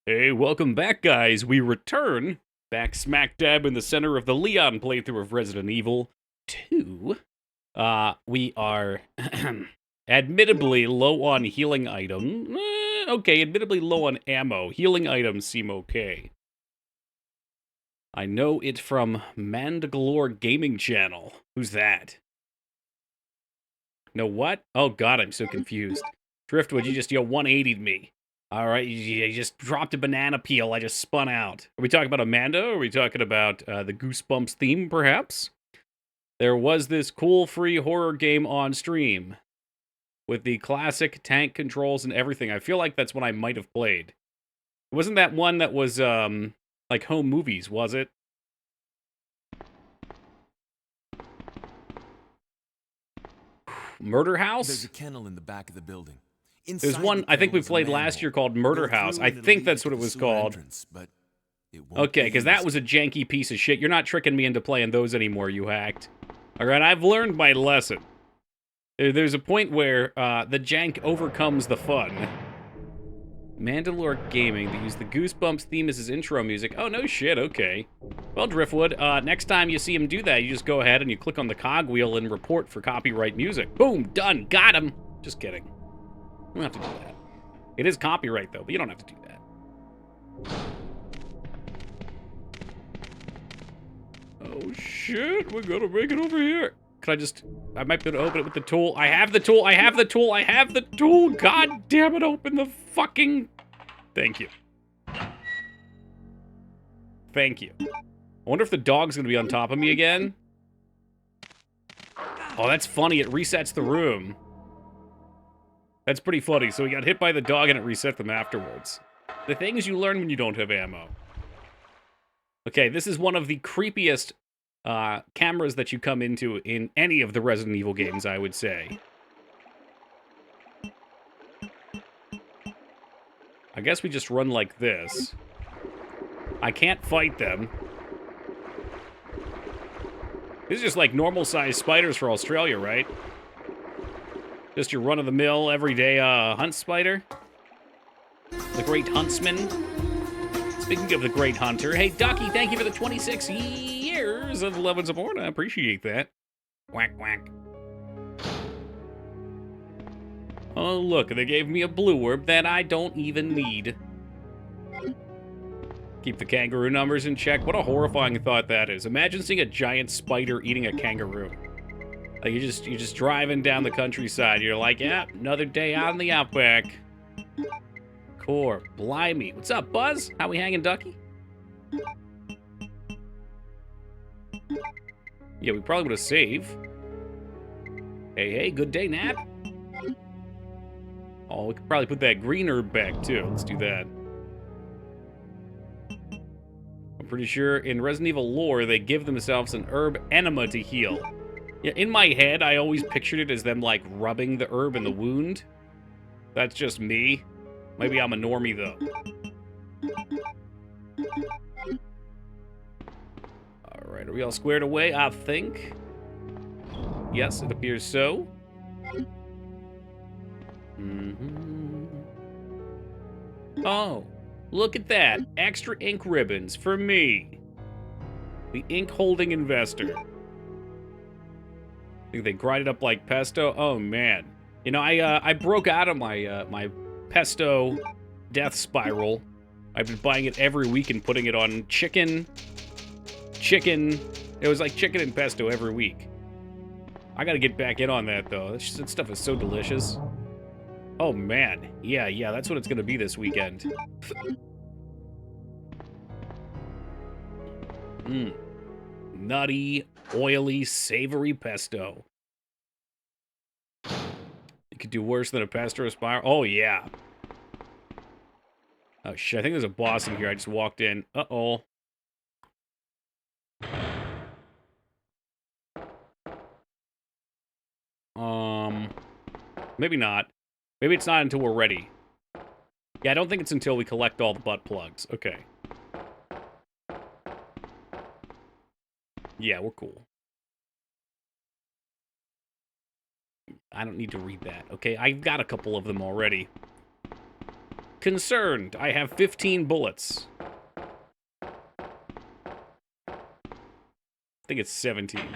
Hey, welcome back, guys. We return back smack dab in the center of the Leon playthrough of Resident Evil 2. We are admittedly low on healing item. Okay, admittedly low on ammo. Healing items seem okay. I know it from 𝕳𝖔𝖗𝖏 Gaming Channel. Who's that? No what? Oh god, I'm so confused. Driftwood, you just 180'd me. All right, you just dropped a banana peel. I just spun out. Are we talking about Amanda? Or are we talking about the Goosebumps theme, perhaps? There was this cool free horror game on stream with the classic tank controls and everything. I feel like that's what I might have played. Wasn't that one that was like home movies, was it? Murder House? There's a kennel in the back of the building. There's one I think we played last year called Murder House. I think that's what it was called. Okay, because that was a janky piece of shit. You're not tricking me into playing those anymore, you hacked. All right, I've learned my lesson. There's a point where the jank overcomes the fun. 𝕳𝖔𝖏𝖏 Gaming, they use the Goosebumps theme as his intro music. Oh, no shit, okay. Well, Driftwood, next time you see him do that, you just go ahead and you click on the cogwheel and report for copyright music. Boom, done, got him. Just kidding. You don't have to do that. It is copyright, though, but you don't have to do that. Oh, shit. We gotta make it over here. I might be able to open it with the tool. I have the tool. I have the tool. I have the tool. God damn it. Open the fucking... Thank you. Thank you. I wonder if the dog's gonna be on top of me again. Oh, that's funny. It resets the room. That's pretty funny. So we got hit by the dog and it reset them afterwards. The things you learn when you don't have ammo. Okay, this is one of the creepiest cameras that you come into in any of the Resident Evil games, I would say. I guess we just run like this. I can't fight them. This is just like normal-sized spiders for Australia, right? Just your run-of-the-mill, everyday hunt spider. The Great Huntsman. Speaking of the Great Hunter, hey, Ducky, thank you for the 26 years of love and support. I appreciate that. Quack, quack. Oh, look, they gave me a blue orb that I don't even need. Keep the kangaroo numbers in check. What a horrifying thought that is. Imagine seeing a giant spider eating a kangaroo. Like, you're just driving down the countryside. You're like, yeah, another day out in the outback. Core, blimey. What's up, Buzz? How we hanging, Ducky? Yeah, we probably would have saved. Hey, good day, Nap. Oh, we could probably put that green herb back, too. Let's do that. I'm pretty sure in Resident Evil lore, they give themselves an herb enema to heal. Yeah, in my head, I always pictured it as them, like, rubbing the herb in the wound. That's just me. Maybe I'm a normie, though. Alright, are we all squared away? I think. Yes, it appears so. Oh, look at that. Extra ink ribbons for me. The ink-holding investor. I think they grind it up like pesto. Oh, man. You know, I broke out of my, my pesto death spiral. I've been buying it every week and putting it on chicken. It was like chicken and pesto every week. I gotta get back in on that, though. That stuff is so delicious. Oh, man. Yeah, that's what it's gonna be this weekend. Nutty, oily, savory pesto. You could do worse than a pesto spiral. Oh, yeah. Oh, shit. I think there's a boss in here. I just walked in. Uh-oh. Maybe not. Maybe it's not until we're ready. Yeah, I don't think it's until we collect all the butt plugs. Okay. Yeah, we're cool. I don't need to read that, okay? I've got a couple of them already. Concerned. I have 15 bullets. I think it's 17.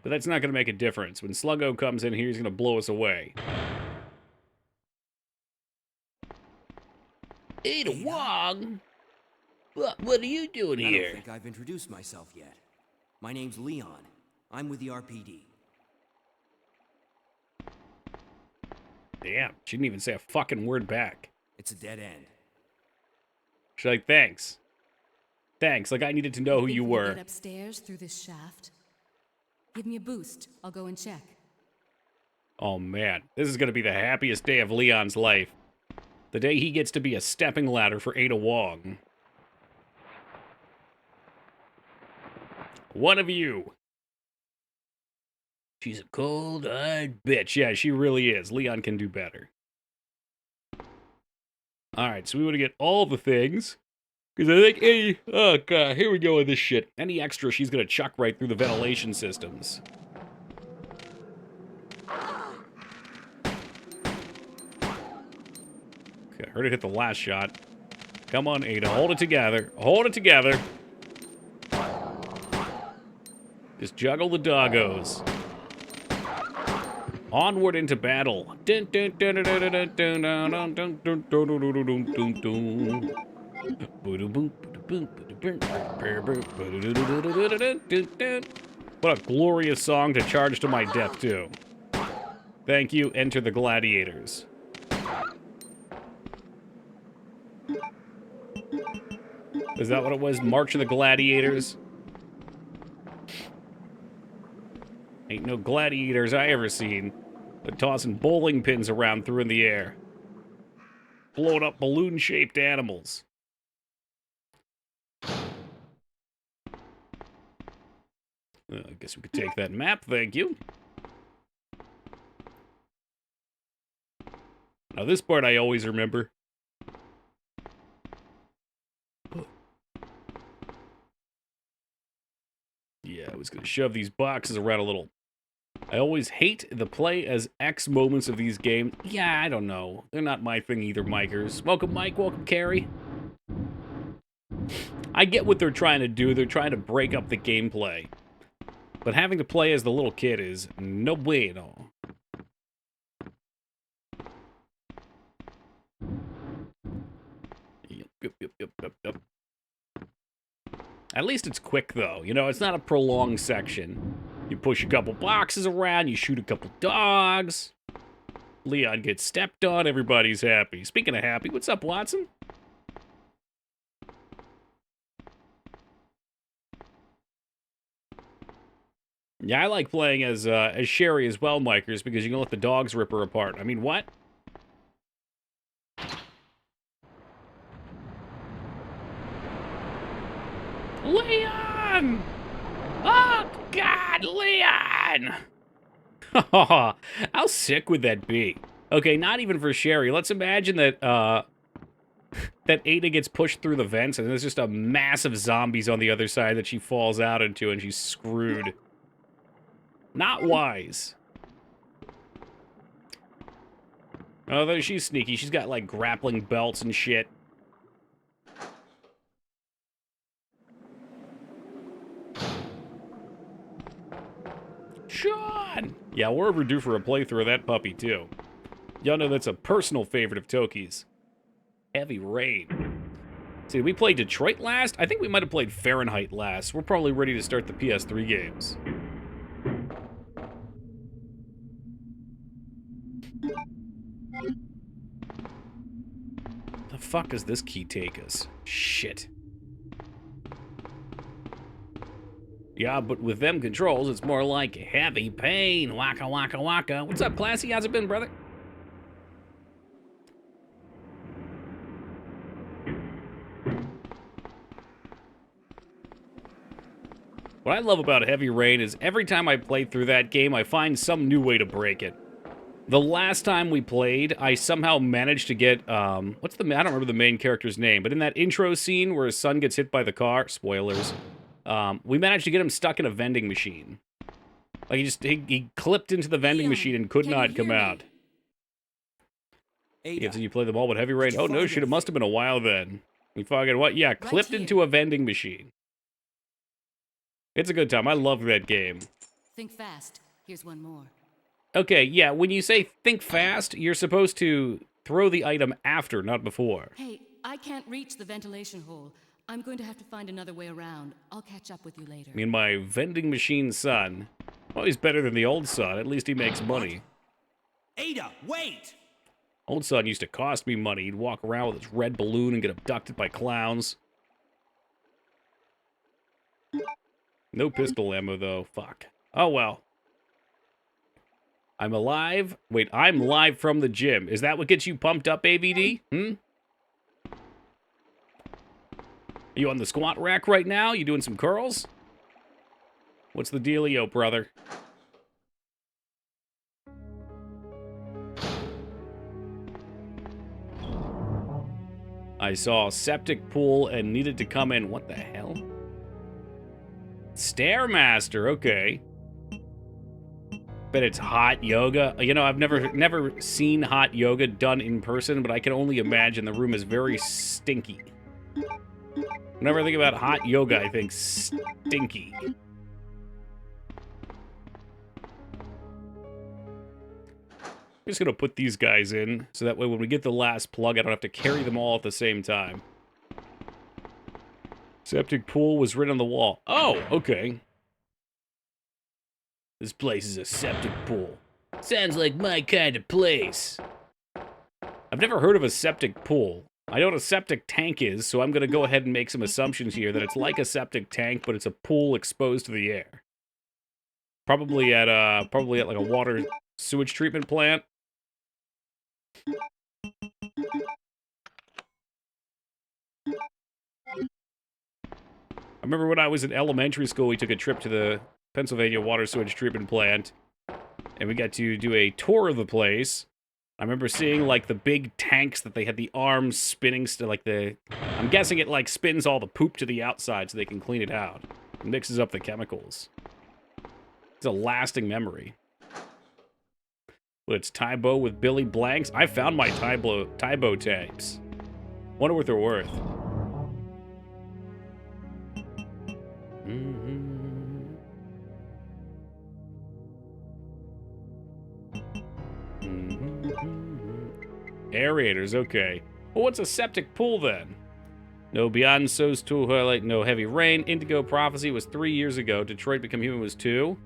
But that's not going to make a difference. When 𝕸𝖏𝖏 comes in here, he's going to blow us away. 𝕸𝖏𝖏𝖙? What are you doing here? I don't think I've introduced myself yet. My name's Leon. I'm with the RPD. Damn, she didn't even say a fucking word back. It's a dead end. She's like, thanks. Thanks, like I needed to know who you were. Get upstairs through this shaft. Give me a boost. I'll go and check. Oh man, this is gonna be the happiest day of Leon's life. The day he gets to be a stepping ladder for 𝕸𝖏𝖏𝖏. One of you. She's a cold-eyed bitch. Yeah, she really is. Leon can do better. Alright, so we want to get all the things. Because I think, hey, oh god, here we go with this shit. Any extra she's going to chuck right through the ventilation systems. Okay, heard it hit the last shot. Come on, Ada, hold it together. Hold it together. Just juggle the doggos. Onward into battle. What a glorious song to charge to my death to. Thank you, enter the gladiators. Is that what it was? March of the Gladiators? Ain't no gladiators I ever seen, but tossing bowling pins around through in the air. Blowing up balloon-shaped animals. I guess we could take that map, thank you. Now this part I always remember. Yeah, I was gonna shove these boxes around a little. I always hate the play as X moments of these games. Yeah, I don't know. They're not my thing either, Mikers. Welcome, Mike. Welcome, Carrie. I get what they're trying to do. They're trying to break up the gameplay. But having to play as the little kid is no bueno. Yep. At least it's quick, though. You know, it's not a prolonged section. You push a couple boxes around, you shoot a couple dogs. Leon gets stepped on, everybody's happy. Speaking of happy, what's up, Watson? Yeah, I like playing as Sherry as well, Mikers, because you can let the dogs rip her apart. I mean, what? Leon! Oh, God, Leon! How sick would that be? Okay, not even for Sherry. Let's imagine that, that Ada gets pushed through the vents, and there's just a massive zombies on the other side that she falls out into, and she's screwed. Not wise. Although she's sneaky. She's got, like, grappling belts and shit. Sean! Yeah, we're overdue for a playthrough of that puppy, too. Y'all know that's a personal favorite of Toki's. Heavy Rain. See, did we play Detroit last? I think we might have played Fahrenheit last. We're probably ready to start the PS3 games. The fuck does this key take us? Shit. Yeah, but with them controls, it's more like heavy pain. Waka waka waka. What's up, Classy? How's it been, brother? What I love about Heavy Rain is every time I play through that game, I find some new way to break it. The last time we played, I somehow managed to get, I don't remember the main character's name, but in that intro scene where his son gets hit by the car, spoilers, we managed to get him stuck in a vending machine. Like, he clipped into the vending machine and could not come out. Ada, You play them all with Heavy Rain. Oh, no shit, it must have been a while then. You fucking what? Yeah, clipped here. into a vending machine. It's a good time. I love that game. Think fast. Here's one more. Okay, yeah, when you say think fast, you're supposed to throw the item after, not before. Hey, I can't reach the ventilation hole. I'm going to have to find another way around. I'll catch up with you later. I mean, my vending machine son. Oh, he's better than the old son. At least he makes money. Ada, wait! Old son used to cost me money. He'd walk around with his red balloon and get abducted by clowns. No pistol ammo, though. Fuck. Oh, well. I'm alive. Wait, I'm live from the gym. Is that what gets you pumped up, AVD? Are you on the squat rack right now? You doing some curls? What's the dealio, brother? I saw a septic pool and needed to come in. What the hell? Stairmaster, okay. Bet it's hot yoga. You know, I've never seen hot yoga done in person, but I can only imagine the room is very stinky. Whenever I think about hot yoga, I think stinky. I'm just gonna put these guys in, so that way when we get the last plug, I don't have to carry them all at the same time. Septic pool was written on the wall. Oh, okay. This place is a septic pool. Sounds like my kind of place. I've never heard of a septic pool. I know what a septic tank is, so I'm gonna go ahead and make some assumptions here that it's like a septic tank, but it's a pool exposed to the air. Probably at like a water sewage treatment plant. I remember when I was in elementary school, we took a trip to the Pennsylvania water sewage treatment plant, and we got to do a tour of the place. I remember seeing, like, the big tanks that they had the arms spinning, I'm guessing it, like, spins all the poop to the outside so they can clean it out. It mixes up the chemicals. It's a lasting memory. Well, it's Tybo with Billy Blanks. I found my Tybo tapes. Wonder what they're worth. Aerators, okay. Well, what's a septic pool then? No Beyond So's Twilight, no Heavy Rain. Indigo Prophecy was 3 years ago. Detroit Become Human was 2.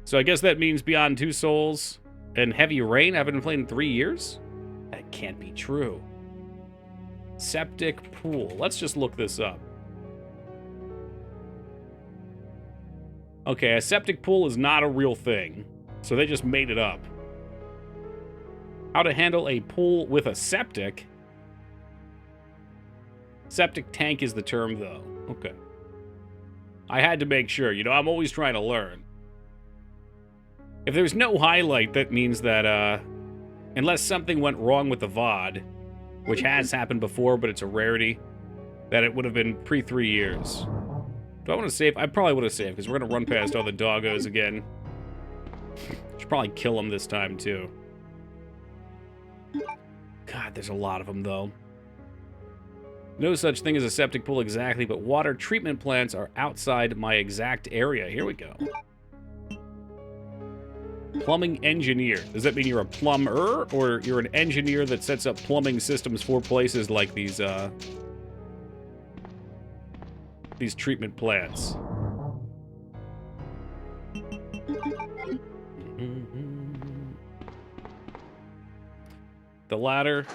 So I guess that means Beyond Two Souls and Heavy Rain haven't been played in 3 years? That can't be true. Septic pool. Let's just look this up. Okay, a septic pool is not a real thing, so they just made it up. How to handle a pool with a septic? Septic tank is the term, though. Okay. I had to make sure. You know, I'm always trying to learn. If there's no highlight, that means that, unless something went wrong with the VOD, which has happened before, but it's a rarity, that it would have been pre-3 years. Do I want to save? I probably would have saved, because we're going to run past all the doggos again. Should probably kill them this time, too. God, there's a lot of them, though. No such thing as a septic pool exactly, but water treatment plants are outside my exact area. Here we go. Plumbing engineer. Does that mean you're a plumber, or you're an engineer that sets up plumbing systems for places like these treatment plants? The latter,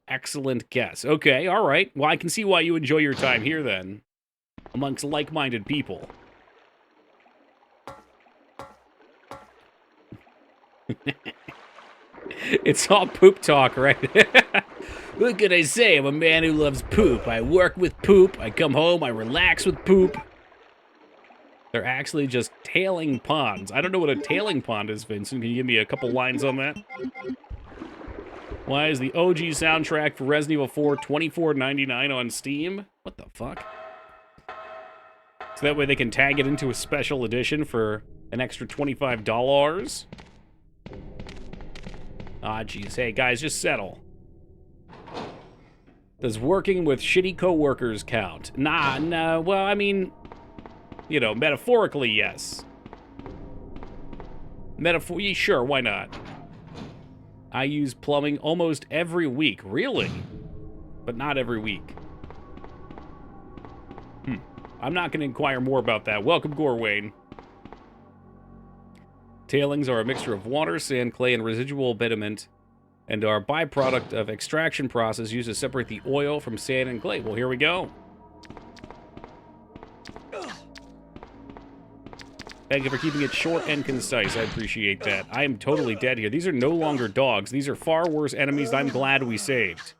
excellent guess. Okay, all right. Well, I can see why you enjoy your time here, then, amongst like-minded people. It's all poop talk, right? What can I say? I'm a man who loves poop. I work with poop. I come home. I relax with poop. They're actually just tailing ponds. I don't know what a tailing pond is, Vincent. Can you give me a couple lines on that? Why is the OG soundtrack for Resident Evil 4 $24.99 on Steam? What the fuck? So that way they can tag it into a special edition for an extra $25. Ah, jeez. Hey, guys, just settle. Does working with shitty coworkers count? Nah, no. Well, I mean, you know, metaphorically, yes. Sure, why not? I use plumbing almost every week. Really? But not every week. I'm not going to inquire more about that. Welcome, 𝕸𝖓𝖙𝖍. Tailings are a mixture of water, sand, clay, and residual bitumen, and are a byproduct of extraction process used to separate the oil from sand and clay. Well, here we go. Thank you for keeping it short and concise. I appreciate that. I am totally dead here. These are no longer dogs. These are far worse enemies I'm glad we saved.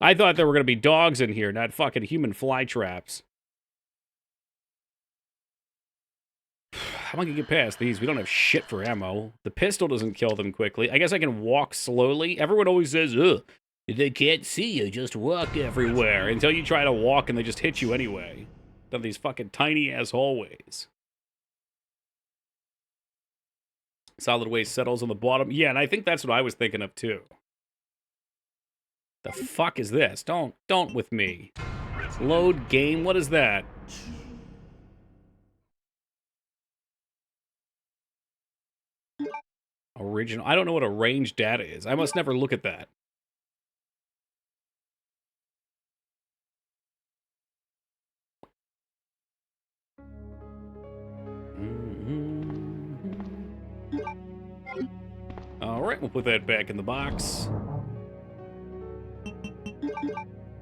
I thought there were going to be dogs in here, not fucking human fly traps. How am I going to get past these? We don't have shit for ammo. The pistol doesn't kill them quickly. I guess I can walk slowly. Everyone always says, ugh, they can't see you, just walk everywhere. Until you try to walk and they just hit you anyway. Down these fucking tiny-ass hallways. Solid waste settles on the bottom. Yeah, and I think that's what I was thinking of, too. The fuck is this? Don't with me. Load game? What is that? Original. I don't know what a range data is. I must never look at that. All right, we'll put that back in the box.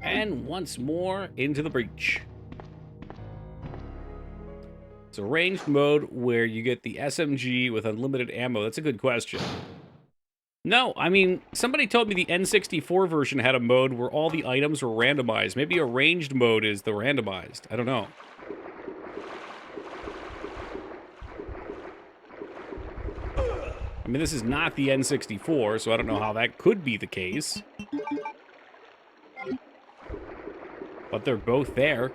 And once more into the breach. It's a ranged mode where you get the SMG with unlimited ammo. That's a good question. No, I mean, somebody told me the N64 version had a mode where all the items were randomized. Maybe a ranged mode is the randomized. I don't know. I mean, this is not the N64, so I don't know how that could be the case. But they're both there.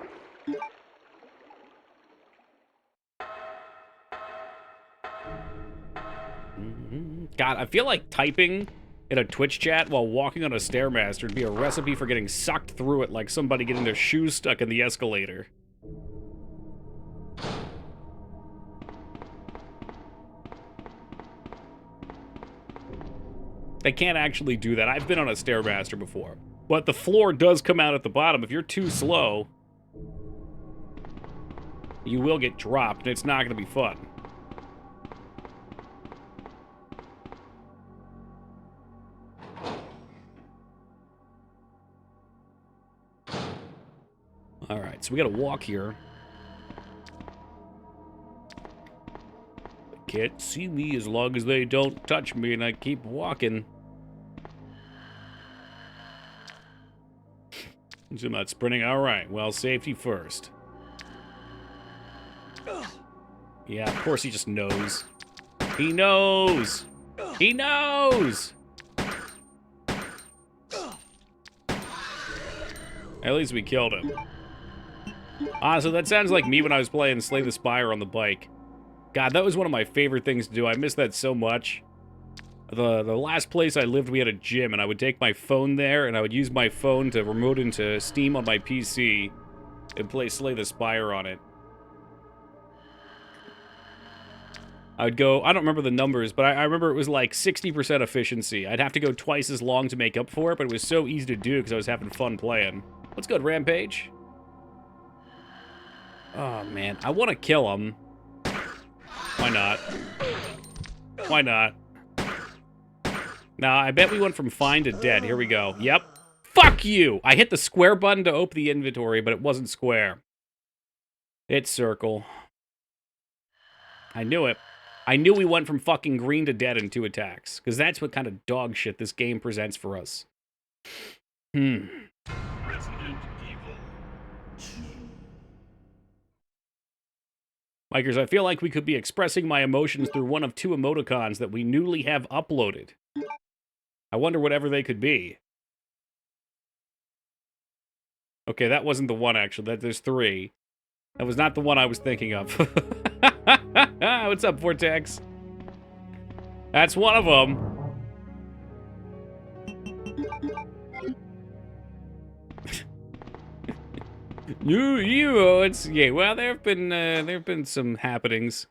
God, I feel like typing in a Twitch chat while walking on a Stairmaster would be a recipe for getting sucked through it like somebody getting their shoes stuck in the escalator. They can't actually do that. I've been on a Stairmaster before. But the floor does come out at the bottom. If you're too slow, you will get dropped, and it's not going to be fun. Alright, so we gotta walk here. They can't see me as long as they don't touch me, and I keep walking. So I'm not sprinting. Alright, well, safety first. Yeah, of course he just knows. He knows! He knows! At least we killed him. Honestly, that sounds like me when I was playing Slay the Spire on the bike. God, that was one of my favorite things to do. I miss that so much. The last place I lived, we had a gym, and I would take my phone there, and I would use my phone to remote into Steam on my PC and play Slay the Spire on it. I would go, I don't remember the numbers, but I remember it was like 60% efficiency. I'd have to go twice as long to make up for it, but it was so easy to do because I was having fun playing. What's good, Rampage? Oh, man. I want to kill him. Why not? Why not? Now, I bet we went from fine to dead. Here we go. Yep. Fuck you! I hit the square button to open the inventory, but it wasn't square. It's circle. I knew it. I knew we went from fucking green to dead in 2 attacks. Because that's what kind of dog shit this game presents for us. Mikers, I feel like we could be expressing my emotions through one of 2 emoticons that we newly have uploaded. I wonder whatever they could be. Okay, that wasn't the one, actually. There's 3. That was not the one I was thinking of. What's up, Vortex? That's one of them. New emotes. Yeah, well, there have been some happenings.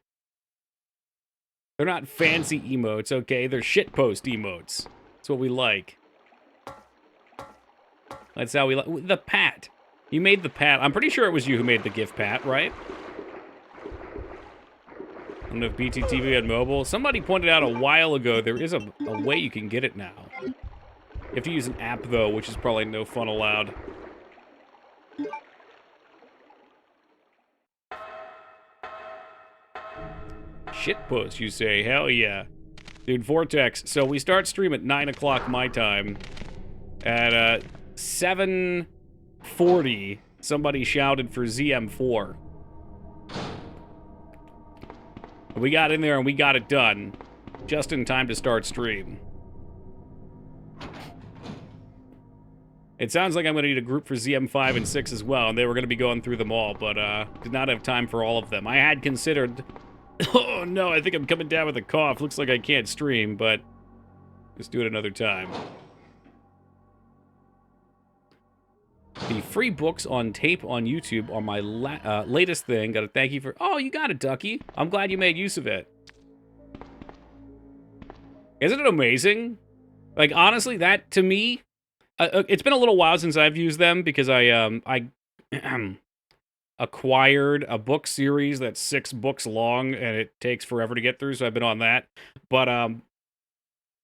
They're not fancy emotes, okay? They're shitpost emotes. That's what we like. That's how we like the pat. You made the pat. I'm pretty sure it was you who made the GIF pat, right? I don't know if BTTV had mobile. Somebody pointed out a while ago there is a way you can get it now. You have to use an app, though, which is probably no fun allowed. Shitpost, you say? Hell yeah. Dude, Vortex. So we start stream at 9 o'clock my time. At 7:40, somebody shouted for ZM4. We got in there and we got it done. Just in time to start stream. It sounds like I'm going to need a group for ZM5 and 6 as well, and they were going to be going through them all, but did not have time for all of them. I had considered... Oh no, I think I'm coming down with a cough. Looks like I can't stream, but let's do it another time. The free books on tape on YouTube are my latest thing. Gotta thank you for... Oh, you got it, Ducky. I'm glad you made use of it. Isn't it amazing? Like, honestly, that, to me... it's been a little while since I've used them, because I acquired a book series that's 6 books long, and it takes forever to get through, so I've been on that. But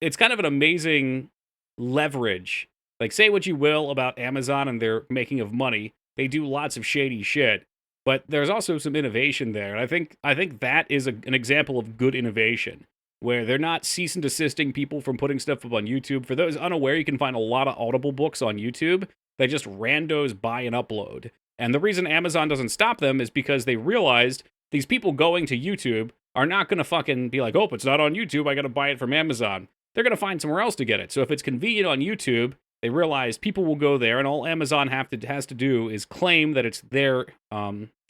it's kind of an amazing leverage. Like, say what you will about Amazon and their making of money. They do lots of shady shit, but there's also some innovation there. And I think that is an example of good innovation, where they're not cease and desisting people from putting stuff up on YouTube. For those unaware, you can find a lot of Audible books on YouTube that just randos buy and upload. And the reason Amazon doesn't stop them is because they realized these people going to YouTube are not going to fucking be like, oh, it's not on YouTube, I got to buy it from Amazon. They're going to find somewhere else to get it. So if it's convenient on YouTube, they realize people will go there, and all Amazon has to do is claim that it's their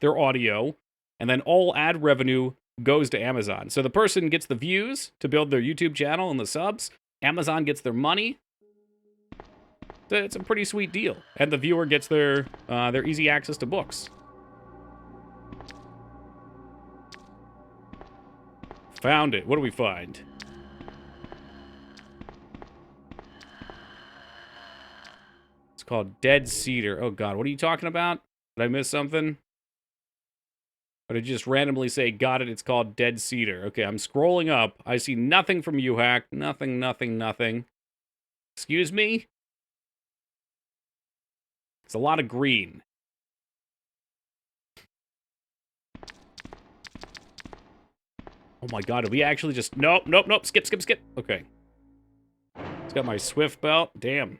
audio, and then all ad revenue goes to Amazon. So the person gets the views to build their YouTube channel and the subs. Amazon gets their money. So it's a pretty sweet deal, and the viewer gets their easy access to books. Found it. What do we find? It's called Dead Cedar. Oh god, what are you talking about? Did I miss something? Or did you just randomly say, got it, it's called Dead Cedar? Okay, I'm scrolling up. I see nothing from 𝕬𝖏. Nothing, nothing, nothing. Excuse me? It's a lot of green. Oh my god, did we actually just... Nope, nope, nope. Skip, skip, skip. Okay. It's got my Swift belt. Damn.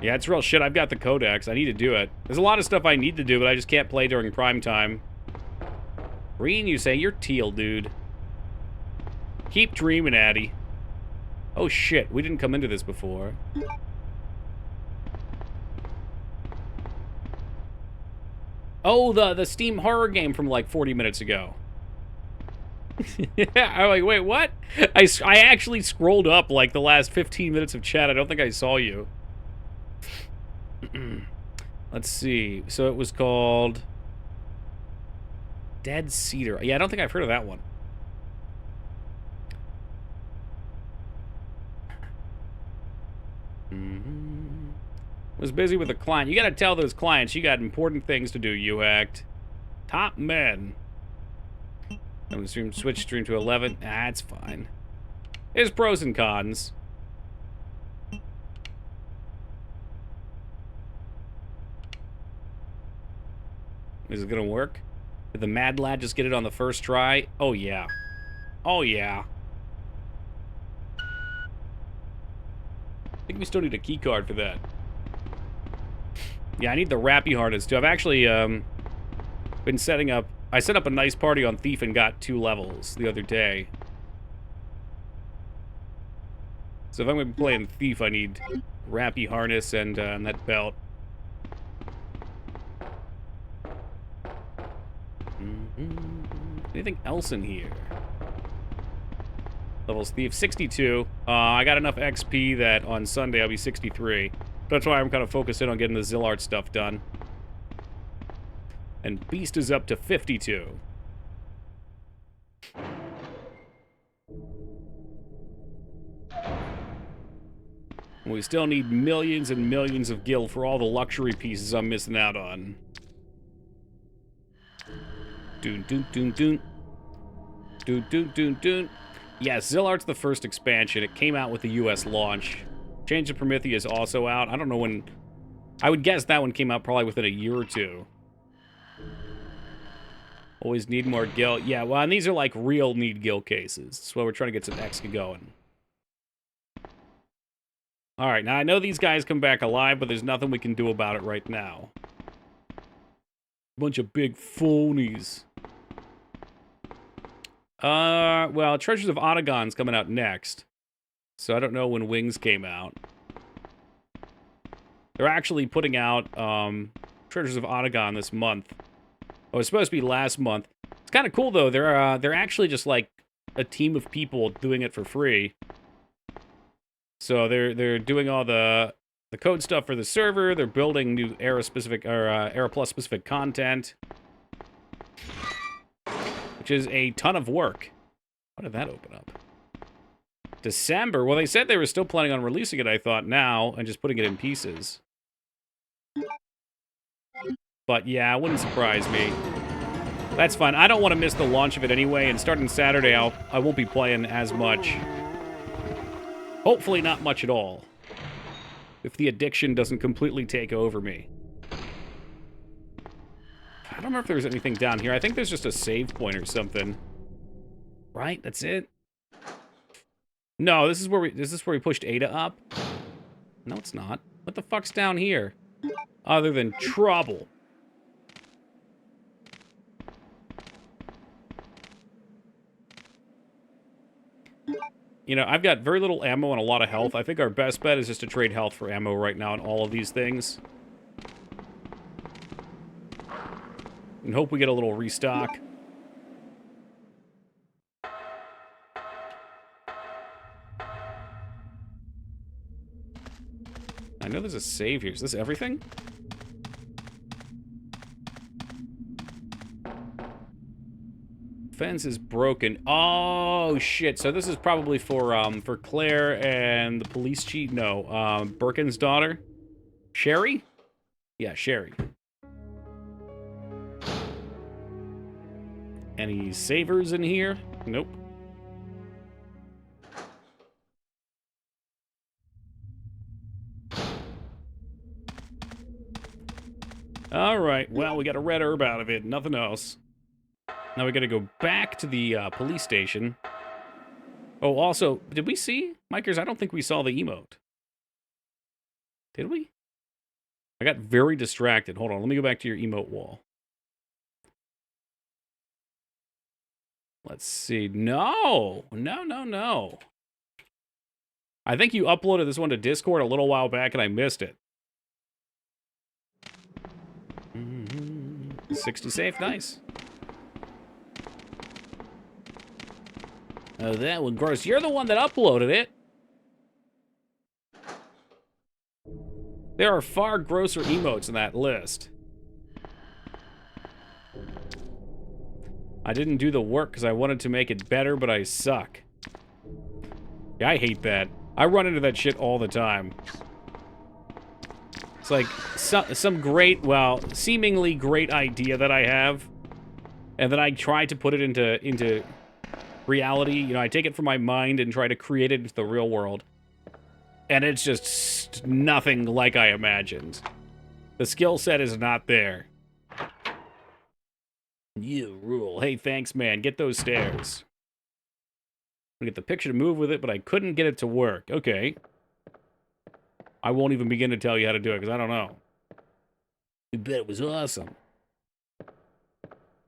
Yeah, it's real shit. I've got the codex. I need to do it. There's a lot of stuff I need to do, but I just can't play during prime time. Green, you say? You're teal, dude. Keep dreaming, Addy. Oh, shit. We didn't come into this before. Oh, the Steam horror game from, like, 40 minutes ago. Yeah, I'm like, wait, what? I actually scrolled up, like, the last 15 minutes of chat. I don't think I saw you. Let's see. So it was called Dead Cedar. Yeah, I don't think I've heard of that one. Was busy with a client. You gotta tell those clients you got important things to do, you act. Top men. I'm gonna switch stream to 11. That's fine. There's pros and cons. Is it gonna work? Did the mad lad just get it on the first try? Oh yeah. Oh yeah. I think we still need a key card for that. Yeah, I need the rappy harness too. I've actually been setting up... I set up a nice party on Thief and got 2 levels the other day. So if I'm going to be playing Thief, I need rappy harness and that belt. Anything else in here? Levels Thief, 62. I got enough XP that on Sunday I'll be 63. That's why I'm kind of focusing on getting the Zillart stuff done. And Beast is up to 52. We still need millions and millions of gil for all the luxury pieces I'm missing out on. Doon, doon, doon, doon. Doon, doon, doon, doon. Yeah, Zillart's the first expansion. It came out with the US launch. Change of Promethea is also out. I don't know when... I would guess that one came out probably within a year or two. Always need more gil. Yeah, well, and these are like real need gil cases. That's why we're trying to get some exca going. Alright, now I know these guys come back alive, but there's nothing we can do about it right now. Bunch of big phonies. Well, Treasures of 𝕸𝖓𝖙𝖍's coming out next. So I don't know when Wings came out. They're actually putting out, Treasures of 𝕸𝖓𝖍 this month. Oh, it's supposed to be last month. It's kind of cool, though. They're actually just, like, a team of people doing it for free. So they're doing all the code stuff for the server. They're building new era-specific, or Era Plus-specific content. Which is a ton of work. How did that open up? December? Well, they said they were still planning on releasing it, I thought, now, and just putting it in pieces. But yeah, it wouldn't surprise me. That's fine. I don't want to miss the launch of it anyway, and starting Saturday, I won't be playing as much. Hopefully not much at all. If the addiction doesn't completely take over me. I don't remember if there's anything down here. I think there's just a save point or something. Right? That's it? No, this is where we pushed Ada up. No, it's not. What the fuck's down here? Other than trouble. You know, I've got very little ammo and a lot of health. I think our best bet is just to trade health for ammo right now on all of these things. And hope we get a little restock. I know there's a save here. Is this everything? Fence is broken. Oh, shit. So this is probably for Claire and the police chief. No, Birkin's daughter. Sherry? Yeah, Sherry. Any savers in here? Nope. Alright, well, we got a red herb out of it. Nothing else. Now we gotta go back to the police station. Oh, also, did we see? Mikers, I don't think we saw the emote. Did we? I got very distracted. Hold on, let me go back to your emote wall. Let's see. No! No, no, no. I think you uploaded this one to Discord a little while back and I missed it. 60 safe, nice. Oh, that one gross. You're the one that uploaded it. There are far grosser emotes in that list. I didn't do the work because I wanted to make it better, but I suck. Yeah, I hate that. I run into that shit all the time. It's like some great, well, seemingly great idea that I have, and then I try to put it into reality. You know, I take it from my mind and try to create it into the real world. And it's just nothing like I imagined. The skill set is not there. You rule. Hey, thanks, man. Get those stairs. I get the picture to move with it, but I couldn't get it to work. Okay. I won't even begin to tell you how to do it, because I don't know. You bet it was awesome.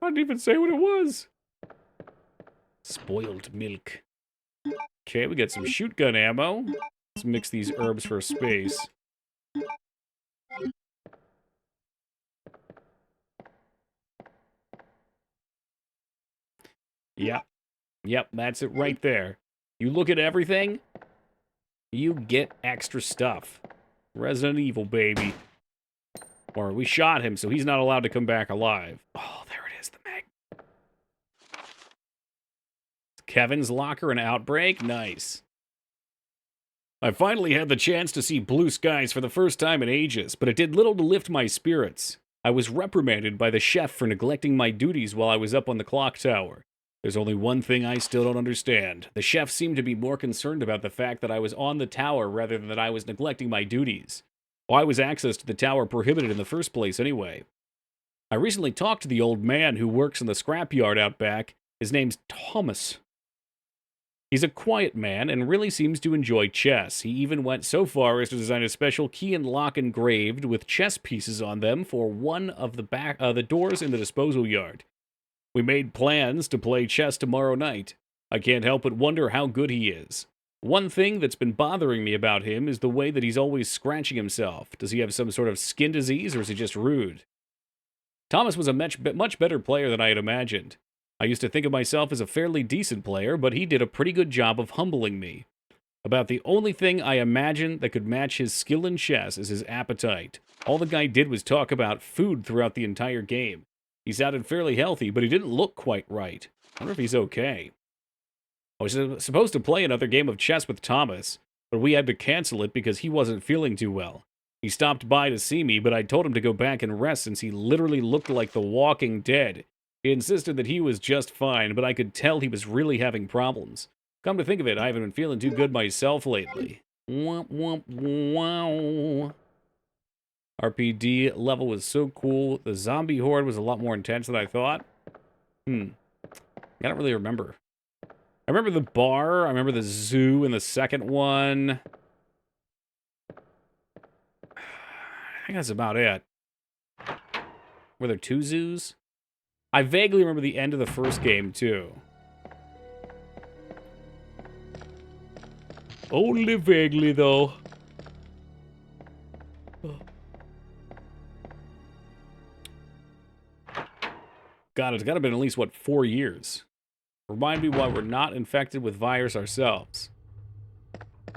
I didn't even say what it was. Spoiled milk. Okay, we got some shoot gun ammo. Let's mix these herbs for space. Yep. Yep, that's it right there. You look at everything, you get extra stuff. Resident Evil, baby. Or we shot him, so he's not allowed to come back alive. Oh, there it is, the mag. Kevin's locker and outbreak? Nice. I finally had the chance to see blue skies for the first time in ages, but it did little to lift my spirits. I was reprimanded by the chef for neglecting my duties while I was up on the clock tower. There's only one thing I still don't understand. The chef seemed to be more concerned about the fact that I was on the tower rather than that I was neglecting my duties. Why was access to the tower prohibited in the first place anyway? I recently talked to the old man who works in the scrapyard out back. His name's Thomas. He's a quiet man and really seems to enjoy chess. He even went so far as to design a special key and lock engraved with chess pieces on them for one of the doors in the disposal yard. We made plans to play chess tomorrow night. I can't help but wonder how good he is. One thing that's been bothering me about him is the way that he's always scratching himself. Does he have some sort of skin disease, or is he just rude? Thomas was a much better player than I had imagined. I used to think of myself as a fairly decent player, but he did a pretty good job of humbling me. About the only thing I imagine that could match his skill in chess is his appetite. All the guy did was talk about food throughout the entire game. He sounded fairly healthy, but he didn't look quite right. I wonder if he's okay. I was supposed to play another game of chess with Thomas, but we had to cancel it because he wasn't feeling too well. He stopped by to see me, but I told him to go back and rest since he literally looked like the Walking Dead. He insisted that he was just fine, but I could tell he was really having problems. Come to think of it, I haven't been feeling too good myself lately. Womp womp wow. RPD level was so cool. The zombie horde was a lot more intense than I thought. I don't really remember. I remember the bar. I remember the zoo in the second one. I think that's about it. Were there 2 zoos? I vaguely remember the end of the first game, too. Only vaguely, though. God, it's got to have been at least, what, 4 years? Remind me why we're not infected with virus ourselves.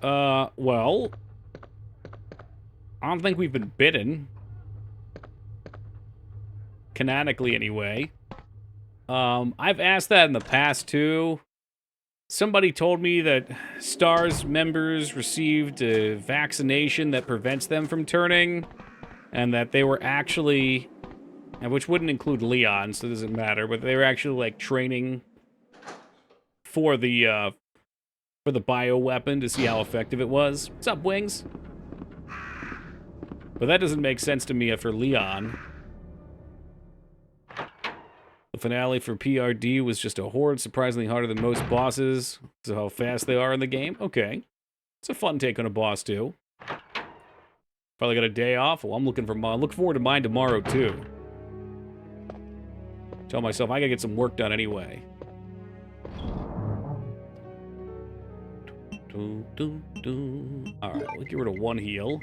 Well, I don't think we've been bitten. Canonically, anyway. I've asked that in the past, too. Somebody told me that STARS members received a vaccination that prevents them from turning, and that they were actually, which wouldn't include Leon, so it doesn't matter, but they were actually, like, training for the bioweapon to see how effective it was. What's up, Wings? But that doesn't make sense to me for Leon. The finale for PRD was just a horde, surprisingly harder than most bosses. So how fast they are in the game? Okay. It's a fun take on a boss, too. Probably got a day off. Well, I'm looking forward to mine tomorrow, too. Tell myself I gotta get some work done anyway. Alright, we'll get rid of 1 heal.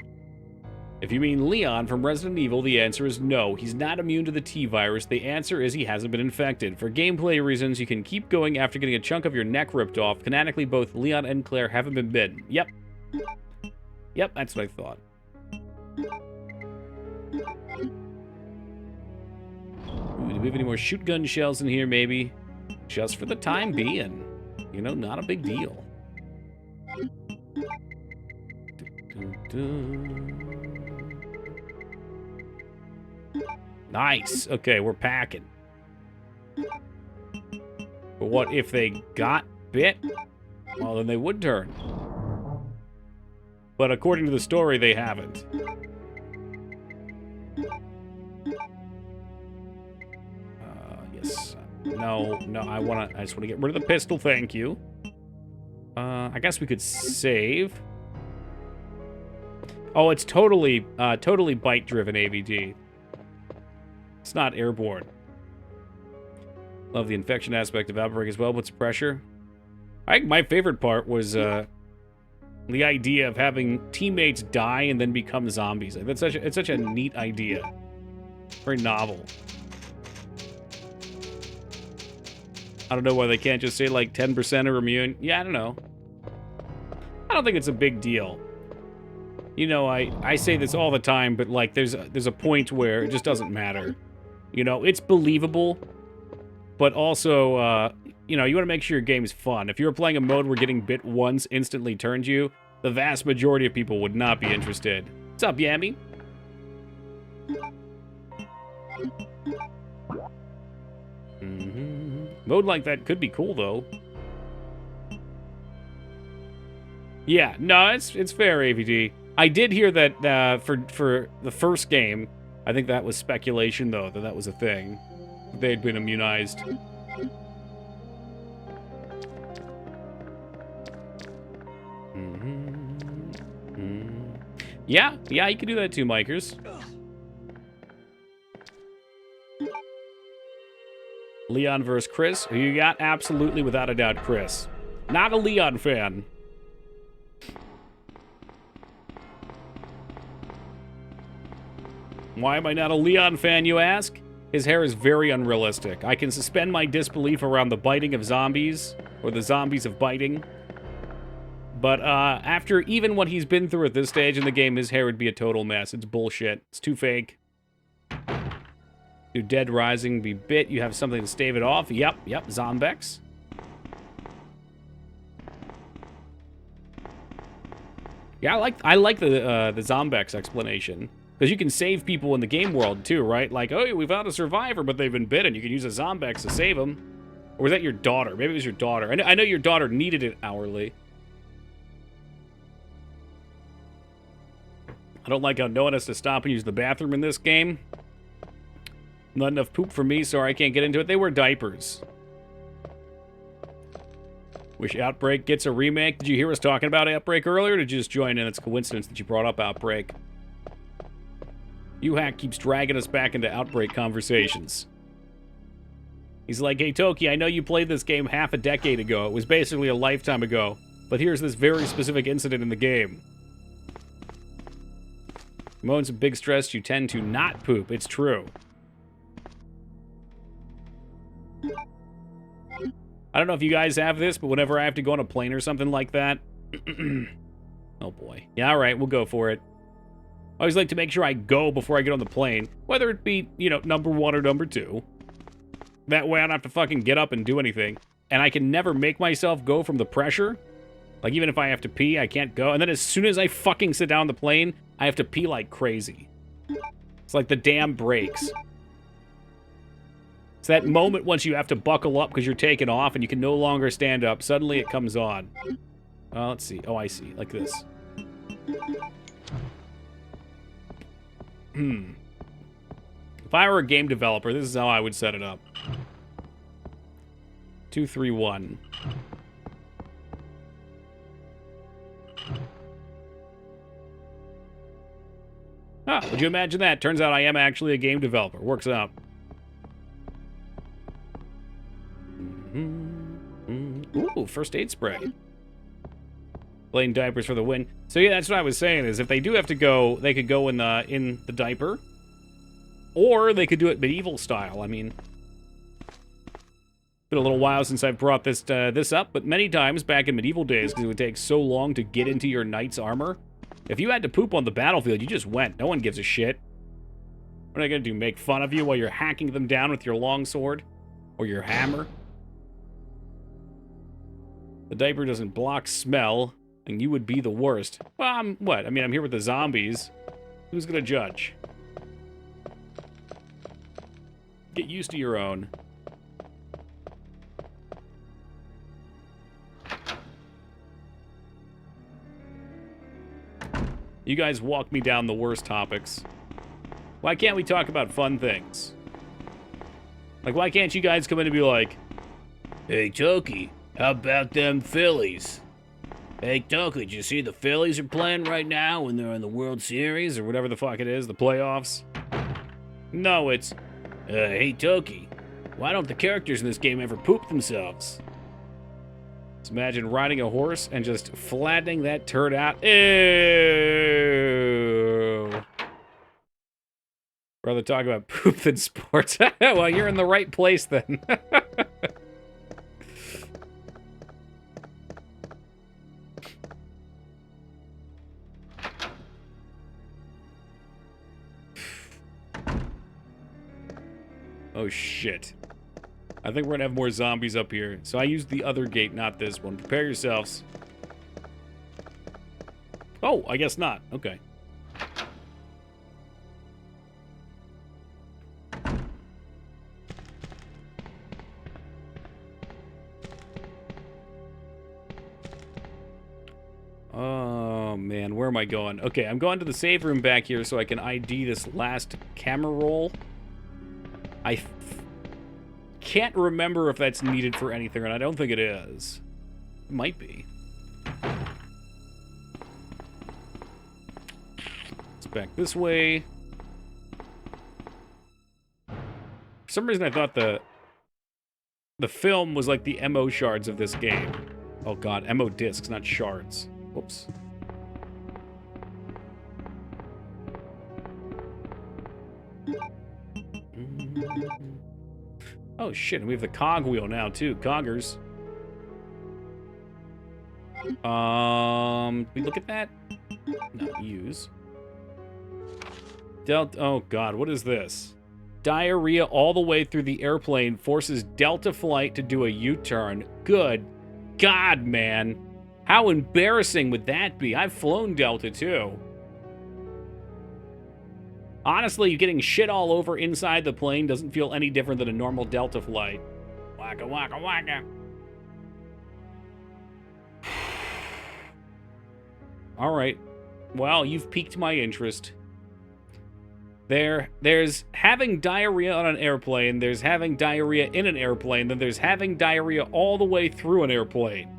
If you mean Leon from Resident Evil, the answer is no. He's not immune to the T-virus. The answer is he hasn't been infected. For gameplay reasons, you can keep going after getting a chunk of your neck ripped off. Canonically, both Leon and Claire haven't been bitten. Yep. Yep, that's what I thought. Ooh, do we have any more shotgun shells in here, maybe? Just for the time being. You know, not a big deal. Nice. Okay, we're packing. But what if they got bit? Well, then they would turn. But according to the story, they haven't. Yes. No, I just want to get rid of the pistol, thank you. I guess we could save. Oh, it's totally bite-driven AVD. It's not airborne. Love the infection aspect of Outbreak as well. Puts pressure. I think my favorite part was the idea of having teammates die and then become zombies. Like, it's such a neat idea. Very novel. I don't know why they can't just say like 10% are immune. Yeah, I don't know. I don't think it's a big deal. You know, I say this all the time, but, like, there's a point where it just doesn't matter. You know, it's believable, but also, you know, you want to make sure your game's fun. If you were playing a mode where getting bit once instantly turned you, the vast majority of people would not be interested. What's up, Yammy? Mode like that could be cool, though. Yeah, no, it's fair, AVD. I did hear that for the first game, I think that was speculation, though, that was a thing. They'd been immunized. Yeah, you can do that too, Mikers. Leon versus Chris. Who you got? Absolutely, without a doubt, Chris. Not a Leon fan. Why am I not a Leon fan, you ask? His hair is very unrealistic. I can suspend my disbelief around the biting of zombies, or the zombies of biting. But after even what he's been through at this stage in the game, his hair would be a total mess. It's bullshit. It's too fake. Do Dead Rising be bit? You have something to stave it off? Yep, Zombex. Yeah, I like the Zombex explanation. Because you can save people in the game world, too, right? Like, oh, we found a survivor, but they've been bitten. You can use a Zombex to save them. Or was that your daughter? Maybe it was your daughter. I know your daughter needed it hourly. I don't like how no one has to stop and use the bathroom in this game. Not enough poop for me, sorry I can't get into it. They wear diapers. Wish Outbreak gets a remake. Did you hear us talking about Outbreak earlier, or did you just join in? It's a coincidence that you brought up Outbreak. U-Hack keeps dragging us back into Outbreak conversations. He's like, hey, Toki, I know you played this game half a decade ago. It was basically a lifetime ago. But here's this very specific incident in the game. Moments of big stress, you tend to not poop. It's true. I don't know if you guys have this, but whenever I have to go on a plane or something like that... oh, boy. Yeah, all right, we'll go for it. I always like to make sure I go before I get on the plane, whether it be, you know, number 1 or number 2. That way I don't have to fucking get up and do anything. And I can never make myself go from the pressure. Like, even if I have to pee, I can't go. And then as soon as I fucking sit down on the plane, I have to pee like crazy. It's like the dam breaks. It's that moment once you have to buckle up because you're taking off and you can no longer stand up. Suddenly it comes on. Let's see. Oh, I see. Like this. If I were a game developer, this is how I would set it up. 2, 3, 1. Ah, would you imagine that? Turns out I am actually a game developer. Works out. Ooh, first aid spray. Plain diapers for the win. So yeah, that's what I was saying, is if they do have to go, they could go in the diaper. Or they could do it medieval style. I mean, been a little while since I've brought this up, but many times back in medieval days, because it would take so long to get into your knight's armor, if you had to poop on the battlefield, you just went. No one gives a shit. What are they gonna do, make fun of you while you're hacking them down with your longsword? Or your hammer? The diaper doesn't block smell, and you would be the worst. Well, what? I mean, I'm here with the zombies. Who's gonna judge? Get used to your own. You guys walk me down the worst topics. Why can't we talk about fun things? Like, why can't you guys come in and be like, hey, Toki, how about them Phillies? Hey, Toki, did you see the Phillies are playing right now when they're in the World Series or whatever the fuck it is, the playoffs? No, it's, hey, Toki, why don't the characters in this game ever poop themselves? Just imagine riding a horse and just flattening that turd out. Ew. Rather talk about poop than sports. Well, you're in the right place then. Oh, shit. I think we're gonna have more zombies up here. So I used the other gate, not this one. Prepare yourselves. Oh, I guess not. Okay. Oh, man. Where am I going? Okay, I'm going to the save room back here so I can ID this last camera roll. I can't remember if that's needed for anything, and I don't think it is. It might be. It's back this way. For some reason, I thought the film was like the MO shards of this game. Oh god, MO discs, not shards. Whoops. Oh shit, and we have the cog wheel now too. Coggers. We look at that? No, use. Oh god, what is this? Diarrhea all the way through the airplane forces Delta flight to do a U-turn. Good god, man. How embarrassing would that be? I've flown Delta too. Honestly, getting shit all over inside the plane doesn't feel any different than a normal Delta flight. Waka waka waka. Alright. Well, you've piqued my interest. There's having diarrhea on an airplane, there's having diarrhea in an airplane, then there's having diarrhea all the way through an airplane.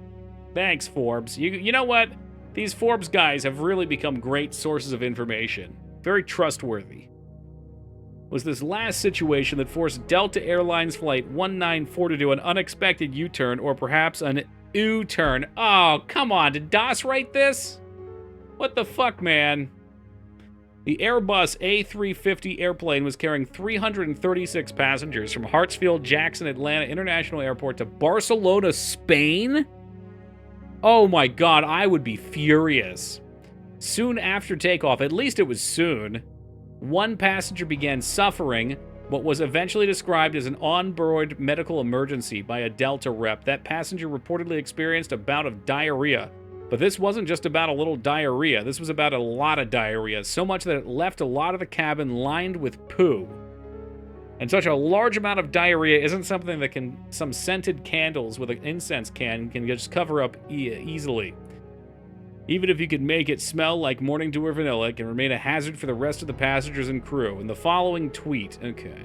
Thanks, Forbes. You know what? These Forbes guys have really become great sources of information. Very trustworthy. Was this last situation that forced Delta Airlines Flight 194 to do an unexpected U-turn, or perhaps an U-turn? Oh, come on, did DOS write this? What the fuck, man? The Airbus A350 airplane was carrying 336 passengers from Hartsfield-Jackson Atlanta International Airport to Barcelona, Spain? Oh my god, I would be furious. Soon after takeoff, at least it was soon, one passenger began suffering what was eventually described as an onboard medical emergency by a Delta rep. That passenger reportedly experienced a bout of diarrhea. But this wasn't just about a little diarrhea. This was about a lot of diarrhea, so much that it left a lot of the cabin lined with poo. And such a large amount of diarrhea isn't something that some scented candles with an incense can just cover up easily. Even if you could make it smell like morning dew or vanilla, it can remain a hazard for the rest of the passengers and crew. In the following tweet, okay.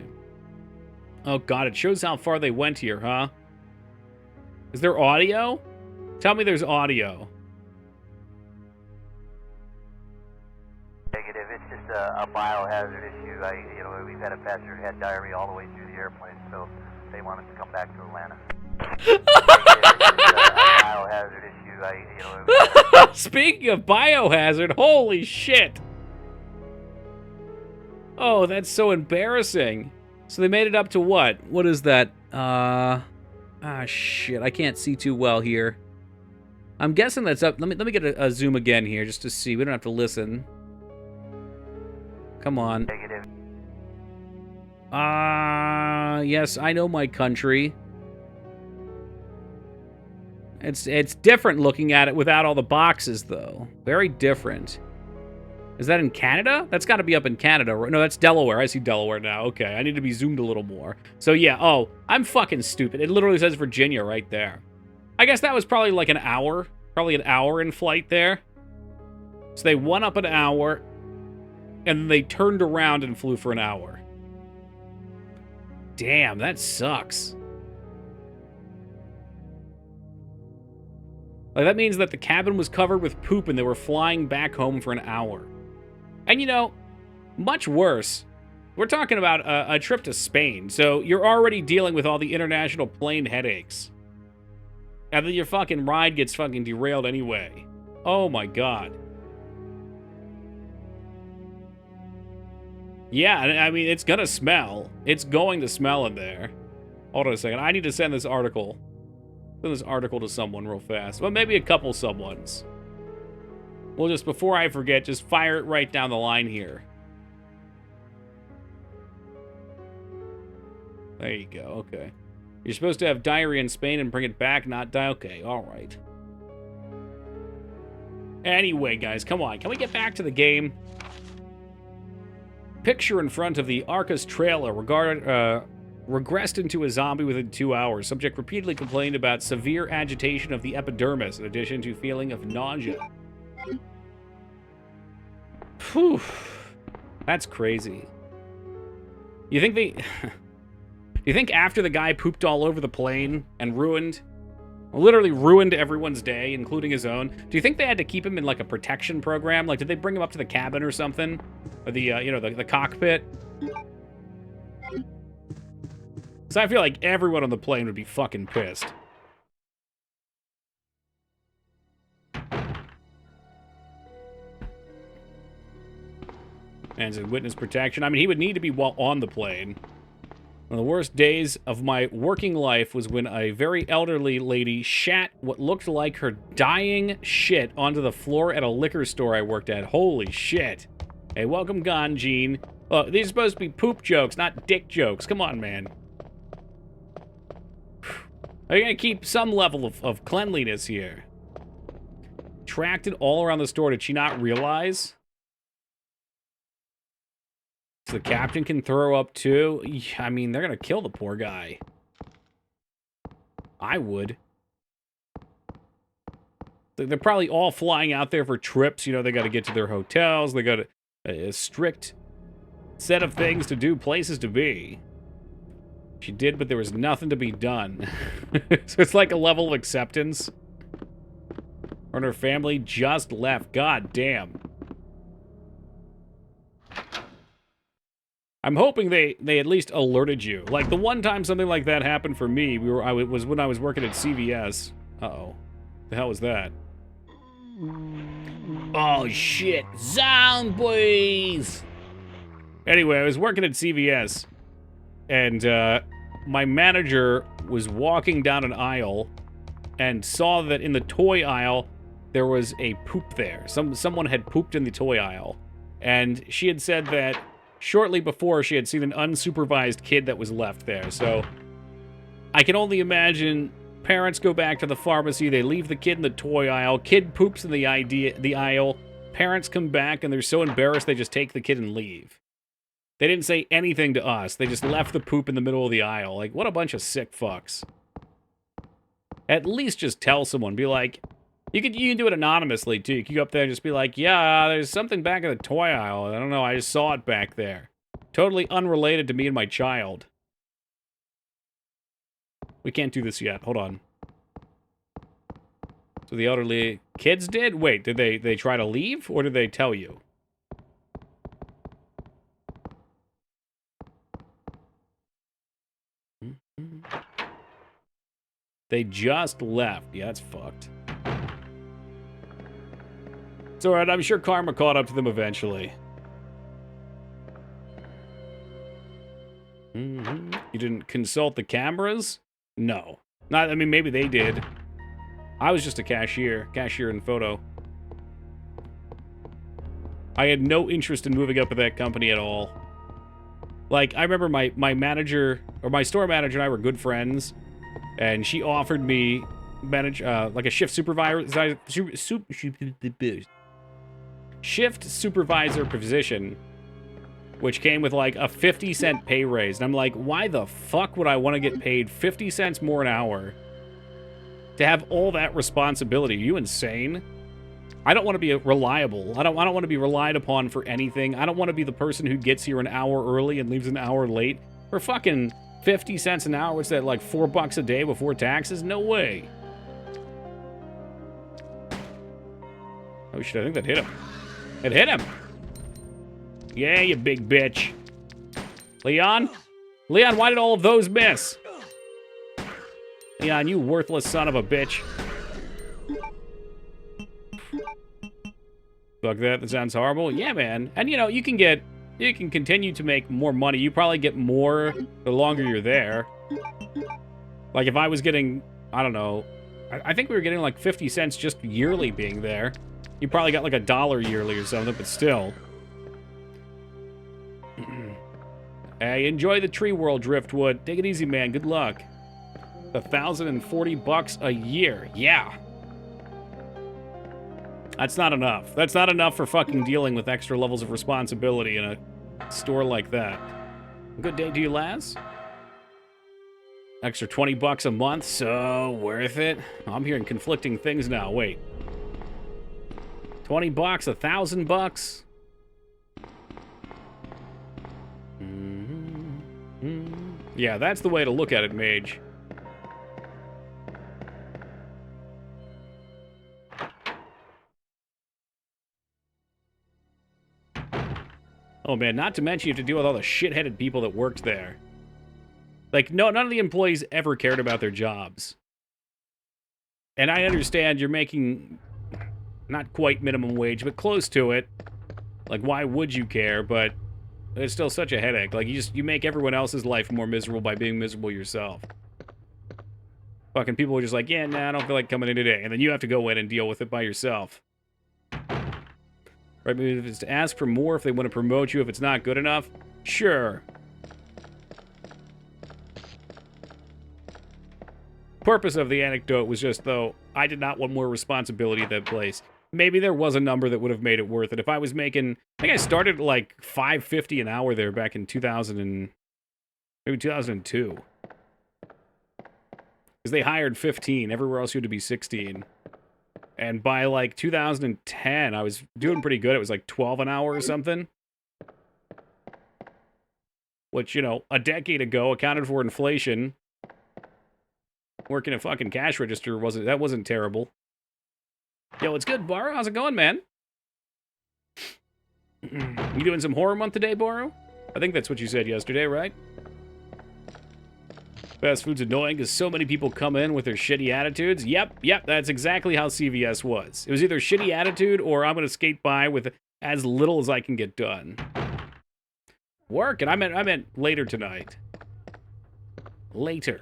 Oh god, it shows how far they went here, huh? Is there audio? Tell me there's audio. Negative. It's just a biohazard issue. We've had a passenger who had diarrhea all the way through the airplane, so they want us to come back to Atlanta. It's just a biohazard issue. Speaking of biohazard, holy shit! Oh, that's so embarrassing. So they made it up to what? What is that? Shit, I can't see too well here. I'm guessing that's up. Let me get a zoom again here just to see. We don't have to listen. Come on. Negative. Yes, I know my country. It's different looking at it without all the boxes, though. Very different. Is that in Canada? That's got to be up in Canada. No, that's Delaware. I see Delaware now. Okay, I need to be zoomed a little more. So, yeah. Oh, I'm fucking stupid. It literally says Virginia right there. I guess that was probably like an hour. Probably an hour in flight there. So they went up an hour, and then they turned around and flew for an hour. Damn, that sucks. Like, that means that the cabin was covered with poop and they were flying back home for an hour. And, you know, much worse, we're talking about a trip to Spain, so you're already dealing with all the international plane headaches. And then your fucking ride gets fucking derailed anyway. Oh my god. Yeah, I mean, it's gonna smell. It's going to smell in there. Hold on a second. I need to send this article. Send this article to someone real fast. Well, maybe a couple someones. Well, just before I forget, just fire it right down the line here. There you go, okay. You're supposed to have diarrhea in Spain and bring it back, not die. Okay, alright. Anyway, guys, come on. Can we get back to the game? Picture in front of the Arcus trailer regressed into a zombie within 2 hours. Subject repeatedly complained about severe agitation of the epidermis, in addition to feeling of nausea. Whew. That's crazy. You think they... You think after the guy pooped all over the plane and literally ruined everyone's day, including his own, do you think they had to keep him in, like, a protection program? Like, did they bring him up to the cabin or something? Or the, you know, the cockpit? Because I feel like everyone on the plane would be fucking pissed. And in witness protection. I mean, he would need to be while on the plane. One of the worst days of my working life was when a very elderly lady shat what looked like her dying shit onto the floor at a liquor store I worked at. Holy shit. Hey, welcome gone, Gene. These are supposed to be poop jokes, not dick jokes. Come on, man. Are you gonna keep some level of cleanliness here? Tracked it all around the store. Did she not realize? So the captain can throw up too? I mean, they're gonna kill the poor guy. I would. They're probably all flying out there for trips. You know, they gotta get to their hotels. They got a strict set of things to do, places to be. She did, but there was nothing to be done. So it's like a level of acceptance. And her family just left. God damn. I'm hoping they at least alerted you. Like, the one time something like that happened for me, was when I was working at CVS. Uh-oh. The hell was that? Oh, shit. Zombies! Anyway, I was working at CVS, and my manager was walking down an aisle and saw that in the toy aisle, there was a poop there. Someone had pooped in the toy aisle. And she had said that shortly before, she had seen an unsupervised kid that was left there. So I can only imagine parents go back to the pharmacy, they leave the kid in the toy aisle, kid poops in the aisle, parents come back and they're so embarrassed they just take the kid and leave. They didn't say anything to us. They just left the poop in the middle of the aisle. Like, what a bunch of sick fucks. At least just tell someone. Be like, you can do it anonymously, too. You can go up there and just be like, yeah, there's something back in the toy aisle. I don't know, I just saw it back there. Totally unrelated to me and my child. We can't do this yet. Hold on. So the elderly kids did? Wait, did they try to leave? Or did they tell you? They just left. Yeah, that's fucked. It's alright, I'm sure karma caught up to them eventually. You didn't consult the cameras? No. Not, I mean, maybe they did. I was just a cashier in photo. I had no interest in moving up at that company at all. Like, I remember my manager, or my store manager and I were good friends, and she offered me like a shift supervisor, shift supervisor position, which came with like a 50-cent pay raise. And I'm like, why the fuck would I want to get paid 50 cents more an hour to have all that responsibility? Are you insane? I don't want to be reliable. I don't want to be relied upon for anything. I don't want to be the person who gets here an hour early and leaves an hour late for fucking 50 cents an hour. What's that, like $4 a day before taxes? No way. Oh shit, I think that hit him. It hit him. Yeah, you big bitch. Leon? Leon, why did all of those miss? Leon, you worthless son of a bitch. Fuck that, that sounds horrible. Yeah, man. And you know, you can continue to make more money. You probably get more the longer you're there. Like if I was getting, I don't know, I think we were getting like 50 cents just yearly being there. You probably got like $1 yearly or something, but still. Hey, enjoy the tree world, Driftwood. Take it easy, man. Good luck. $1,040 a year. Yeah. That's not enough. That's not enough for fucking dealing with extra levels of responsibility in a store like that. Good day to you, Laz. Extra $20 a month, so worth it. I'm hearing conflicting things now. Wait. $20, $1,000. Yeah, that's the way to look at it, Mage. Oh man, not to mention you have to deal with all the shit-headed people that worked there. Like, no, none of the employees ever cared about their jobs. And I understand you're making not quite minimum wage, but close to it. Like, why would you care? But it's still such a headache. Like, you make everyone else's life more miserable by being miserable yourself. Fucking people are just like, yeah, nah, I don't feel like coming in today. And then you have to go in and deal with it by yourself. Right, maybe if it's to ask for more, if they want to promote you, if it's not good enough, sure. Purpose of the anecdote was just, though, I did not want more responsibility at that place. Maybe there was a number that would have made it worth it. If I was making, I think I started at like $5.50 an hour there back in 2000 and maybe 2002. Because they hired 15. Everywhere else you had to be 16. And by like 2010, I was doing pretty good. It was like 12 an hour or something. Which, you know, a decade ago, accounted for inflation. Working a fucking cash register wasn't terrible. Yo, what's good, Baro? How's it going, man? You doing some horror month today, Baro? I think that's what you said yesterday, right? Fast food's annoying because so many people come in with their shitty attitudes. Yep, that's exactly how CVS was. It was either shitty attitude or I'm going to skate by with as little as I can get done. Work, and I meant later tonight. Later.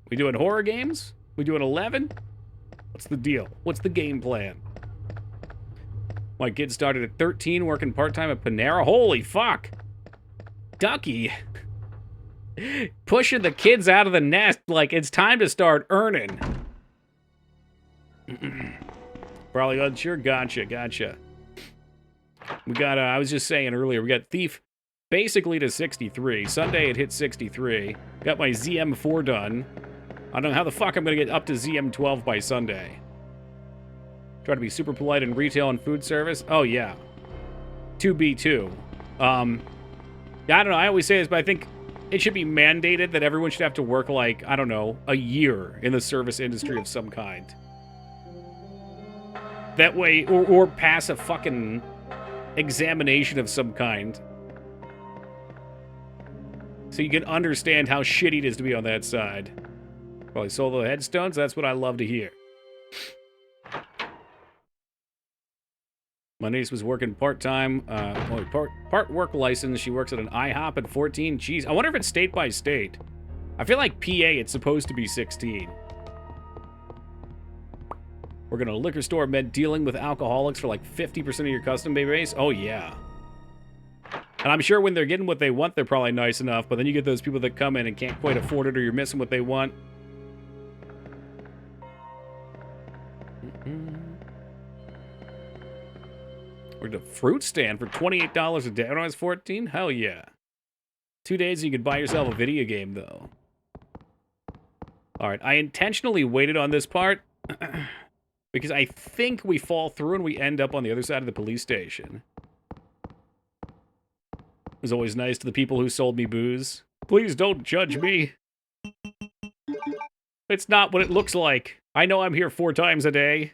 We doing horror games? We doing 11? What's the deal? What's the game plan? My kid started at 13, working part-time at Panera. Holy fuck! Ducky! Pushing the kids out of the nest like it's time to start earning. Probably unsure. Gotcha. We got, I was just saying earlier, we got Thief basically to 63. Sunday it hit 63. Got my ZM4 done. I don't know how the fuck I'm going to get up to ZM12 by Sunday. Try to be super polite in retail and food service. Oh, yeah. 2B2. I don't know. I always say this, but I think it should be mandated that everyone should have to work, like, I don't know, a year in the service industry of some kind. That way, or pass a fucking examination of some kind. So you can understand how shitty it is to be on that side. Probably solo headstones, that's what I love to hear. My niece was working part-time, part work license. She works at an IHOP at 14. Jeez, I wonder if it's state by state. I feel like PA, it's supposed to be 16. We're gonna liquor store meant dealing with alcoholics for like 50% of your customer base. Oh, yeah. And I'm sure when they're getting what they want, they're probably nice enough, but then you get those people that come in and can't quite afford it or you're missing what they want. We're at a fruit stand for $28 a day. When I was 14? Hell yeah. 2 days you could buy yourself a video game, though. Alright, I intentionally waited on this part because I think we fall through and we end up on the other side of the police station. It was always nice to the people who sold me booze. Please don't judge me. It's not what it looks like. I know I'm here 4 times a day.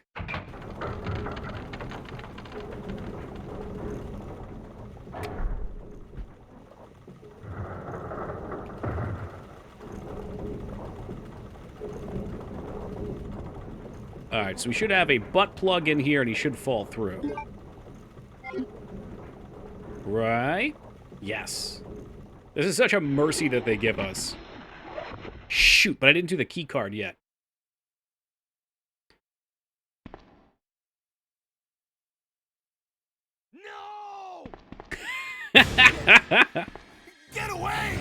Alright, so we should have a butt plug in here and he should fall through. Right? Yes. This is such a mercy that they give us. Shoot, but I didn't do the key card yet. No! Get away!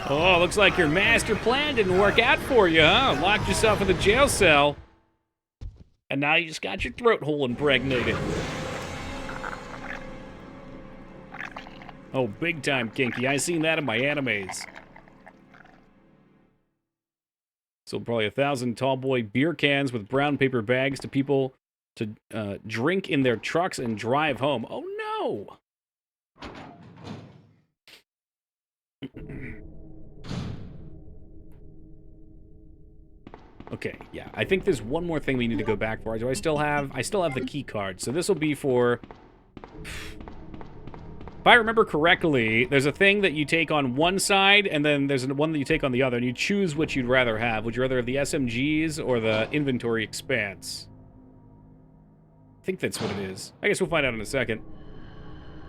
Oh, looks like your master plan didn't work out for you, huh? Locked yourself in the jail cell. And now you just got your throat hole impregnated. Oh, big time kinky. I seen that in my animes. Sold probably 1,000 tall boy beer cans with brown paper bags to people to drink in their trucks and drive home. Oh, no! Okay, yeah. I think there's one more thing we need to go back for. Do I still have the key card. So this will be for... If I remember correctly, there's a thing that you take on one side, and then there's one that you take on the other, and you choose which you'd rather have. Would you rather have the SMGs or the inventory expanse? I think that's what it is. I guess we'll find out in a second.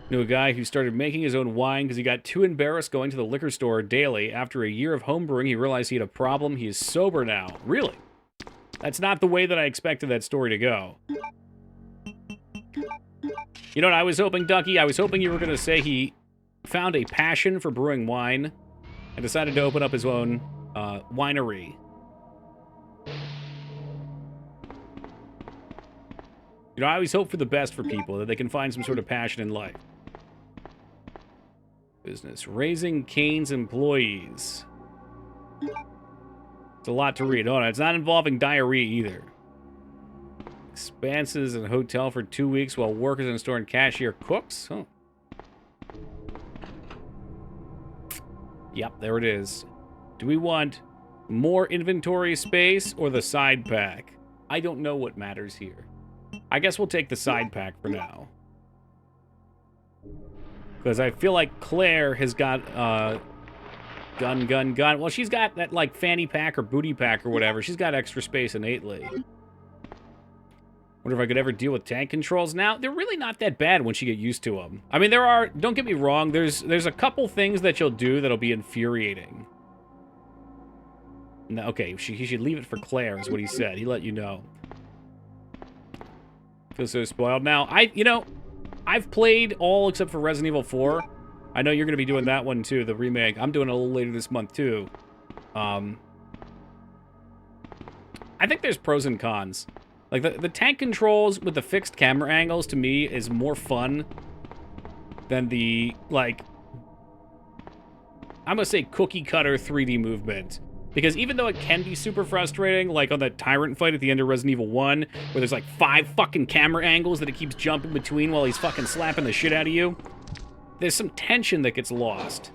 Knew a guy who started making his own wine because he got too embarrassed going to the liquor store daily. After a year of homebrewing, he realized he had a problem. He is sober now. Really? That's not the way that I expected that story to go. You know what I was hoping, Ducky? I was hoping you were going to say he found a passion for brewing wine and decided to open up his own winery. You know, I always hope for the best for people, that they can find some sort of passion in life. Business. Raising Cane's employees. It's a lot to read. Oh, no, it's not involving diarrhea either. Expenses in a hotel for 2 weeks while workers in a store and cashier cooks? Huh. Yep, there it is. Do we want more inventory space or the side pack? I don't know what matters here. I guess we'll take the side pack for now. Because I feel like Claire has got, gun. Well, she's got that, like, fanny pack or booty pack or whatever. She's got extra space innately. Wonder if I could ever deal with tank controls now. They're really not that bad once you get used to them. I mean, there are, don't get me wrong, there's a couple things that you'll do that'll be infuriating. No, okay, he should leave it for Claire, is what he said. He let you know. Feel so spoiled. Now, I've played all except for Resident Evil 4. I know you're going to be doing that one, too, the remake. I'm doing it a little later this month, too. I think there's pros and cons. Like, the tank controls with the fixed camera angles, to me, is more fun than the, like, I'm going to say cookie-cutter 3D movement. Because even though it can be super frustrating, like on that tyrant fight at the end of Resident Evil 1, where there's like 5 fucking camera angles that it keeps jumping between while he's fucking slapping the shit out of you, there's some tension that gets lost.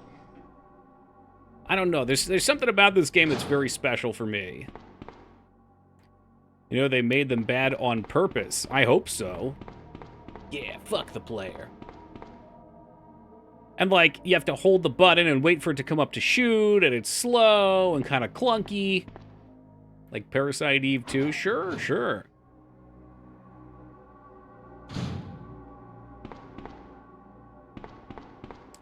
I don't know. There's something about this game that's very special for me. You know, they made them bad on purpose. I hope so. Yeah, fuck the player. And, like, you have to hold the button and wait for it to come up to shoot, and it's slow and kind of clunky. Like Parasite Eve 2? Sure.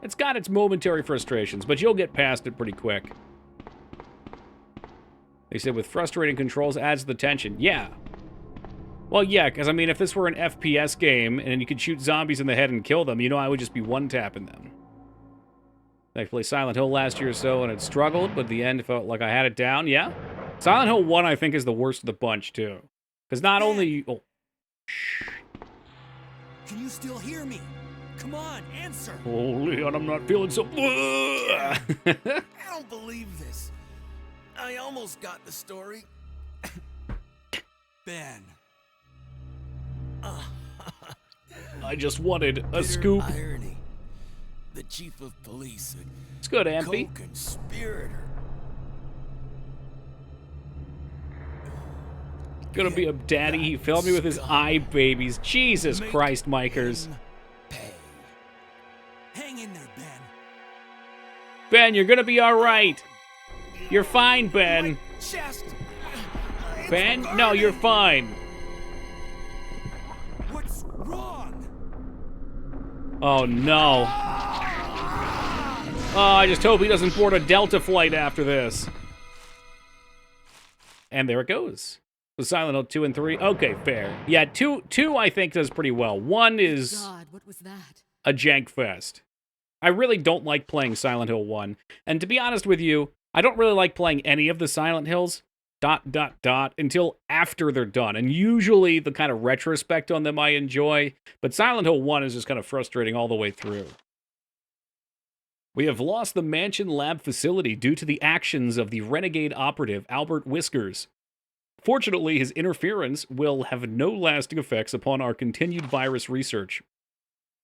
It's got its momentary frustrations, but you'll get past it pretty quick. They said with frustrating controls adds the tension. Yeah. Well, yeah, because, I mean, if this were an FPS game and you could shoot zombies in the head and kill them, you know, I would just be one-tapping them. I played Silent Hill last year or so, and it struggled, but at the end, it felt like I had it down. Yeah. Silent Hill 1, I think, is the worst of the bunch, too. Because not only... Oh. Shh. Can you still hear me? Come on, answer. Oh, Leon, I'm not feeling so... I don't believe this. I almost got the story. Ben. I just wanted a scoop. Irony. The chief of police. It's good, Ampy. Co-conspirator. Gonna be a daddy. He failed me with his eye babies. Jesus Christ, Mikers. Pay. Hang in there, Ben. Ben, you're gonna be alright. You're fine, Ben. Chest. Ben? No, you're fine. What's wrong? Oh, no. Oh, I just hope he doesn't board a Delta flight after this. And there it goes. The Silent Hill 2 and 3. Okay, fair. Yeah, 2 I think does pretty well. 1 is God, what was that? a jank fest. I really don't like playing Silent Hill 1. And to be honest with you, I don't really like playing any of the Silent Hills, ... until after they're done. And usually the kind of retrospect on them I enjoy, but Silent Hill 1 is just kind of frustrating all the way through. We have lost the Mansion Lab facility due to the actions of the renegade operative Albert Whiskers. Fortunately, his interference will have no lasting effects upon our continued virus research.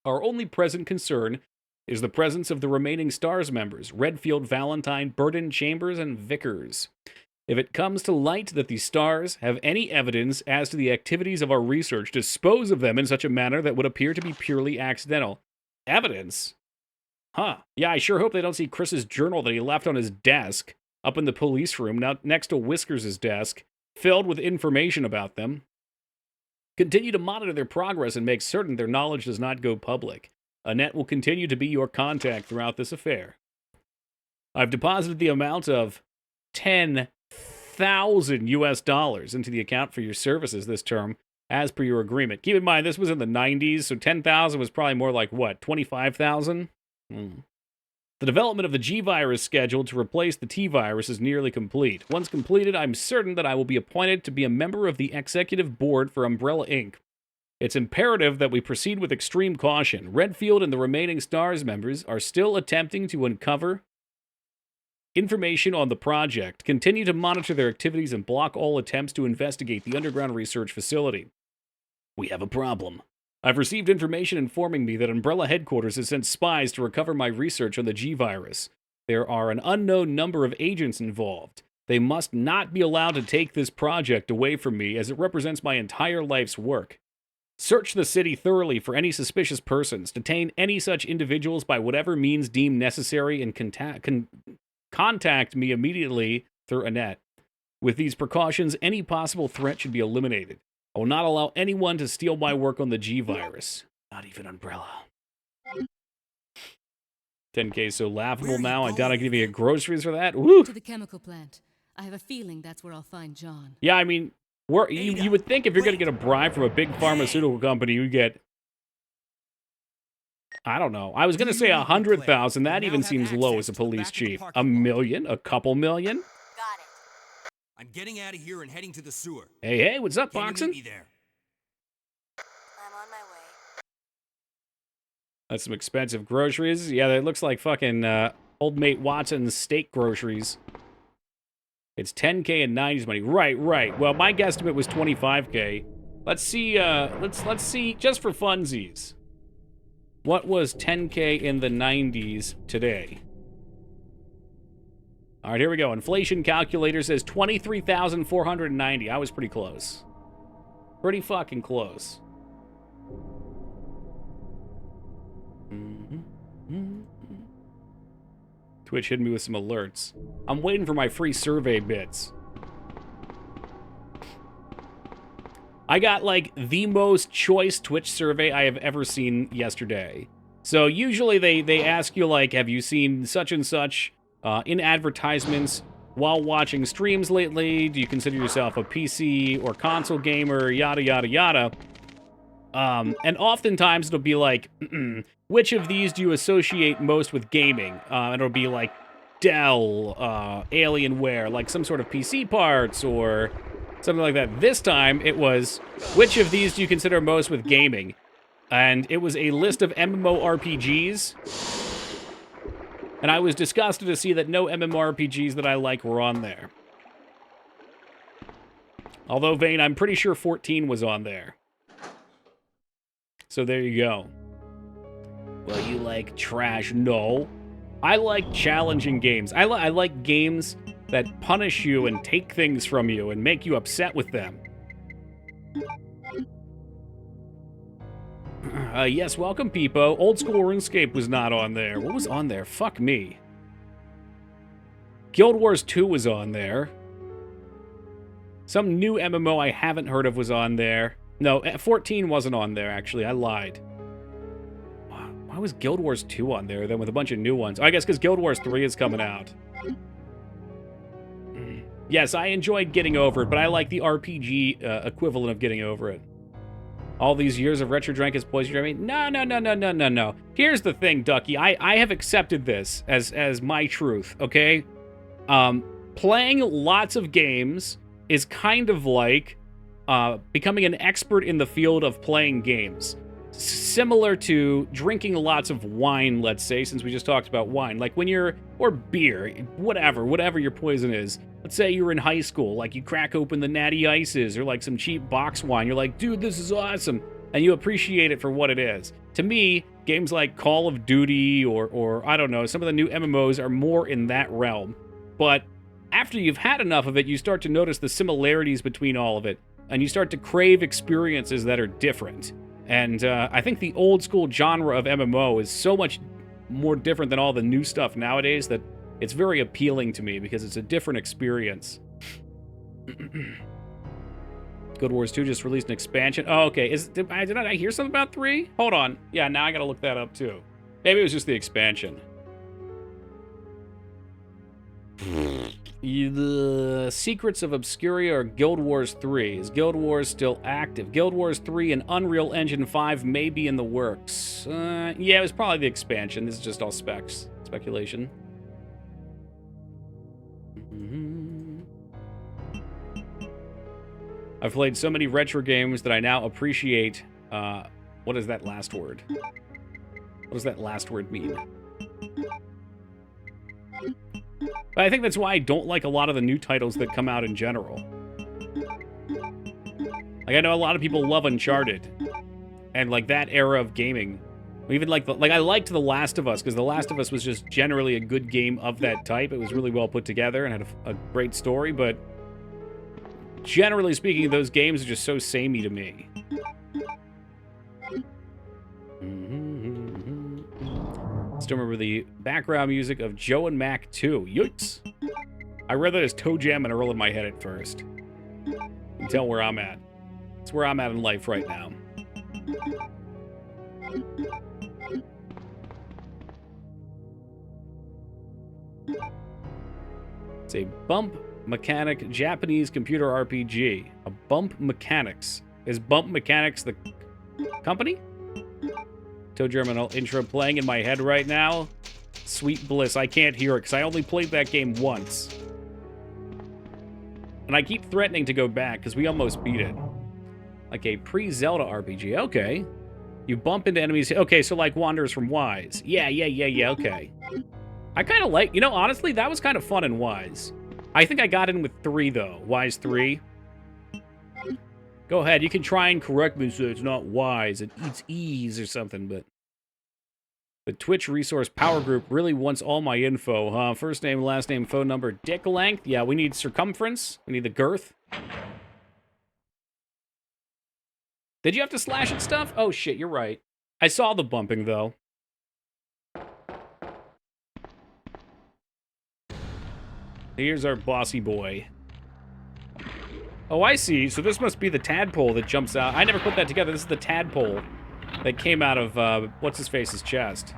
Our only present concern is the presence of the remaining STARS members, Redfield, Valentine, Burden, Chambers, and Vickers. If it comes to light that the STARS have any evidence as to the activities of our research, dispose of them in such a manner that would appear to be purely accidental. Evidence? Huh. Yeah, I sure hope they don't see Chris's journal that he left on his desk, up in the police room, now next to Whiskers' desk, filled with information about them. Continue to monitor their progress and make certain their knowledge does not go public. Annette will continue to be your contact throughout this affair. I've deposited the amount of $10,000 into the account for your services this term, as per your agreement. Keep in mind, this was in the 90s, so 10,000 was probably more like, what, 25,000? The development of the G virus scheduled to replace the T virus is nearly complete. Once completed, I'm certain that I will be appointed to be a member of the executive board for Umbrella Inc. It's imperative that we proceed with extreme caution. Redfield and the remaining STARS members are still attempting to uncover information on the project. Continue to monitor their activities and block all attempts to investigate the underground research facility. We have a problem. I've received information informing me that Umbrella Headquarters has sent spies to recover my research on the G virus. There are an unknown number of agents involved. They must not be allowed to take this project away from me, as it represents my entire life's work. Search the city thoroughly for any suspicious persons. Detain any such individuals by whatever means deemed necessary, and contact me immediately through Annette. With these precautions, any possible threat should be eliminated. I will not allow anyone to steal my work on the G virus. Not even Umbrella. 10K so laughable now. I doubt I can even get groceries for that. Woo! To the chemical plant. I have a feeling that's where I'll find John. Yeah, I mean, you would think if you're going to get a bribe from a big pharmaceutical company, you get, I don't know. I was going to say 100,000. That even seems low as a police chief. A million? A couple million? I'm getting out of here and heading to the sewer. Hey, what's up, Can Boxin'? you meet me there? I'm on my way. That's some expensive groceries. Yeah, that looks like fucking old mate Watson's steak groceries. It's 10K and 90s money. Right. Well, my guesstimate was 25K. Let's see, let's see, just for funsies. What was 10K in the 90s today? All right, here we go. Inflation calculator says 23,490. I was pretty close. Pretty fucking close. Twitch hit me with some alerts. I'm waiting for my free survey bits. I got, like, the most choice Twitch survey I have ever seen yesterday. So usually they ask you, like, have you seen such and such in advertisements while watching streams lately? Do you consider yourself a PC or console gamer? Yada, yada, yada. And oftentimes it'll be like, which of these do you associate most with gaming? And it'll be like Dell, Alienware, like some sort of PC parts or something like that. This time it was, which of these do you consider most with gaming? And it was a list of MMORPGs. And I was disgusted to see that no MMORPGs that I like were on there. Although, Vane, I'm pretty sure 14 was on there. So there you go. Well, you like trash? No. I like challenging games. I like games that punish you and take things from you and make you upset with them. Yes, welcome, Peepo. Old School RuneScape was not on there. What was on there? Fuck me. Guild Wars 2 was on there. Some new MMO I haven't heard of was on there. No, 14 wasn't on there, actually. I lied. Why was Guild Wars 2 on there, then, with a bunch of new ones? Oh, I guess because Guild Wars 3 is coming out. Yes, I enjoyed Getting Over It, but I like the RPG equivalent of Getting Over It. All these years of retro drink has poisoned me. No. Here's the thing, Ducky. I have accepted this as my truth, okay? Playing lots of games is kind of like becoming an expert in the field of playing games. Similar to drinking lots of wine, let's say, since we just talked about wine. Like when you're, or beer, whatever your poison is. Let's say you're in high school, like you crack open the Natty Ices or like some cheap box wine. You're like, dude, this is awesome. And you appreciate it for what it is. To me, games like Call of Duty or I don't know, some of the new MMOs are more in that realm. But after you've had enough of it, you start to notice the similarities between all of it. And you start to crave experiences that are different. And I think the old school genre of MMO is so much more different than all the new stuff nowadays that it's very appealing to me because it's a different experience. Guild Wars 2 just released an expansion. Oh, okay. Did I hear something about 3? Hold on. Yeah, now I gotta look that up too. Maybe it was just the expansion. The Secrets of Obscuria or Guild Wars 3. Is Guild Wars still active? Guild Wars 3 and Unreal Engine 5 may be in the works. Yeah, it was probably the expansion. This is just all speculation. I've played so many retro games that I now appreciate... what is that last word? What does that last word mean? But I think that's why I don't like a lot of the new titles that come out in general. Like, I know a lot of people love Uncharted. And, like, that era of gaming. Even, like, I liked The Last of Us, because The Last of Us was just generally a good game of that type. It was really well put together and had a great story, but... generally speaking, those games are just so samey to me. Still remember the background music of Joe and Mac 2. Yikes. I read that as Toe Jam and Earl in my head at first. You can tell where I'm at. It's where I'm at in life right now. It's a Bump Mechanic Japanese computer RPG. A Bump Mechanics. Is Bump Mechanics the company? Toe Germinal intro playing in my head right now. Sweet bliss. I can't hear it because I only played that game once. And I keep threatening to go back because we almost beat it. Like a pre-Zelda RPG. Okay. You bump into enemies. Okay, so like Wanderers from Wise. Yeah, okay. I kind of like... You know, honestly, that was kind of fun in Wise. I think I got in with 3, though. Wise 3. Go ahead, you can try and correct me so it's not Wise. It eats E's or something, but... The Twitch Resource Power Group really wants all my info, huh? First name, last name, phone number, dick length. Yeah, we need circumference. We need the girth. Did you have to slash at stuff? Oh, shit, you're right. I saw the bumping, though. Here's our bossy boy. Oh, I see. So this must be the tadpole that jumps out. I never put that together. This is the tadpole that came out of, what's-his-face's chest.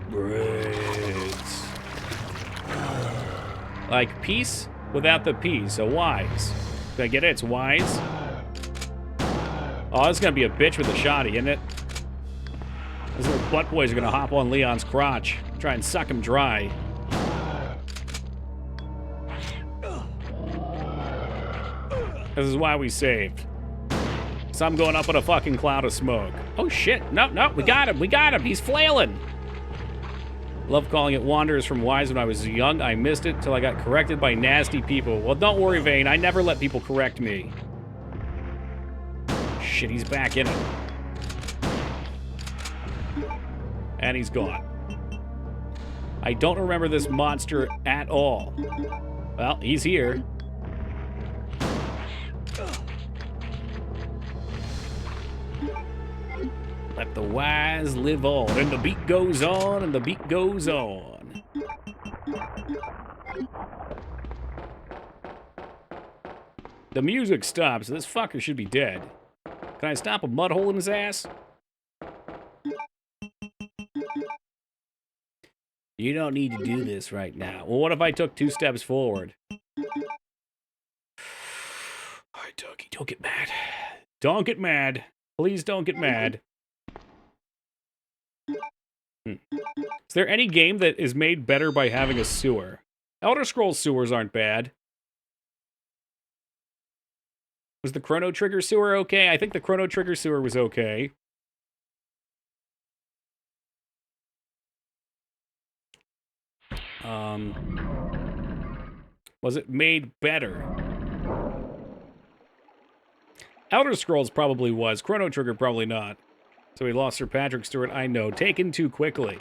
Braids. Like peace without the P, so wise. Did I get it? It's wise. Oh, this is gonna be a bitch with a shotty, isn't it? Those little butt boys are gonna hop on Leon's crotch, try and suck him dry. This is why we saved. So I'm going up in a fucking cloud of smoke. Oh shit, no, we got him, he's flailing. Love calling it Wanderers from Wise when I was young. I missed it till I got corrected by nasty people. Well, don't worry, Vane, I never let people correct me. Shit, he's back in it. And he's gone. I don't remember this monster at all. Well, he's here. Let the wise live on. And the beat goes on, and the beat goes on. The music stops. This fucker should be dead. Can I stop a mud hole in his ass? You don't need to do this right now. Well, what if I took 2 steps forward? All right, Dougie, don't get mad. Don't get mad. Please don't get mad. Is there any game that is made better by having a sewer? Elder Scrolls sewers aren't bad. Was the Chrono Trigger sewer okay? I think the Chrono Trigger sewer was okay. Was it made better? Elder Scrolls probably was. Chrono Trigger probably not. So we lost Sir Patrick Stewart, I know. Taken too quickly.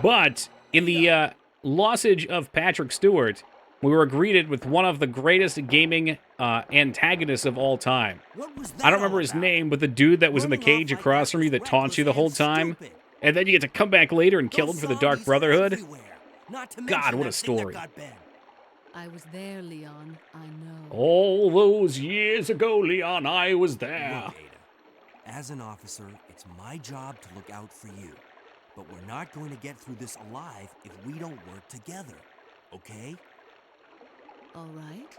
But in the lossage of Patrick Stewart, we were greeted with one of the greatest gaming antagonists of all time. I don't remember his name, but the dude that was in the cage across from you that taunts you the whole time. And then you get to come back later and kill him for the Dark Brotherhood. God, what a story. I was there, Leon. I know. All those years ago, Leon, I was there. Look, Ada, as an officer, it's my job to look out for you. But we're not going to get through this alive if we don't work together, okay? All right.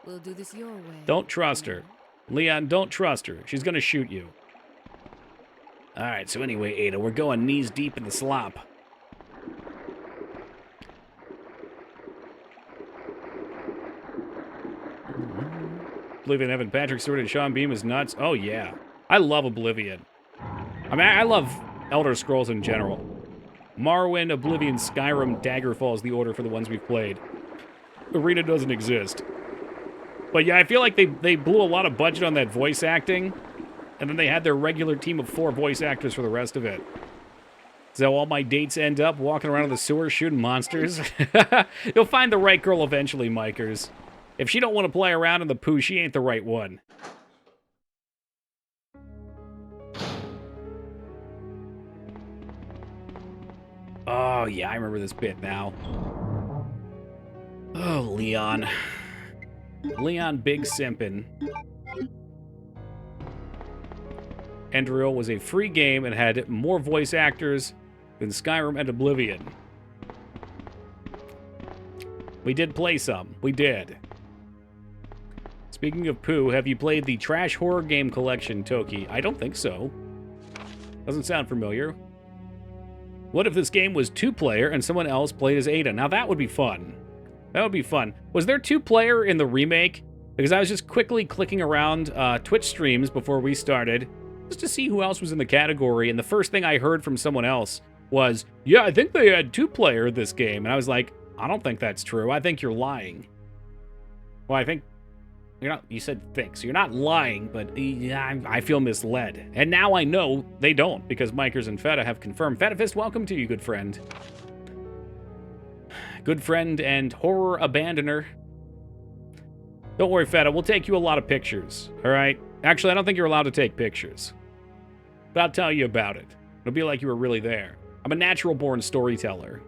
We'll do this your way. Don't trust her. Leon, don't trust her. She's gonna shoot you. Alright, so anyway, Ada, we're going knees deep in the slop. Oblivion, Evan Patrick Stewart, and Sean Beam is nuts. Oh, yeah. I love Oblivion. I mean, I love Elder Scrolls in general. Morrowind, Oblivion, Skyrim, Daggerfall is the order for the ones we've played. Arena doesn't exist. But yeah, I feel like they blew a lot of budget on that voice acting, and then they had their regular team of 4 voice actors for the rest of it. So all my dates end up walking around in the sewer shooting monsters. You'll find the right girl eventually, Mikers. If she don't want to play around in the poo, she ain't the right one. Oh, yeah, I remember this bit now. Oh, Leon. Leon Big Simpin'. Enderil was a free game and had more voice actors than Skyrim and Oblivion. We did play some. We did. Speaking of poo, have you played the Trash Horror Game Collection, Toki? I don't think so. Doesn't sound familiar. What if this game was 2-player and someone else played as Ada? Now that would be fun. That would be fun. Was there 2-player in the remake? Because I was just quickly clicking around Twitch streams before we started, just to see who else was in the category, and the first thing I heard from someone else was, yeah, I think they had 2-player this game. And I was like, I don't think that's true. I think you're lying. Well, I think you're not, you said think, so you're not lying, but yeah, I feel misled. And now I know they don't, because Mikers and Feta have confirmed. Fetafist, welcome to you, good friend. Good friend and horror abandoner. Don't worry, Feta, we'll take you a lot of pictures, all right? Actually, I don't think you're allowed to take pictures. But I'll tell you about it. It'll be like you were really there. I'm a natural-born storyteller.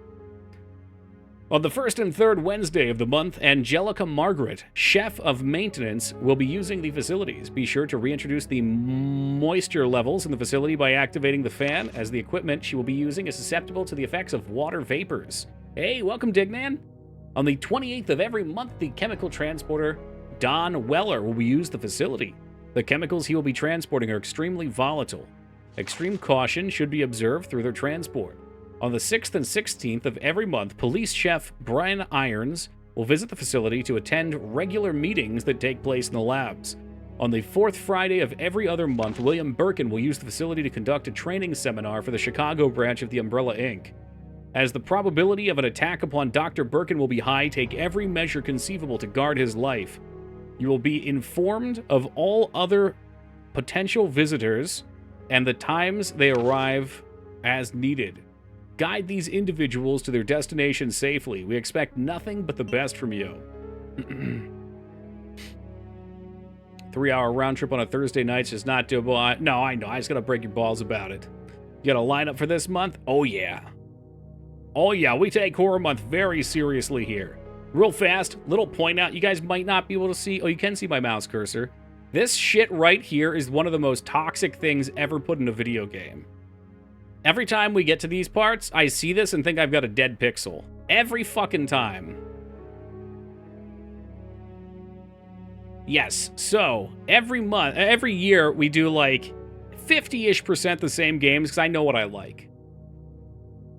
On the first and third Wednesday of the month, Angelica Margaret, chef of maintenance, will be using the facilities. Be sure to reintroduce the moisture levels in the facility by activating the fan, as the equipment she will be using is susceptible to the effects of water vapors. Hey, welcome, Dignan. On the 28th of every month, the chemical transporter Don Weller will use the facility. The chemicals he will be transporting are extremely volatile. Extreme caution should be observed through their transport. On the 6th and 16th of every month, police chef Brian Irons will visit the facility to attend regular meetings that take place in the labs. On the 4th Friday of every other month, William Birkin will use the facility to conduct a training seminar for the Chicago branch of the Umbrella Inc. As the probability of an attack upon Dr. Birkin will be high, take every measure conceivable to guard his life. You will be informed of all other potential visitors and the times they arrive as needed. Guide these individuals to their destination safely. We expect nothing but the best from you. 3-hour round trip on a Thursday night's just not doable. No, I know. I just gotta break your balls about it. You got a lineup for this month? Oh, yeah. Oh, yeah. We take Horror Month very seriously here. Real fast, little point out. You guys might not be able to see. Oh, you can see my mouse cursor. This shit right here is one of the most toxic things ever put in a video game. Every time we get to these parts, I see this and think I've got a dead pixel. Every fucking time. Yes, so every year we do like 50-ish% the same games because I know what I like.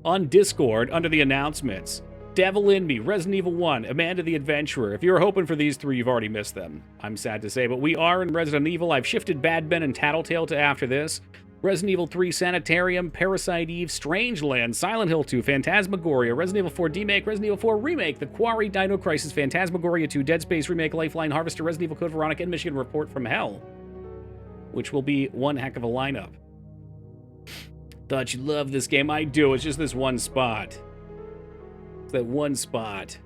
On Discord, under the announcements, 𝕸𝖔𝖙𝖍, Resident Evil 1, Amanda the Adventurer. If you were hoping for these three, you've already missed them. I'm sad to say, but we are in Resident Evil. I've shifted Bad Ben and Tattletale to after this. Resident Evil 3 Sanitarium, Parasite Eve, Strangeland, Silent Hill 2, Phantasmagoria, Resident Evil 4 Remake, Resident Evil 4 Remake, The Quarry, Dino Crisis, Phantasmagoria 2, Dead Space Remake, Lifeline, Harvester, Resident Evil Code Veronica, and Michigan Report from Hell. Which will be one heck of a lineup. Thought you loved this game. I do. It's just this one spot. It's that one spot.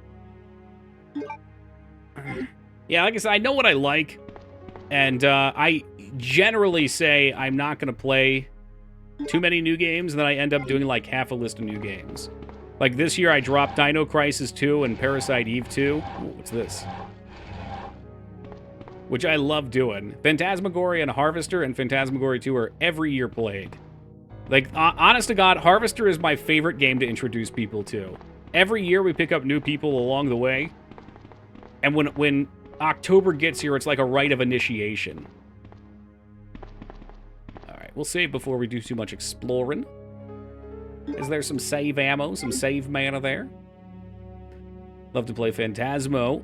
Yeah, like I said, I know what I like. And I generally say I'm not going to play too many new games, and then I end up doing like half a list of new games. Like this year I dropped Dino Crisis 2 and Parasite Eve 2. Ooh, what's this? Which I love doing. Phantasmagoria and Harvester and Phantasmagoria 2 are every year played. Like, honest to God, Harvester is my favorite game to introduce people to. Every year we pick up new people along the way. And when October gets here, it's like a rite of initiation. Alright, we'll save before we do too much exploring. Is there some save ammo, some save mana there? Love to play Phantasmo.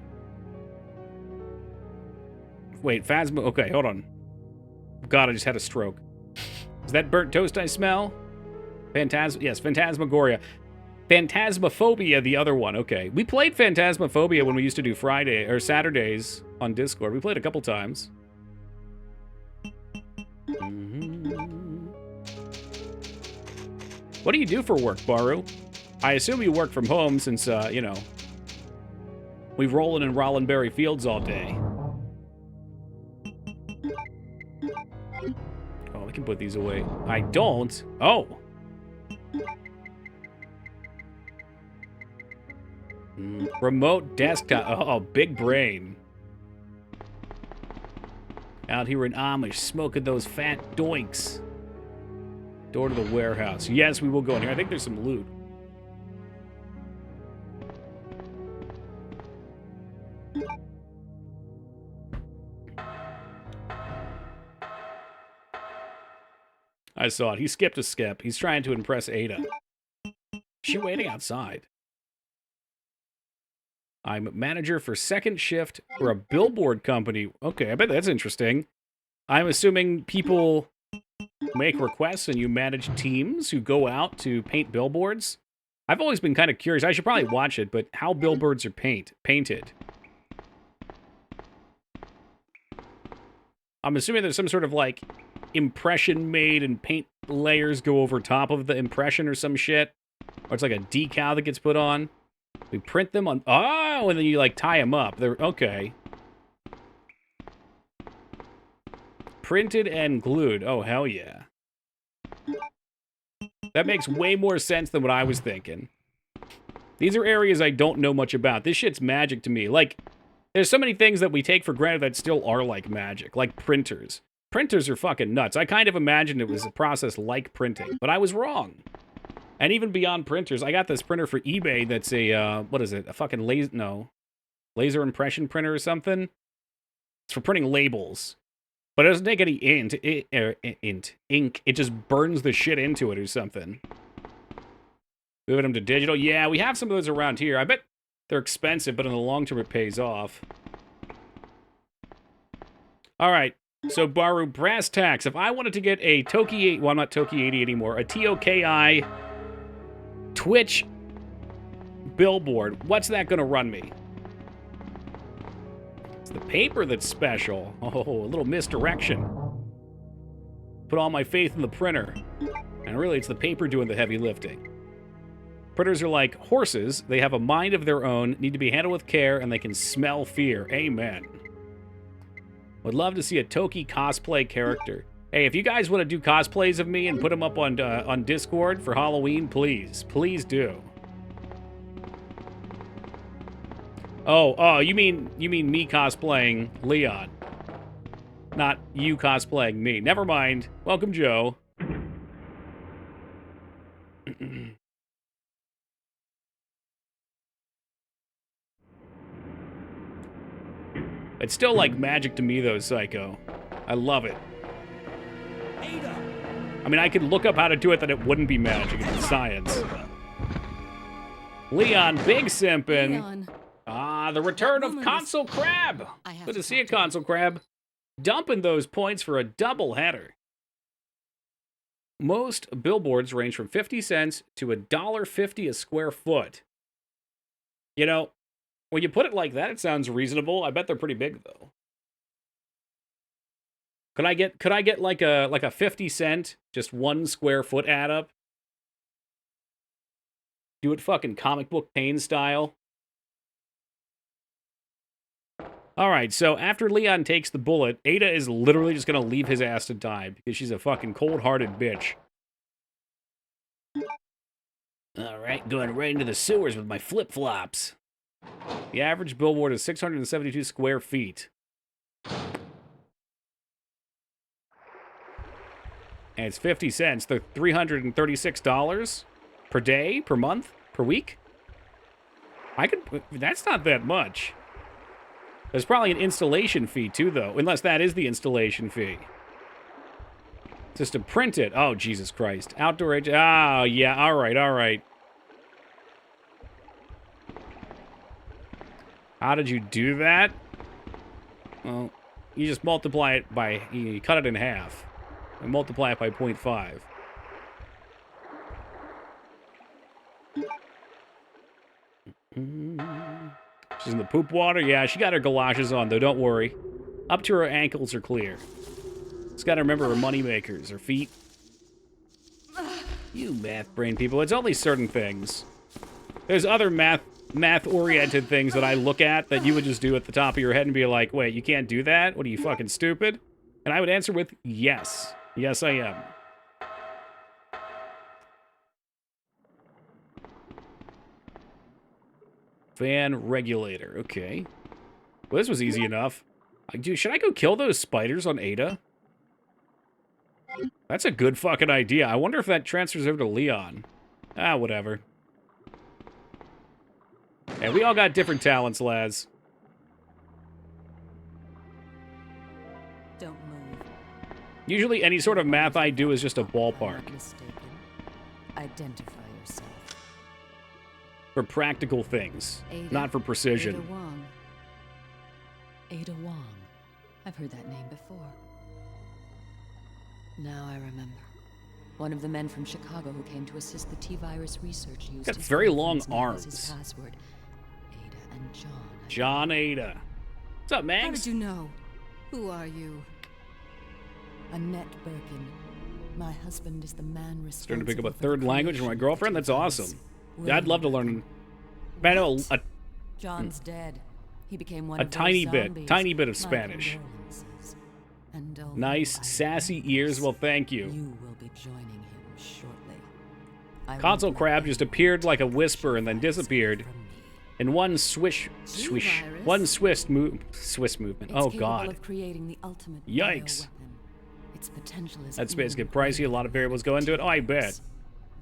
Wait, Phasmo... Okay, hold on. God, I just had a stroke. Is that burnt toast I smell? Yes, Phantasmagoria. Phantasmophobia, the other one. Okay. We played Phantasmophobia when we used to do Friday or Saturdays on Discord. We played a couple times. What do you do for work, Baru? I assume you work from home since, you know, we rolling in Rollenberry Fields all day. Oh, we can put these away. I don't. Oh. Remote desktop. Oh, big brain. Out here in Amish, smoking those fat doinks. Door to the warehouse. Yes, we will go in here. I think there's some loot. I saw it. He skipped a skip. He's trying to impress Ada. Is she waiting outside? I'm manager for second shift for a billboard company. Okay, I bet that's interesting. I'm assuming people make requests and you manage teams who go out to paint billboards. I've always been kind of curious. I should probably watch it, but how billboards are painted. I'm assuming there's some sort of, like, impression made and paint layers go over top of the impression or some shit. Or it's like a decal that gets put on. We print them on... Oh, and then you, like, tie them up. They're... Okay. Printed and glued. Oh, hell yeah. That makes way more sense than what I was thinking. These are areas I don't know much about. This shit's magic to me. Like, there's so many things that we take for granted that still are like magic. Like printers. Printers are fucking nuts. I kind of imagined it was a process like printing, but I was wrong. And even beyond printers, I got this printer for eBay that's a, what is it? A fucking laser impression printer or something? It's for printing labels. But it doesn't take any ink. It just burns the shit into it or something. Moving them to digital. Yeah, we have some of those around here. I bet they're expensive, but in the long term it pays off. All right. So, Baru, brass tacks. If I wanted to get a Toki 8, well, I'm not Toki 80 anymore, a TOKI Twitch billboard, what's that going to run me? It's the paper that's special. Oh, a little misdirection. Put all my faith in the printer. And really, it's the paper doing the heavy lifting. Printers are like horses. They have a mind of their own, need to be handled with care, and they can smell fear. Amen. Would love to see a Toki cosplay character. Hey, if you guys want to do cosplays of me and put them up on Discord for Halloween, please. Please do. Oh, you mean me cosplaying Leon. Not you cosplaying me. Never mind. Welcome, Joe. It's still like magic to me, though, Psycho. I love it. I mean, I could look up how to do it that it wouldn't be magic. It's science. Leon, big simpin'. Leon. Ah, the return of woman Consul Crab. I have Good to to see you, talk to her. Consul Crab. Dumping those points for a double header. Most billboards range from 50 cents to $1.50 a square foot. You know, when you put it like that, it sounds reasonable. I bet they're pretty big, though. Could I get like a 50 cent, just 1 square foot add up? Do it fucking comic book pain style. All right, so after Leon takes the bullet, Ada is literally just going to leave his ass to die because she's a fucking cold-hearted bitch. All right, going right into the sewers with my flip-flops. The average billboard is 672 square feet. And it's 50 cents. They're $336 per day, per month, per week. That's not that much. There's probably an installation fee, too, though. Unless that is the installation fee. Just to print it. Oh, Jesus Christ. Outdoor age. Oh, yeah. All right, all right. How did you do that? Well, you just multiply it by... You cut it in half. And multiply it by 0.5. She's in the poop water? Yeah, she got her galoshes on, though. Don't worry. Up to her ankles are clear. Just gotta remember her money makers, her feet. You math brain people. It's only certain things. There's other math-oriented things that I look at that you would just do at the top of your head and be like, wait, you can't do that? What are you, fucking stupid? And I would answer with yes. Yes, I am. Fan regulator. Okay. Well, this was easy enough. Dude, should I go kill those spiders on Ada? That's a good fucking idea. I wonder if that transfers over to Leon. Ah, whatever. Yeah, we all got different talents, lads. Don't move. Usually any sort of math I do is just a ballpark. Not mistaken. Identify yourself. For practical things, Ada. not for precision. Ada Wong. Ada Wong. I've heard that name before. Now I remember. One of the men from Chicago who came to assist the T-virus research used Got his very long girlfriend's name as his arms. password. Ada and John. John Ada. What's up, How Max? did you know? Who are you? Annette Birkin. My husband is the man responsible. Starting to pick up a for the third language for my creation of girlfriend? the That's T-virus. awesome. Yeah, I'd love to learn. I know John's dead. He became one a of those tiny zombies. tiny bit of My Spanish. condolences. And although Nice, I sassy love ears. this, Well, thank you. You will be joining him shortly. I Consul won't let Crab just anyone appeared like a take whisper and then T-virus disappeared. from me. In one swish, T-virus? one Swiss movement. It's Oh, capable God. of creating the ultimate Yikes. bioweapon. Its potential is That space get pricey. A lot of variables go into it. Oh, I bet.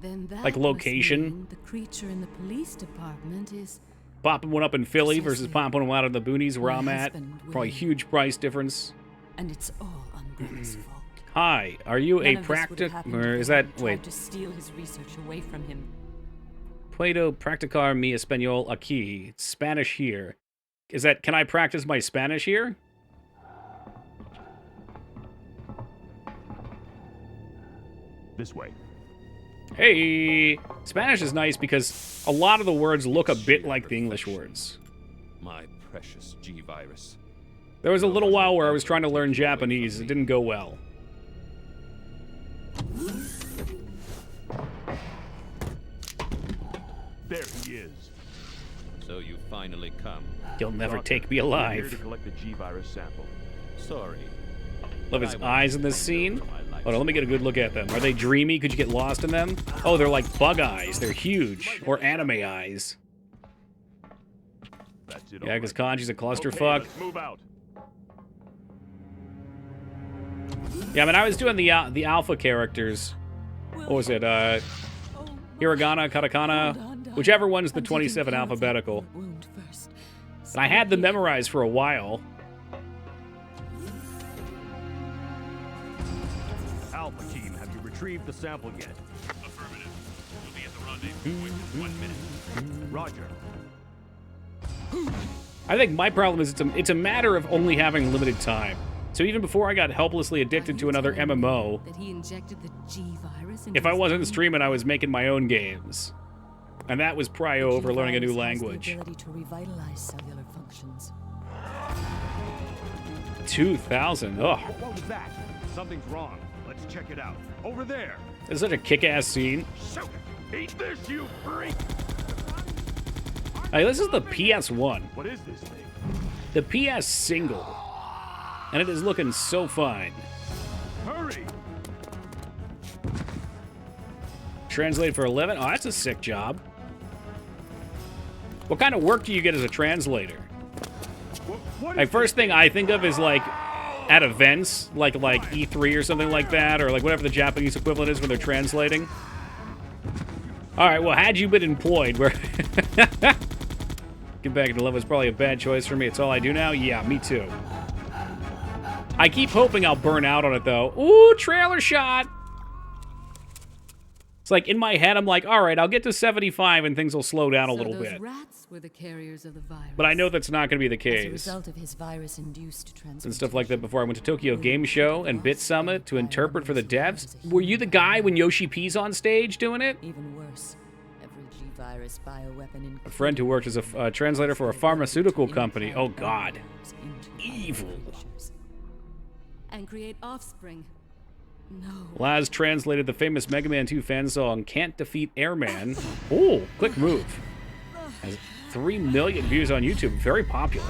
Then that Like must location. mean the creature in the police department is Popping one up in Philly versus Precisely. popping one out in the boonies where My I'm at. husband, Probably William. huge price difference. and it's all Umbrella's fault. Hi, are you None a of this would have practic... happened Or if is I that... had Wait. tried to steal his research away from him. Puedo practicar mi español aquí. Spanish here. Is that... Can I practice my Spanish here? This way. Hey! Spanish is nice because a lot of the words look a bit like the English words. My precious G-virus. There was a little while where I was trying to learn Japanese. It didn't go well. There he is. So you finally come. You'll never Doctor, take me we're alive. Here to collect the G-virus sample. Sorry. Love his I won't eyes in this find scene. out my life Hold on, let me get a good look at them. Are they dreamy? Could you get lost in them? Oh, they're like bug eyes. They're huge. Or anime eyes. That's it. Yeah, all because right. Kanji's a Okay, clusterfuck. let's move out. Yeah, I mean, I was doing the alpha characters. What was it? Hiragana, katakana, whichever one's the 27 alphabetical. And I had them memorized for a while. Alpha team, have you retrieved the sample yet? Affirmative. We'll be at the rendezvous point in 1 minute. Roger. I think my problem is it's a matter of only having limited time. So even before I got helplessly addicted to another MMO, That he injected the G virus if I wasn't streaming, I was making my own games. And that was prio over learning a new language. The ability to revitalize cellular functions. 2000, ugh. What was that? Something's wrong. Let's check it out. Over there. It's such a kick-ass scene. Shoot it. Eat this, you freak. Hey, this is the PS1. What is this thing? The PS single. And it is looking so fine. Hurry. Translate for 11? Oh, that's a sick job. What kind of work do you get as a translator? What Like, first thing I think of is, like, at events, like E3 or something like that, or, like, whatever the Japanese equivalent is when they're translating. All right, well, had you been employed, where... Get back into love was probably a bad choice for me. It's all I do now? Yeah, me too. I keep hoping I'll burn out on it, though. Ooh, trailer shot! It's like, in my head, I'm like, all right, I'll get to 75 and things will slow down a little those bit. Rats were the carriers of the virus. But I know that's not going to be the As a case. result of his virus-induced And stuff like that before I went to Tokyo Game Show and Bit Summit to interpret for the devs. Were you the guy when Yoshi P's on stage doing it? Even worse, every G-virus bioweapon A friend who worked as a translator for a pharmaceutical company. Oh, God. Evil. And create offspring. No. Laz translated the famous Mega Man 2 fan song, Can't Defeat Airman. Oh, quick move. Has 3 million views on YouTube. Very popular.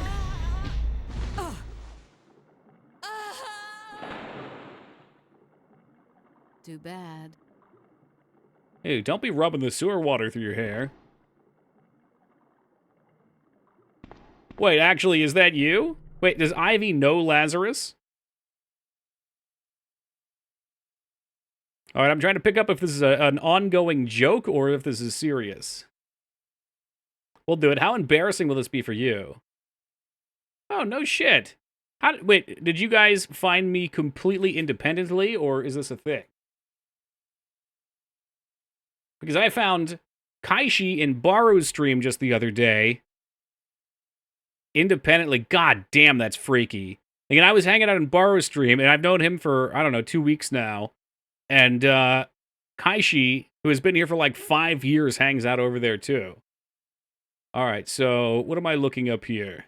Too bad. Hey, don't be rubbing the sewer water through your hair. Wait, actually, is that you? Wait, does Ivy know Lazarus? All right, I'm trying to pick up if this is an ongoing joke or if this is serious. We'll do it. How embarrassing will this be for you? Oh, no shit. Wait, did you guys find me completely independently, or is this a thing? Because I found Kaishi in Baru's stream just the other day. Independently. God damn, that's freaky. Again, I was hanging out in Baru's stream, and I've known him for, I don't know, 2 weeks now. And Kaishi, who has been here for like 5 years, hangs out over there too. All right, so what am I looking up here?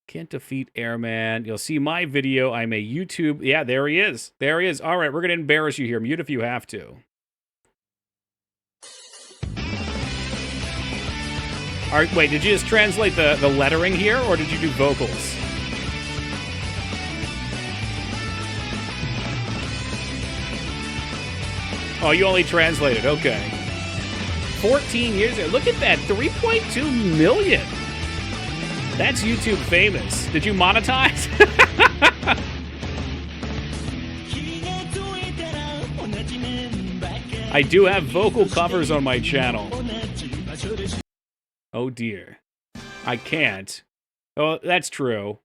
Can't defeat Airman. You'll see my video. I'm a YouTube. Yeah, there he is. There he is. All right, we're going to embarrass you here. Mute if you have to. All right, wait, did you just translate the lettering here, or did you do vocals? Oh, you only translated. Okay. 14 years ago. Look at that. 3.2 million. That's YouTube famous. Did you monetize? I do have vocal covers on my channel. Oh, dear. I can't. Oh, that's true.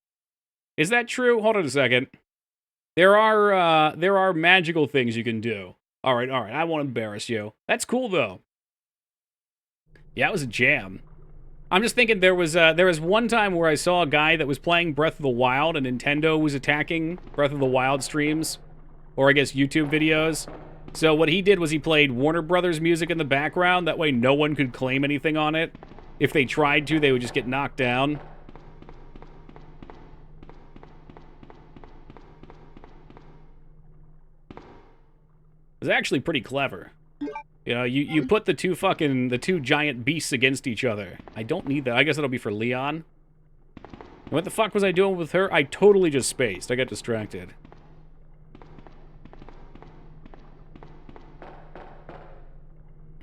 Is that true? Hold on a second. There are magical things you can do. All right, I won't embarrass you. That's cool, though. Yeah, it was a jam. I'm just thinking there was one time where I saw a guy that was playing Breath of the Wild, and Nintendo was attacking Breath of the Wild streams, or I guess YouTube videos. So what he did was he played Warner Brothers music in the background. That way no one could claim anything on it. If they tried to, they would just get knocked down. It's actually pretty clever. You know, you put the two giant beasts against each other. I don't need that. I guess that'll be for Leon. What the fuck was I doing with her? I totally just spaced. I got distracted.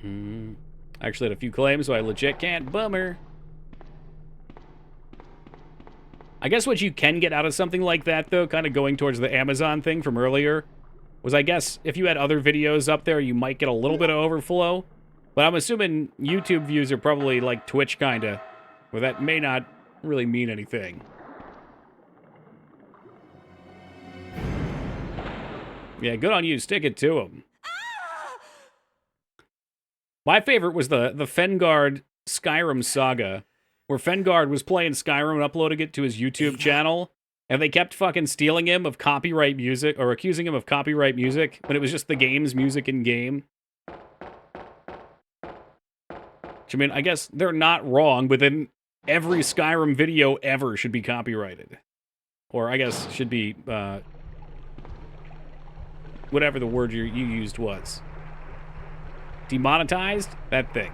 I actually had a few claims, so I legit can't. Bummer. I guess what you can get out of something like that, though, kind of going towards the Amazon thing from earlier, was, I guess, if you had other videos up there, you might get a little bit of overflow. But I'm assuming YouTube views are probably like Twitch, kind of, where that may not really mean anything. Yeah, good on you. Stick it to him. My favorite was the 𝕸𝖔𝖙𝖍 Skyrim saga, where 𝕸𝖔𝖍 was playing Skyrim and uploading it to his YouTube channel, and they kept fucking stealing him of copyright music, or accusing him of copyright music, when it was just the game's music in-game. Which, I mean, I guess they're not wrong, but then every Skyrim video ever should be copyrighted. Or, I guess, should be, whatever the word you used was. Demonetized? That thing.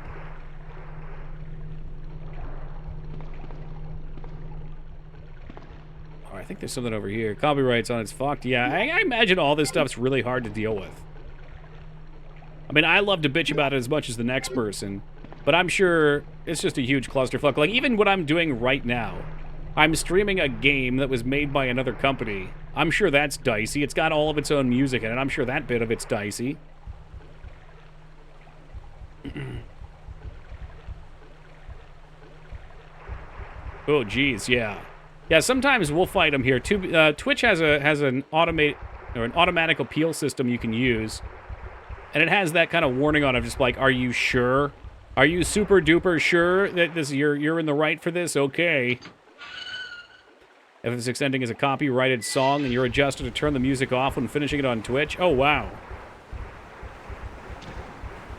Oh, I think there's something over here. Copyright's on its fucked. Yeah, I imagine all this stuff's really hard to deal with. I mean, I love to bitch about it as much as the next person, but I'm sure it's just a huge clusterfuck. Like, even what I'm doing right now, I'm streaming a game that was made by another company. I'm sure that's dicey. It's got all of its own music in it. I'm sure that bit of it's dicey. Oh, geez, yeah. Yeah, sometimes we'll fight them here, too. Twitch has an automatic appeal system you can use, and it has that kind of warning on it, just like, are you sure? Are you super duper sure that you're in the right for this? Okay. If it's extending as a copyrighted song and you're adjusted to turn the music off when finishing it on Twitch. Oh, wow.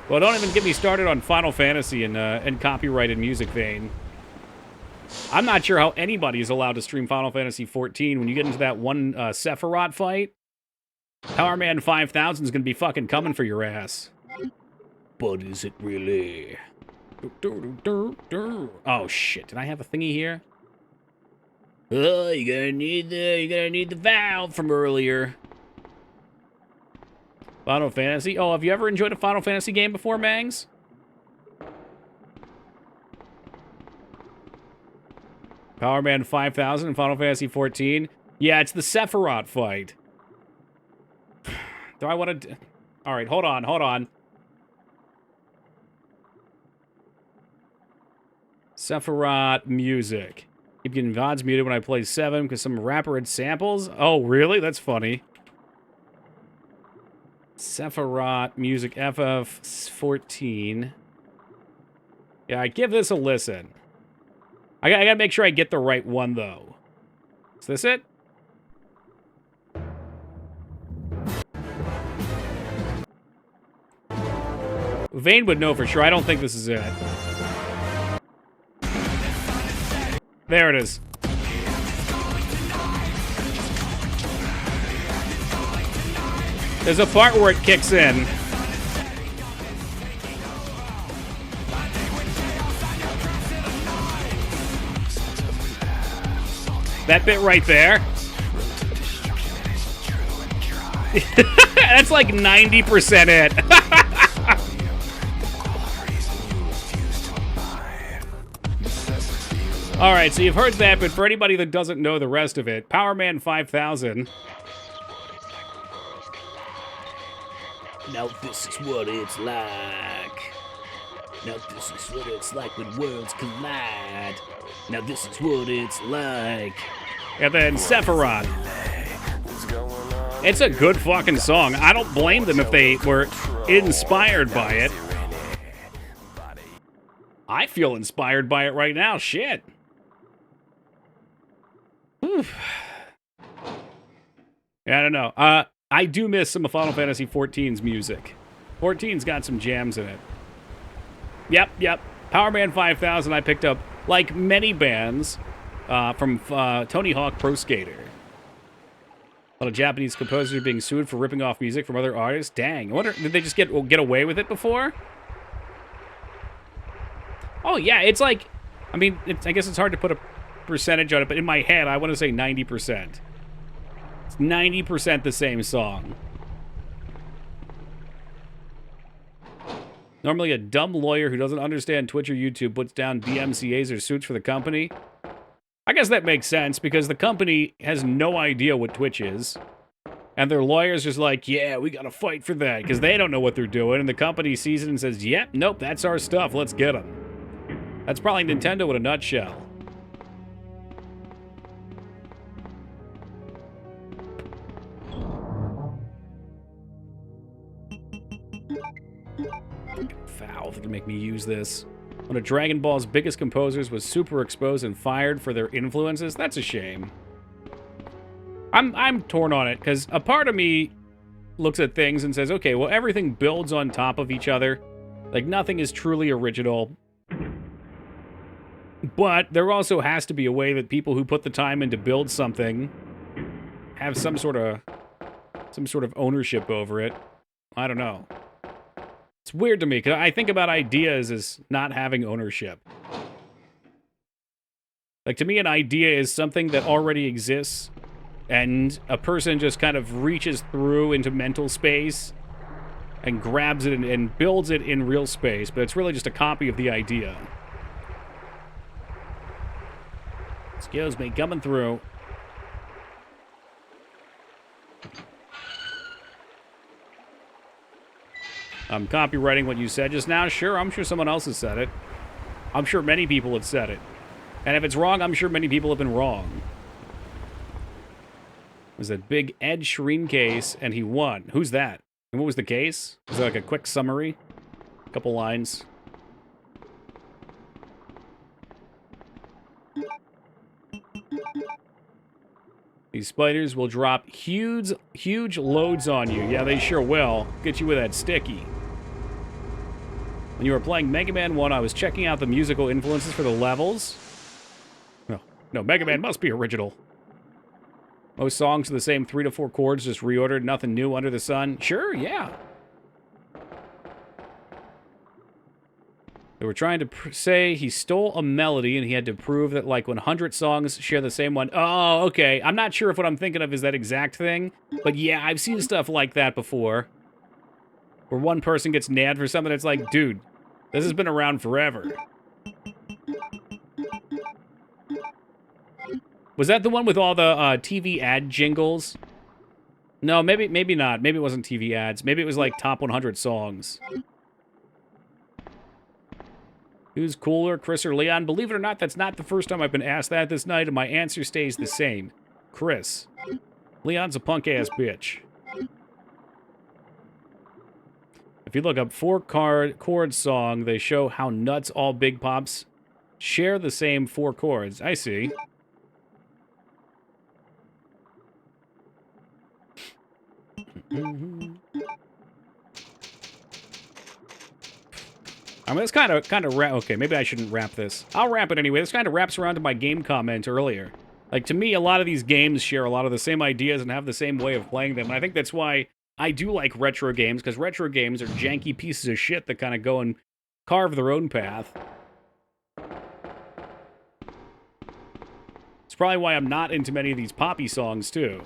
Well, don't even get me started on Final Fantasy and copyrighted music vein. I'm not sure how anybody is allowed to stream Final Fantasy 14 when you get into that one Sephiroth fight. Powerman 5000 is going to be fucking coming for your ass. But is it really? Oh, shit. Did I have a thingy here? Oh, you're gonna need the valve from earlier. Final Fantasy. Oh, have you ever enjoyed a Final Fantasy game before, Mangs? Powerman 5000 and Final Fantasy 14. Yeah, it's the Sephiroth fight. Do I want to... All right, hold on. Sephiroth music. Keep getting VODs muted when I play 7 because some rapper had samples. Oh, really? That's funny. Sephiroth music FF14. Yeah, I give this a listen. I gotta make sure I get the right one, though. Is this it? Vane would know for sure. I don't think this is it. There it is. There's a part where it kicks in. That bit right there. That's like 90% it. All right, so you've heard that, but for anybody that doesn't know the rest of it, Powerman 5000. Now this is what it's like. Now this is what it's like when worlds collide. Now this is what it's like. And then Sephiroth. It's a good fucking song. I don't blame them if they were inspired by it. I feel inspired by it right now. Shit. Whew. Yeah, I don't know. I do miss some of Final Fantasy 14's music. 14's got some jams in it. Yep. Powerman 5000 I picked up, like many bands, from Tony Hawk Pro Skater. A lot of Japanese composers are being sued for ripping off music from other artists. Dang. I wonder, did they just get away with it before? Oh, yeah, it's like... I mean, I guess it's hard to put a percentage on it, but in my head, I want to say 90%. It's 90% the same song. Normally, a dumb lawyer who doesn't understand Twitch or YouTube puts down DMCAs or suits for the company. I guess that makes sense, because the company has no idea what Twitch is. And their lawyer's just like, yeah, we gotta fight for that, because they don't know what they're doing, and the company sees it and says, yep, nope, that's our stuff, let's get them. That's probably Nintendo in a nutshell. Valve can make me use this. One of Dragon Ball's biggest composers was super exposed and fired for their influences. That's a shame. I'm torn on it, because a part of me looks at things and says, okay, well, everything builds on top of each other. Like, nothing is truly original. But there also has to be a way that people who put the time in to build something have some sort of ownership over it. I don't know. It's weird to me, because I think about ideas as not having ownership. Like, to me, an idea is something that already exists, and a person just kind of reaches through into mental space and grabs it and builds it in real space, but it's really just a copy of the idea. Excuse me, coming through. I'm copywriting what you said just now. Sure, I'm sure someone else has said it. I'm sure many people have said it. And if it's wrong, I'm sure many people have been wrong. It was a big 𝕳𝖔𝖓𝖙𝖍 case, and he won. Who's that? And what was the case? Was it like a quick summary? A couple lines. These spiders will drop huge loads on you. Yeah, they sure will. Get you with that sticky. When you were playing Mega Man 1, I was checking out the musical influences for the levels. No, Mega Man must be original. Most songs are the same 3 to 4 chords, just reordered, nothing new under the sun. Sure, yeah. They were trying to say he stole a melody and he had to prove that like 100 songs share the same one. Oh, okay. I'm not sure if what I'm thinking of is that exact thing. But yeah, I've seen stuff like that before. Where one person gets nabbed for something that's like, dude, this has been around forever. Was that the one with all the TV ad jingles? No, maybe not. Maybe it wasn't TV ads. Maybe it was like top 100 songs. Who's cooler, Chris or Leon? Believe it or not, that's not the first time I've been asked that this night, and my answer stays the same. Chris. Leon's a punk-ass bitch. If you look up 4-chord song, they show how nuts all Big Pops share the same 4 chords. I see. I mean, this kind of okay, maybe I shouldn't wrap this. I'll wrap it anyway. This kind of wraps around to my game comment earlier. Like, to me, a lot of these games share a lot of the same ideas and have the same way of playing them. And I think that's why I do like retro games, because retro games are janky pieces of shit that kind of go and carve their own path. It's probably why I'm not into many of these poppy songs, too.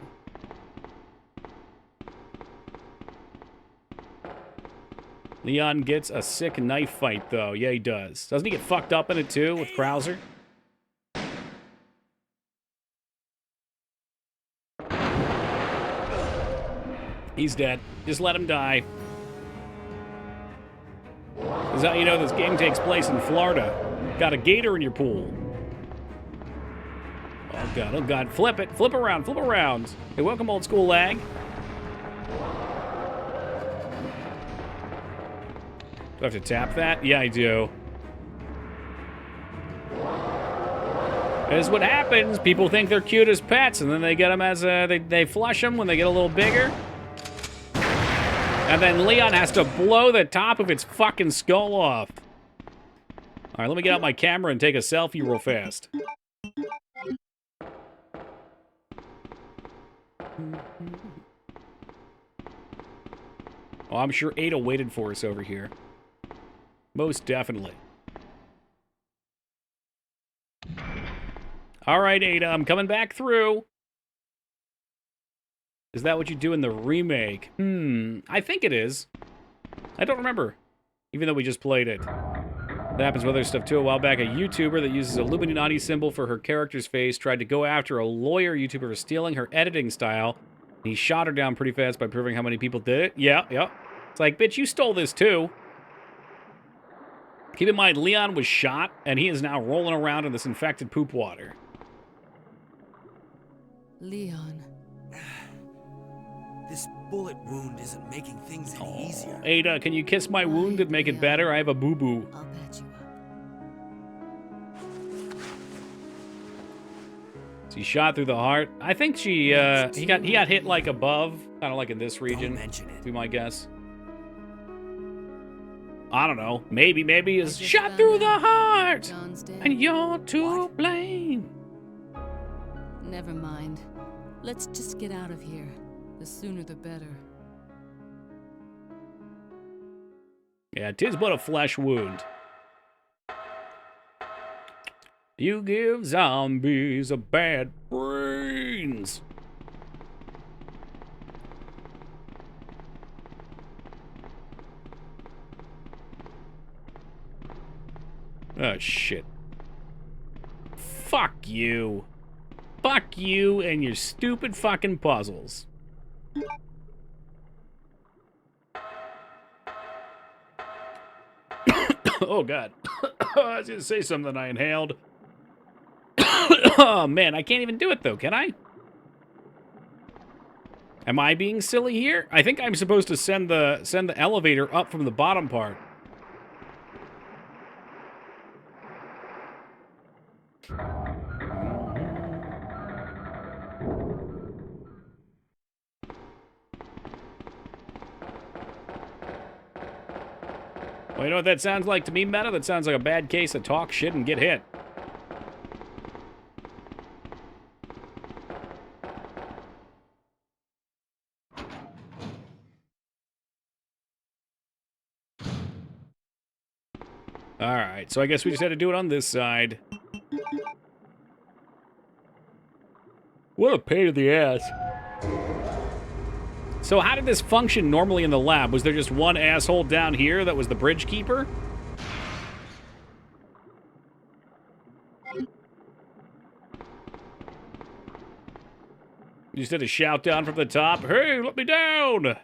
Leon gets a sick knife fight, though. Yeah, he does. Doesn't he get fucked up in it, too, with Krauser? He's dead. Just let him die. This is how you know this game takes place in Florida. Got a gator in your pool. Oh, God. Oh, God. Flip it. Flip around. Flip around. Hey, welcome, old school lag. Do I have to tap that? Yeah, I do. That is what happens. People think they're cute as pets, and then they get them as they flush them when they get a little bigger. And then Leon has to blow the top of its fucking skull off. All right, let me get out my camera and take a selfie real fast. Oh, I'm sure Ada waited for us over here. Most definitely. All right, Ada, I'm coming back through. Is that what you do in the remake? I think it is. I don't remember, even though we just played it. That happens with other stuff, too. A while back, a YouTuber that uses 𝕸𝖔𝖓𝖙𝖍 symbol for her character's face tried to go after a lawyer YouTuber for stealing her editing style He shot her down pretty fast by proving how many people did it. Yeah, yeah. It's like, bitch, you stole this too. Keep in mind, Leon was shot, and he is now rolling around in this infected poop water. Leon. This bullet wound isn't making things any easier. Ada, can you kiss my wound and make it better? I have a boo-boo. I'll patch you up. She shot through the heart. I think he got hit like above, kind of like in this region. Don't mention it. Be my guess. I don't know. Maybe is shot through the heart, John's dead. and you're to blame. Never mind. Let's just get out of here. The sooner the better. Yeah, 'tis but a flesh wound. You give zombies a bad brains. Oh, shit. Fuck you. Fuck you and your stupid fucking puzzles. Oh, God. I was going to say something I inhaled. Oh, man, I can't even do it, though, can I? Am I being silly here? I think I'm supposed to send the elevator up from the bottom part. Well, you know what that sounds like to me, Meta? That sounds like a bad case of talk shit and get hit. Alright, so I guess we just had to do it on this side. What a pain in the ass. So how did this function normally in the lab? Was there just one asshole down here that was the bridge keeper? You just had to shout down from the top, "Hey, let me down!"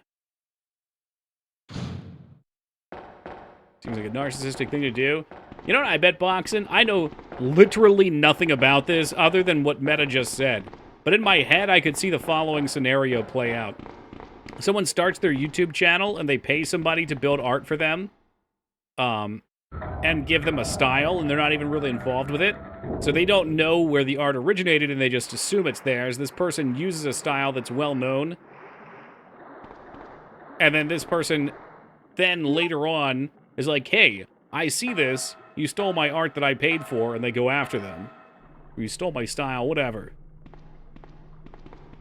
Seems like a narcissistic thing to do. You know what I bet, Boxin? I know literally nothing about this other than what Meta just said. But in my head, I could see the following scenario play out. Someone starts their YouTube channel and they pay somebody to build art for them and give them a style, and they're not even really involved with it. So they don't know where the art originated and they just assume it's theirs. This person uses a style that's well known. And then this person then later on is like, "Hey, I see this. You stole my art that I paid for," and they go after them. "You stole my style," whatever.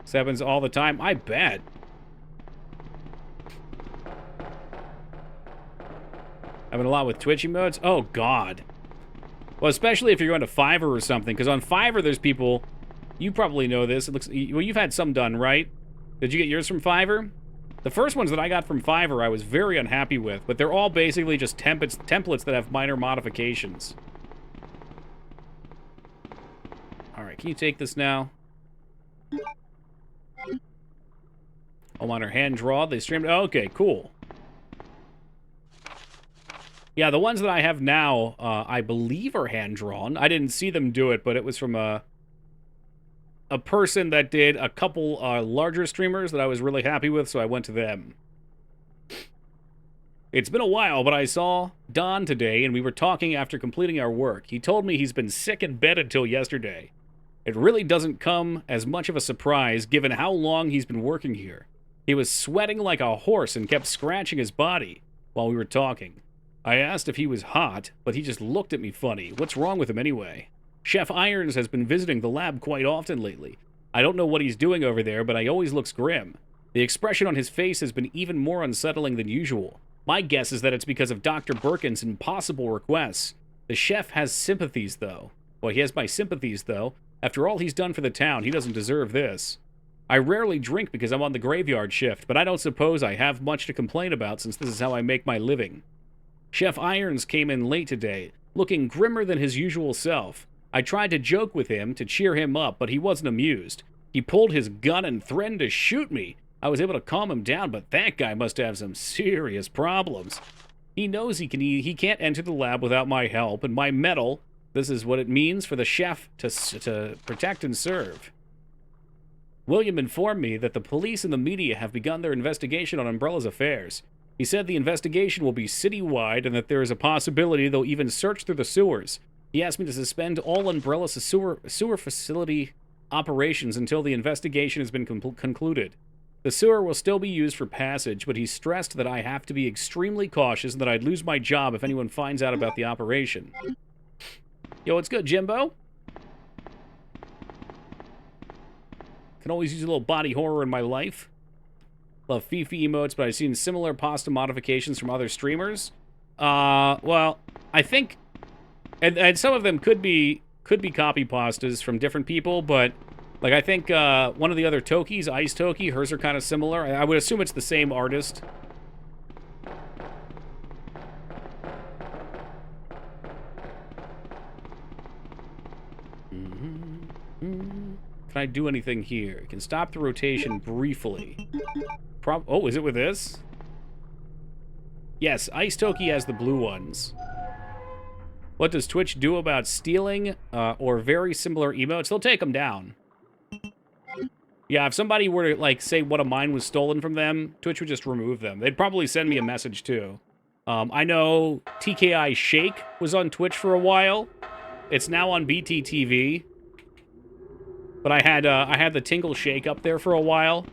This happens all the time. I bet. Having a lot with Twitch emotes? Oh, God. Well, especially if you're going to Fiverr or something, because on Fiverr there's people, you probably know this, it looks, well, you've had some done, right? Did you get yours from Fiverr? The first ones that I got from Fiverr I was very unhappy with, but they're all basically just templates that have minor modifications. Alright, can you take this now? Oh, on her hand draw, they streamed, oh, okay, cool. Yeah, the ones that I have now, I believe are hand-drawn. I didn't see them do it, but it was from a person that did a couple larger streamers that I was really happy with, so I went to them. It's been a while, but I saw Don today, and we were talking after completing our work. He told me he's been sick in bed until yesterday. It really doesn't come as much of a surprise, given how long he's been working here. He was sweating like a horse and kept scratching his body while we were talking. I asked if he was hot, but he just looked at me funny. What's wrong with him anyway? Chef Irons has been visiting the lab quite often lately. I don't know what he's doing over there, but he always looks grim. The expression on his face has been even more unsettling than usual. My guess is that it's because of Dr. Birkin's impossible requests. The chef has sympathies, though. Well, he has my sympathies, though. After all he's done for the town, he doesn't deserve this. I rarely drink because I'm on the graveyard shift, but I don't suppose I have much to complain about since this is how I make my living. Chef Irons came in late today, looking grimmer than his usual self. I tried to joke with him to cheer him up, but he wasn't amused. He pulled his gun and threatened to shoot me. I was able to calm him down, but that guy must have some serious problems. He knows he can't enter the lab without my help, and my medal, this is what it means for the chef to protect and serve. William informed me that the police and the media have begun their investigation on Umbrella's affairs. He said the investigation will be citywide and that there is a possibility they'll even search through the sewers. He asked me to suspend all Umbrella's sewer facility operations until the investigation has been concluded. The sewer will still be used for passage, but he stressed that I have to be extremely cautious and that I'd lose my job if anyone finds out about the operation. Yo, what's good, Jimbo? Can always use a little body horror in my life. Love Fifi emotes, but I've seen similar pasta modifications from other streamers. Well, I think... And some of them could be copy pastas from different people, but... Like, I think one of the other Tokis, Ice Toki, hers are kind of similar. I would assume it's the same artist. Can I do anything here? Can stop the rotation briefly. Oh, is it with this? Yes, Ice Toki has the blue ones. What does Twitch do about stealing or very similar emotes? They'll take them down. Yeah, if somebody were to, like, say one of mine was stolen from them, Twitch would just remove them. They'd probably send me a message, too. I know TKI Shake was on Twitch for a while. It's now on BTTV. But I had the Tingle Shake up there for a while.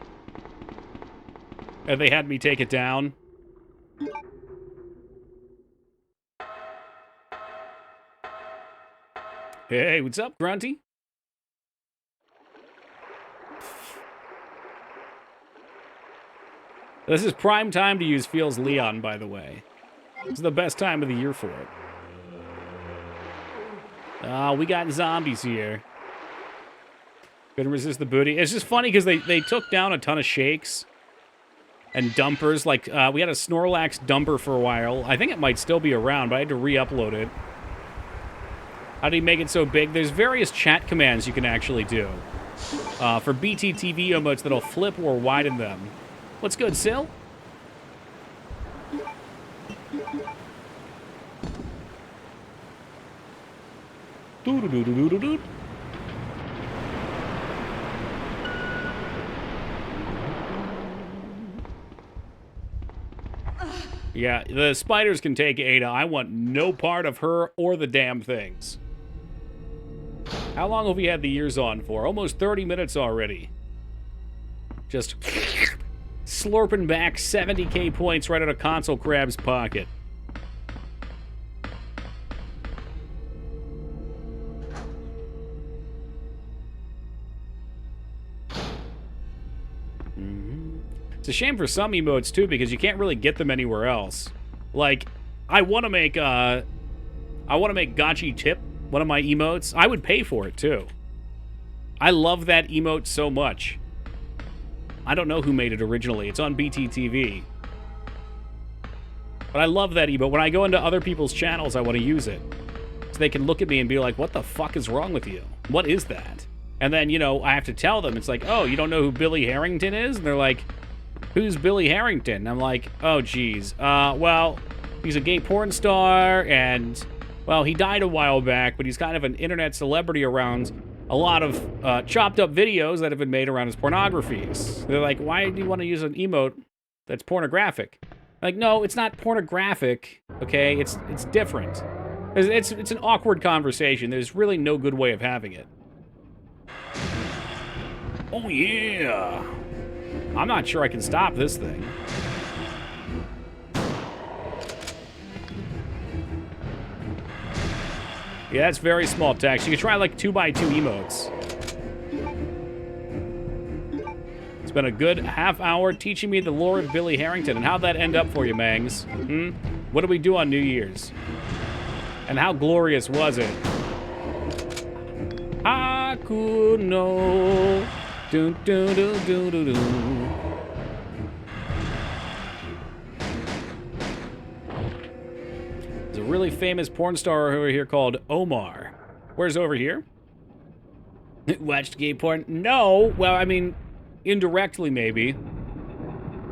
And they had me take it down. Hey, what's up, Grunty? This is prime time to use Feels Leon, by the way. This is the best time of the year for it. We got zombies here. Couldn't resist the booty. It's just funny because they took down a ton of shakes and dumpers. Like, we had a Snorlax dumper for a while. I think it might still be around, but I had to re-upload it. How do you make it so big? There's various chat commands you can actually do. For BTTV emotes that'll flip or widen them. What's good, Sil? Doo-doo-doo-doo-doo-doo. Yeah, the spiders can take Ada. I want no part of her or the damn things. How long have we had the ears on for? Almost 30 minutes already. Just slurping back 70k points right out of Console Crab's pocket. It's a shame for some emotes, too, because you can't really get them anywhere else. Like, I want to make Gotchi Tip one of my emotes. I would pay for it, too. I love that emote so much. I don't know who made it originally. It's on BTTV. But I love that emote. When I go into other people's channels, I want to use it. So they can look at me and be like, what the fuck is wrong with you? What is that? And then, you know, I have to tell them. It's like, oh, you don't know who Billy Harrington is? And they're like, who's Billy Harrington? And I'm like, oh, geez. Well, he's a gay porn star, and, well, he died a while back, but he's kind of an internet celebrity around a lot of chopped up videos that have been made around his pornographies. They're like, why do you want to use an emote that's pornographic? Like, no, it's not pornographic, okay? It's different. It's an awkward conversation. There's really no good way of having it. Oh, yeah. I'm not sure I can stop this thing. Yeah, that's very small text. You could try like 2x2 emotes. It's been a good half hour teaching me the lore of Billy Harrington. And how'd that end up for you, Mangs? What did we do on New Year's? And how glorious was it? I could know. Dun, dun, dun, dun, dun, dun. There's a really famous porn star over here called Omar. Where's over here? Watched gay porn? No. Well, I mean, indirectly maybe.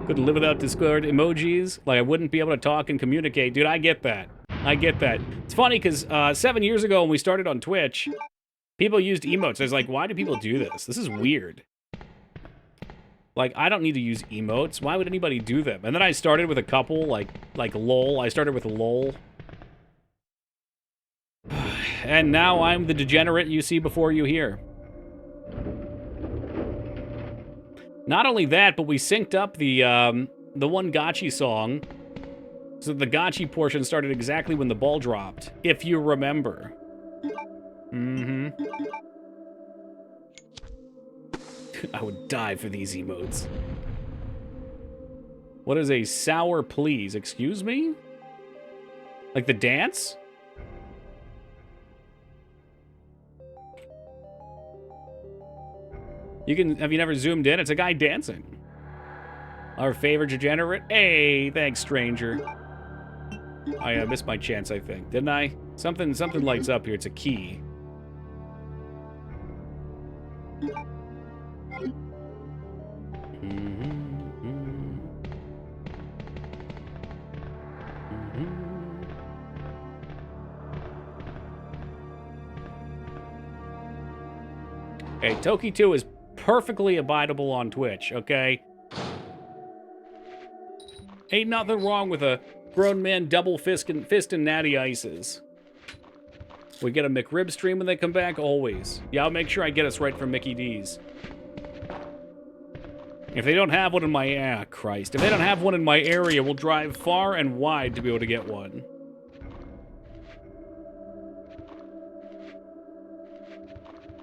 Couldn't live without Discord emojis. Like, I wouldn't be able to talk and communicate. Dude, I get that. I get that. It's funny, because 7 years ago when we started on Twitch, people used emotes. I was like, why do people do this? This is weird. Like, I don't need to use emotes. Why would anybody do them? And then I started with a couple, like LOL. I started with LOL. And now I'm the degenerate you see before you here. Not only that, but we synced up the one Gotchi song, so the Gotchi portion started exactly when the ball dropped, if you remember. Mm-hmm. I would die for these emotes. What is a sour please? Excuse me? Like the dance? Have you never zoomed in? It's a guy dancing. Our favorite degenerate? Hey, thanks, stranger. I missed my chance, I think. Didn't I? Something lights up here. It's a key. Okay, Toki 2 is perfectly abidable on Twitch, okay? Ain't nothing wrong with a grown man double fisting natty ices. We get a McRib stream when they come back? Always. Yeah, I'll make sure I get us right from Mickey D's. If they don't have one in my... Christ. If they don't have one in my area, we'll drive far and wide to be able to get one.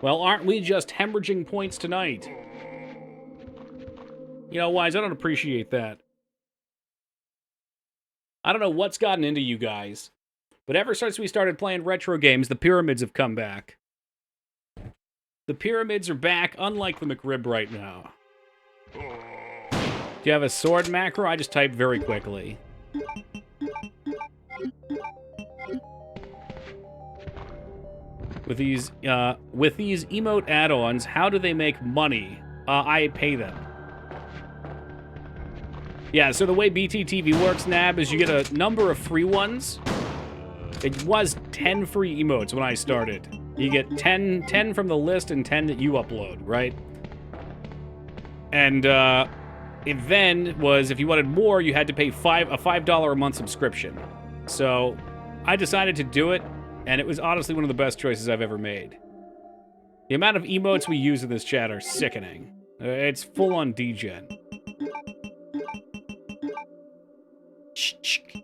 Well, aren't we just hemorrhaging points tonight? You know, Wise, I don't appreciate that. I don't know what's gotten into you guys, but ever since we started playing retro games, the pyramids have come back. The pyramids are back, unlike the McRib right now. Do you have a sword macro? I just type very quickly. With these emote add-ons, how do they make money? I pay them. Yeah, so the way BTTV works, Nab, is you get a number of free ones. It was 10 free emotes when I started. You get 10 from the list and 10 that you upload, right? And it then was, if you wanted more, you had to pay a $5 a month subscription. So I decided to do it, and it was honestly one of the best choices I've ever made. The amount of emotes we use in this chat are sickening. It's full-on degen.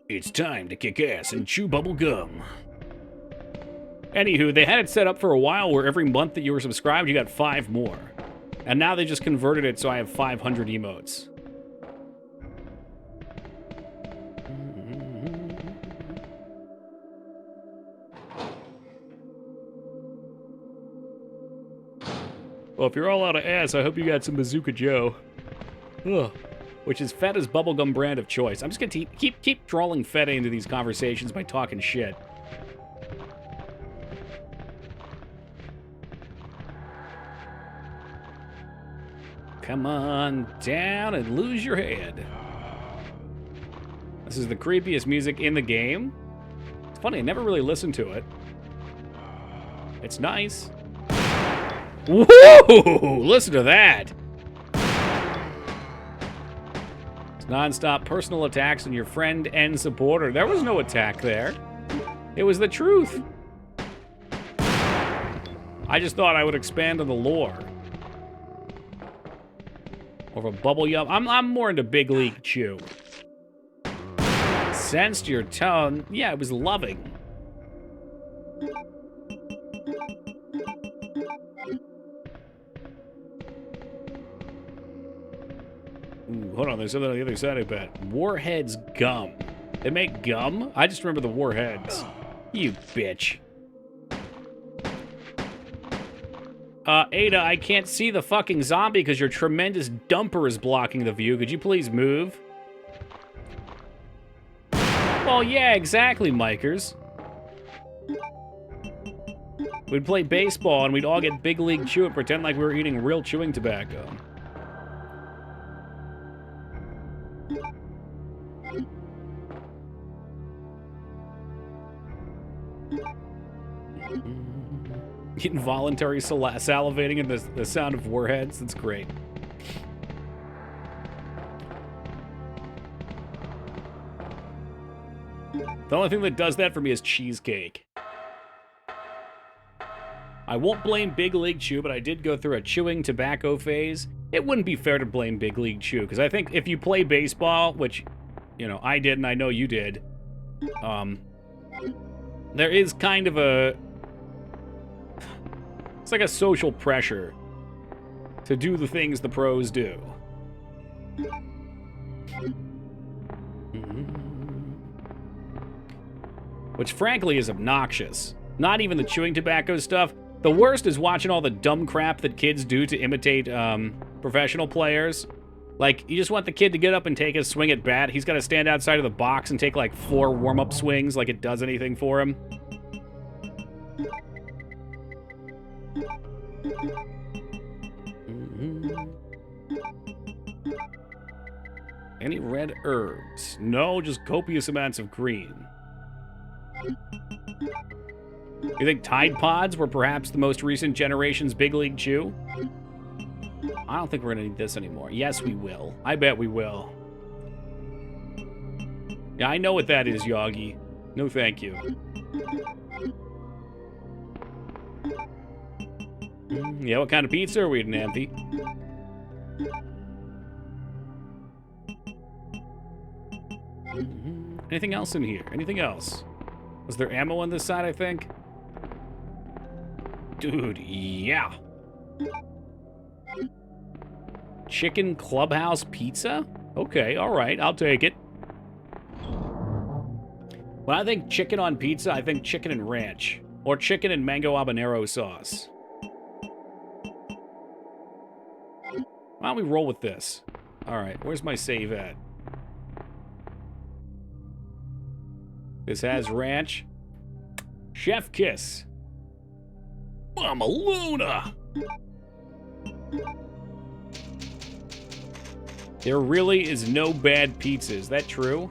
It's time to kick ass and chew bubble gum. Anywho, they had it set up for a while where every month that you were subscribed, you got 5 more. And now they just converted it so I have 500 emotes. Well, if you're all out of ass, I hope you got some Bazooka Joe. Ugh. Which is Feta's bubblegum brand of choice. I'm just gonna keep drawing Feta into these conversations by talking shit. Come on down and lose your head. This is the creepiest music in the game. It's funny, I never really listened to it. It's nice. Woo! Listen to that. Non-stop personal attacks on your friend and supporter. There was no attack there. It was the truth. I just thought I would expand on the lore. Or a bubble yum. I'm more into Big League Chew. Sensed your tone. Yeah, it was loving. Ooh, hold on, there's something on the other side, I bet. Warheads gum. They make gum? I just remember the Warheads. You bitch. Ada, I can't see the fucking zombie because your tremendous dumper is blocking the view. Could you please move? Well, yeah, exactly, Mikers. We'd play baseball, and we'd all get Big League Chew and pretend like we were eating real chewing tobacco. Involuntary salivating and the sound of warheads. That's great. The only thing that does that for me is cheesecake. I won't blame Big League Chew, but I did go through a chewing tobacco phase. It wouldn't be fair to blame Big League Chew, because I think if you play baseball, which, you know, I did and I know you did, there is kind of a... It's like a social pressure to do the things the pros do. Which, frankly, is obnoxious. Not even the chewing tobacco stuff. The worst is watching all the dumb crap that kids do to imitate professional players. Like, you just want the kid to get up and take a swing at bat. He's got to stand outside of the box and take, like, 4 warm-up swings like it does anything for him. Any red herbs? No, just copious amounts of green. You think Tide Pods were perhaps the most recent generation's Big League Chew? I don't think we're going to need this anymore. Yes, we will. I bet we will. Yeah, I know what that is, Yoggy. No, thank you. Yeah, what kind of pizza are we eating, Anthe? Anything else in here? Anything else? Was there ammo on this side, I think? Dude, yeah. Chicken Clubhouse Pizza? Okay, alright, I'll take it. When I think chicken on pizza, I think chicken and ranch. Or chicken and mango habanero sauce. Why don't we roll with this? Alright, where's my save at? This has ranch. Chef Kiss. Mama Luna! There really is no bad pizza. Is that true?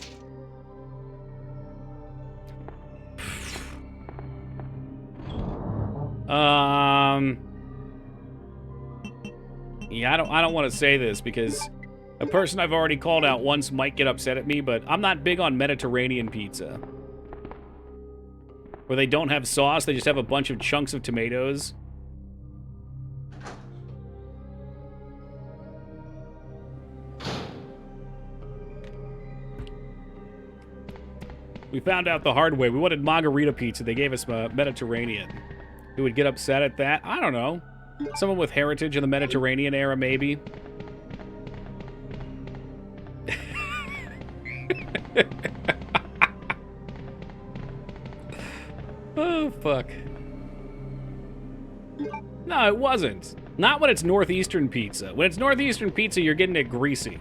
Yeah, I don't want to say this because a person I've already called out once might get upset at me, but I'm not big on Mediterranean pizza. Where they don't have sauce, they just have a bunch of chunks of tomatoes. We found out the hard way. We wanted margarita pizza. They gave us Mediterranean. Who would get upset at that? I don't know. Someone with heritage in the Mediterranean era, maybe. Oh, fuck. No, it wasn't. Not when it's Northeastern pizza. When it's Northeastern pizza, you're getting it greasy.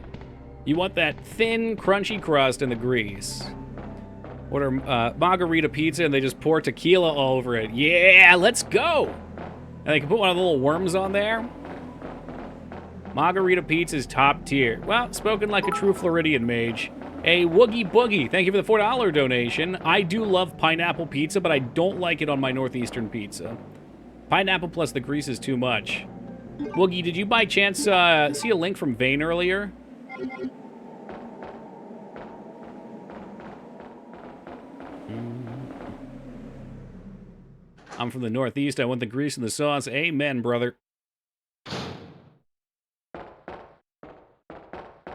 You want that thin, crunchy crust and the grease. Order margarita pizza and they just pour tequila all over it. Yeah, let's go! And they can put one of the little worms on there. Margarita pizza is top tier. Well, spoken like a true Floridian mage. A Woogie Boogie, thank you for the $4 donation. I do love pineapple pizza, but I don't like it on my Northeastern pizza. Pineapple plus the grease is too much. Woogie, did you by chance see a link from Vane earlier? I'm from the Northeast. I want the grease and the sauce. Amen, brother.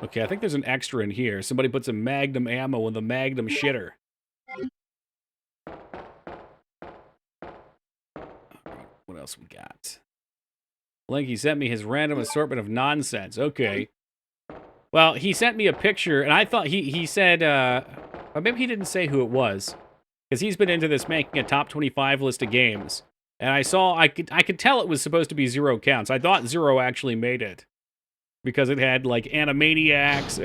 Okay, I think there's an extra in here. Somebody put some Magnum ammo in the Magnum shitter. What else we got? Blinky sent me his random assortment of nonsense. Okay. Well, he sent me a picture, and I thought he said, or maybe he didn't say who it was. Because he's been into this making a top 25 list of games. And I could tell it was supposed to be Zero Counts. I thought Zero actually made it. Because it had, like, Animaniacs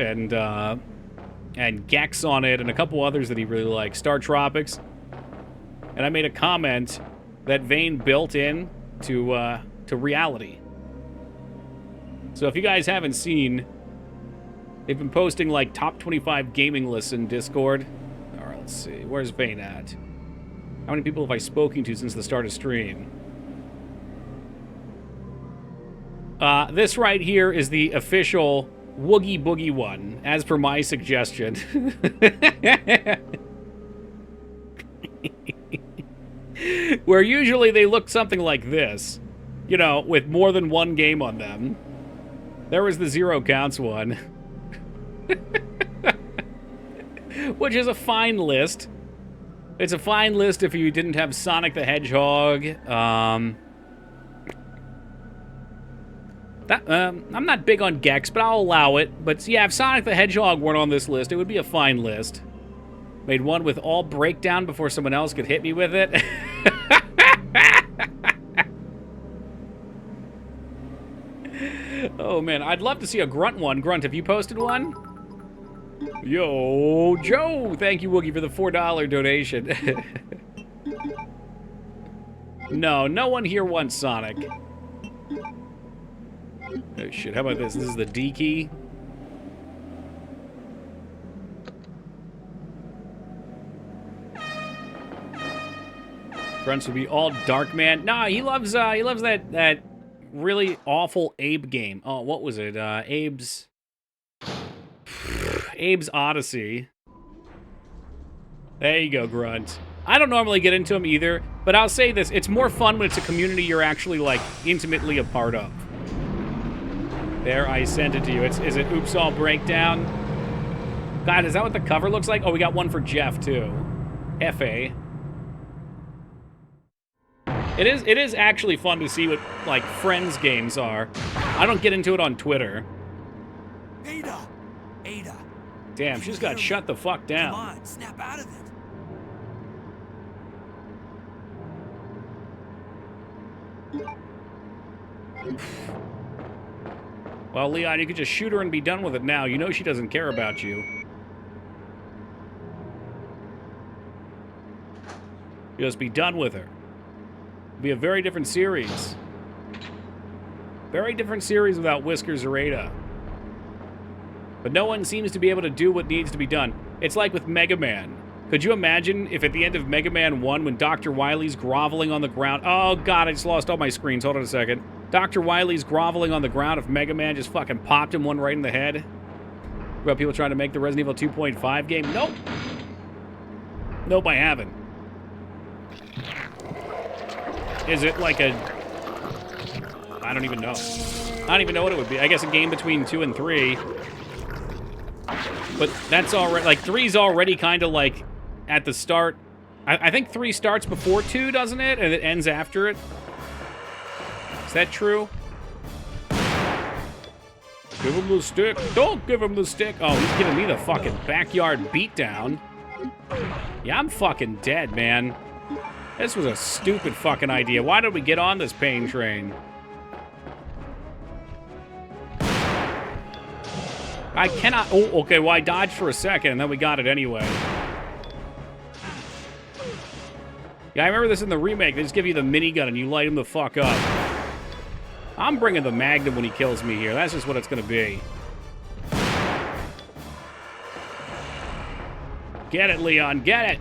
and Gex on it and a couple others that he really liked. Star Tropics. And I made a comment that vein built in to reality. So if you guys haven't seen, they've been posting like top 25 gaming lists in Discord. All right, let's see. Where's Vane at? How many people have I spoken to since the start of stream? This right here is the official Woogie Boogie one, as per my suggestion. Where usually they look something like this, you know, with more than one game on them. There was the Zero Counts one. Which is a fine list. It's a fine list if you didn't have Sonic the Hedgehog. I'm not big on Gex, but I'll allow it. But yeah, if Sonic the Hedgehog weren't on this list, it would be a fine list. Made one with all breakdown before someone else could hit me with it. Oh man, I'd love to see a Grunt one. Grunt, have you posted one? Yo, Joe! Thank you, Woogie, for the $4 donation. No one here wants Sonic. Oh shit, how about this? This is the D key. Grunts would be all Darkman. Nah, he loves that really awful Abe game. Oh, what was it? Abe's Odyssey. There you go, Grunt. I don't normally get into them either, but I'll say this. It's more fun when it's a community you're actually, like, intimately a part of. There, I sent it to you. Is it Oops All Breakdown? God, is that what the cover looks like? Oh, we got one for Jeff, too. F.A. It is actually fun to see what, like, friends games are. I don't get into it on Twitter. Ada! Damn, she's got shut the fuck down. Come on, snap out of it. Well, Leon, you could just shoot her and be done with it now. You know she doesn't care about you. Just be done with her. It'd be a very different series. Very different series without Whiskers or Ada. But no one seems to be able to do what needs to be done. It's like with Mega Man. Could you imagine if at the end of Mega Man 1, when Dr. Wily's groveling on the ground... Oh, God, I just lost all my screens. Hold on a second. Dr. Wily's groveling on the ground if Mega Man just fucking popped him one right in the head. About people trying to make the Resident Evil 2.5 game? Nope. Nope, I haven't. Is it like a... I don't even know. I don't even know what it would be. I guess a game between 2 and 3. But that's already... Like, 3's already kind of like at the start. I think 3 starts before 2, doesn't it? And it ends after it. Is that true? Give him the stick. Don't give him the stick. Oh, he's giving me the fucking backyard beatdown. Yeah, I'm fucking dead, man. This was a stupid fucking idea. Why did we get on this pain train? I cannot... Oh, okay, well, I dodged for a second, and then we got it anyway. Yeah, I remember this in the remake. They just give you the minigun, and you light him the fuck up. I'm bringing the Magnum when he kills me here. That's just what it's going to be. Get it, Leon. Get it.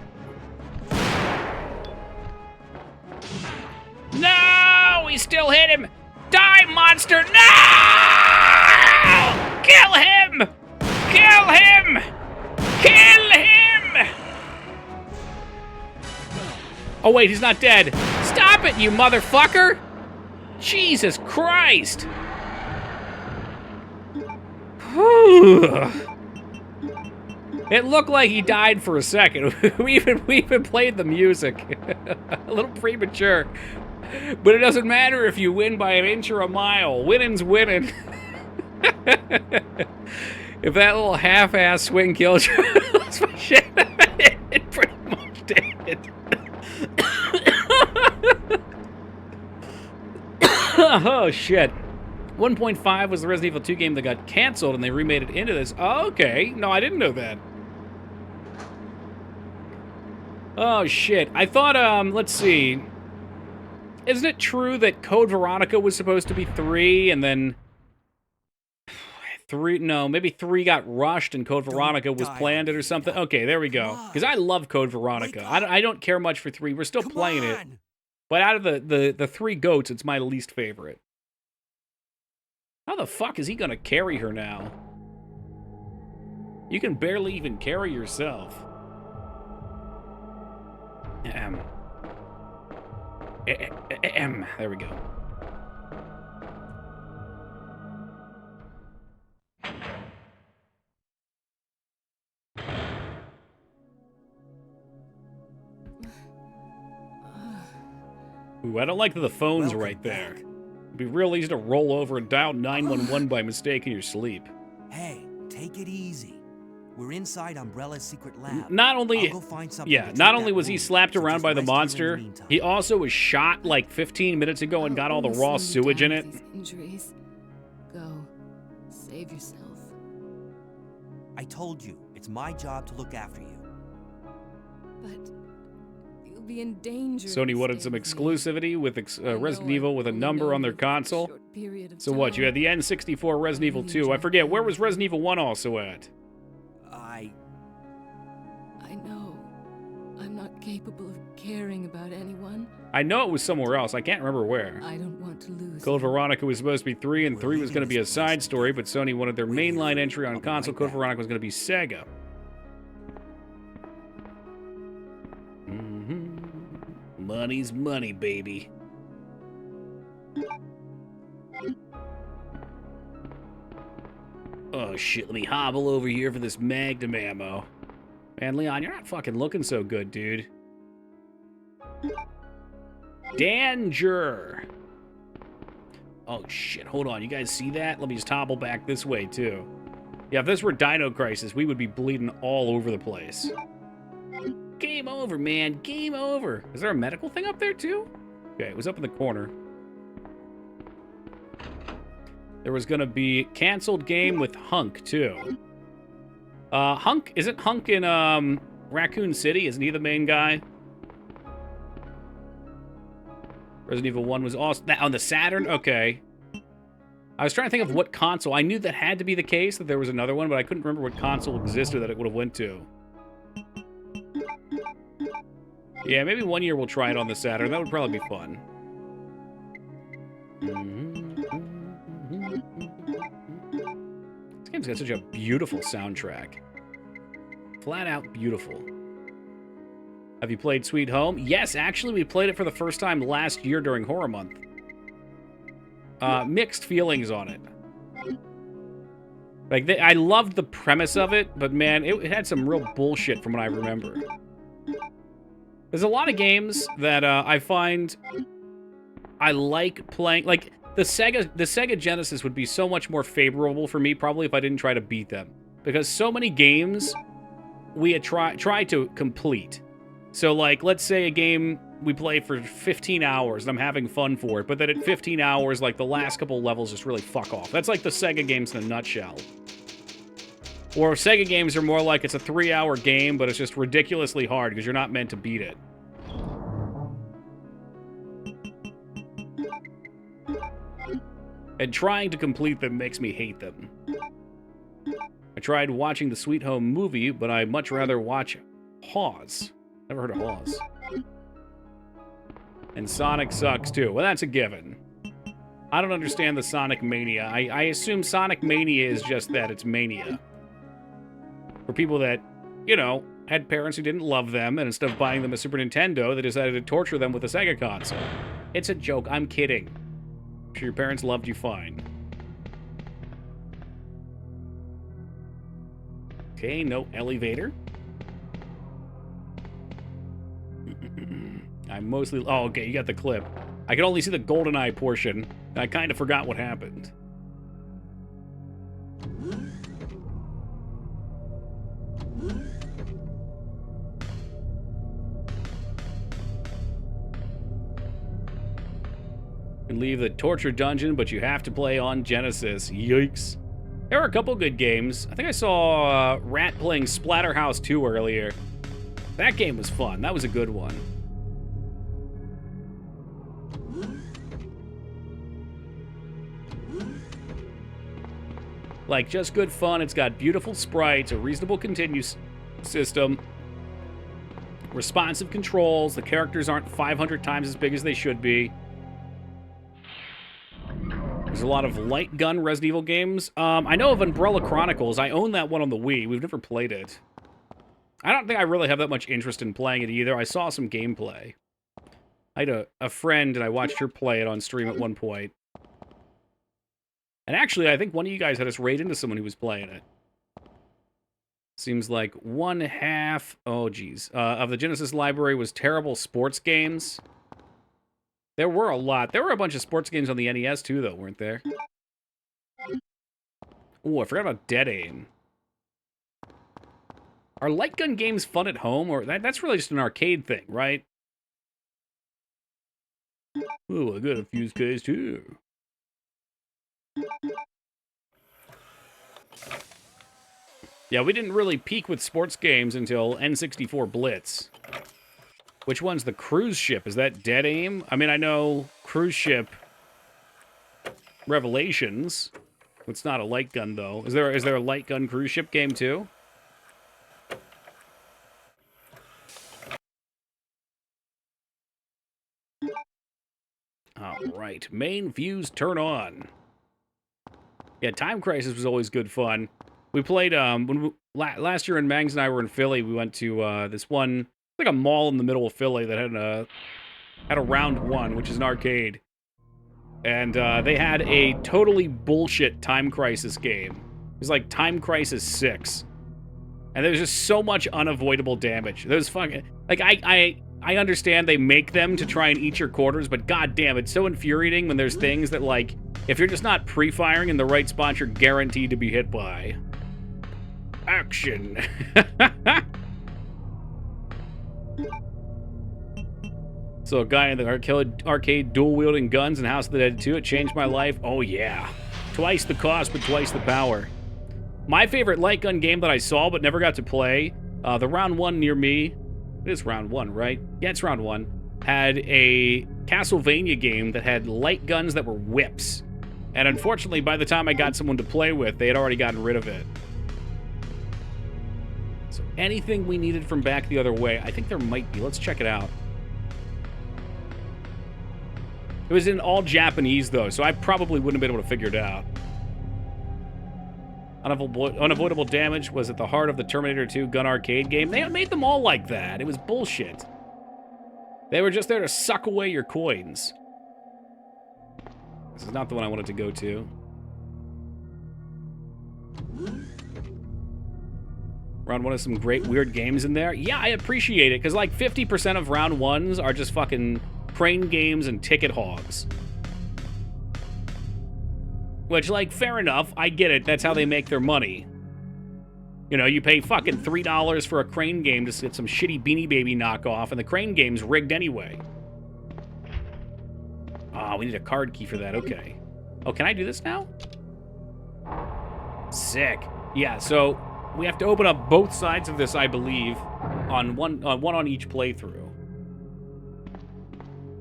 No! We still hit him! Die, monster! No! Kill him! Kill him! Kill him! Oh, wait, he's not dead. Stop it, you motherfucker! Jesus Christ! It looked like he died for a second. we even played the music. A little premature. But it doesn't matter if you win by an inch or a mile. Winning's winning. If that little half-ass swing kills you, that's my shit. It pretty much did. Oh, shit. 1.5 was the Resident Evil 2 game that got canceled, and they remade it into this. Oh, okay. No, I didn't know that. Oh, shit. I thought, let's see. Isn't it true that Code Veronica was supposed to be 3, and then... 3, no, maybe 3 got rushed and Code Veronica was planned it or something? Okay, there we go. Because I love Code Veronica. I don't care much for 3. We're still playing it. But out of the 3 goats, it's my least favorite. How the fuck is he gonna carry her now? You can barely even carry yourself. There we go. Ooh, I don't like that the phone's right there. It'd be real easy to roll over and dial 911 by mistake in your sleep. Hey, take it easy. We're inside Umbrella's secret lab. Not only, I'll go find something yeah, to not treat only that was he wound, slapped so around just by the rest here in monster, meantime. he also was shot like 15 minutes ago and got all the raw sewage in it. Injuries. Go. Save yourself. I told you, it's my job to look after you. But you'll be in danger. Sony wanted some exclusivity with Resident Evil with a number on their console. So what, you had the N64 Resident Evil 2. I forget, where was Resident Evil 1 also at? I know. I'm not capable of caring about anyone. I know it was somewhere else. I can't remember where. I don't want to lose. Code Veronica was supposed to be 3, and 3 was going to be a side story, but Sony wanted their mainline entry on console. Code Veronica was going to be Sega. Money's money, baby. Oh shit, let me hobble over here for this Magnum ammo. Man, Leon, you're not fucking looking so good, dude. Danger! Oh shit, hold on, you guys see that? Let me just hobble back this way, too. Yeah, if this were Dino Crisis, we would be bleeding all over the place. Game over, man. Game over. Is there a medical thing up there, too? Okay, it was up in the corner. There was going to be canceled game with Hunk, too. Hunk, isn't Hunk in, Raccoon City? Isn't he the main guy? Resident Evil 1 was also... on the Saturn? Okay. I was trying to think of what console. I knew that had to be the case, that there was another one, but I couldn't remember what console existed that it would have went to. Yeah, maybe one year we'll try it on the Saturn. That would probably be fun. This game's got such a beautiful soundtrack. Flat out beautiful. Have you played Sweet Home? Yes, actually, we played it for the first time last year during Horror Month. Mixed feelings on it. Like, I loved the premise of it, but man, it had some real bullshit from what I remember. There's a lot of games that I find I like playing. Like, the Sega Genesis would be so much more favorable for me, probably, if I didn't try to beat them. Because so many games we had tried to complete. So, like, let's say a game we play for 15 hours, and I'm having fun for it, but then at 15 hours, like, the last couple levels just really fuck off. That's like the Sega games in a nutshell. Or Sega games are more like it's a 3-hour game, but it's just ridiculously hard because you're not meant to beat it. And trying to complete them makes me hate them. I tried watching the Sweet Home movie, but I'd much rather watch Hawes. Never heard of Hawes. And Sonic sucks too. Well, that's a given. I don't understand the Sonic mania. I assume Sonic mania is just that, it's mania. For people that, you know, had parents who didn't love them, and instead of buying them a Super Nintendo, they decided to torture them with a Sega console. It's a joke. I'm kidding. I'm sure your parents loved you fine. Okay, no elevator. I'm mostly... Oh, okay, you got the clip. I could only see the GoldenEye portion, and I kind of forgot what happened. You can leave the torture dungeon, but you have to play on Genesis. Yikes. There were a couple good games. I think I saw Rat playing Splatterhouse 2 earlier. That game was fun. That was a good one. Like, just good fun. It's got beautiful sprites, a reasonable system, responsive controls. The characters aren't 500 times as big as they should be. There's a lot of light gun Resident Evil games. I know of Umbrella Chronicles. I own that one on the Wii. We've never played it. I don't think I really have that much interest in playing it either. I saw some gameplay. I had a friend, and I watched her play it on stream at one point. And actually, I think one of you guys had us raid into someone who was playing it. Seems like one half, oh geez, of the Genesis library was terrible sports games. There were a lot. There were a bunch of sports games on the NES too, though, weren't there? Oh, I forgot about Dead Aim. Are light gun games fun at home, or that's really just an arcade thing, right? Oh, I got a fuse case too. Yeah, we didn't really peak with sports games until N64 Blitz. Which one's the cruise ship? Is that Dead Aim? I mean, I know Cruise Ship Revelations. It's not a light gun, though. Is there a light gun cruise ship game, too? All right. Main fuse turn on. Yeah, Time Crisis was always good fun. We played, last year when Mangs and I were in Philly, we went to this one, like a mall in the middle of Philly that had a round one, which is an arcade. And they had a totally bullshit Time Crisis game. It was like Time Crisis 6. And there was just so much unavoidable damage. There was fucking, like, I understand they make them to try and eat your quarters, but goddamn, it's so infuriating when there's things that, like, if you're just not pre-firing in the right spot, you're guaranteed to be hit by. Action. So a guy in the arcade dual-wielding guns in House of the Dead 2, it changed my life. Oh, yeah. Twice the cost, but twice the power. My favorite light gun game that I saw but never got to play, the round one near me, it is round one, right? Yeah, it's round one, had a Castlevania game that had light guns that were whips. And unfortunately, by the time I got someone to play with, they had already gotten rid of it. So anything we needed from back the other way, I think there might be. Let's check it out. It was in all Japanese, though, so I probably wouldn't have been able to figure it out. Unavoidable damage was at the heart of the Terminator 2 gun arcade game. They made them all like that. It was bullshit. They were just there to suck away your coins. This is not the one I wanted to go to. Round one has some great weird games in there. Yeah, I appreciate it, because like 50% of round ones are just fucking crane games and ticket hogs. Which, like, fair enough. I get it. That's how they make their money. You know, you pay fucking $3 for a crane game to get some shitty Beanie Baby knockoff, and the crane game's rigged anyway. Ah, we need a card key for that. Okay. Oh, can I do this now? Sick. Yeah, so we have to open up both sides of this, I believe, on one on each playthrough.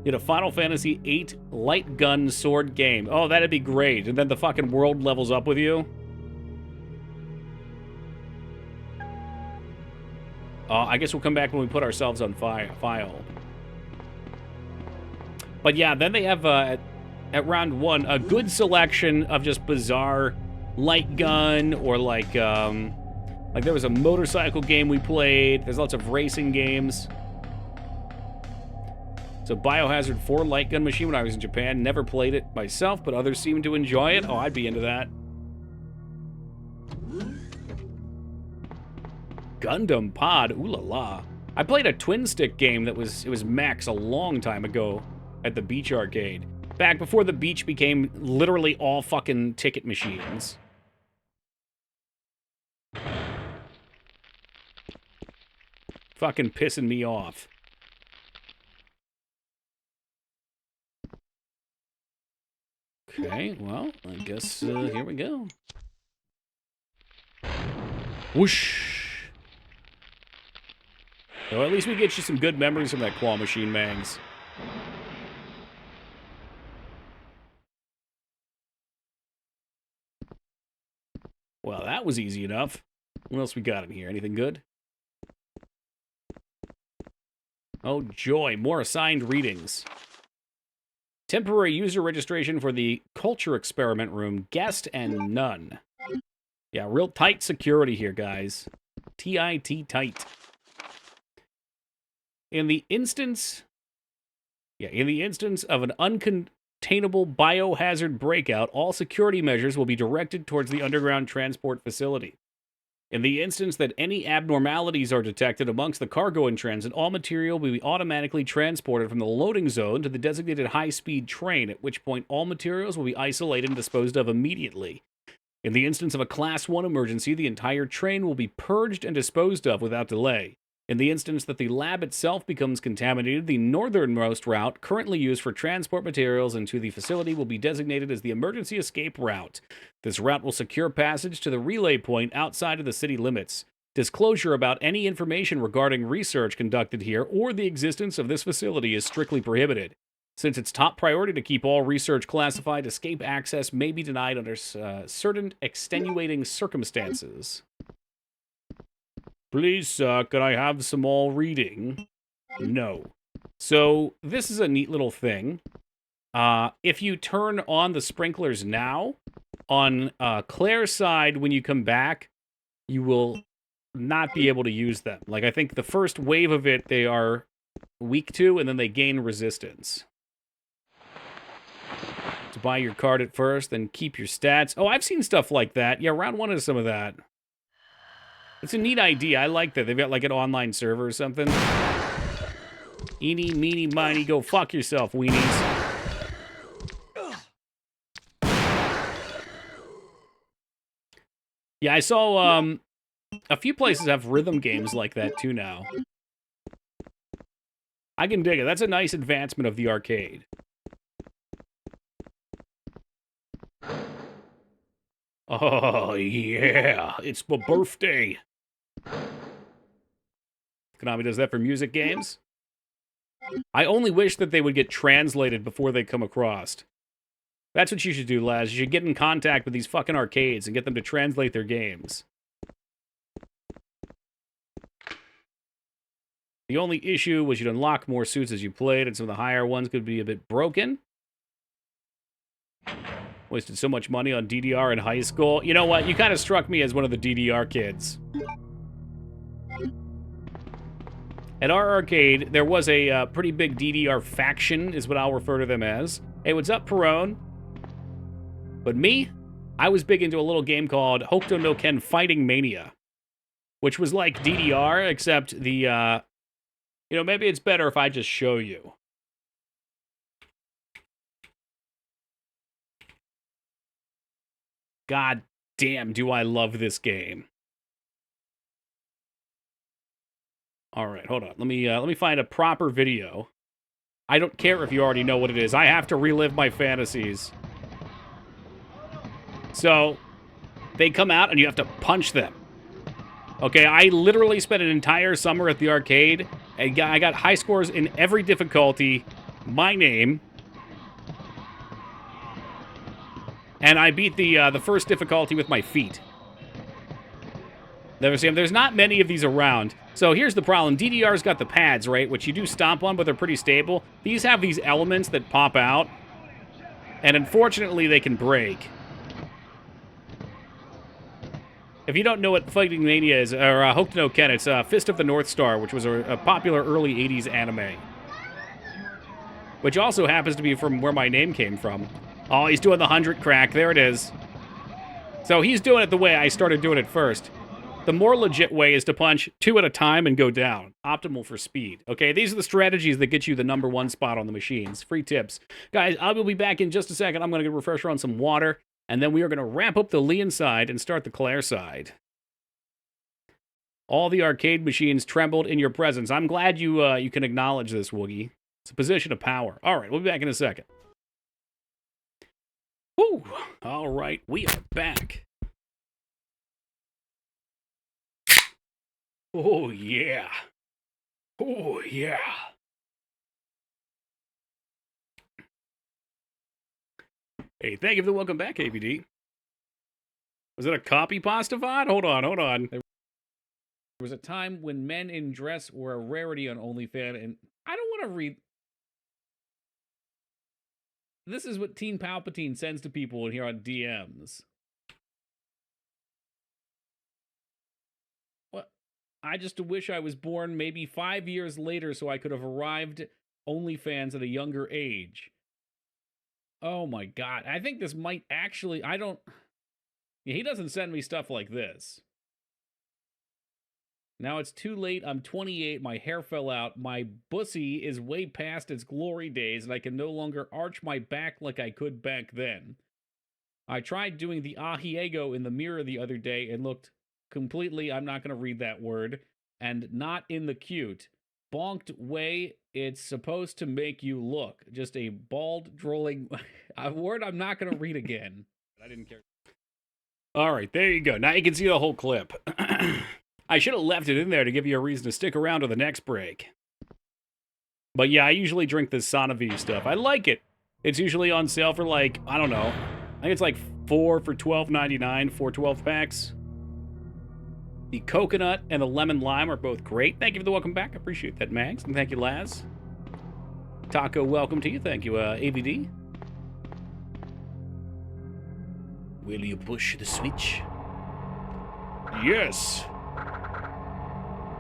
Get a Final Fantasy VIII light gun sword game. Oh, that'd be great. And then the fucking world levels up with you. I guess we'll come back when we put ourselves on file. But yeah, then they have, at round one, a good selection of just bizarre light gun, or like there was a motorcycle game we played. There's lots of racing games. So Biohazard 4 light gun machine when I was in Japan. Never played it myself, but others seem to enjoy it. Oh, I'd be into that. Gundam Pod, ooh la la. I played a twin stick game that was Max a long time ago at the Beach Arcade. Back before the Beach became literally all fucking ticket machines. Fucking pissing me off. Okay, well, I guess here we go. Whoosh. So at least we get you some good memories from that claw machine, Mangs. that was easy enough. What else we got in here? Anything good? Oh, joy. More assigned readings. Temporary user registration for the culture experiment room. Guest and none. Yeah, real tight security here, guys. T-I-T tight. In the instance of an uncontainable biohazard breakout, all security measures will be directed towards the underground transport facility. In the instance that any abnormalities are detected amongst the cargo in transit, all material will be automatically transported from the loading zone to the designated high-speed train, at which point all materials will be isolated and disposed of immediately. In the instance of a Class 1 emergency, the entire train will be purged and disposed of without delay. In the instance that the lab itself becomes contaminated, the northernmost route currently used for transport materials into the facility will be designated as the emergency escape route. This route will secure passage to the relay point outside of the city limits. Disclosure about any information regarding research conducted here or the existence of this facility is strictly prohibited. Since it's top priority to keep all research classified, escape access may be denied under certain extenuating circumstances. Please, sir, could I have some more reading? No. So, this is a neat little thing. If you turn on the sprinklers now, on Claire's side, when you come back, you will not be able to use them. Like, I think the first wave of it, they are weak to, and then they gain resistance. To buy your card at first, then keep your stats. Oh, I've seen stuff like that. Yeah, round one is some of that. It's a neat idea. I like that. They've got like an online server or something. Eeny, meeny, miny, go fuck yourself, weenies. Yeah, I saw a few places have rhythm games like that too now. I can dig it. That's a nice advancement of the arcade. Oh, yeah. It's my birthday. Konami does that for music games. I only wish that they would get translated before they come across. That's what you should do, Laz. You should get in contact with these fucking arcades and get them to translate their games. The only issue was you'd unlock more suits as you played, and some of the higher ones could be a bit broken. Wasted so much money on DDR in high school. You know what? You kind of struck me as one of the DDR kids. At our arcade, there was a pretty big DDR faction, is what I'll refer to them as. Hey, what's up, Perone? But me, I was big into a little game called Hokuto no Ken Fighting Mania, which was like DDR, except the, you know, maybe it's better if I just show you. God damn, do I love this game. All right, hold on. Let me find a proper video. I don't care if you already know what it is. I have to relive my fantasies. So, they come out and you have to punch them. Okay, I literally spent an entire summer at the arcade, and I got high scores in every difficulty. My name. And I beat the first difficulty with my feet. There's not many of these around. So here's the problem. DDR's got the pads, right? Which you do stomp on, but they're pretty stable. These have these elements that pop out. And unfortunately, they can break. If you don't know what Fighting Mania is, or Hokuto no Ken, it's Fist of the North Star, which was a popular early 80s anime. Which also happens to be from where my name came from. Oh, he's doing the 100 crack. There it is. So he's doing it the way I started doing it first. The more legit way is to punch 2 at a time and go down. Optimal for speed. Okay, these are the strategies that get you the #1 spot on the machines. Free tips. Guys, I will be back in just a second. I'm going to get a refresher on some water, and then we are going to wrap up the Leon side and start the Claire side. All the arcade machines trembled in your presence. I'm glad you can acknowledge this, Woogie. It's a position of power. All right, we'll be back in a second. Woo! All right, we are back. Oh, yeah. Oh, yeah. Hey, thank you for the welcome back, ABD. Was it a copy pasta VOD? Hold on. There was a time when men in dress were a rarity on OnlyFans, and I don't want to read. This is what Teen Palpatine sends to people here on DMs. Well, I just wish I was born maybe 5 years later so I could have arrived OnlyFans at a younger age. Oh my God. I think this might actually, Yeah, he doesn't send me stuff like this. Now it's too late. I'm 28. My hair fell out. My bussy is way past its glory days, and I can no longer arch my back like I could back then. I tried doing the 𝕳𝖓𝖙𝖍 in the mirror the other day and looked completely, I'm not going to read that word, and not in the cute, bonked way it's supposed to make you look. Just a bald, drooling, a word I'm not going to read again. I didn't care. All right, there you go. Now you can see the whole clip. I should have left it in there to give you a reason to stick around to the next break. But yeah, I usually drink this 𝕳𝖓𝖙𝖍 stuff. I like it. It's usually on sale for like, I don't know. I think it's like 4 for $12.99, 4 12-packs. The coconut and the lemon lime are both great. Thank you for the welcome back. I appreciate that, Mags. And thank you, Laz. Taco, welcome to you. Thank you, AVD. Will you push the switch? Yes.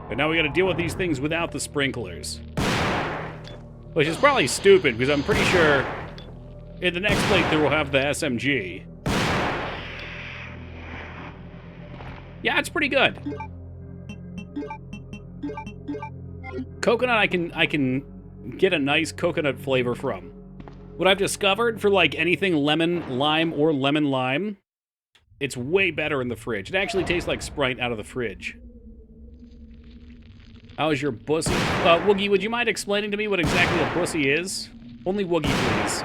But now we gotta deal with these things without the sprinklers. Which is probably stupid, because I'm pretty sure in the next playthrough we'll have the SMG. Yeah, it's pretty good. Coconut I can get a nice coconut flavor from. What I've discovered for like anything lemon, lime, or lemon lime, it's way better in the fridge. It actually tastes like Sprite out of the fridge. How's your bussy? Woogie, would you mind explaining to me what exactly a bussy is? Only Woogie, please.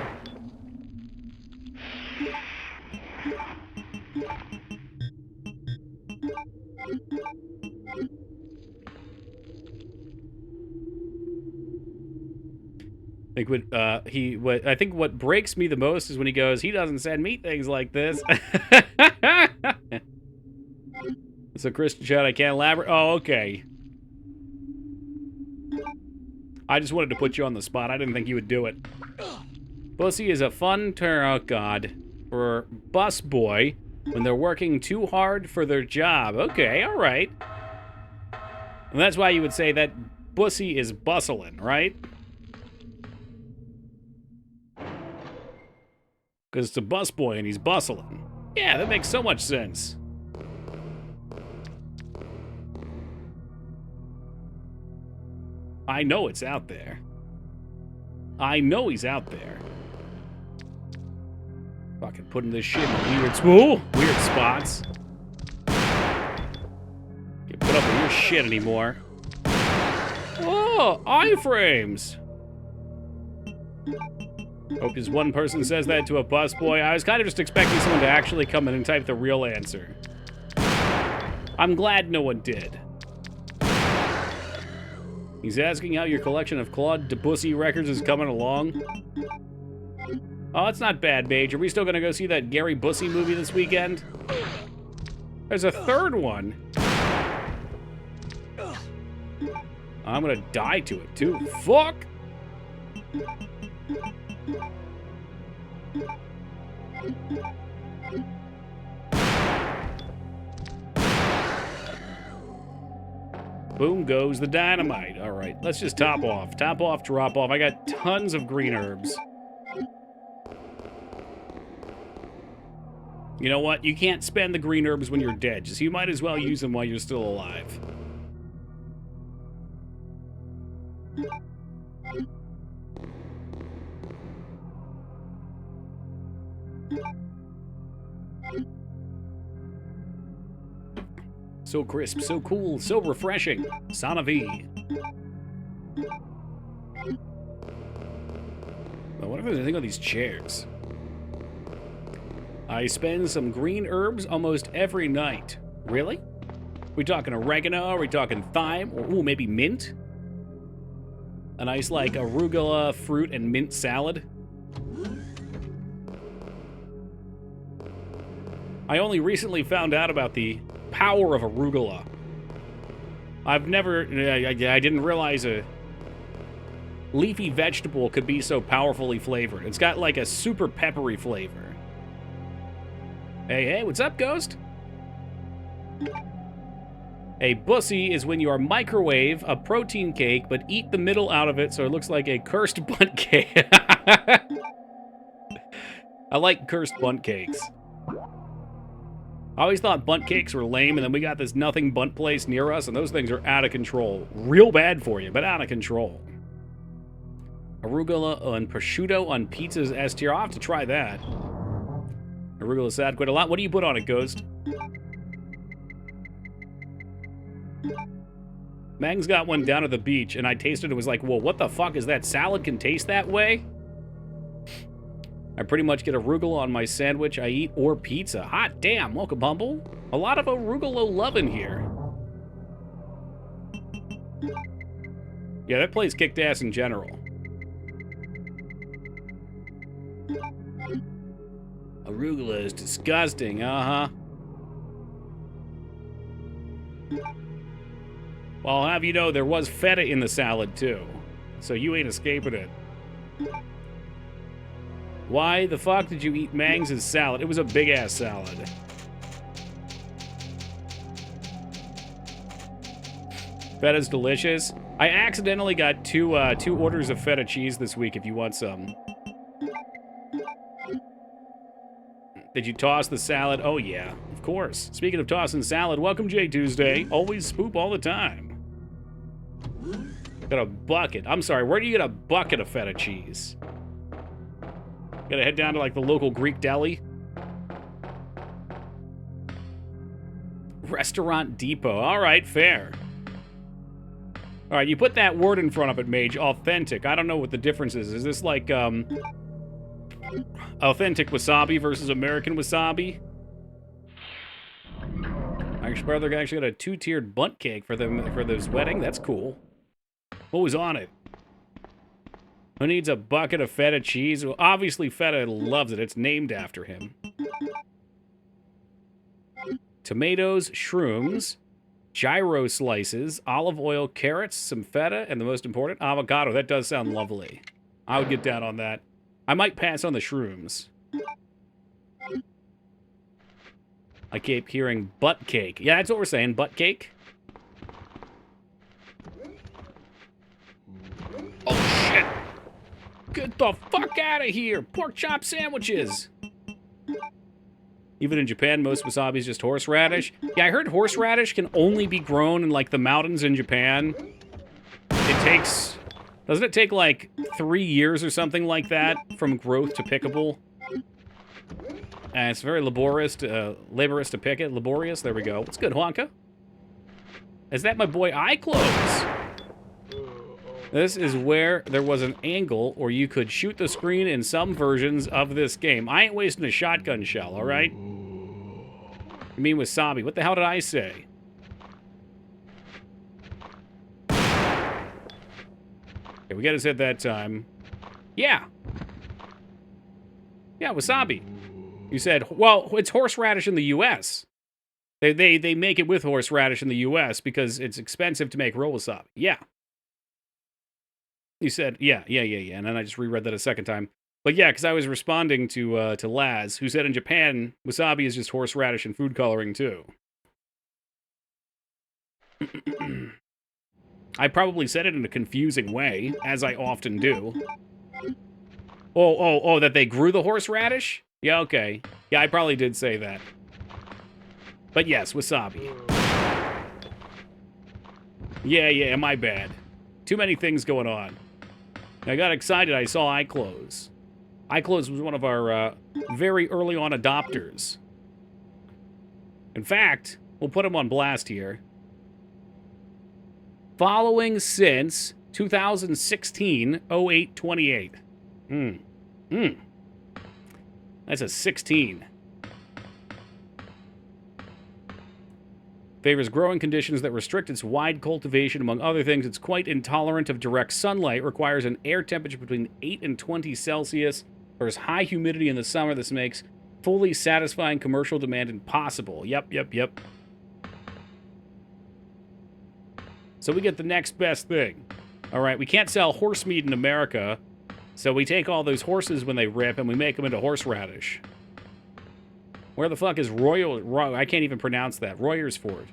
I think what breaks me the most is when he goes, he doesn't send me things like this. So Christian chat, I can't elaborate. Oh, okay. I just wanted to put you on the spot. I didn't think you would do it. Bussy is a fun term, oh God, for bus boy when they're working too hard for their job. Okay, all right. And that's why you would say that bussy is bustling, right? Because it's a bus boy and he's bustling. Yeah, that makes so much sense. I know it's out there. I know he's out there. Fucking putting this shit in weird spots. Can't put up with your shit anymore. Oh, iframes. Hope just one person says that to a busboy. I was kind of just expecting someone to actually come in and type the real answer. I'm glad no one did. He's asking how your collection of Claude Debussy records is coming along. Oh, it's not bad, Mage. Are we still gonna go see that Gary Bussy movie this weekend? There's a third one. I'm gonna die to it, too. Fuck! Boom goes the dynamite. All right, let's just top off. Top off, drop off. I got tons of green herbs. You know what? You can't spend the green herbs when you're dead, so you might as well use them while you're still alive. So crisp, so cool, so refreshing. 𝕳𝖓𝖍. Well, what if there's anything on these chairs? I spend some green herbs almost every night. Really? We talking oregano? Are we talking thyme? Or, ooh, maybe mint? A nice, like, arugula, fruit, and mint salad? I only recently found out about the power of arugula. I've never... I didn't realize a leafy vegetable could be so powerfully flavored. It's got like a super peppery flavor. Hey, what's up, Ghost? A bussy is when you are microwave a protein cake, but eat the middle out of it so it looks like a cursed bunt cake. I like cursed bunt cakes. I always thought bunt cakes were lame, and then we got this nothing bunt place near us, and those things are out of control. Real bad for you, but out of control. Arugula and prosciutto on pizzas S tier. I'll have to try that. Arugula salad quite a lot. What do you put on it, Ghost? Mang's got one down at the beach, and I tasted it and was like, whoa, what the fuck is that? Salad can taste that way? I pretty much get arugula on my sandwich I eat or pizza. Hot damn, welcome, Humble. A lot of arugula love in here. Yeah, that place kicked ass in general. Arugula is disgusting, uh-huh. Well, I'll have you know, there was feta in the salad, too. So you ain't escaping it. Why the fuck did you eat Mang's salad? It was a big-ass salad. Feta's delicious. I accidentally got two orders of feta cheese this week if you want some. Did you toss the salad? Oh, yeah, of course. Speaking of tossing salad, welcome, Jay Tuesday. Always spoop all the time. Got a bucket. I'm sorry, where do you get a bucket of feta cheese? Gotta head down to, like, the local Greek deli. Restaurant Depot. All right, fair. All right, you put that word in front of it, Mage. Authentic. I don't know what the difference is. Is this like, authentic wasabi versus American wasabi? Irish brother actually got a 2-tiered bunt cake for this wedding. That's cool. What was on it? Who needs a bucket of feta cheese? Well, obviously feta loves it. It's named after him. Tomatoes, shrooms, gyro slices, olive oil, carrots, some feta, and the most important, avocado. That does sound lovely. I would get down on that. I might pass on the shrooms. I keep hearing butt cake. Yeah, that's what we're saying, butt cake. Oh, shit! Get the fuck out of here! Pork chop sandwiches! Even in Japan, most wasabi is just horseradish. Yeah, I heard horseradish can only be grown in, like, the mountains in Japan. It takes... Doesn't it take, like, 3 years or something like that from growth to pickable? And it's very laborious to pick it. Laborious, there we go. What's good, Honka? Is that my boy iClothes? This is where there was an angle, or you could shoot the screen in some versions of this game. I ain't wasting a shotgun shell, all right? You mean wasabi? What the hell did I say? Okay, we got his head that time. Yeah. Yeah, wasabi. You said, well, it's horseradish in the U.S. They make it with horseradish in the U.S. because it's expensive to make real wasabi. Yeah. You said, yeah, and then I just reread that a second time. But yeah, because I was responding to Laz, who said in Japan, wasabi is just horseradish and food coloring, too. I probably said it in a confusing way, as I often do. Oh, that they grew the horseradish? Yeah, okay. Yeah, I probably did say that. But yes, wasabi. Yeah, my bad. Too many things going on. I got excited. I saw iClothes. iClothes was one of our very early on adopters. In fact, we'll put him on blast here. Following since 2016, 08/28. That's a 16. Favors growing conditions that restrict its wide cultivation. Among other things, it's quite intolerant of direct sunlight, requires an air temperature between 8 and 20 Celsius. There's high humidity in the summer. This makes fully satisfying commercial demand impossible. Yep. So we get the next best thing. All right, we can't sell horse meat in America, so we take all those horses when they rip and we make them into horseradish. Where the fuck is I can't even pronounce that. Royersford.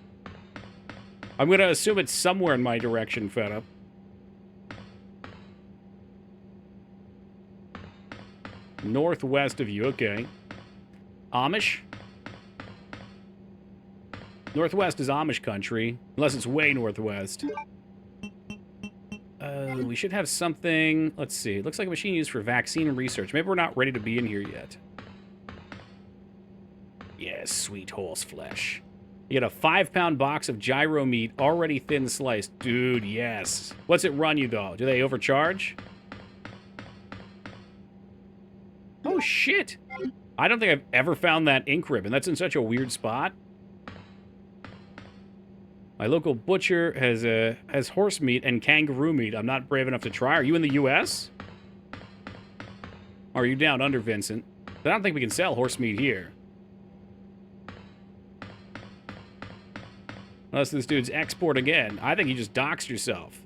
I'm going to assume it's somewhere in my direction, fed northwest of you, okay. Amish? Northwest is Amish country, unless it's way northwest. We should have something. Let's see. It looks like a machine used for vaccine research. Maybe we're not ready to be in here yet. Yes, sweet horse flesh. You get a 5-pound box of gyro meat, already thin sliced. Dude, yes. What's it run you, though? Do they overcharge? Oh, shit. I don't think I've ever found that ink ribbon. That's in such a weird spot. My local butcher has horse meat and kangaroo meat. I'm not brave enough to try. Are you in the U.S.? Or are you down under, Vincent? I don't think we can sell horse meat here. Unless this dude's export again. I think you just doxed yourself.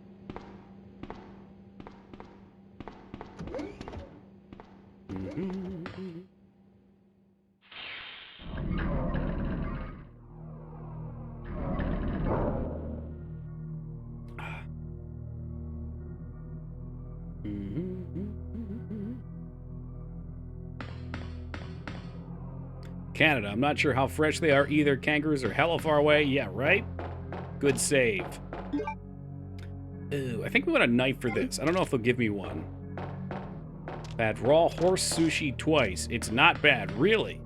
Canada. I'm not sure how fresh they are either. Kangaroos are hella far away. Yeah, right? Good save. Ooh, I think we want a knife for this. I don't know if they'll give me one. Had raw horse sushi twice. It's not bad, really.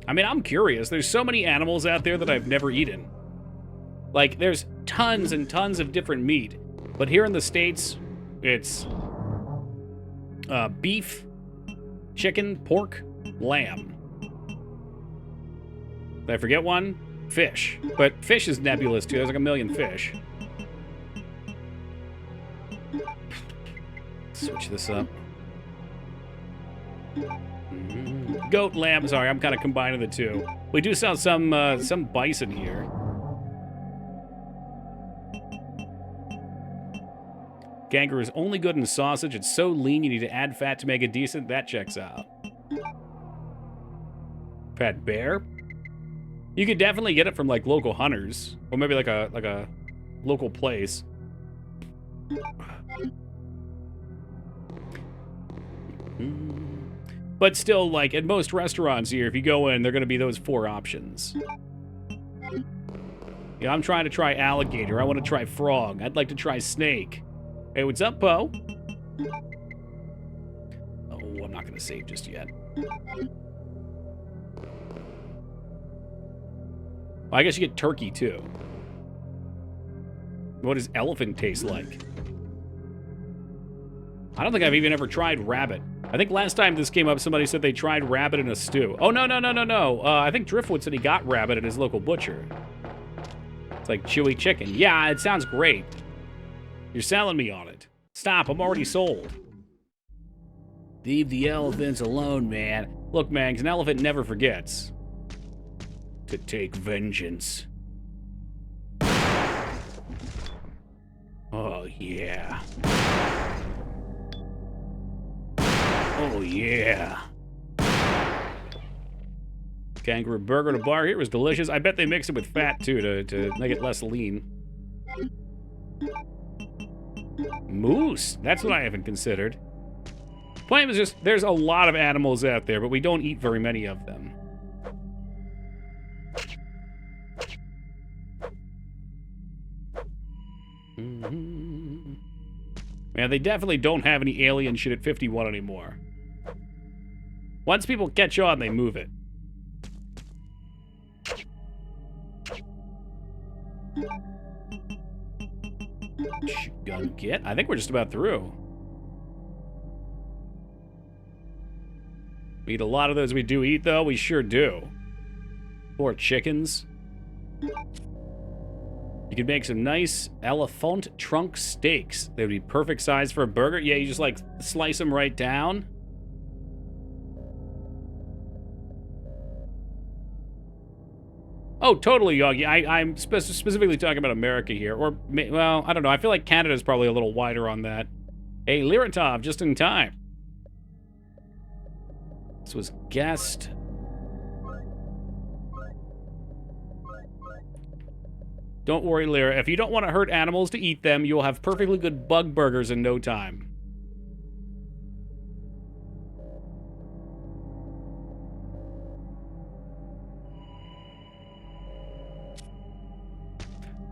I mean, I'm curious. There's so many animals out there that I've never eaten. Like, there's tons and tons of different meat. But here in the States, it's beef, chicken, pork, lamb. Did I forget one? Fish. But fish is nebulous, too. There's like a million fish. Switch this up. Goat, lamb. Sorry, I'm kind of combining the two. We do sell some bison here. Kangaroo is only good in sausage. It's so lean you need to add fat to make it decent. That checks out. Fat bear? You could definitely get it from like local hunters, or maybe like a local place. But still, like at most restaurants here, if you go in, they're going to be those 4 options. Yeah, I'm trying to try alligator. I want to try frog. I'd like to try snake. Hey, what's up, Poe? Oh, I'm not going to save just yet. Well, I guess you get turkey, too. What does elephant taste like? I don't think I've even ever tried rabbit. I think last time this came up, somebody said they tried rabbit in a stew. Oh, no. I think Driftwood said he got rabbit at his local butcher. It's like chewy chicken. Yeah, it sounds great. You're selling me on it. Stop, I'm already sold. Leave the elephants alone, man. Look, man, an elephant never forgets to take vengeance. Oh, yeah. Oh, yeah. Kangaroo burger at a bar here was delicious. I bet they mix it with fat, too, to make it less lean. Moose. That's what I haven't considered. Point is just, there's a lot of animals out there, but we don't eat very many of them. Man, they definitely don't have any alien shit at 51 anymore. Once people catch on, they move it. Gun kit? I think we're just about through. We eat a lot of those. We do eat, though. We sure do. 4 chickens. You could make some nice elephant trunk steaks. They would be perfect size for a burger. Yeah, you just like slice them right down. Oh, totally, Yogi. I'm specifically talking about America here. Or, well, I don't know. I feel like Canada's probably a little wider on that. Hey, 𝕸𝖓𝖙𝖍, just in time. This was guest. Don't worry, Lyra. If you don't want to hurt animals to eat them, you'll have perfectly good bug burgers in no time.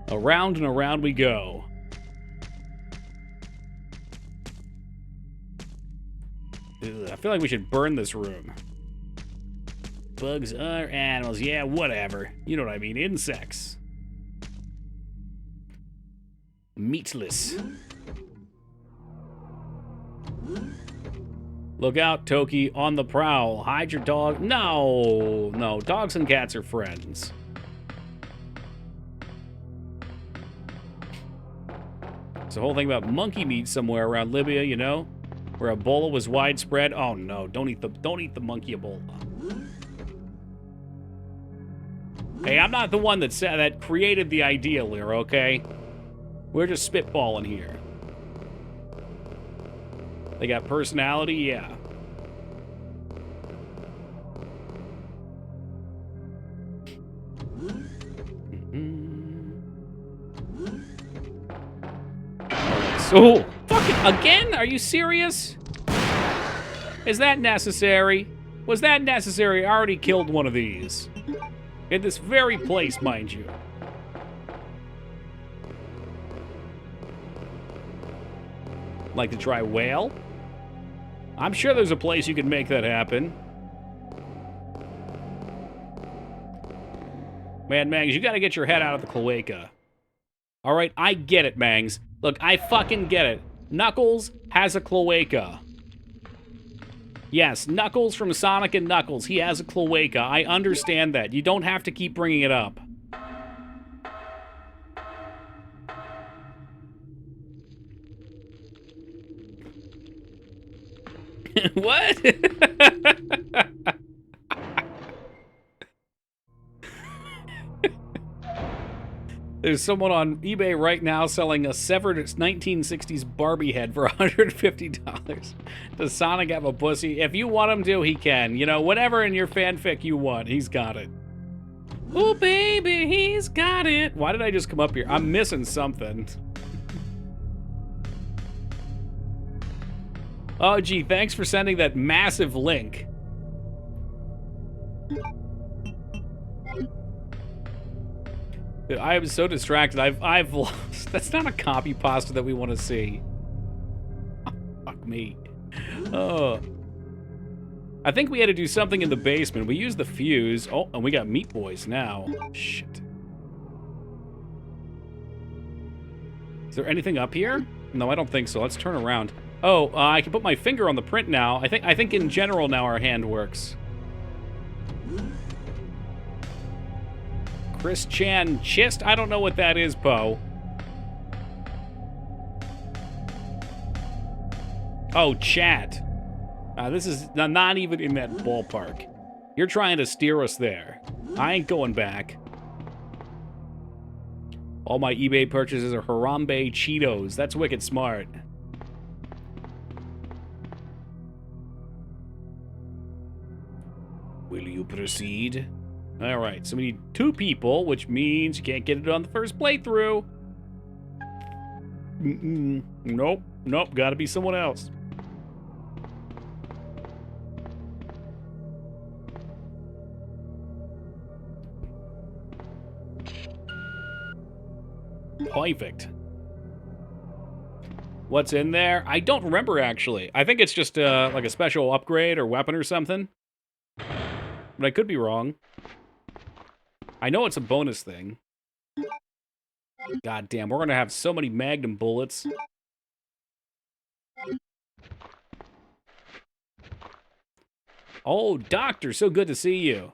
Around and around we go. Ugh, I feel like we should burn this room. Bugs are animals. Yeah, whatever. You know what I mean. Insects. Meatless. Look out, Toki. On the prowl. Hide your dog. No. No. Dogs and cats are friends. There's a whole thing about monkey meat somewhere around Libya, you know? Where Ebola was widespread. Oh no, don't eat the monkey Ebola. Hey, I'm not the one that created the idea, Lyra, okay? We're just spitballing here. They got personality, yeah. Oh, fucking again? Are you serious? Is that necessary? Was that necessary? I already killed one of these. In this very place, mind you. Like to try whale? I'm sure there's a place you can make that happen. Man, Mangs, you gotta get your head out of the cloaca. Alright, I get it, Mangs. Look, I fucking get it. Knuckles has a cloaca. Yes, Knuckles from Sonic and Knuckles. He has a cloaca. I understand that. You don't have to keep bringing it up. What? There's someone on eBay right now selling a severed 1960s Barbie head for $150. Does Sonic have a pussy? If you want him to, he can. You know, whatever in your fanfic you want, he's got it. Oh, baby, he's got it. Why did I just come up here? I'm missing something. Oh, gee, thanks for sending that massive link. Dude, I am so distracted. I've lost. That's not a copy pasta that we want to see. Oh, fuck me. Oh. I think we had to do something in the basement. We used the fuse. Oh, and we got Meat Boys now. Shit. Is there anything up here? No, I don't think so. Let's turn around. Oh, I can put my finger on the print now. I think in general now our hand works. Chris Chan Chist? I don't know what that is, Poe. Oh, chat. This is not even in that ballpark. You're trying to steer us there. I ain't going back. All my eBay purchases are Harambe Cheetos. That's wicked smart. Will you proceed? Alright, so we need 2 people, which means you can't get it on the first playthrough. Nope, gotta be someone else. Perfect. What's in there? I don't remember, actually. I think it's just like a special upgrade or weapon or something. But I could be wrong. I know it's a bonus thing. God damn, we're gonna have so many Magnum bullets. Oh, Doctor, so good to see you.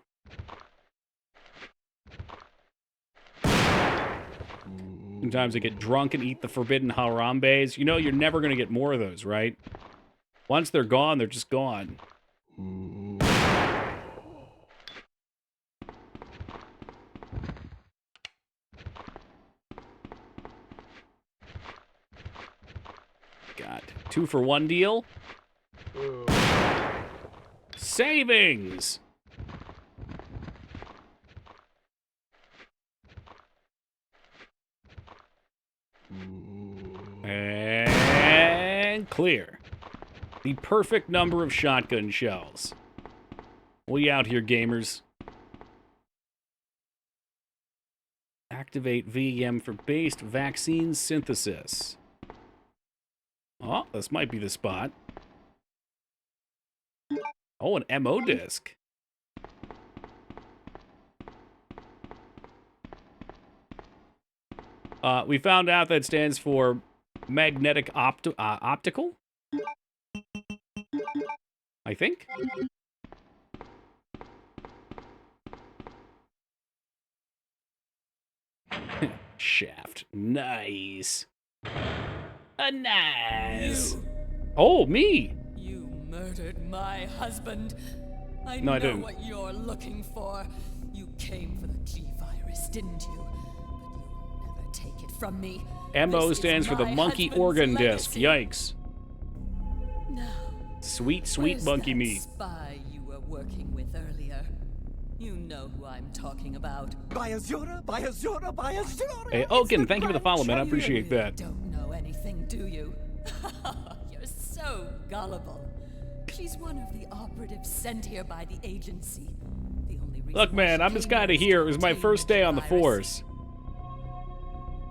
Sometimes I get drunk and eat the forbidden Harambe's. You know, you're never going to get more of those, right? Once they're gone, they're just gone. Got 2-for-1 deal. Savings! And clear. The perfect number of shotgun shells. We out here, gamers. Activate VEM for based vaccine synthesis. Oh, this might be the spot. Oh, an MO disc. We found out that stands for magnetic optical? I think? Shaft. Nice. Nice. Oh, me. You murdered my husband. I No, I know didn't. what you're looking for. You came for the G virus, didn't you? But you'll never take it from me. MO This stands is for the my monkey husband's organ legacy. disc. Yikes. Now, Sweet, sweet where's monkey that meat. spy you were working with earlier? You know who I'm talking about. Hey, Oaken, thank you for the follow, man. I appreciate that. Don't know anything, do you? You're so gullible. She's one of the operatives sent here by the agency. The only reason Look, man, why I'm she just came kind of was to here. It was my obtain first day on the virus. force.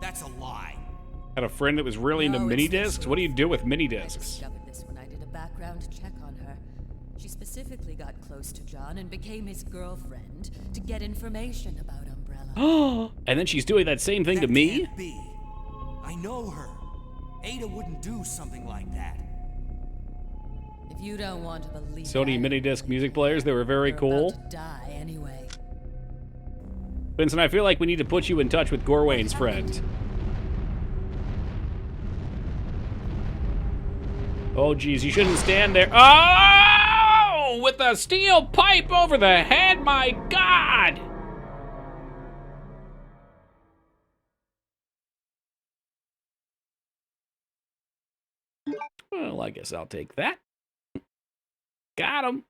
That's a lie. Had a friend that was really into No, mini it's the discs. What do you do with mini I discs? discovered this when I did a background check on her. She specifically got close to John and became his girlfriend to get information about Umbrella. Oh, and then she's doing that same thing to That me? can't be. I know her. Ada wouldn't do something like that. If you don't want to believe Sony that, mini disc music players, they were very you're cool. about to die anyway. Vincent, I feel like we need to put you in touch with Gorwayne's friend. Oh, geez, you shouldn't stand there. Oh! With a steel pipe over the head, my God! Well, I guess I'll take that. Got him.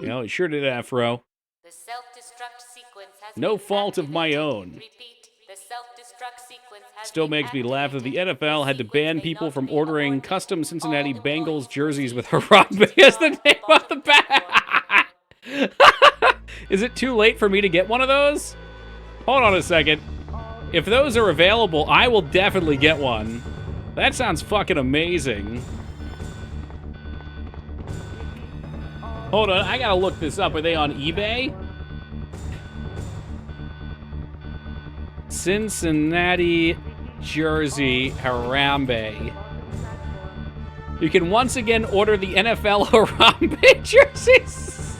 You know, he sure did afro. The self-destruct sequence has No been fault of my activated. own. Repeat, the self-destruct sequence has Still been makes me laugh that the activated. NFL had to ban Sequence may people not from be ordering aborted. custom Cincinnati All Bengals employees jerseys with proceed Harambe to as the charge name on the bottom back. Is it too late for me to get one of those? Hold on a second. If those are available, I will definitely get one. That sounds fucking amazing. Hold on, I gotta look this up. Are they on eBay? Cincinnati jersey Harambe. You can once again order the NFL Harambe jerseys.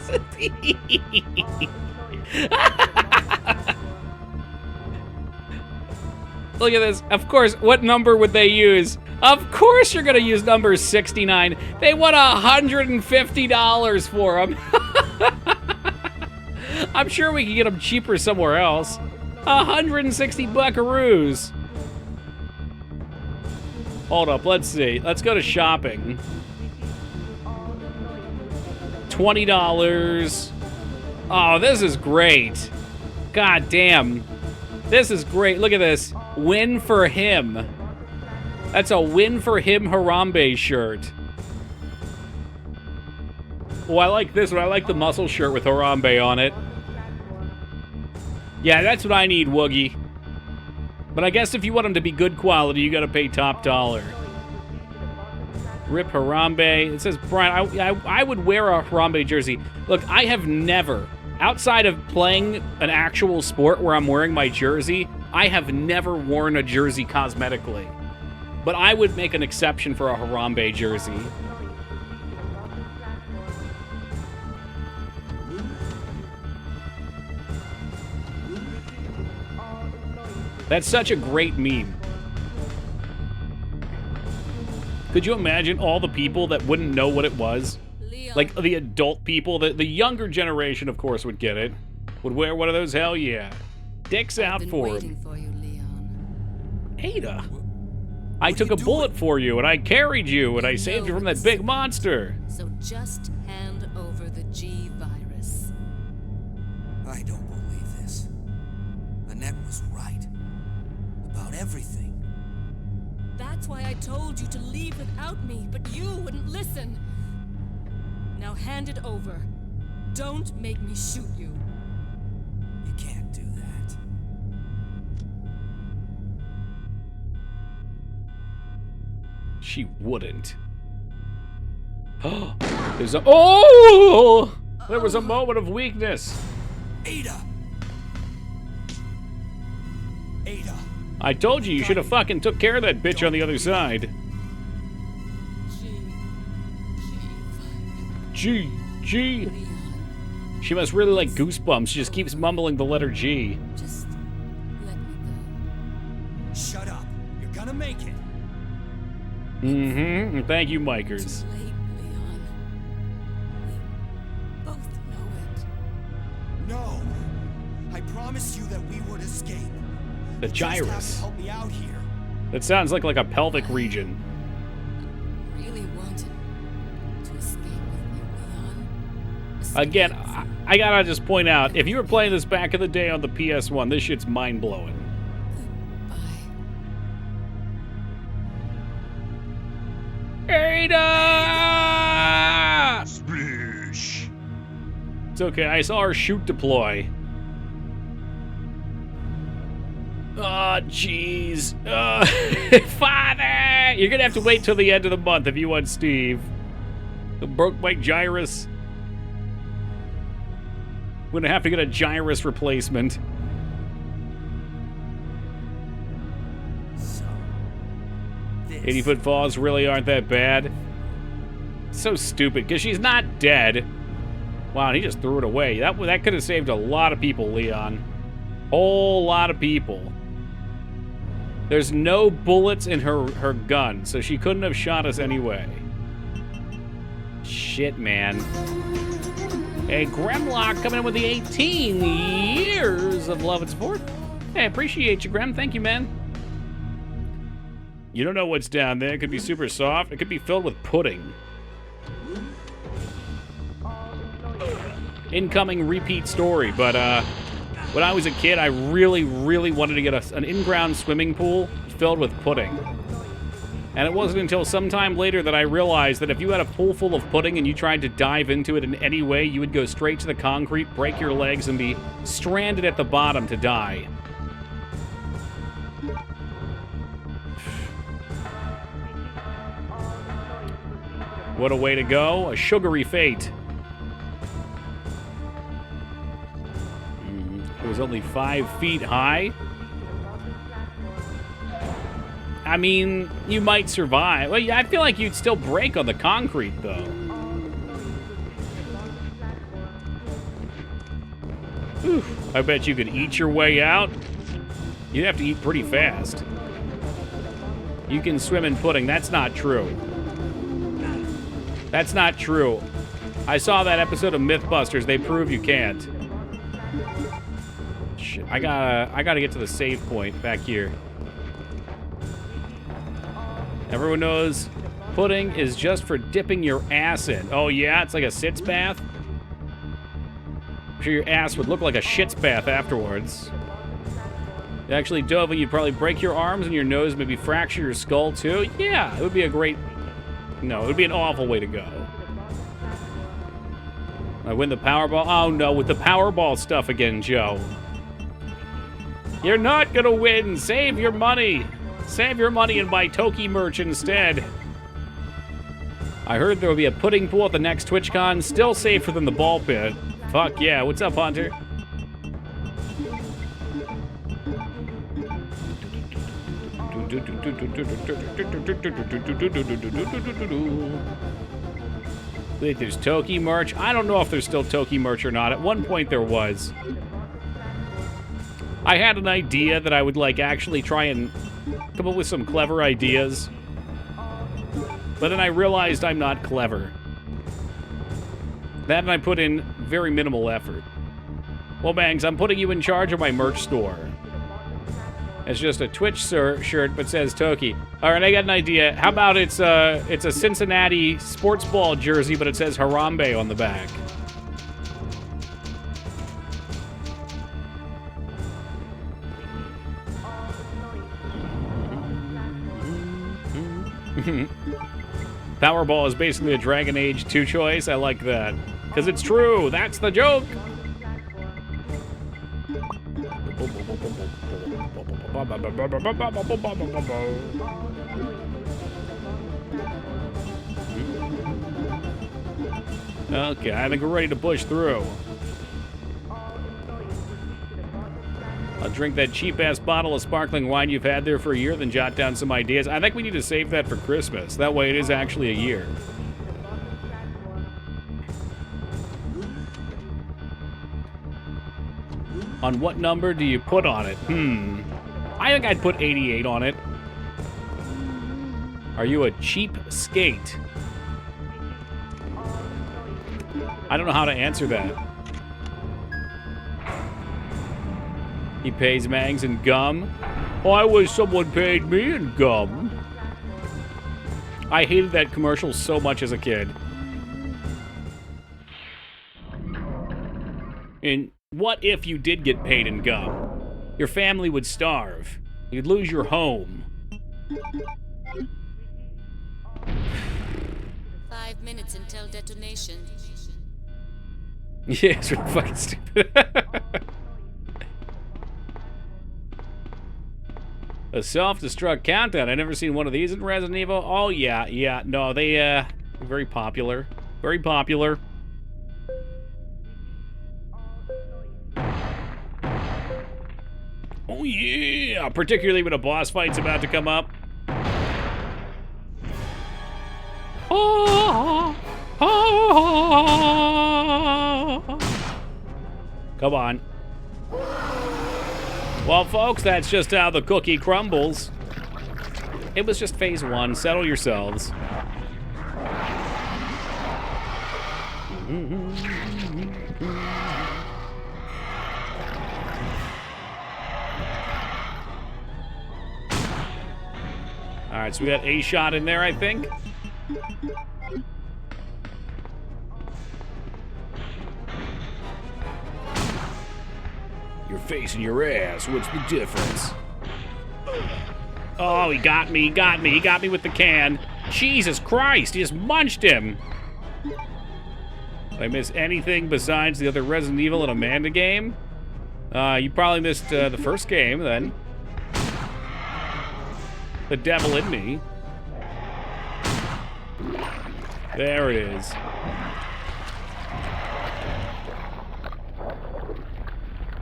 Look at this. Of course, what number would they use? Of course you're going to use number 69. They want $150 for them. I'm sure we can get them cheaper somewhere else. 160 buckaroos. Hold up, let's see. Let's go to shopping. $20. Oh, this is great. God damn. This is great. Look at this. Win for him. That's a win for him Harambe shirt. Oh, I like this one. I like the muscle shirt with Harambe on it. Yeah, that's what I need, Woogie. But I guess if you want them to be good quality, you gotta pay top dollar. Rip Harambe. It says, Brian, I would wear a Harambe jersey. Look, I have never, outside of playing an actual sport where I'm wearing my jersey, I have never worn a jersey cosmetically. But I would make an exception for a Harambe jersey. That's such a great meme. Could you imagine all the people that wouldn't know what it was? Leon. Like, the adult people, the younger generation, of course, would get it. Would wear one of those, hell yeah. Dicks out for him. For you, Leon. Ada, I took a bullet for you, and I carried you, and I saved you from that big monster. So just hand over the G virus. I don't believe this. Annette was right. About everything. That's why I told you to leave without me, but you wouldn't listen. Now hand it over. Don't make me shoot you. You can't do that. She wouldn't. There's a— oh! There was a moment of weakness. Ada! Ada! I told you should have fucking took care of that bitch on the other side. G. Leon, She must really like Goosebumps. She just keeps mumbling the letter G. just let me go. Shut up. You're gonna make it. Mm-hmm. Thank you, Mikers. Too late, Leon. We both know it. No. I promised you that we would escape. The You just have to gyrus. help me out here. That sounds like a pelvic region. Really wanted to escape with you, Leon. Escape Again, from I gotta just point out, if you were playing this back in the day on the PS1, this shit's mind-blowing. goodbye. Ada! Splish. It's okay, I saw her shoot deploy. Oh, jeez. Father! You're gonna have to wait till the end of the month if you want Steve. Broke my gyrus. I'm gonna have to get a gyrus replacement. So, this 80-foot falls really aren't that bad. So stupid, because she's not dead. Wow, and he just threw it away. That could have saved a lot of people, Leon. Whole lot of people. There's no bullets in her gun, so she couldn't have shot us anyway. Shit, man. Hey, Gremlock coming in with the 18 years of love and support. Hey, I appreciate you, Grem. Thank you, man. You don't know what's down there. It could be super soft. It could be filled with pudding. Incoming repeat story, but when I was a kid, I really, really wanted to get an in-ground swimming pool filled with pudding. And it wasn't until sometime later that I realized that if you had a pool full of pudding and you tried to dive into it in any way, you would go straight to the concrete, break your legs, and be stranded at the bottom to die. What a way to go. A sugary fate. It was only 5 feet high. I mean, you might survive. Well, yeah, I feel like you'd still break on the concrete, though. Whew. I bet you could eat your way out. You'd have to eat pretty fast. You can swim in pudding. That's not true. That's not true. I saw that episode of Mythbusters. They prove you can't. Shit, I gotta get to the save point back here. Everyone knows pudding is just for dipping your ass in. Oh yeah, it's like a sitz bath. I'm sure your ass would look like a shits bath afterwards. Actually, Dova, you'd probably break your arms and your nose, maybe fracture your skull too. Yeah, it would be a great... No, it would be an awful way to go. I win the Powerball? Oh no, with the Powerball stuff again, Joe. You're not gonna win. Save your money. Save your money and buy Toki merch instead. I heard there will be a pudding pool at the next TwitchCon. Still safer than the ball pit. Fuck yeah. What's up, Hunter? Wait, there's Toki merch? I don't know if there's still Toki merch or not. At one point there was. I had an idea that I would, like, actually try and come up with some clever ideas. But then I realized I'm not clever. That and I put in very minimal effort. Well, Bangs, I'm putting you in charge of my merch store. It's just a Twitch shirt, but says Toki. All right, I got an idea. How about it's a Cincinnati sports ball jersey, but it says Harambe on the back. Powerball is basically a Dragon Age 2 choice. I like that. Because it's true. That's the joke. Okay, I think we're ready to push through. I'll drink that cheap-ass bottle of sparkling wine you've had there for a year, then jot down some ideas. I think we need to save that for Christmas. That way it is actually a year. On what number do you put on it? I think I'd put 88 on it. Are you a cheap skate? I don't know how to answer that. He pays Mangs in gum. Oh, I wish someone paid me in gum. I hated that commercial so much as a kid. And what if you did get paid in gum? Your family would starve. You'd lose your home. 5 minutes until detonation. Yeah, it's really fucking stupid. A self-destruct countdown. I never seen one of these in Resident Evil. Oh, yeah. No, they, very popular. Very popular. Oh, yeah. Particularly when a boss fight's about to come up. Come on. Well, folks, that's just how the cookie crumbles. It was just phase 1. Settle yourselves. All right, so we got a shot in there, I think. Your face and your ass, what's the difference? Oh, he got me. He got me with the can. Jesus Christ, he just munched him. Did I miss anything besides the other Resident Evil and Amanda game? You probably missed the first game, then. The devil in me. There it is.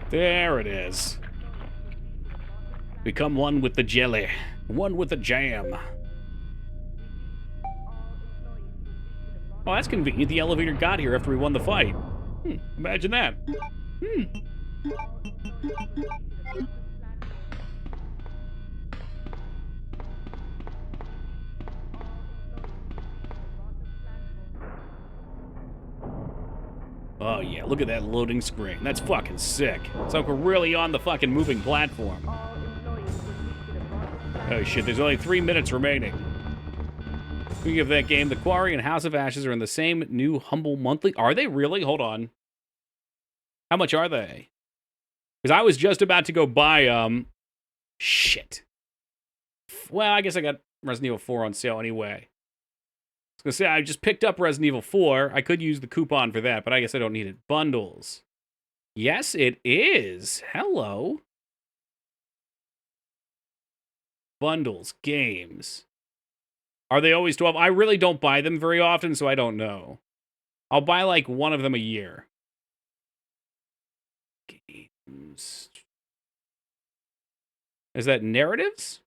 There it is. Become one with the jelly. One with the jam. Oh, that's convenient. The elevator got here after we won the fight. Imagine that. Oh, yeah, look at that loading screen. That's fucking sick. It's like we're really on the fucking moving platform. Oh, shit, there's only 3 minutes remaining. Speaking of that game, The Quarry and House of Ashes are in the same new Humble Monthly. Are they really? Hold on. How much are they? Because I was just about to go buy, shit. Well, I guess I got Resident Evil 4 on sale anyway. I was gonna say, I just picked up Resident Evil 4. I could use the coupon for that, but I guess I don't need it. Bundles. Yes, it is. Hello. Bundles. Games. Are they always 12? I really don't buy them very often, so I don't know. I'll buy, like, one of them a year. Games. Is that narratives?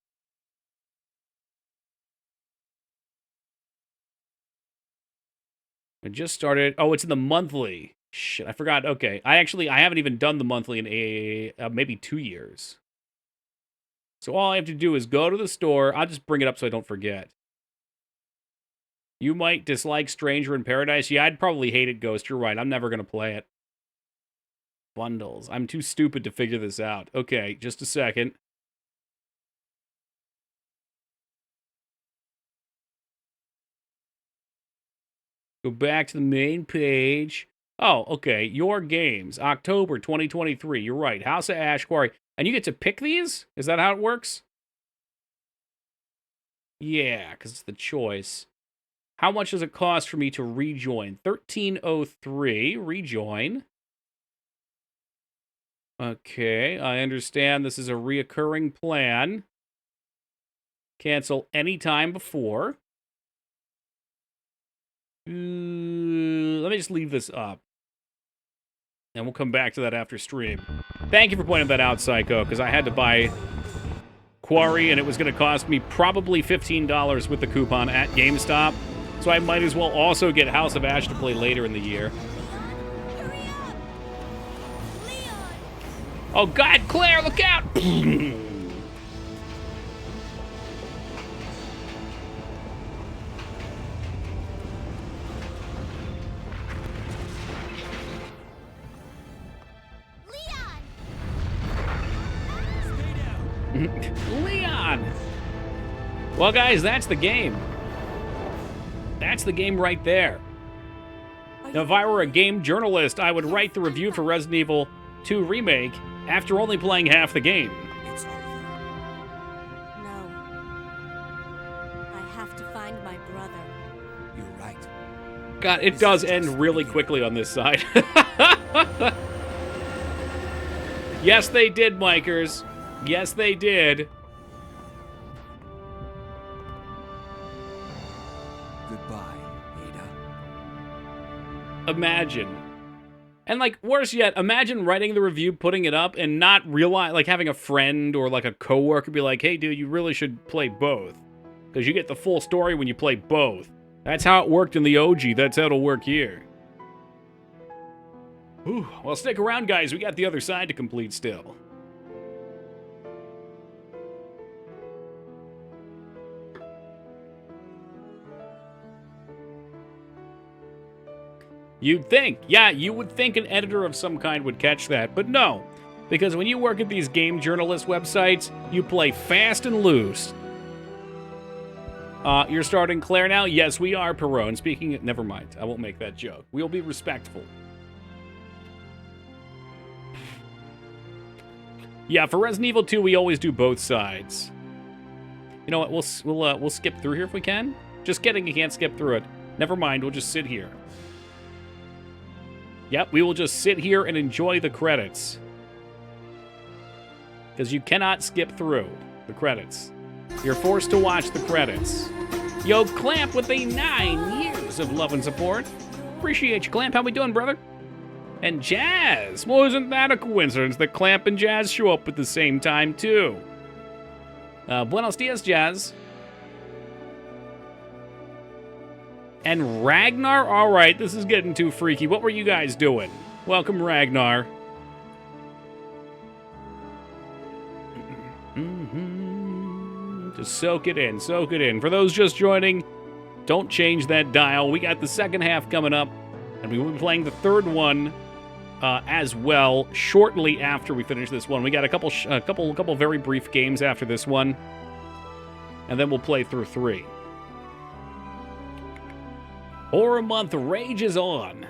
I just started. Oh, it's in the monthly. Shit, I forgot. Okay, I haven't even done the monthly in maybe 2 years. So all I have to do is go to the store. I'll just bring it up so I don't forget. You might dislike Stranger in Paradise. Yeah, I'd probably hate it, Ghost. You're right. I'm never going to play it. Bundles. I'm too stupid to figure this out. Okay, just a second. Go back to the main page. Oh, okay. Your games. October 2023. You're right. House of Ash Quarry. And you get to pick these? Is that how it works? Yeah, because it's the choice. How much does it cost for me to rejoin? 1303. Rejoin. Okay, I understand this is a reoccurring plan. Cancel any time before. Let me just leave this up. And we'll come back to that after stream. Thank you for pointing that out, Psycho, because I had to buy Quarry, and it was going to cost me probably $15 with the coupon at GameStop. So I might as well also get House of Ash to play later in the year. Oh, God, Claire, look out! Leon! Well, guys, that's the game. That's the game right there. Now, if I were a game journalist, I would write the review for Resident Evil 2 Remake after only playing half the game. It's over. No. I have to find my brother. You're right. God, it does end really quickly on this side. Yes, they did, Mikers. Yes, they did. Goodbye, Ada. Imagine. And, like, worse yet, imagine writing the review, putting it up, and not realize, like, having a friend or, like, a coworker be like, hey, dude, you really should play both. Because you get the full story when you play both. That's how it worked in the OG. That's how it'll work here. Whew. Well, stick around, guys. We got the other side to complete still. You'd think. Yeah, you would think an editor of some kind would catch that, but no. Because when you work at these game journalist websites, you play fast and loose. You're starting Claire now? Yes, we are, Perone. Speaking of, never mind. I won't make that joke. We'll be respectful. Yeah, for Resident Evil 2, we always do both sides. You know what? We'll skip through here if we can. Just kidding, you can't skip through it. Never mind, we'll just sit here. Yep, we will just sit here and enjoy the credits. Because you cannot skip through the credits. You're forced to watch the credits. Yo, Clamp with a 9 years of love and support. Appreciate you, Clamp. How we doing, brother? And Jazz. Well, isn't that a coincidence that Clamp and Jazz show up at the same time, too? Buenos dias, Jazz. And Ragnar? All right, this is getting too freaky. What were you guys doing? Welcome, Ragnar. Just soak it in, soak it in. For those just joining, don't change that dial. We got the second half coming up, and we will be playing the third one as well shortly after we finish this one. We got a couple very brief games after this one, and then we'll play through 3. Horror Month rages on.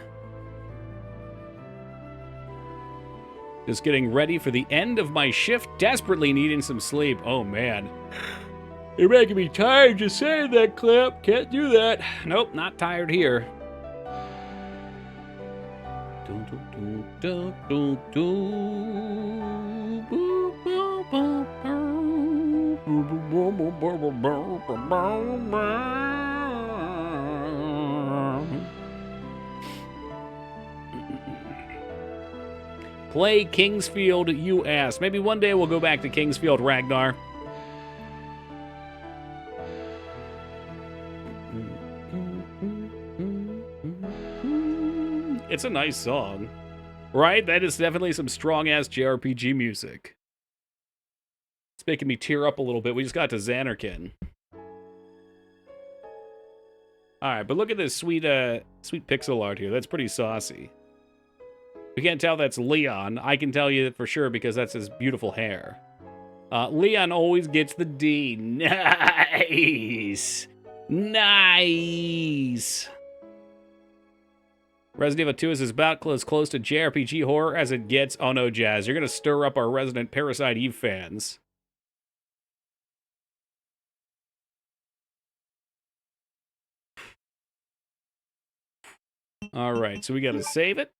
Just getting ready for the end of my shift, desperately needing some sleep. Oh, man. You're making me tired just saying that, Clamp. Can't do that. Nope, not tired here. Play Kingsfield, you ask. Maybe one day we'll go back to Kingsfield, Ragnar. It's a nice song. Right? That is definitely some strong-ass JRPG music. It's making me tear up a little bit. We just got to 𝕳𝖓𝖙𝖍. Alright, but look at this sweet pixel art here. That's pretty saucy. We can't tell that's Leon. I can tell you for sure because that's his beautiful hair. Leon always gets the D. Nice! Nice! Resident Evil 2 is about as close to JRPG horror as it gets. Oh no, Jazz, you're gonna stir up our resident Parasite Eve fans. Alright, so we gotta save it.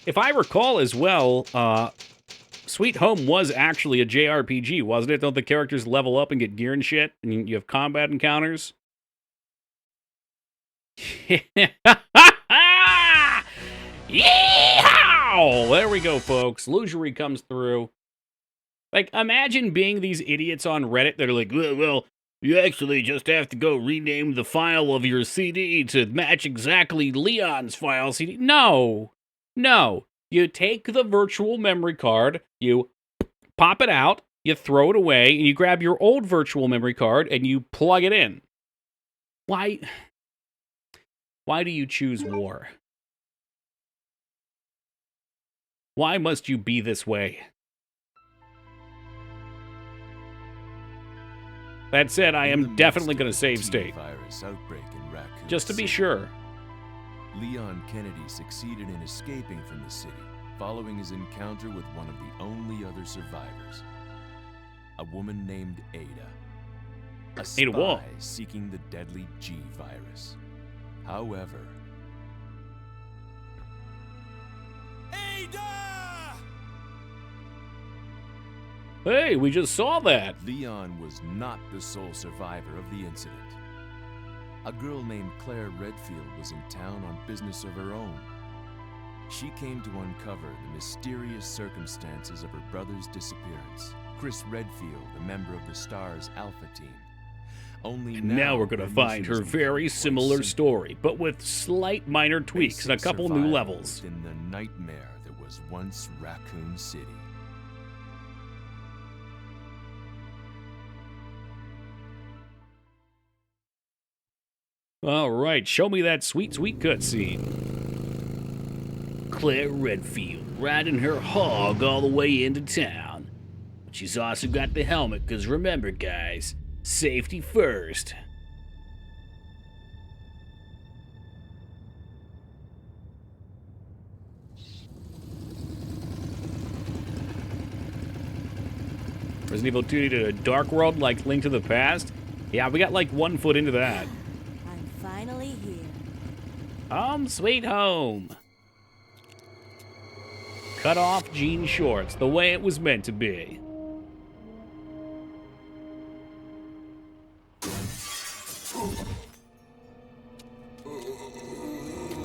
If I recall as well, Sweet Home was actually a JRPG, wasn't it? Don't the characters level up and get gear and shit? And you have combat encounters? Yeehaw! There we go, folks. 𝕸𝖔𝖓𝖙𝖍 comes through. Like, imagine being these idiots on Reddit that are like, well, you actually just have to go rename the file of your CD to match exactly Leon's file CD. No. No. You take the virtual memory card, you pop it out, you throw it away, and you grab your old virtual memory card and you plug it in. Why do you choose war? Why must you be this way? That said, I am definitely going to save state. Just to be sure. Leon Kennedy succeeded in escaping from the city, following his encounter with one of the only other survivors. A woman named Ada. A spy seeking the deadly G virus. However... Ada! Hey, we just saw that. Leon was not the sole survivor of the incident. A girl named Claire Redfield was in town on business of her own. She came to uncover the mysterious circumstances of her brother's disappearance. Chris Redfield, a member of the STARS Alpha team. Only now we're going to find her very similar story, but with slight minor tweaks and a couple new levels. In the nightmare that was once Raccoon City. All right, show me that sweet, sweet cutscene. Claire Redfield riding her hog all the way into town. But she's also got the helmet, because remember, guys, safety first. Resident Evil 2 needed a dark world like Link to the Past? Yeah, we got like 1 foot into that. I'm finally here. Home sweet home. Cut off jean shorts, the way it was meant to be.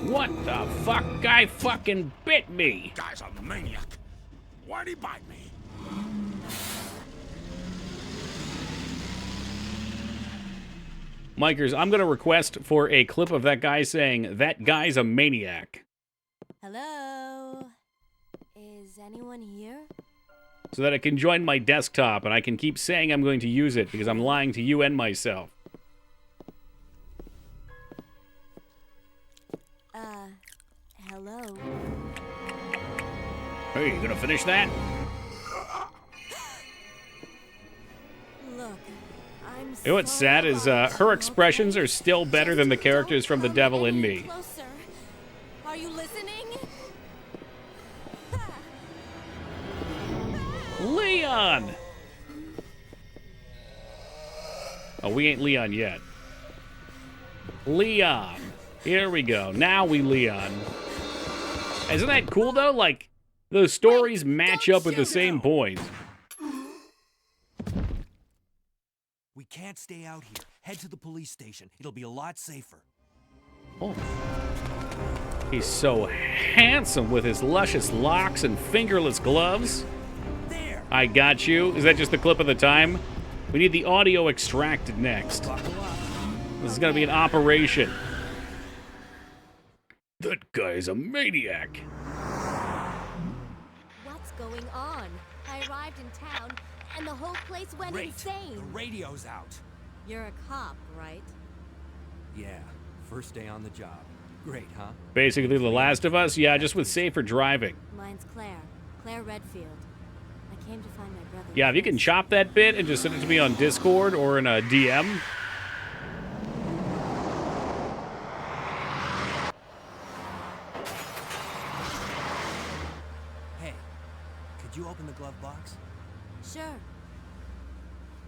What the fuck? Guy fucking bit me. Guy's a maniac. Why'd he bite me? Mikers, I'm going to request for a clip of that guy saying, "That guy's a maniac." Hello? Is anyone here? So that I can join my desktop and I can keep saying I'm going to use it because I'm lying to you and myself. Hello? Hey, you going to finish that? Look, I'm You know what's sad is her expressions are still better than the characters from The Devil in Me. Closer. Are you listening? Leon! Oh, we ain't Leon yet. Leon. Here we go. Now we Leon. Isn't that cool, though? Like, those stories match up at the same point. We can't stay out here. Head to the police station. It'll be a lot safer. Oh. He's so handsome with his luscious locks and fingerless gloves. There. I got you. Is that just the clip of the time? We need the audio extracted next. This is going to be an operation. That guy's a maniac. What's going on? I arrived in town, and the whole place went insane. The radio's out. You're a cop, right? Yeah, first day on the job. Great, huh? Basically The Last of Us? Yeah, just with safer driving. Mine's Claire Redfield. I came to find my brother. Yeah, if you can chop that bit and just send it to me on Discord or in a DM. Hey, could you open the glove box? Sure.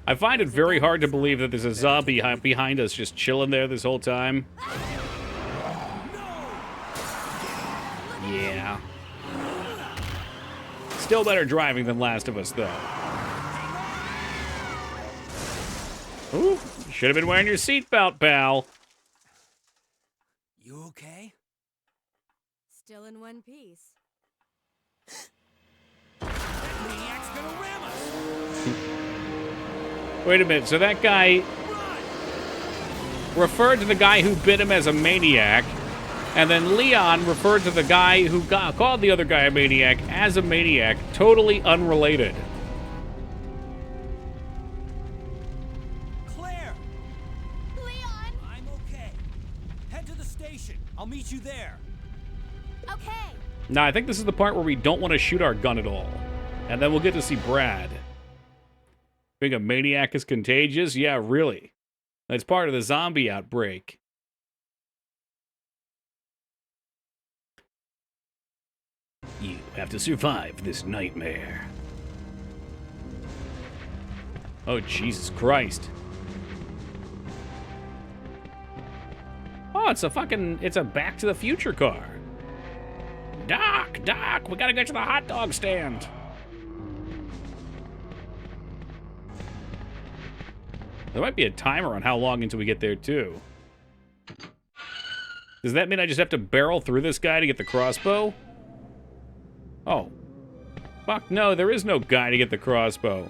I find it very hard to believe that there's a zombie behind us just chilling there this whole time. Yeah. Still better driving than Last of Us, though. Ooh, you should have been wearing your seatbelt, pal. You okay? Still in one piece. That maniac's gonna ram us! Wait a minute, so that guy referred to the guy who bit him as a maniac, and then Leon referred to the guy who called the other guy a maniac as a maniac, totally unrelated. Claire! Leon! I'm okay. Head to the station. I'll meet you there. Okay. Now, I think this is the part where we don't want to shoot our gun at all. And then we'll get to see Brad. Being a maniac is contagious? Yeah, really. That's part of the zombie outbreak. You have to survive this nightmare. Oh, Jesus Christ. Oh, it's a Back to the Future car. Doc, we gotta get to the hot dog stand. There might be a timer on how long until we get there, too. Does that mean I just have to barrel through this guy to get the crossbow? Oh. Fuck no, there is no guy to get the crossbow.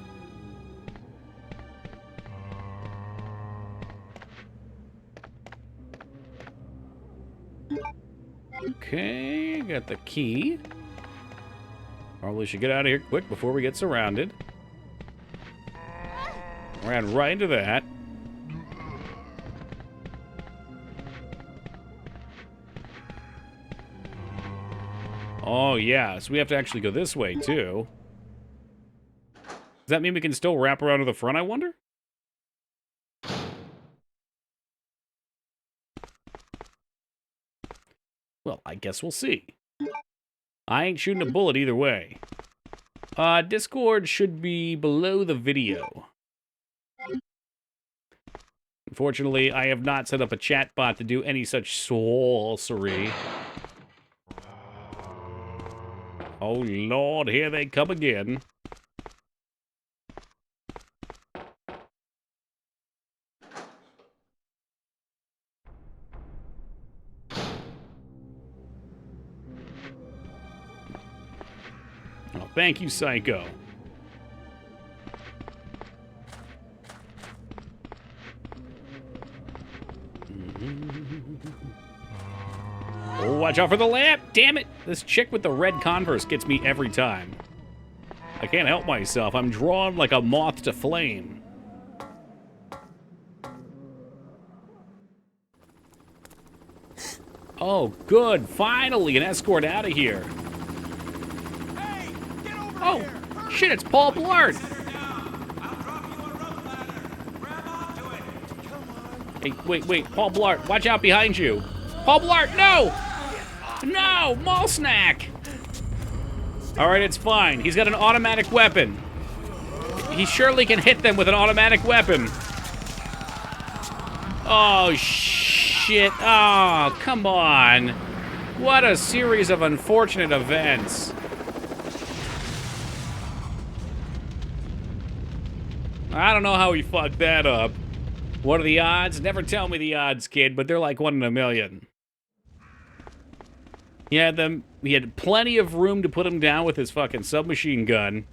Okay, got the key. Probably should get out of here quick before we get surrounded. Ran right into that. Oh, yeah, so we have to actually go this way, too. Does that mean we can still wrap around to the front, I wonder? Well, I guess we'll see. I ain't shooting a bullet either way. Discord should be below the video. Unfortunately, I have not set up a chat bot to do any such sorcery. Oh, Lord, here they come again. Oh, thank you, Psycho. Oh, watch out for the lamp! Damn it! This chick with the red Converse gets me every time. I can't help myself. I'm drawn like a moth to flame. Oh, good. Finally, an escort out of here. Hey, get over Oh, here. shit, it's Paul Blart. Hey, wait, Paul Blart, watch out behind you. Paul Blart, no! No, mall snack! All right, it's fine. He's got an automatic weapon. He surely can hit them with an automatic weapon. Oh, shit. Oh, come on. What a series of unfortunate events. I don't know how he fucked that up. What are the odds? Never tell me the odds, kid, but they're like 1 in a million. He had plenty of room to put him down with his fucking submachine gun.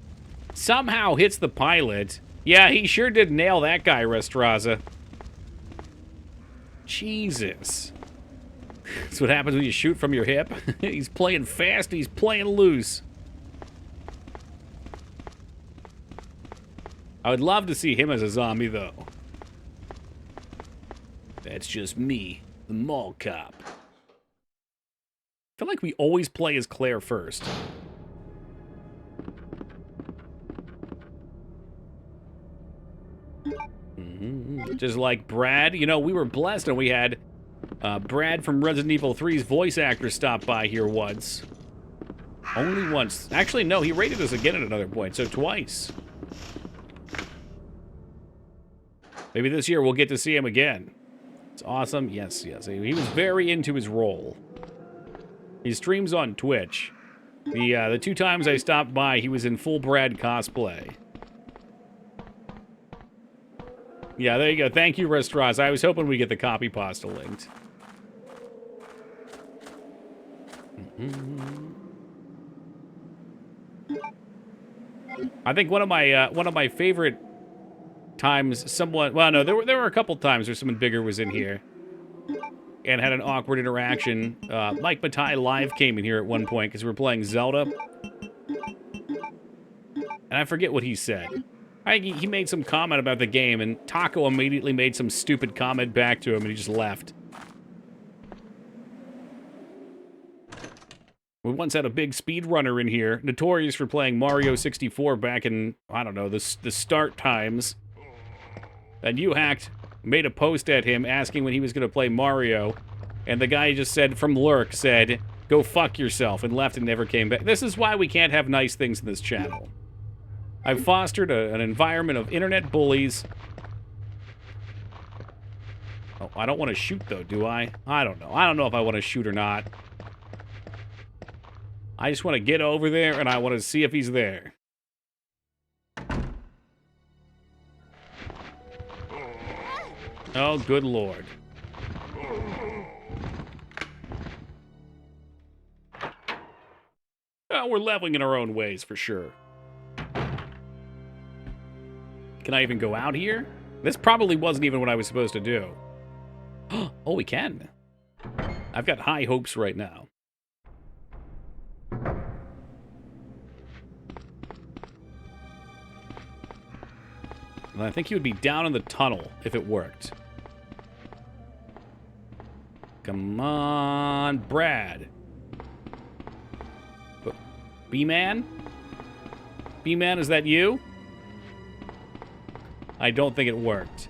Somehow hits the pilot. Yeah, he sure did nail that guy, Restraza. Jesus. That's what happens when you shoot from your hip. He's playing fast, he's playing loose. I would love to see him as a zombie, though. That's just me, the mall cop. I feel like we always play as Claire first. Just like Brad. You know, we were blessed and we had Brad from Resident Evil 3's voice actor stop by here once. Only once. Actually, no, he rated us again at another point, so twice. Maybe this year we'll get to see him again. It's awesome. Yes, yes. He was very into his role. He streams on Twitch. The 2 times I stopped by, he was in full Brad cosplay. Yeah, there you go. Thank you, Restras. I was hoping we'd get the copy pasta linked. I think one of my favorite times someone... Well, no, there were a couple times where someone bigger was in here and had an awkward interaction. 𝕳𝖓𝖙𝖍 came in here at one point because we were playing Zelda. And I forget what he said. He made some comment about the game, and Taco immediately made some stupid comment back to him, and he just left. We once had a big speedrunner in here, notorious for playing Mario 64 back in, I don't know, the start times. And 𝕳𝖓𝖙𝖍 made a post at him asking when he was going to play Mario, and the guy just said, from Lurk, said, "Go fuck yourself," and left and never came back. This is why we can't have nice things in this channel. I've fostered an environment of internet bullies. Oh, I don't want to shoot, though, do I? I don't know. I don't know if I want to shoot or not. I just want to get over there, and I want to see if he's there. Oh, good lord. Oh, we're leveling in our own ways, for sure. Can I even go out here? This probably wasn't even what I was supposed to do. Oh, we can. I've got high hopes right now. And I think he would be down in the tunnel if it worked. Come on, Brad. B-Man? B-Man, is that you? I don't think it worked.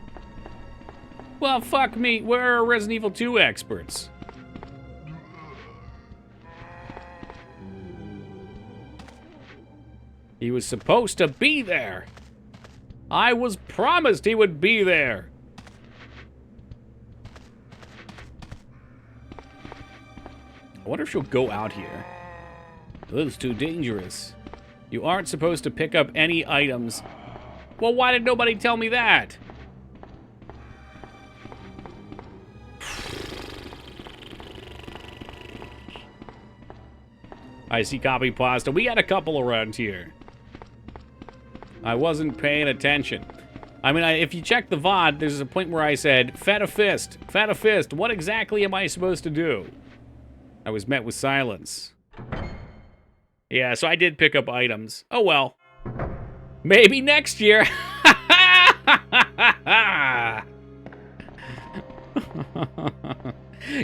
Well, fuck me. We're Resident Evil 2 experts. He was supposed to be there. I was promised he would be there. I wonder if she'll go out here. It's too dangerous. You aren't supposed to pick up any items. Well, why did nobody tell me that? I see copy pasta. We got a couple around here. I wasn't paying attention. I mean, if you check the VOD, there's a point where I said, "Fed a fist, fed a fist. What exactly am I supposed to do?" I was met with silence. Yeah, so I did pick up items. Oh well. Maybe next year.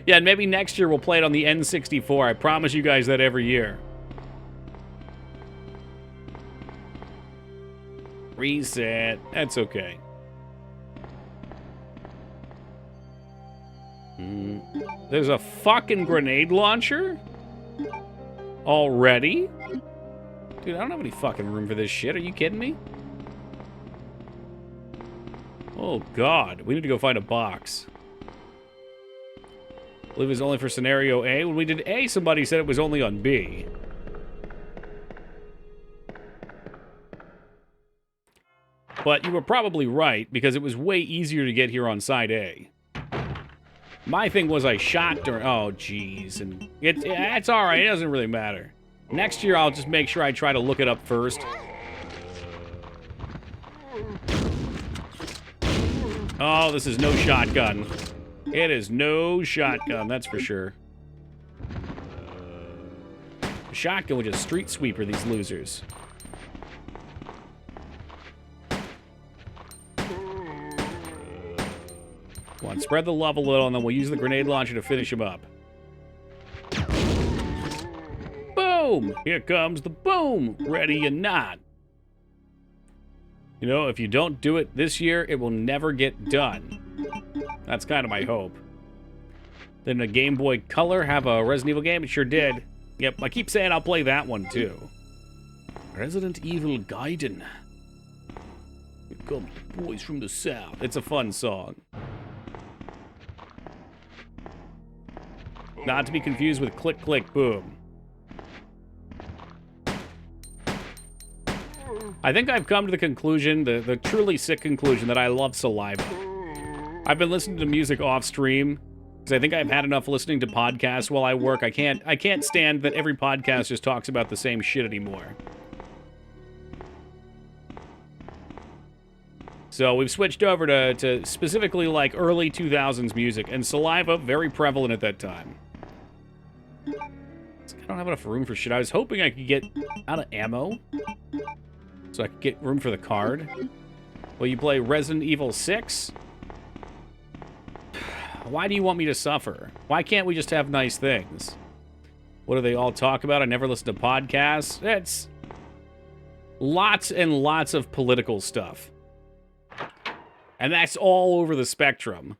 Yeah, and maybe next year we'll play it on the N64. I promise you guys that every year. Reset. That's okay. There's a fucking grenade launcher? Already? Dude, I don't have any fucking room for this shit. Are you kidding me? Oh, God. We need to go find a box. I believe it was only for scenario A. When we did A, somebody said it was only on B. But you were probably right, because it was way easier to get here on side A. My thing was I shot during... Oh, jeez. And it's alright. It doesn't really matter. Next year, I'll just make sure I try to look it up first. Oh, this is no shotgun. It is no shotgun, that's for sure. Shotgun with a street sweeper, these losers. Come on, spread the love a little, and then we'll use the grenade launcher to finish him up. Boom! Here comes the boom! Ready or not. You know, if you don't do it this year, it will never get done. That's kind of my hope. Didn't a Game Boy Color have a Resident Evil game? It sure did. Yep, I keep saying I'll play that one, too. Resident Evil Gaiden. Here come the boys from the south. It's a fun song. Not to be confused with Click Click Boom. I think I've come to the conclusion, the truly sick conclusion, that I love Saliva. I've been listening to music off stream because I think I've had enough listening to podcasts while I work. I can't stand that every podcast just talks about the same shit anymore. So we've switched over to specifically like early 2000s music, and Saliva, very prevalent at that time. I don't have enough room for shit. I was hoping I could get out of ammo so I could get room for the card. Will you play Resident Evil 6? Why do you want me to suffer? Why can't we just have nice things? What do they all talk about? I never listen to podcasts. It's lots and lots of political stuff. And that's all over the spectrum.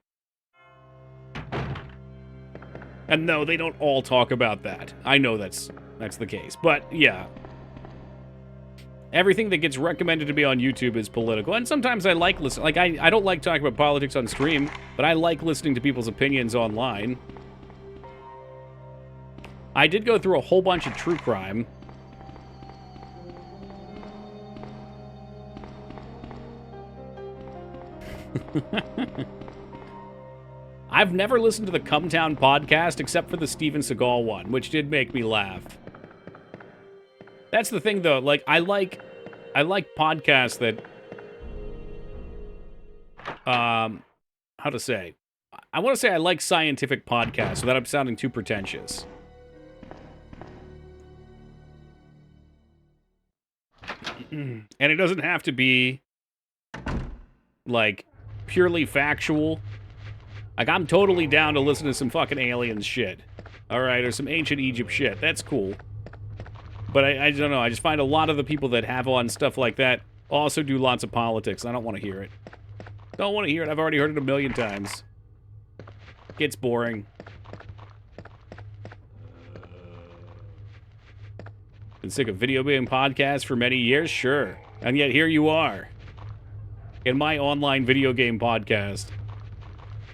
And no, they don't all talk about that. I know that's the case. But, yeah. Everything that gets recommended to be on YouTube is political. And sometimes I like listening. Like, I don't like talking about politics on stream, but I like listening to people's opinions online. I did go through a whole bunch of true crime. I've never listened to the Come Town podcast except for the Steven Seagal one, which did make me laugh. That's the thing, though. Like, I like podcasts that, how to say? I want to say I like scientific podcasts without I'm sounding too pretentious. And it doesn't have to be, like, purely factual. Like, I'm totally down to listen to some fucking aliens shit. Alright, or some ancient Egypt shit. That's cool. But I don't know, I just find a lot of the people that have on stuff like that also do lots of politics. I don't want to hear it. Don't want to hear it. I've already heard it a million times. Gets boring. Been sick of video game podcasts for many years? Sure. And yet here you are. In my online video game podcast.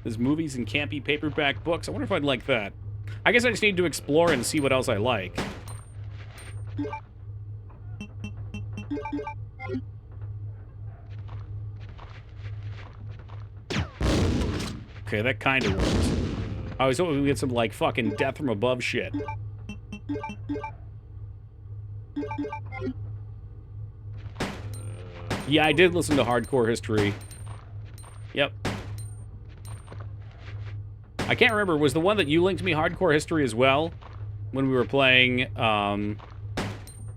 There's movies and campy paperback books. I wonder if I'd like that. I guess I just need to explore and see what else I like. Okay, that kind of works. I was hoping we'd get some, like, fucking death from above shit. Yeah, I did listen to Hardcore History. Yep. I can't remember, was the one that you linked me Hardcore History as well? When we were playing, now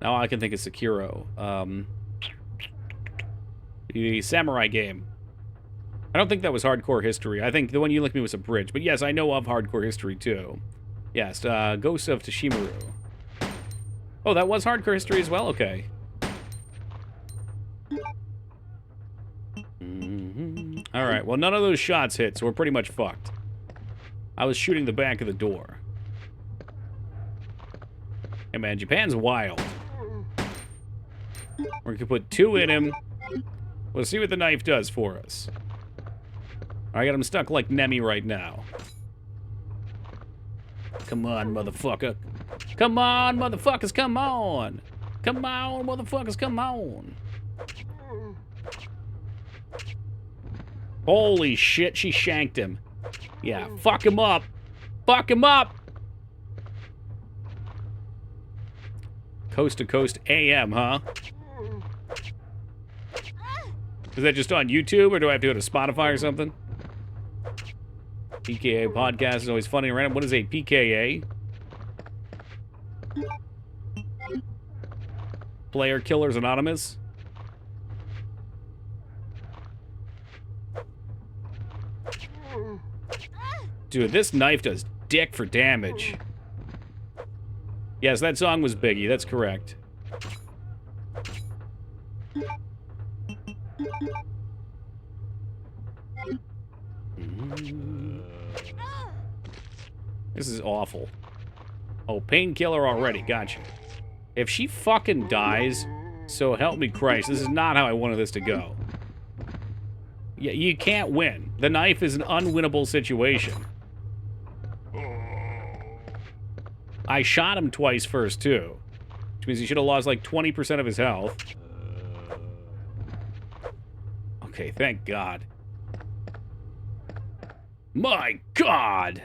I can think of Sekiro. The samurai game. I don't think that was Hardcore History. I think the one you linked me was a bridge. But yes, I know of Hardcore History too. Yes, Ghost of Tsushima. Oh, that was Hardcore History as well? Okay. Alright, well none of those shots hit, so we're pretty much fucked. I was shooting the back of the door. Hey man, Japan's wild. We're gonna put 2 in him. We'll see what the knife does for us. I got him stuck like Nemi right now. Come on, motherfucker. Come on, motherfuckers, come on. Come on, motherfuckers, come on. Holy shit, she shanked him. Yeah, fuck him up. Fuck him up. Coast to Coast AM, huh? Is that just on YouTube, or do I have to go to Spotify or something? PKA podcast is always funny and random. What is a PKA? Player Killers Anonymous. Dude, this knife does dick for damage. Yes, that song was Biggie. That's correct. This is awful. Oh, painkiller already. Gotcha. If she fucking dies, so help me Christ, this is not how I wanted this to go. Yeah, you can't win. The knife is an unwinnable situation. I shot him twice first, too. Which means he should have lost like 20% of his health. Okay, thank God. My God!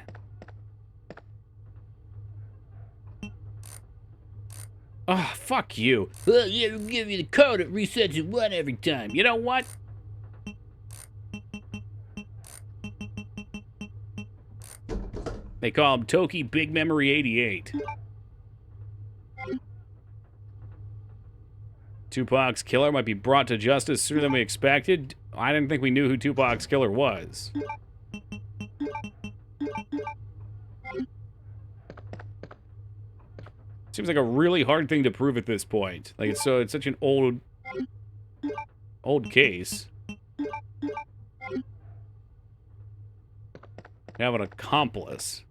Oh, fuck you. Yeah, we'll give you the code. It resets at 1 every time. You know what? They call him Toki Big Memory 88. Tupac's killer might be brought to justice sooner than we expected. I didn't think we knew who Tupac's killer was. Seems like a really hard thing to prove at this point. Like, it's such an old case. Have an accomplice.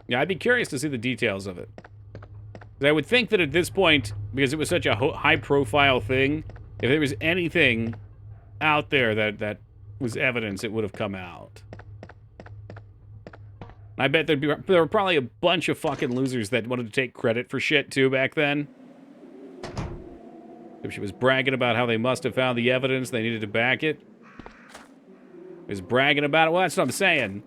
Yeah, I'd be curious to see the details of it. I would think that at this point, because it was such a high-profile thing, if there was anything out there that was evidence, it would have come out. I bet there were probably a bunch of fucking losers that wanted to take credit for shit, too, back then. If she was bragging about how they must have found the evidence, they needed to back it. Was bragging about it. Well, that's what I'm saying.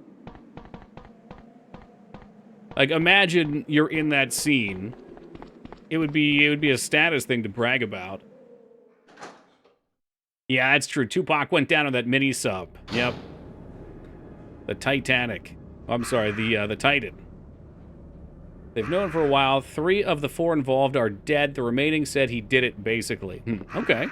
Like, imagine you're in that scene. It would be a status thing to brag about. Yeah, that's true. Tupac went down on that mini sub. Yep. The Titanic. Oh, I'm sorry, the Titan. They've known for a while. 3 of the 4 involved are dead. The remaining said he did it, basically. Okay.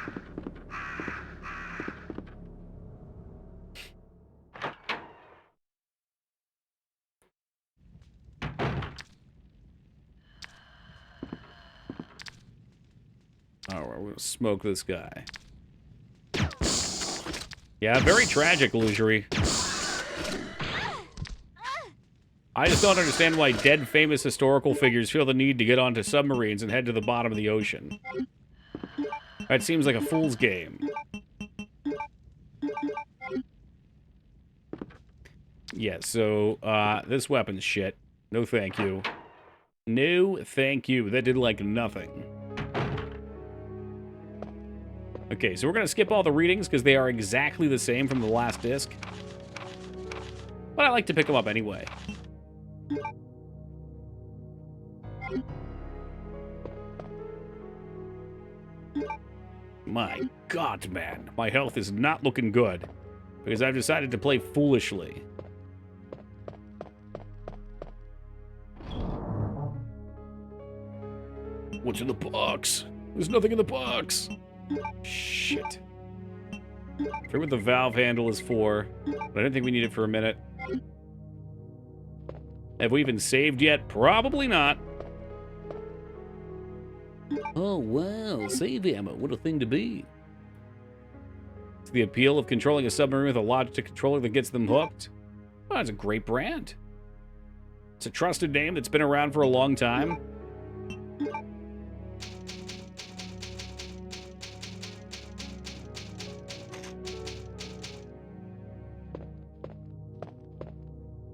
Alright, we're gonna smoke this guy. Yeah, very tragic, 𝕸🔓🔫. I just don't understand why dead famous historical figures feel the need to get onto submarines and head to the bottom of the ocean. That seems like a fool's game. Yeah, so, this weapon's shit. No thank you. No thank you. That did, like, nothing. Okay, so we're gonna skip all the readings because they are exactly the same from the last disc. But I like to pick them up anyway. My God, man. My health is not looking good. Because I've decided to play foolishly. What's in the box? There's nothing in the box. Shit. I forget what the valve handle is for, but I didn't think we need it for a minute. Have we even saved yet? Probably not. Oh, wow. Save ammo. What a thing to be. It's the appeal of controlling a submarine with a Logitech controller that gets them hooked. Oh, it's a great brand. It's a trusted name that's been around for a long time.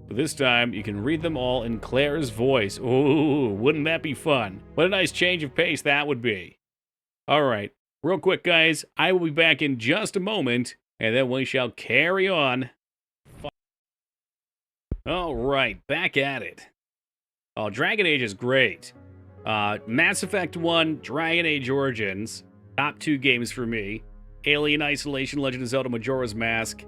But this time, you can read them all in Claire's voice. Ooh, wouldn't that be fun? What a nice change of pace that would be. All right, real quick, guys. I will be back in just a moment, and then we shall carry on. All right, back at it. Oh, Dragon Age is great. Mass Effect 1, Dragon Age Origins. Top 2 games for me. Alien Isolation, Legend of Zelda Majora's Mask.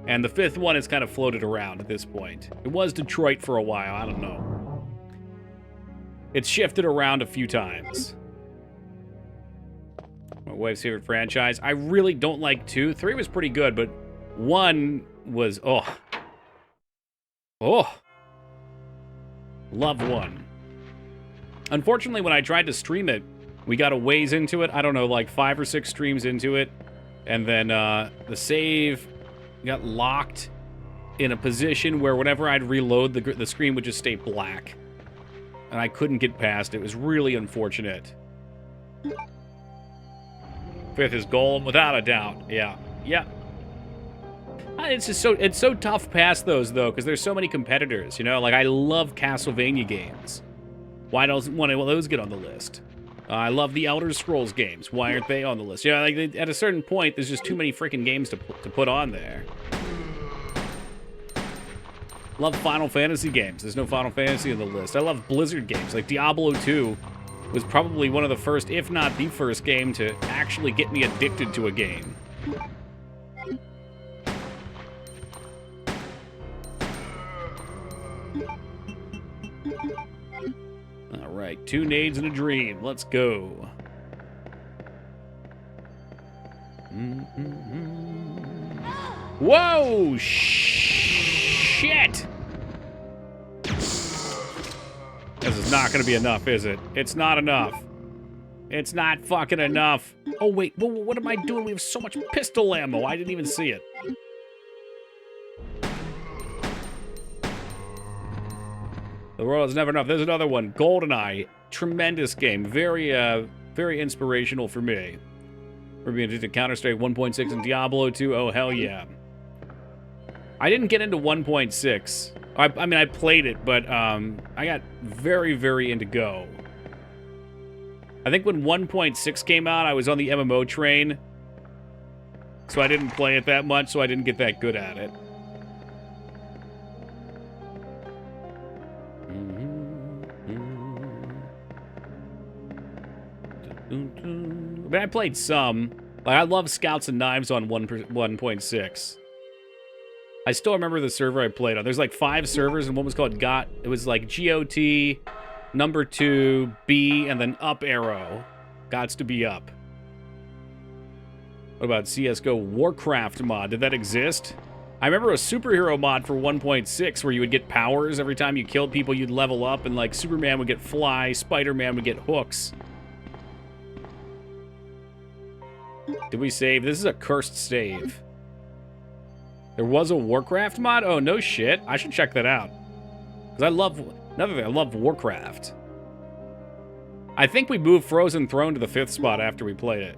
And the 5th one is kind of floated around at this point. It was Detroit for a while, I don't know. It's shifted around a few times. My wife's favorite franchise. I really don't like 2. 3 was pretty good, but 1 was, oh. Love 1. Unfortunately, when I tried to stream it, we got a ways into it. I don't know, like 5 or 6 streams into it. And then the save got locked in a position where whenever I'd reload, the screen would just stay black. And I couldn't get past it. It was really unfortunate. 5th is gold, without a doubt. Yeah. Yeah. It's just so tough past those, though, because there's so many competitors, you know? Like, I love Castlevania games. Why doesn't one of those get on the list? I love the Elder Scrolls games. Why aren't they on the list? Yeah, like, at a certain point, there's just too many freaking games to put on there. Love Final Fantasy games. There's no Final Fantasy on the list. I love Blizzard games. Like, Diablo 2 was probably one of the first, if not the first game to actually get me addicted to a game. All right, 2 nades and a dream. Let's go. Whoa! Shit! This is not going to be enough, is it? It's not enough. It's not fucking enough. Oh, wait. What am I doing? We have so much pistol ammo. I didn't even see it. The world is never enough. There's another one. GoldenEye. Tremendous game. Very, very inspirational for me. We're being addicted to Counter-Strike 1.6 and Diablo 2. Oh, hell yeah. I didn't get into 1.6. I mean, I played it, but I got very, very into Go. I think when 1.6 came out, I was on the MMO train. So I didn't play it that much, so I didn't get that good at it. But I played some. Like, I love Scouts and Knives on 1.6. I still remember the server I played on. There's like 5 servers, and one was called GOT. It was like GOT, number 2, B, and then up arrow. Gots to be up. What about CSGO Warcraft mod? Did that exist? I remember a superhero mod for 1.6 where you would get powers. Every time you killed people, you'd level up, and like Superman would get fly, Spider-Man would get hooks. Did we save? This is a cursed save. There was a Warcraft mod? Oh, no shit. I should check that out. Because I love... Another thing, I love Warcraft. I think we moved Frozen Throne to the 5th spot after we played it.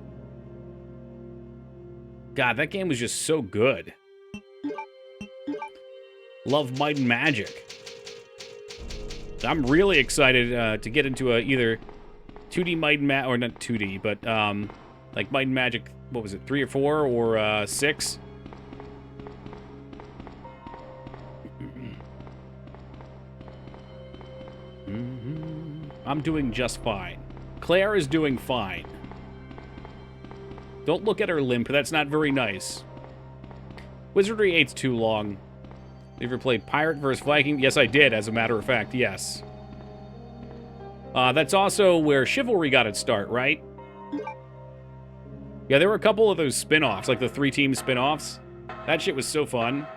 God, that game was just so good. Love Might and Magic. I'm really excited to get into either 2D Might and Magic... Or not 2D, but like Might and Magic... What was it? 3 or 4 or 6? I'm doing just fine. Claire is doing fine. Don't look at her limp. That's not very nice. Wizardry 8's too long. You ever played Pirate vs. Viking? Yes, I did, as a matter of fact, yes. That's also where Chivalry got its start, right? Yeah, there were a couple of those spin-offs, like the 3-team spin-offs. That shit was so fun.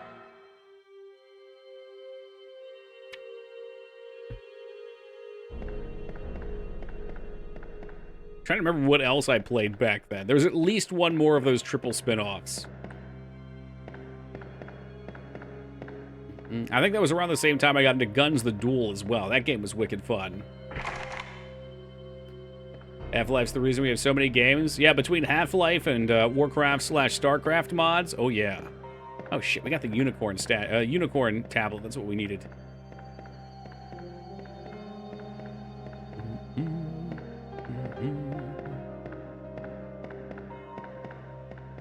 Trying to remember what else I played back then. There was at least one more of those triple spin-offs. I think that was around the same time I got into Guns the Duel as well. That game was wicked fun. Half-Life's the reason we have so many games. Yeah, between Half-Life and Warcraft/StarCraft mods. Oh, yeah. Oh, shit. We got the unicorn unicorn tablet. That's what we needed.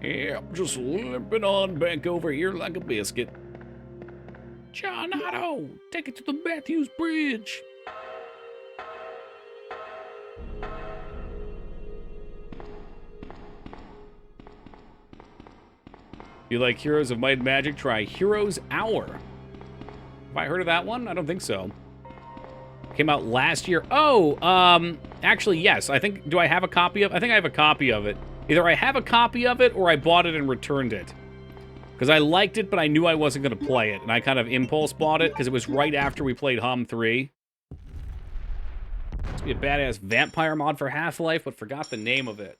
Yeah, just limping on back over here like a biscuit. John Otto, take it to the Matthews Bridge. you like Heroes of Might and Magic, try Heroes Hour. Have I heard of that one? I don't think so. Came out last year. Oh, actually, yes. I think, do I have a copy of? I think I have a copy of it. Either I have a copy of it or I bought it and returned it. Because I liked it, but I knew I wasn't going to play it. And I kind of impulse bought it because it was right after we played Hum 3. It's be a badass vampire mod for Half-Life, but forgot the name of it.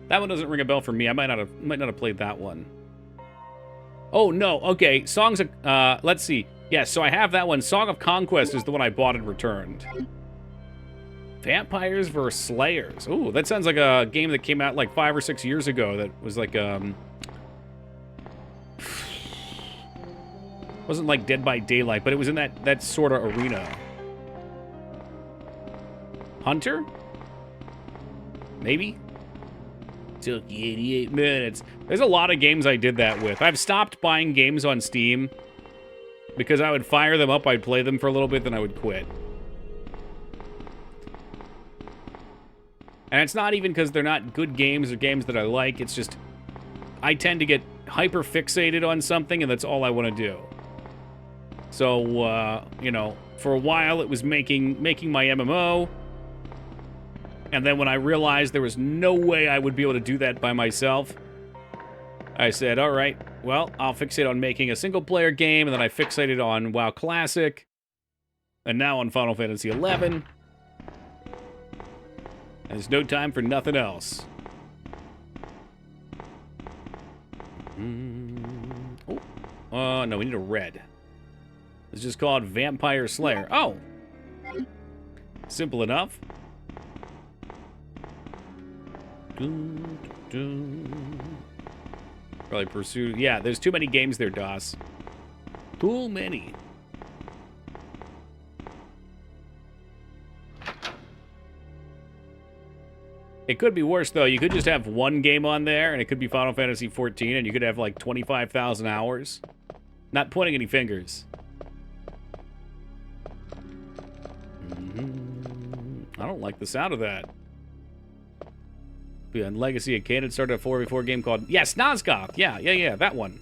That one doesn't ring a bell for me. I might not have played that one. Oh, no. Okay, Songs of... let's see. Yes, so I have that one. Song of Conquest is the one I bought and returned. Vampires vs. Slayers. Ooh, that sounds like a game that came out like 5 or 6 years ago that was like, wasn't like Dead by Daylight, but it was in that sort of arena. Hunter? Maybe? Took you 88 minutes. There's a lot of games I did that with. I've stopped buying games on Steam because I would fire them up, I'd play them for a little bit, then I would quit. And it's not even because they're not good games or games that I like. It's just I tend to get hyper fixated on something, and that's all I want to do. So, you know, for a while it was making my MMO. And then when I realized there was no way I would be able to do that by myself, I said, all right, well, I'll fixate on making a single-player game, and then I fixated on WoW Classic, and now on Final Fantasy XI. And there's no time for nothing else. Oh, no, we need a red. It's just called Vampire Slayer. Oh! Simple enough. Probably pursue... Yeah, there's too many games there, DOS. Too many. It could be worse, though. You could just have one game on there, and it could be Final Fantasy XIV, and you could have, like, 25,000 hours. Not pointing any fingers. I don't like the sound of that. Yeah, and Legacy of Kain started a 4v4 game called... Yes, 𝕳𝖔𝖗𝖏. Yeah, that one.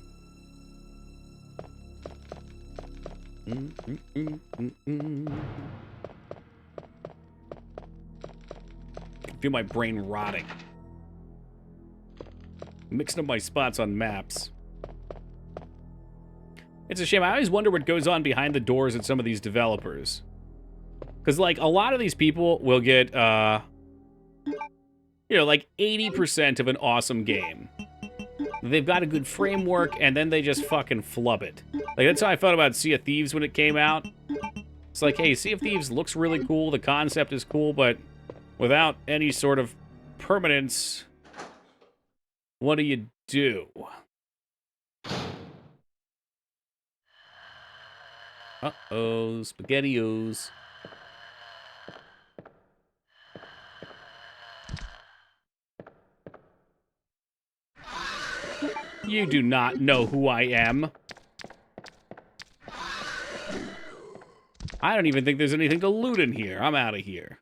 I feel my brain rotting. Mixing up my spots on maps. It's a shame. I always wonder what goes on behind the doors at some of these developers. Because, like, a lot of these people will get, you know, like 80% of an awesome game. They've got a good framework, and then they just fucking flub it. Like, that's how I felt about Sea of Thieves when it came out. It's like, hey, Sea of Thieves looks really cool, the concept is cool, but without any sort of permanence, what do you do? Uh-oh, SpaghettiOs. You do not know who I am. I don't even think there's anything to loot in here. I'm out of here.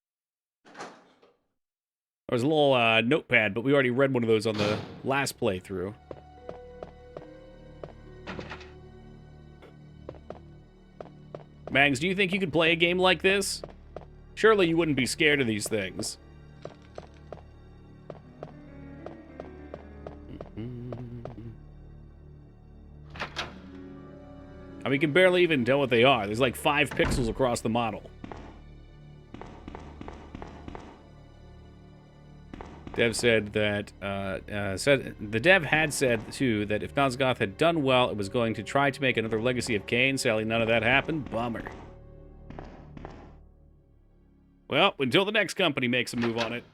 There was a little notepad, but we already read one of those on the last playthrough. Mangs, do you think you could play a game like this? Surely you wouldn't be scared of these things. I mean, you can barely even tell what they are. There's like 5 pixels across the model. Dev said that, the dev had said, too, that if 𝕳𝖔𝖗𝖏 had done well, it was going to try to make another Legacy of Kain. Sadly, none of that happened. Bummer. Well, until the next company makes a move on it.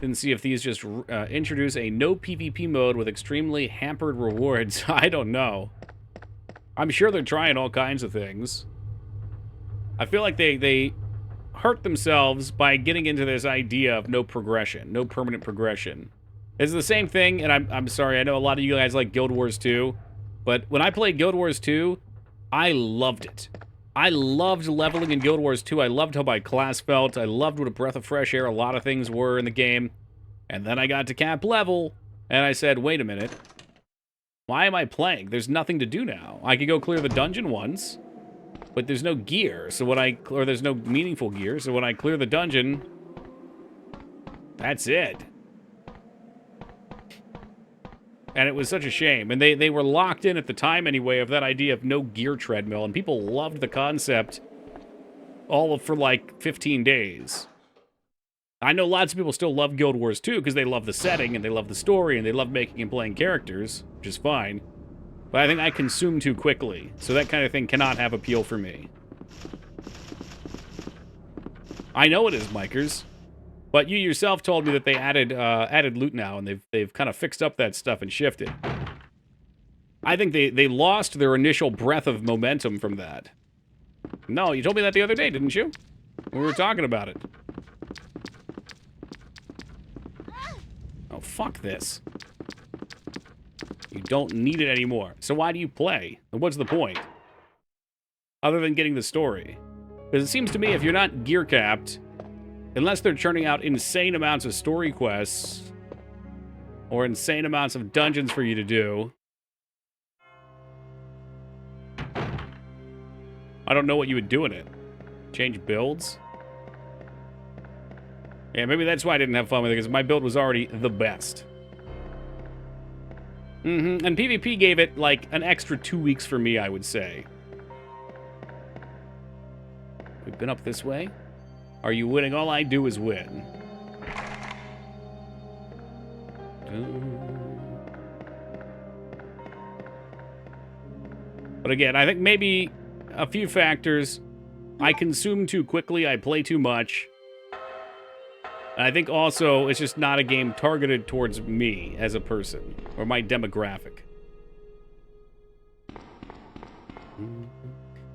Didn't see if these just introduce a no PvP mode with extremely hampered rewards. I don't know. I'm sure they're trying all kinds of things. I feel like they hurt themselves by getting into this idea of no progression, no permanent progression. It's the same thing, and I'm sorry, I know a lot of you guys like Guild Wars 2, but when I played Guild Wars 2, I loved it. I loved leveling in Guild Wars 2. I loved how my class felt. I loved what a breath of fresh air a lot of things were in the game. And then I got to cap level, and I said, wait a minute. Why am I playing? There's nothing to do now. I could go clear the dungeon once, but there's no gear. So or there's no meaningful gear. So when I clear the dungeon, that's it. And it was such a shame. And they were locked in at the time anyway of that idea of no gear treadmill. And people loved the concept for like 15 days. I know lots of people still love Guild Wars 2 because they love the setting and they love the story and they love making and playing characters, which is fine. But I think I consume too quickly. So that kind of thing cannot have appeal for me. I know it is, Mikers. But you yourself told me that they added loot now, and they've kind of fixed up that stuff and shifted. I think they lost their initial breath of momentum from that. No, you told me that the other day, didn't you? We were talking about it. Oh, fuck this. You don't need it anymore. So why do you play? What's the point? Other than getting the story. Because it seems to me if you're not gear capped, unless they're churning out insane amounts of story quests or insane amounts of dungeons for you to do, I don't know what you would do in it. Change builds? Yeah, maybe that's why I didn't have fun with it, because my build was already the best. And PvP gave it, like, an extra 2 weeks for me, I would say. We've been up this way? Are you winning? All I do is win. But again, I think maybe a few factors. I consume too quickly. I play too much. And I think also it's just not a game targeted towards me as a person or my demographic.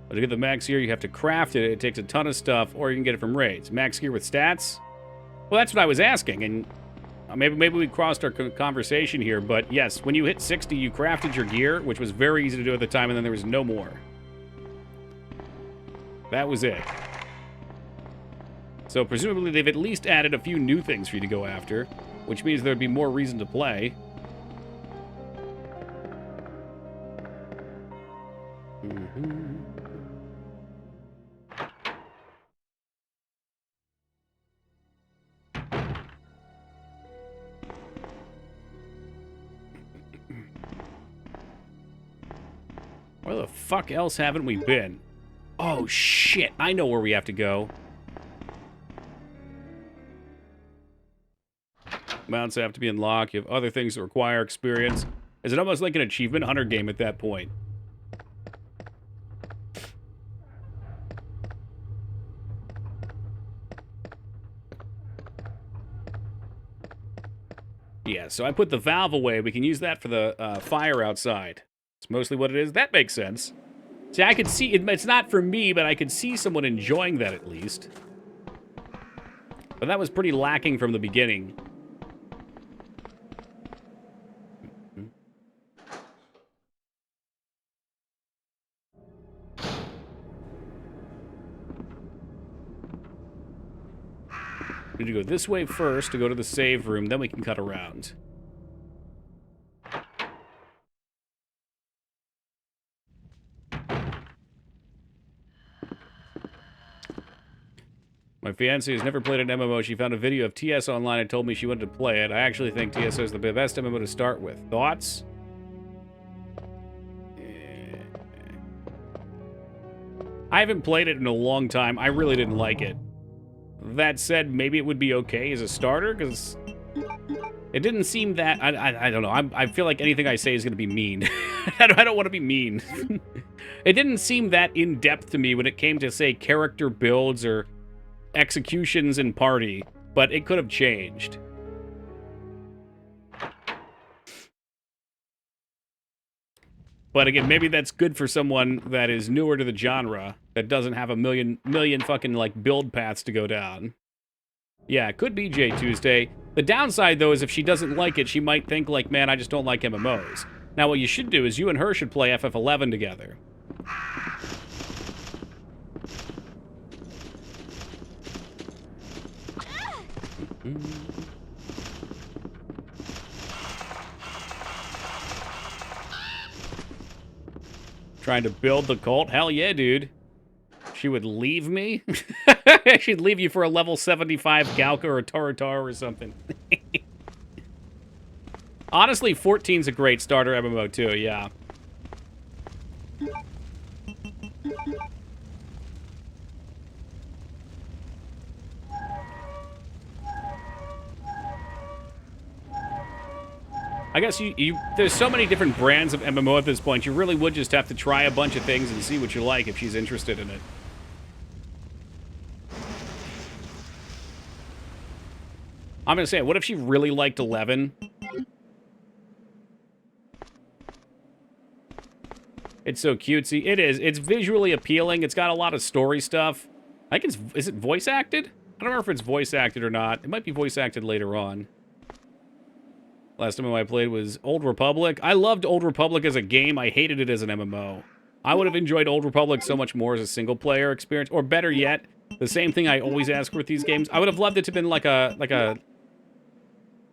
But to get the max gear, you have to craft it. It takes a ton of stuff, or you can get it from raids. Max gear with stats? Well, that's what I was asking, and maybe we crossed our conversation here, but yes, when you hit 60, you crafted your gear, which was very easy to do at the time, and then there was no more. That was it. So presumably they've at least added a few new things for you to go after, which means there'd be more reason to play. Where the fuck else haven't we been? Oh, shit. I know where we have to go. Mounts have to be unlocked. You have other things that require experience. Is it almost like an achievement hunter game at that point? Yeah, so I put the valve away. We can use that for the fire outside. It's mostly what it is. That makes sense. See, I could see, it's not for me, but I could see someone enjoying that at least. But that was pretty lacking from the beginning. We need to go this way first to go to the save room, then we can cut around. My fiancée has never played an MMO. She found a video of TS online and told me she wanted to play it. I actually think TS is the best MMO to start with. Thoughts? I haven't played it in a long time. I really didn't like it. That said, maybe it would be okay as a starter, because it didn't seem that... I don't know. I feel like anything I say is going to be mean. I don't want to be mean. It didn't seem that in-depth to me when it came to, say, character builds or executions in party, but it could have changed. But again, maybe that's good for someone that is newer to the genre, that doesn't have a million fucking, like, build paths to go down. Yeah, it could be J Tuesday. The downside, though, is if she doesn't like it, she might think, like, man, I just don't like MMOs. Now, what you should do is you and her should play FF11 together. Trying to build the cult? Hell yeah, dude. She would leave me? She'd leave you for a level 75 Galka or a Taratar or something. Honestly, 14's a great starter MMO too, yeah. I guess there's so many different brands of MMO at this point, you really would just have to try a bunch of things and see what you like if she's interested in it. I'm gonna say, what if she really liked 11? It's so cutesy. It is. It's visually appealing. It's got a lot of story stuff. I think is it voice acted? I don't remember if it's voice acted or not. It might be voice acted later on. Last time I played was Old Republic. I loved Old Republic as a game. I hated it as an MMO. I would have enjoyed Old Republic so much more as a single-player experience. Or better yet, the same thing I always ask for with these games. I would have loved it to have been like a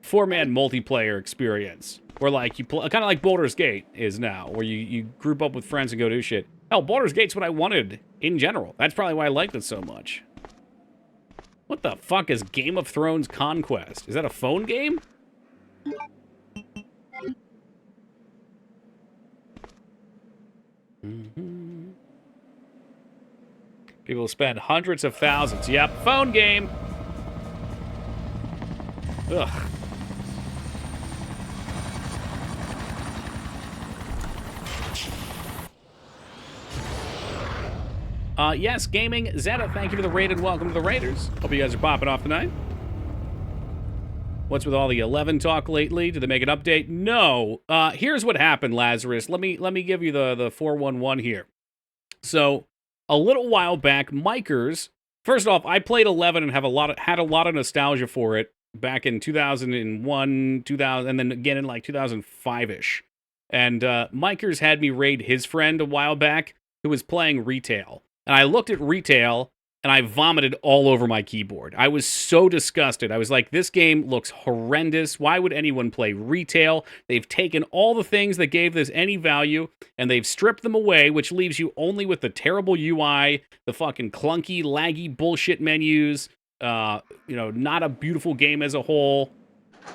four-man multiplayer experience. Where, like, you play, kind of like Baldur's Gate is now, where you group up with friends and go do shit. Hell, Baldur's Gate's what I wanted in general. That's probably why I liked it so much. What the fuck is Game of Thrones Conquest? Is that a phone game? People spend hundreds of thousands. Yep, phone game. Ugh. Yes, Gaming Zeta, thank you for the raid and welcome to the Raiders. Hope you guys are popping off tonight. What's with all the 11 talk lately? Did they make an update? No. Here's what happened, Lazarus. Let me give you the 411 here. So, a little while back, Micers. First off, I played 11 and had a lot of nostalgia for it back in 2001, 2000, and then again in like 2005ish. And Micers had me raid his friend a while back who was playing retail. And I looked at retail, and I vomited all over my keyboard. I was so disgusted. I was like, this game looks horrendous. Why would anyone play retail? They've taken all the things that gave this any value, and they've stripped them away, which leaves you only with the terrible UI, the fucking clunky, laggy bullshit menus, not a beautiful game as a whole.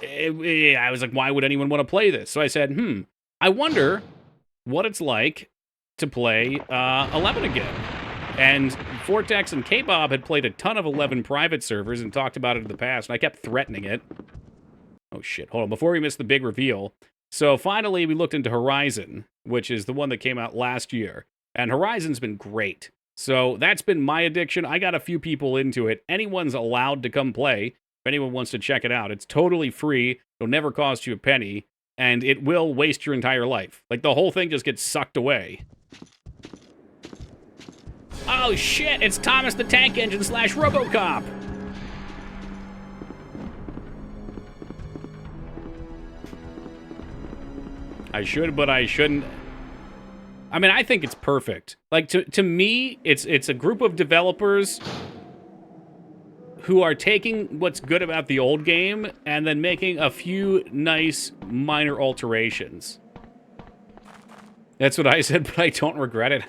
I was like, why would anyone want to play this? So I said, I wonder what it's like to play 11 again. And Vortex and K-Bob had played a ton of 11 private servers and talked about it in the past, and I kept threatening it. Oh shit, hold on, before we miss the big reveal. So finally we looked into Horizon, which is the one that came out last year. And Horizon's been great. So that's been my addiction. I got a few people into it. Anyone's allowed to come play if anyone wants to check it out. It's totally free. It'll never cost you a penny. And it will waste your entire life. Like, the whole thing just gets sucked away. Oh shit, it's Thomas the Tank Engine / RoboCop. I should, but I shouldn't. I mean, I think it's perfect. Like, to me, it's a group of developers who are taking what's good about the old game and then making a few nice minor alterations. That's what I said, but I don't regret it.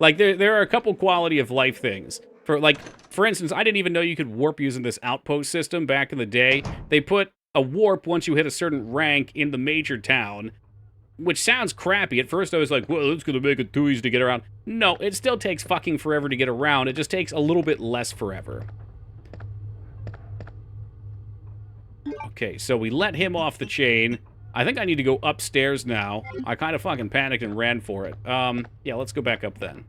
Like, there are a couple quality of life things. For instance, I didn't even know you could warp using this outpost system back in the day. They put a warp once you hit a certain rank in the major town, which sounds crappy. At first I was like, well, it's gonna make it too easy to get around. No, it still takes fucking forever to get around. It just takes a little bit less forever. Okay, so we let him off the chain. I think I need to go upstairs now. I kind of fucking panicked and ran for it. Yeah, let's go back up then.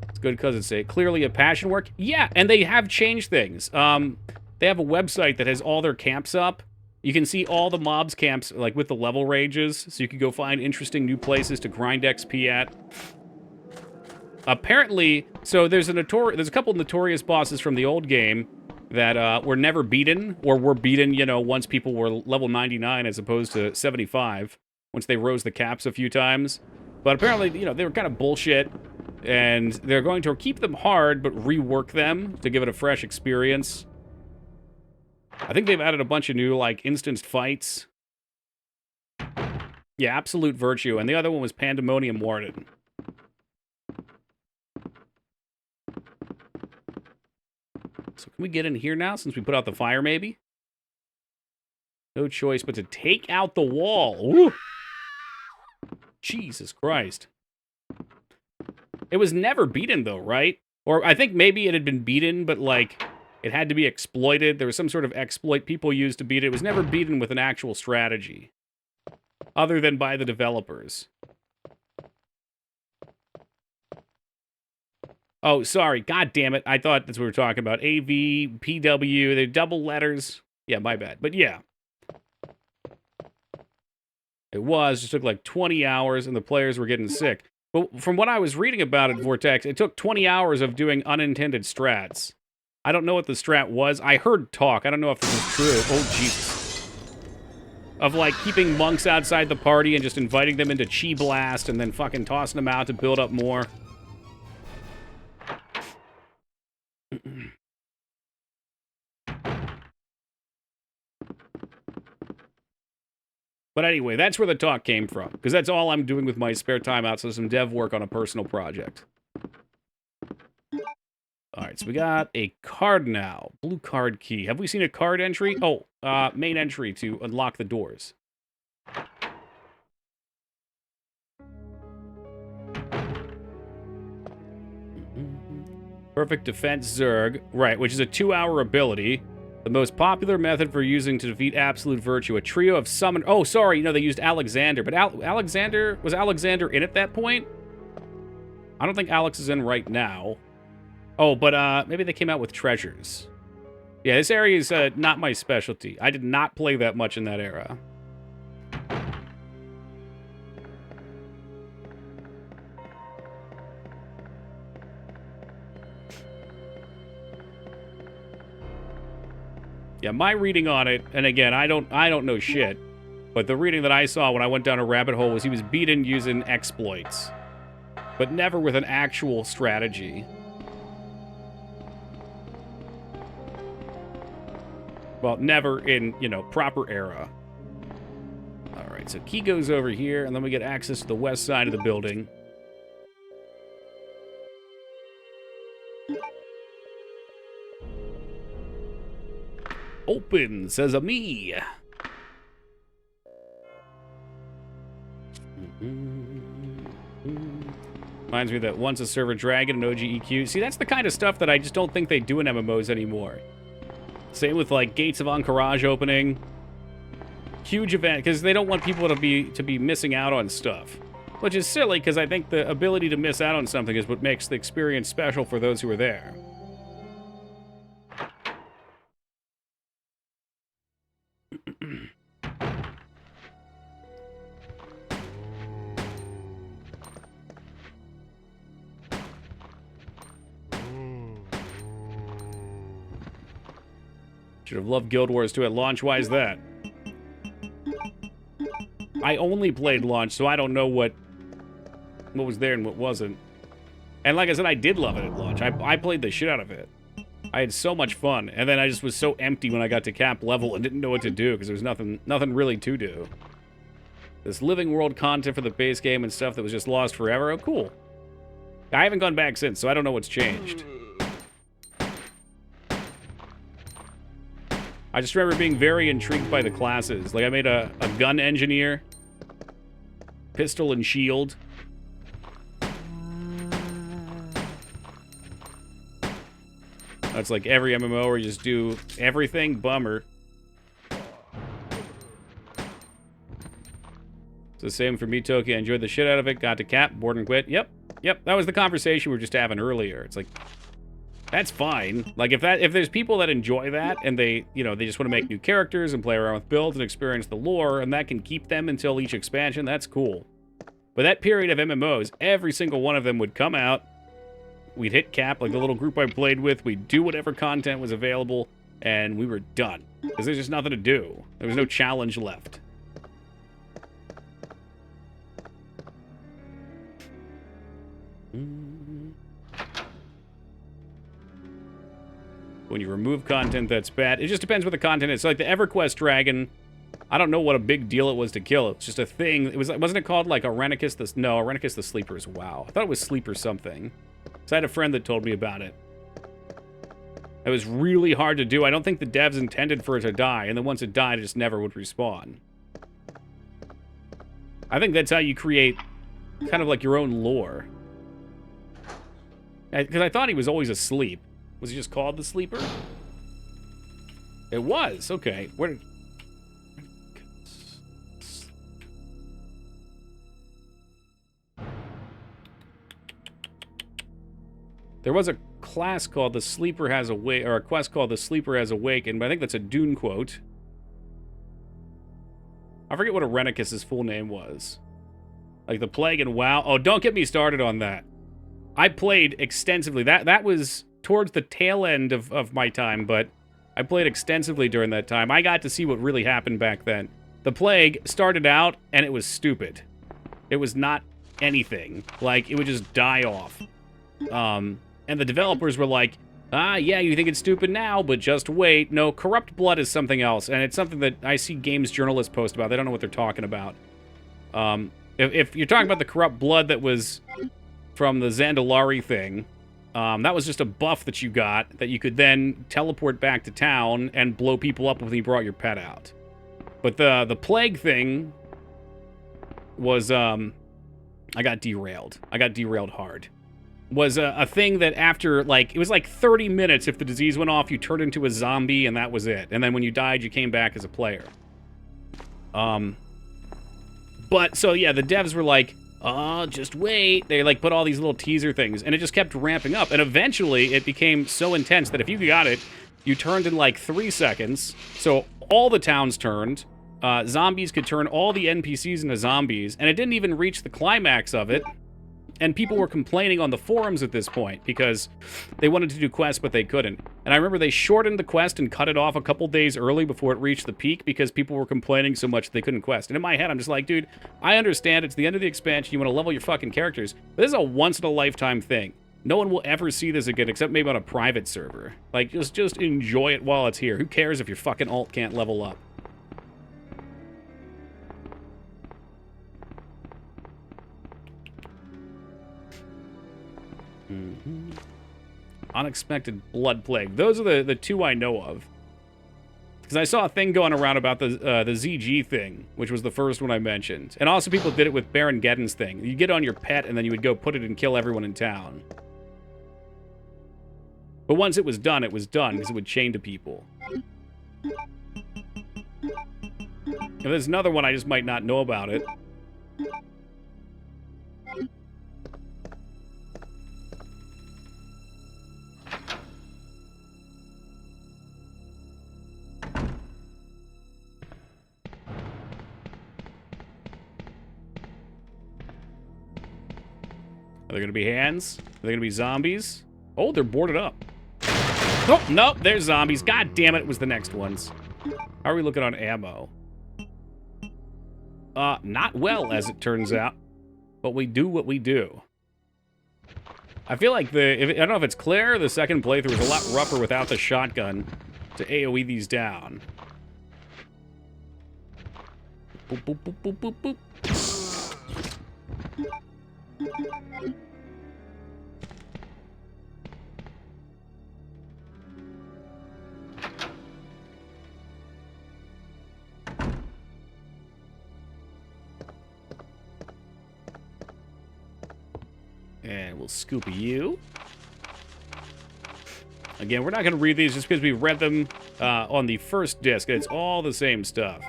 It's good because it's clearly a passion work. Yeah, and they have changed things. They have a website that has all their camps up. You can see all the mobs camps, like, with the level ranges, so you can go find interesting new places to grind XP at. Apparently, so there's a couple notorious bosses from the old game that were never beaten, or were beaten, once people were level 99 as opposed to 75, once they rose the caps a few times. But apparently, they were kind of bullshit. And they're going to keep them hard, but rework them to give it a fresh experience. I think they've added a bunch of new, like, instanced fights. Yeah, Absolute Virtue, and the other one was Pandemonium Warden. So can we get in here now, since we put out the fire, maybe? No choice but to take out the wall. Woo! Jesus Christ. It was never beaten, though, right? Or I think maybe it had been beaten, but, like, it had to be exploited. There was some sort of exploit people used to beat it. It was never beaten with an actual strategy. Other than by the developers. Oh, sorry. God damn it. I thought that's what we were talking about. AV, PW, they're double letters. Yeah, my bad. But yeah. It just took like 20 hours and the players were getting sick. But from what I was reading about it, Vortex, it took 20 hours of doing unintended strats. I don't know what the strat was. I heard talk. I don't know if this is true. Oh, Jesus. Of, like, keeping monks outside the party and just inviting them into Chi Blast and then fucking tossing them out to build up more. But anyway, that's where the talk came from. Because that's all I'm doing with my spare time outside of some dev work on a personal project. Alright, so we got a card now. Blue card key. Have we seen a card entry? Oh, main entry to unlock the doors. Perfect Defense Zerg. Right, which is a 2-hour ability. The most popular method for using to defeat Absolute Virtue. A trio of summon... Oh, sorry, they used Alexander. But Alexander... Was Alexander in at that point? I don't think Alex is in right now. Oh, but maybe they came out with treasures. Yeah, this area is not my specialty. I did not play that much in that era. Yeah, my reading on it, and again, I don't know shit, but the reading that I saw when I went down a rabbit hole was he was beaten using exploits, but never with an actual strategy. Well, never in, proper era. Alright, so key goes over here, and then we get access to the west side of the building. Open, says a me. Reminds me that once a server dragon and OGEQ. See, that's the kind of stuff that I just don't think they do in MMOs anymore. Same with, like, Gates of Encourage opening. Huge event, because they don't want people to be missing out on stuff. Which is silly, because I think the ability to miss out on something is what makes the experience special for those who are there. Should have loved Guild Wars 2 at launch. Why is that? I only played launch, so I don't know what was there and what wasn't. And like I said, I did love it at launch. I played the shit out of it. I had so much fun, and then I just was so empty when I got to cap level and didn't know what to do because there was nothing really to do. This living world content for the base game and stuff that was just lost forever. Oh, cool. I haven't gone back since, so I don't know what's changed. I just remember being very intrigued by the classes. Like, I made a gun engineer, pistol and shield. That's like every MMO where you just do everything. Bummer. It's the same for me, Toki. I enjoyed the shit out of it. Got to cap, board and quit. Yep. That was the conversation we were just having earlier. It's like, that's fine. Like, if there's people that enjoy that and they just want to make new characters and play around with builds and experience the lore, and that can keep them until each expansion, that's cool. But that period of MMOs, every single one of them would come out. We'd hit cap, like the little group I played with. We'd do whatever content was available, and we were done. Because there's just nothing to do. There was no challenge left. When you remove content that's bad, it just depends what the content is. So like the EverQuest dragon, I don't know what a big deal it was to kill it. It's just a thing. It was, wasn't it called like 𝕸𝖓𝖙𝖍 the, no, 𝕸𝖓𝖍 the Sleeper is WoW. I thought it was Sleeper something. So I had a friend that told me about it. It was really hard to do. I don't think the devs intended for it to die, and then once it died, it just never would respawn. I think that's how you create kind of like your own lore. Because I thought he was always asleep. Was he just called the Sleeper? It was. Okay. Where did... There was a class called the Sleeper Has Awake, or a quest called the Sleeper Has Awakened, but I think that's a Dune quote. I forget what 𝕸𝖓𝖙𝖍's full name was. Like the Plague and WoW. Oh, don't get me started on that. I played extensively. That was towards the tail end of my time, but I played extensively during that time. I got to see what really happened back then. The Plague started out, and it was stupid. It was not anything. Like, it would just die off. And the developers were like, ah, yeah, you think it's stupid now, but just wait. No, Corrupt Blood is something else, and it's something that I see games journalists post about. They don't know what they're talking about. If you're talking about the Corrupt Blood that was from the Zandalari thing, that was just a buff that you got that you could then teleport back to town and blow people up when you brought your pet out. But the Plague thing was, I got derailed. I got derailed hard. Was a thing that after, like, it was like 30 minutes if the disease went off, you turned into a zombie, and that was it. And then when you died, you came back as a player. But, so yeah, the devs were like, oh, just wait. They, like, put all these little teaser things, and it just kept ramping up. And eventually, it became so intense that if you got it, you turned in, like, 3 seconds. So all the towns turned. Zombies could turn all the NPCs into zombies, and it didn't even reach the climax of it. And people were complaining on the forums at this point because they wanted to do quests, but they couldn't. And I remember they shortened the quest and cut it off a couple days early before it reached the peak because people were complaining so much they couldn't quest. And in my head, I'm just like, dude, I understand it's the end of the expansion. You want to level your fucking characters. But this is a once-in-a-lifetime thing. No one will ever see this again except maybe on a private server. Like, just enjoy it while it's here. Who cares if your fucking alt can't level up? Mm-hmm. Unexpected Blood Plague. Those are the two I know of. Because I saw a thing going around about the 𝕍𝖑 thing, which was the first one I mentioned. And also people did it with Baron Geddon's thing. You get on your pet, and then you would go put it and kill everyone in town. But once it was done, because it would chain to people. And there's another one I just might not know about it. Are there going to be hands? Are there going to be zombies? Oh, they're boarded up. Oh, nope, there's zombies. God damn it, it was the next ones. How are we looking on ammo? Not well, as it turns out. But we do what we do. I feel like I don't know if it's Claire, the second playthrough was a lot rougher without the shotgun to AoE these down. Boop, boop, boop, boop, boop, boop. And we'll scoop you. Again, we're not going to read these just because we read them on the first disc. It's all the same stuff.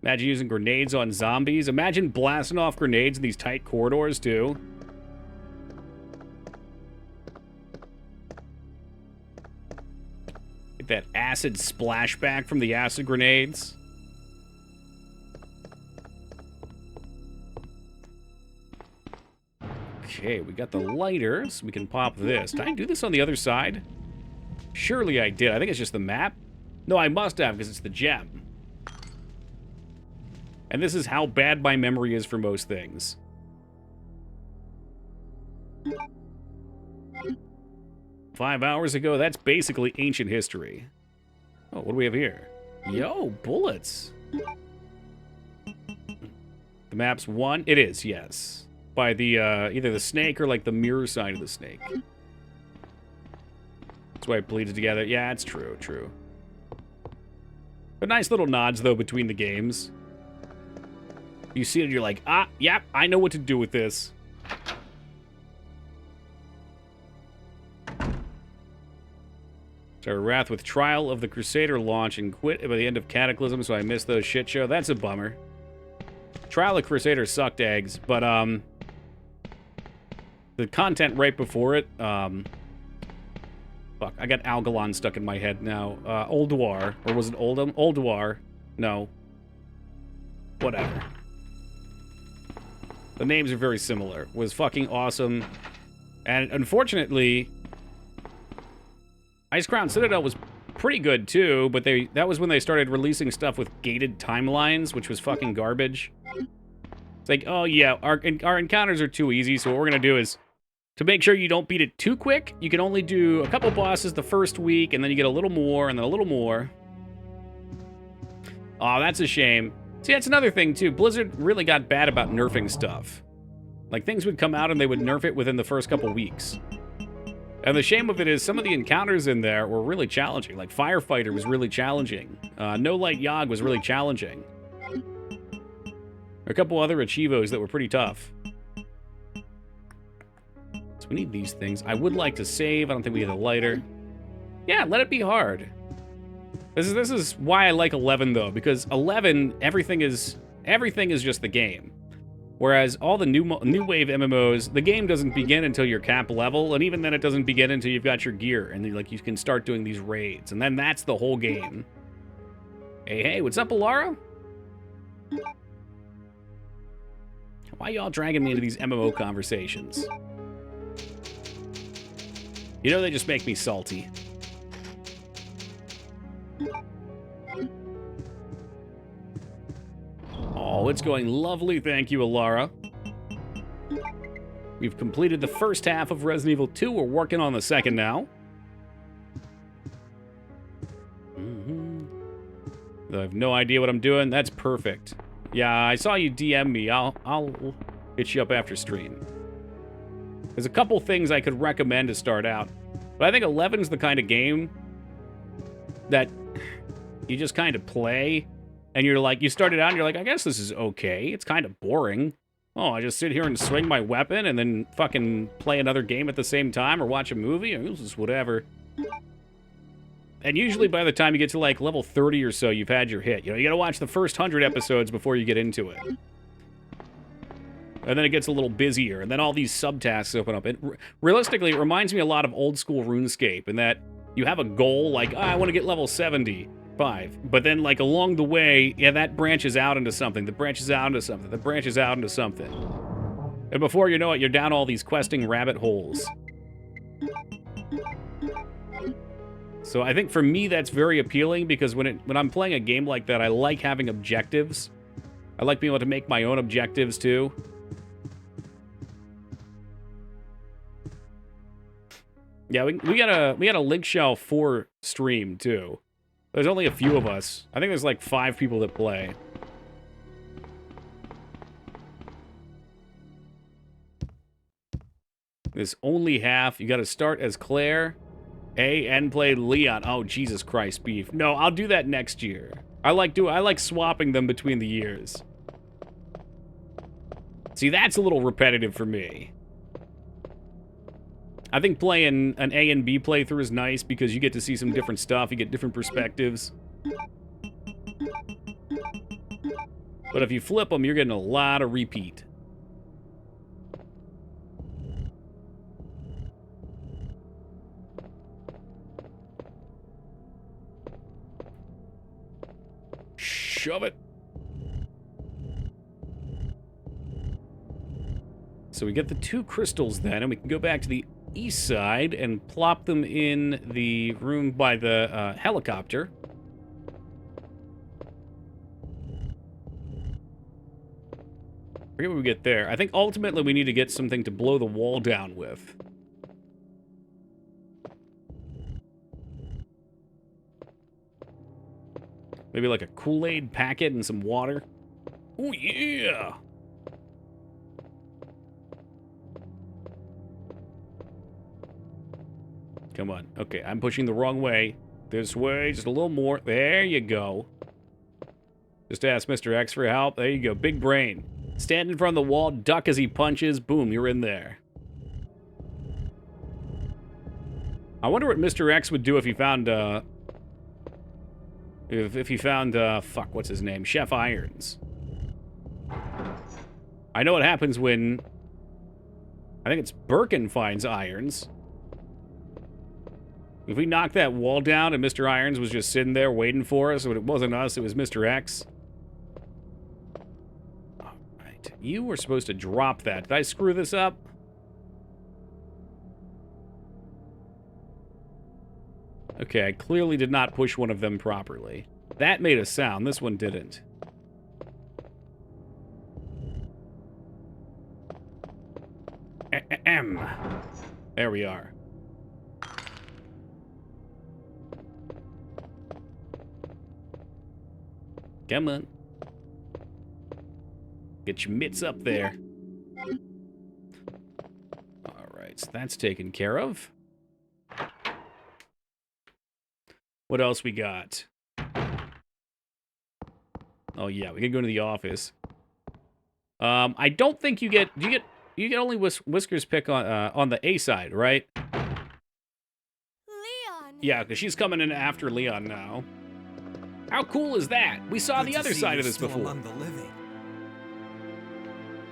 Imagine using grenades on zombies. Imagine blasting off grenades in these tight corridors, too. Get that acid splashback from the acid grenades. Okay, we got the lighter, so we can pop this. Did I do this on the other side? Surely I did. I think it's just the map. No, I must have, because it's the gem. And this is how bad my memory is for most things. 5 hours ago? That's basically ancient history. Oh, what do we have here? Yo, bullets. The map's won? It is, yes. By the, either the snake or, like, the mirror side of the snake. That's why it bleeds together. Yeah, it's true, true. But nice little nods, though, between the games. You see it, you're like, ah, yep, I know what to do with this. So Wrath with Trial of the Crusader launch and quit by the end of Cataclysm, so I missed those shit show. That's a bummer. Trial of Crusader sucked eggs, but, the content right before it, fuck, I got 𝕬𝖓𝖙𝖍 stuck in my head now. 𝕸𝖔𝖓𝖙𝖍, or was it Oldham? 𝕸𝖓𝖍. No. Whatever. The names are very similar. Was fucking awesome. And unfortunately, Icecrown Citadel was pretty good too, but that was when they started releasing stuff with gated timelines, which was fucking garbage. It's like, oh yeah, our encounters are too easy, so what we're gonna do is, to make sure you don't beat it too quick, you can only do a couple bosses the first week, and then you get a little more, and then a little more. Oh, that's a shame. See, that's another thing, too. Blizzard really got bad about nerfing stuff. Like, things would come out and they would nerf it within the first couple weeks. And the shame of it is some of the encounters in there were really challenging. Like, Firefighter was really challenging. No Light Yogg was really challenging. A couple other Achievos that were pretty tough. So we need these things. I would like to save. I don't think we get a lighter. Yeah, let it be hard. This is why I like 11 though, because 11 everything is just the game. Whereas all the new wave MMOs, the game doesn't begin until you're cap level, and even then it doesn't begin until you've got your gear and like you can start doing these raids, and then that's the whole game. Hey, what's up, Alara? Why y'all dragging me into these MMO conversations? You know they just make me salty. Oh, it's going lovely, thank you, Alara. We've completed the first half of Resident Evil 2. We're working on the second now. I have no idea what I'm doing. That's perfect. Yeah, I saw you DM me. I'll hit you up after stream. There's a couple things I could recommend to start out. But I think 11's the kind of game that you just kind of play, and you're like, you start it out, and you're like, I guess this is okay. It's kind of boring. Oh, I just sit here and swing my weapon, and then fucking play another game at the same time, or watch a movie, or this is whatever. And usually by the time you get to, like, level 30 or so, you've had your hit. You know, you gotta watch the first 100 episodes before you get into it. And then it gets a little busier, and then all these subtasks open up. Realistically, it reminds me a lot of old-school RuneScape, in that you have a goal, like, I want to get level 75. But then, like, along the way, yeah, that branches out into something, that branches out into something, that branches out into something. And before you know it, you're down all these questing rabbit holes. So I think for me, that's very appealing, because when I'm playing a game like that, I like having objectives. I like being able to make my own objectives, too. Yeah, we got a Link Shell 4 stream, too. There's only a few of us. I think there's like 5 people that play. There's only half. You gotta start as Claire, and play Leon. Oh, Jesus Christ, beef. No, I'll do that next year. I like swapping them between the years. See, that's a little repetitive for me. I think playing an A and B playthrough is nice because you get to see some different stuff, you get different perspectives. But if you flip them, you're getting a lot of repeat. Shove it. So we get the 2 crystals then, and we can go back to the east side and plop them in the room by the helicopter. forget what we get there. I think ultimately we need to get something to blow the wall down with. Maybe like a Kool-Aid packet and some water. Oh, yeah! Come on. Okay, I'm pushing the wrong way. This way, just a little more. There you go. Just ask Mr. X for help. There you go. Big brain. Stand in front of the wall, duck as he punches. Boom, you're in there. I wonder what Mr. X would do if he found, if he found, fuck, what's his name? Chef Irons. I know what happens when, I think it's Birkin finds Irons. If we knocked that wall down and Mr. Irons was just sitting there waiting for us, but it wasn't us, it was Mr. X. All right, you were supposed to drop that. Did I screw this up? Okay, I clearly did not push one of them properly. That made a sound, this one didn't. There we are. Come on. Get your mitts up there. Alright, so that's taken care of. What else we got? Oh yeah, we can go to the office. I don't think you get... You get only Whisker's pick on the A side, right? Leon! Yeah, because she's coming in after Leon now. How cool is that? We saw the other side of this before. Among the living.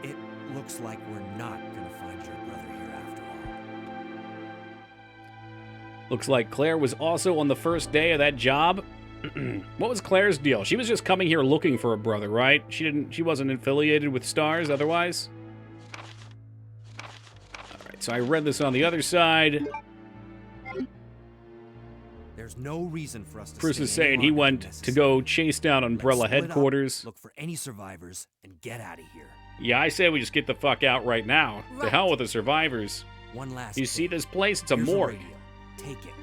It looks like we're not gonna find your brother here after all. Looks like Claire was also on the first day of that job. What was Claire's deal? She was just coming here looking for a brother, right? She wasn't affiliated with Stars otherwise. Alright, so I read this on the other side. There's no reason for us to Bruce stay is any saying he longer than went to go chase down Let's Umbrella split up, headquarters. Look for any survivors and get out of here. Yeah, I say we just get the fuck out right now. To Right. hell with the survivors. One last You see thing. this place? It's a Here's morgue. radio. Take it.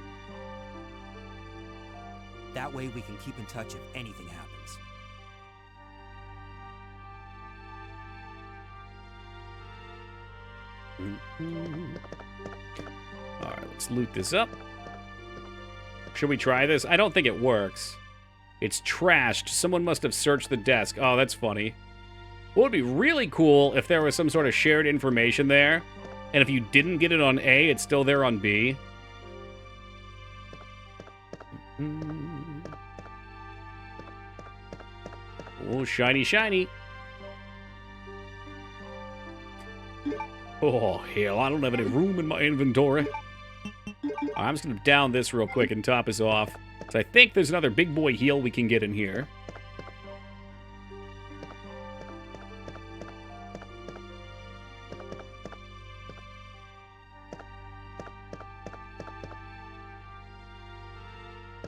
That way we can keep in touch if anything happens. Alright, let's loot this up. Should we try this? I don't think it works. It's trashed. Someone must have searched the desk. Oh, that's funny. What would be really cool if there was some sort of shared information there, and if you didn't get it on A, it's still there on B. Oh, shiny, shiny. Oh, hell, I don't have any room in my inventory. I'm just going to down this real quick and top us off. So I think there's another big boy heal we can get in here.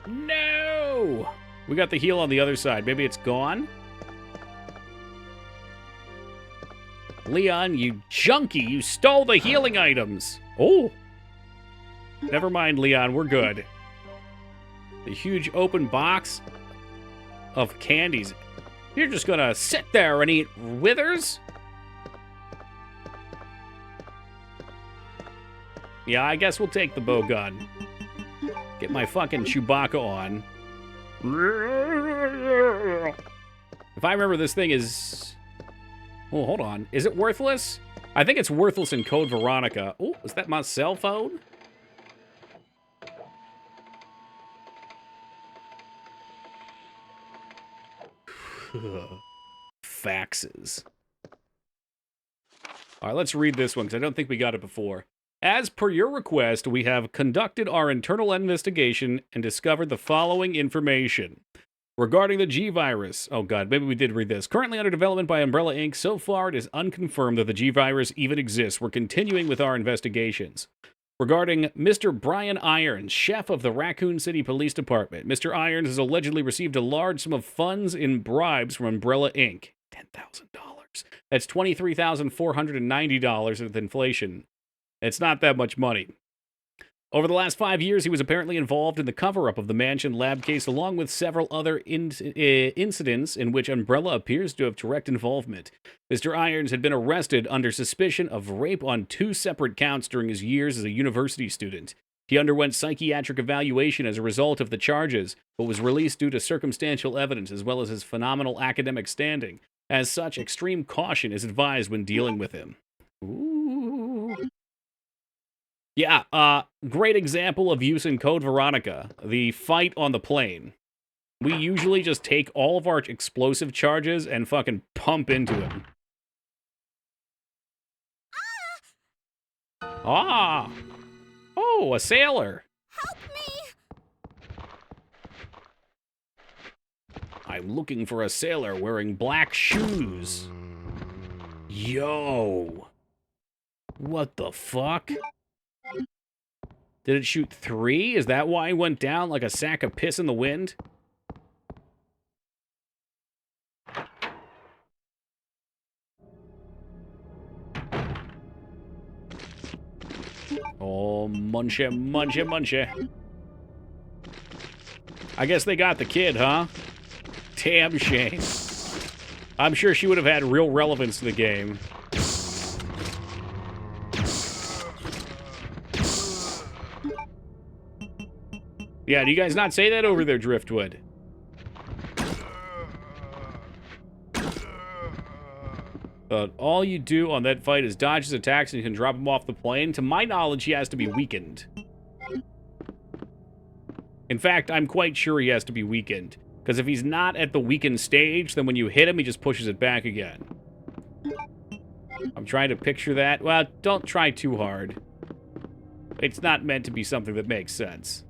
No! We got the heal on the other side. Maybe it's gone? Leon, you junkie! You stole the healing items! Oh! Never mind, Leon. We're good. The huge open box of candies. You're just gonna sit there and eat withers? Yeah, I guess we'll take the bow gun. Get my fucking Chewbacca on. If I remember, this thing is... Oh, hold on. Is it worthless? I think it's worthless in Code Veronica. Oh, is that my cell phone? Faxes. All right, let's read this one, because I don't think we got it before. As per your request, we have conducted our internal investigation and discovered the following information. Regarding the G virus. Oh god, maybe we did read this. Currently under development by Umbrella Inc., so far it is unconfirmed that the G virus even exists. We're continuing with our investigations. Regarding Mr. Brian Irons, chef of the Raccoon City Police Department. Mr. Irons has allegedly received a large sum of funds in bribes from Umbrella Inc. $10,000. That's $23,490 with inflation. It's not that much money. Over the last 5 years, he was apparently involved in the cover-up of the Mansion lab case, along with several other incidents in which Umbrella appears to have direct involvement. Mr. Irons had been arrested under suspicion of rape on 2 separate counts during his years as a university student. He underwent psychiatric evaluation as a result of the charges, but was released due to circumstantial evidence as well as his phenomenal academic standing. As such, extreme caution is advised when dealing with him. Ooh. Yeah, great example of use in Code Veronica, the fight on the plane. We usually just take all of our explosive charges and fucking pump into him. Ah! Oh, a sailor! Help me! I'm looking for a sailor wearing black shoes. Yo! What the fuck? Did it shoot 3? Is that why he went down like a sack of piss in the wind? Oh, munch it, munch it, munch it. I guess they got the kid, huh? Damn shame. I'm sure she would have had real relevance to the game. Yeah, do you guys not say that over there, Driftwood? All you do on that fight is dodge his attacks and you can drop him off the plane. To my knowledge, he has to be weakened. In fact, I'm quite sure he has to be weakened. Because if he's not at the weakened stage, then when you hit him, he just pushes it back again. I'm trying to picture that. Well, don't try too hard. It's not meant to be something that makes sense.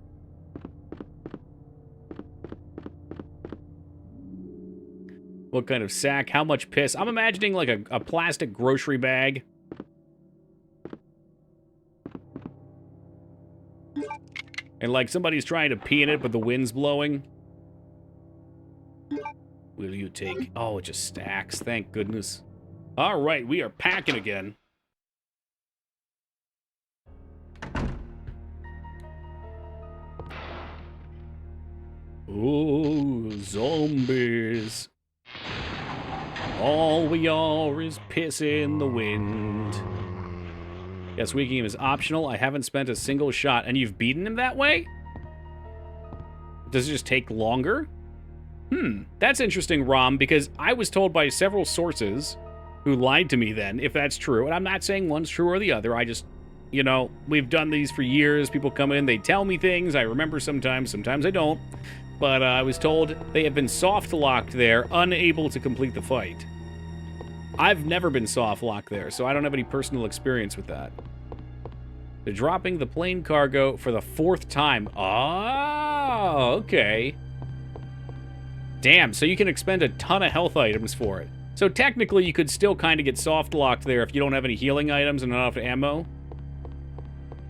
What kind of sack? How much piss? I'm imagining like a plastic grocery bag. And like somebody's trying to pee in it, but the wind's blowing. Will you take... Oh, it just stacks. Thank goodness. All right, we are packing again. Oh, zombies. All we are is piss in the wind. Yes, weakening him is optional. I haven't spent a single shot. And you've beaten him that way? Does it just take longer? That's interesting, Rom, because I was told by several sources who lied to me then, if that's true. And I'm not saying one's true or the other. I just, you know, we've done these for years. People come in, they tell me things. I remember sometimes I don't. But I was told they have been soft-locked there, unable to complete the fight. I've never been soft-locked there, so I don't have any personal experience with that. They're dropping the plane cargo for the 4th time. Oh, okay. Damn, so you can expend a ton of health items for it. So technically, you could still kind of get soft-locked there if you don't have any healing items and not enough ammo.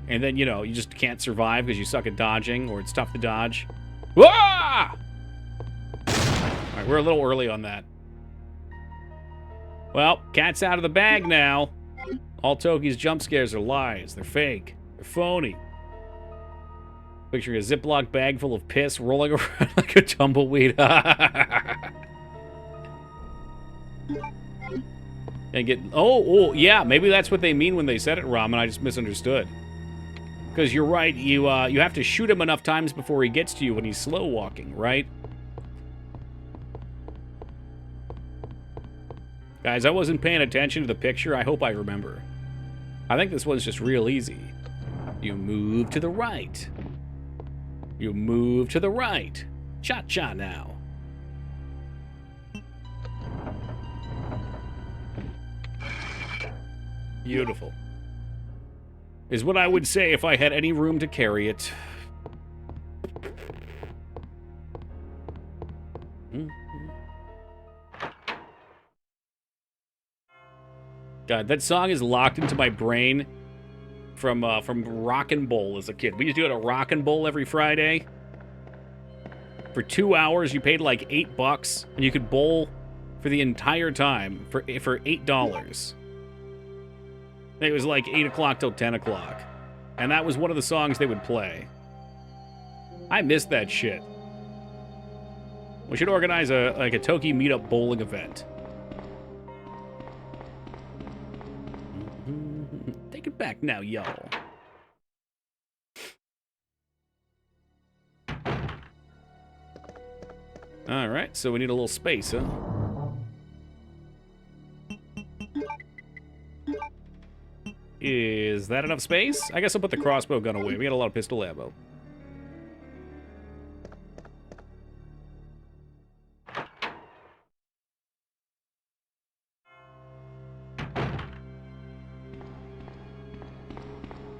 And then, you know, you just can't survive because you suck at dodging, or it's tough to dodge. Whoa! Alright, we're a little early on that. Well, cat's out of the bag now. All Toki's jump scares are lies. They're fake. They're phony. Picturing a Ziploc bag full of piss rolling around like a tumbleweed. And get... Oh, yeah, maybe that's what they mean when they said it, Rom, and I just misunderstood. Because you're right, you have to shoot him enough times before he gets to you when he's slow walking, right? Guys, I wasn't paying attention to the picture. I hope I remember. I think this one's just real easy. You move to the right. You move to the right. Cha-cha now. Beautiful. Is what I would say if I had any room to carry it. God, that song is locked into my brain from Rockin' Bowl as a kid. We used to do it at Rockin' Bowl every Friday. For 2 hours, you paid like $8, and you could bowl for the entire time for $8. It was like 8 o'clock till 10 o'clock. And that was one of the songs they would play. I missed that shit. We should organize a Toki meetup bowling event. Take it back now, y'all. Alright, so we need a little space, huh? Is that enough space? I guess I'll put the crossbow gun away. We got a lot of pistol ammo.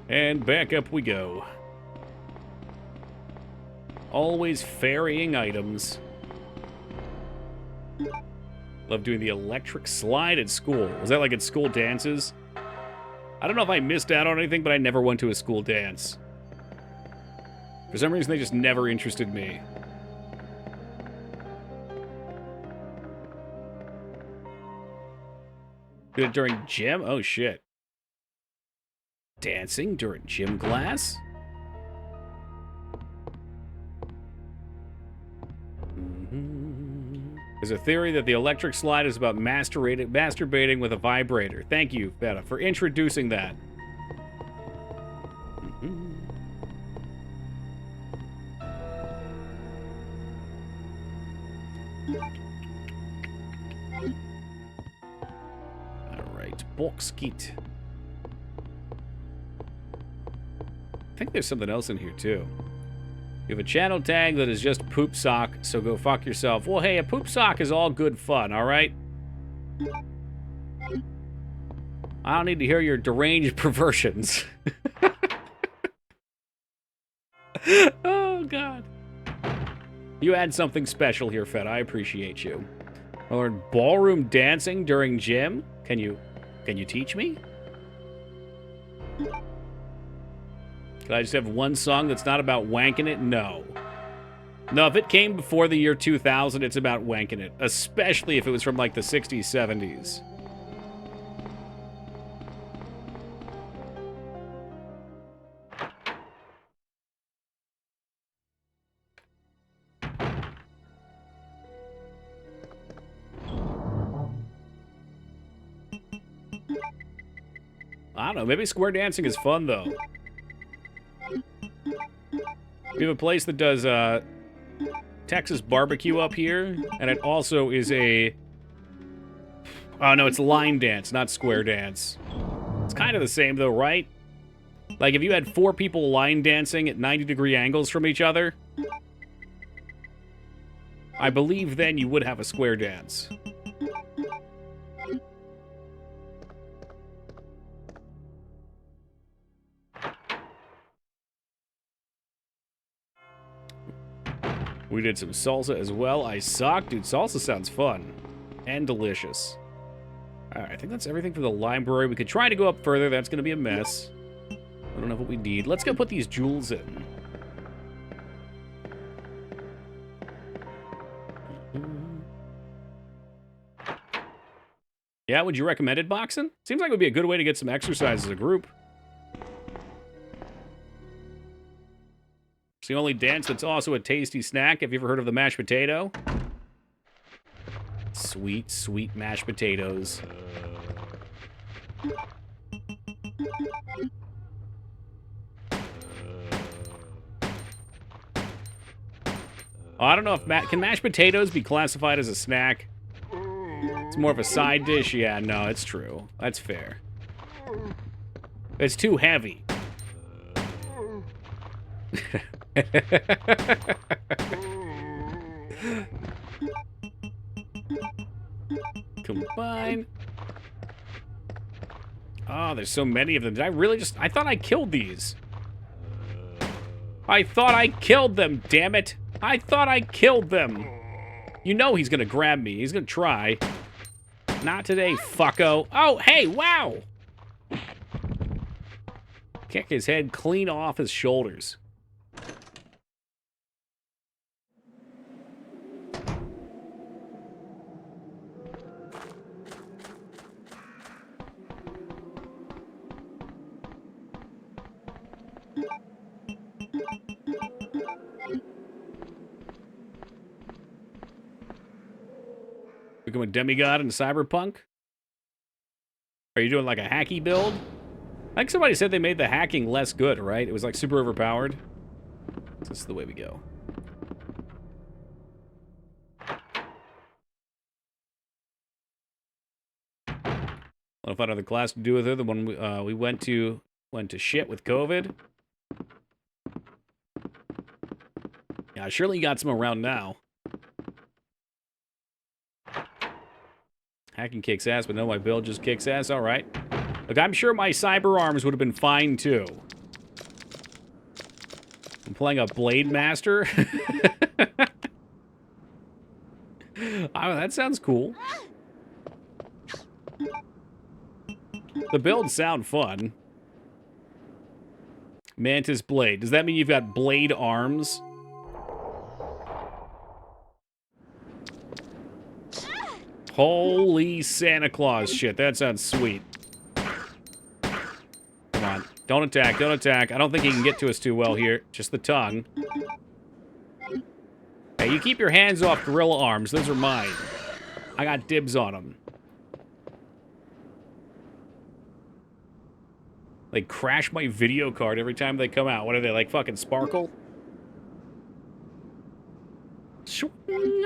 And back up we go. Always ferrying items. Love doing the electric slide at school. Was that like at school dances? I don't know if I missed out on anything, but I never went to a school dance. For some reason, they just never interested me. Did it during gym? Oh, shit. Dancing during gym class? There's a theory that the electric slide is about masturbating with a vibrator. Thank you, Beta, for introducing that. Alright, box kit. I think there's something else in here, too. You have a channel tag that is just poop sock, so go fuck yourself. Well, hey, a poop sock is all good fun, alright? I don't need to hear your deranged perversions. Oh, God. You add something special here, Fed. I appreciate you. I learned ballroom dancing during gym. Can you teach me? Could I just have one song that's not about wanking it? No. No, if it came before the year 2000, it's about wanking it. Especially if it was from, like, the 60s, 70s. I don't know. Maybe square dancing is fun, though. We have a place that does Texas barbecue up here, and it also is a... Oh, no, it's line dance, not square dance. It's kind of the same, though, right? Like, if you had 4 people line dancing at 90-degree angles from each other, I believe then you would have a square dance. We did some salsa as well. I suck. Dude, salsa sounds fun. And delicious. Alright, I think that's everything for the library. We could try to go up further. That's going to be a mess. I don't know what we need. Let's go put these jewels in. Yeah, would you recommend it, boxing? Seems like it would be a good way to get some exercise as a group. It's the only dance that's also a tasty snack. Have you ever heard of the mashed potato? Sweet, sweet mashed potatoes. Oh, I don't know if can mashed potatoes be classified as a snack? It's more of a side dish. Yeah, no, it's true. That's fair. It's too heavy. Combine. Oh, there's so many of them. Did I really just... I thought I killed these. I thought I killed them, damn it. I thought I killed them. You know he's gonna grab me. He's gonna try. Not today, fucko. Oh, hey, wow. Kick his head clean off his shoulders. Become a demigod in Cyberpunk? Are you doing like a hacky build? I think somebody said they made the hacking less good, right? It was like super overpowered. This is the way we go. Want to find another class to do with her? The one we went to shit with COVID. Yeah, surely you got some around now. Hacking kicks ass, but no, my build just kicks ass. All right. Look, I'm sure my cyber arms would have been fine too. I'm playing a Blade Master. Oh, that sounds cool. The builds sound fun. Mantis Blade. Does that mean you've got blade arms? Holy Santa Claus shit. That sounds sweet. Come on. Don't attack. Don't attack. I don't think he can get to us too well here. Just the tongue. Hey, you keep your hands off gorilla arms. Those are mine. I got dibs on them. They crash my video card every time they come out. What are they, like fucking Sparkle? Swing.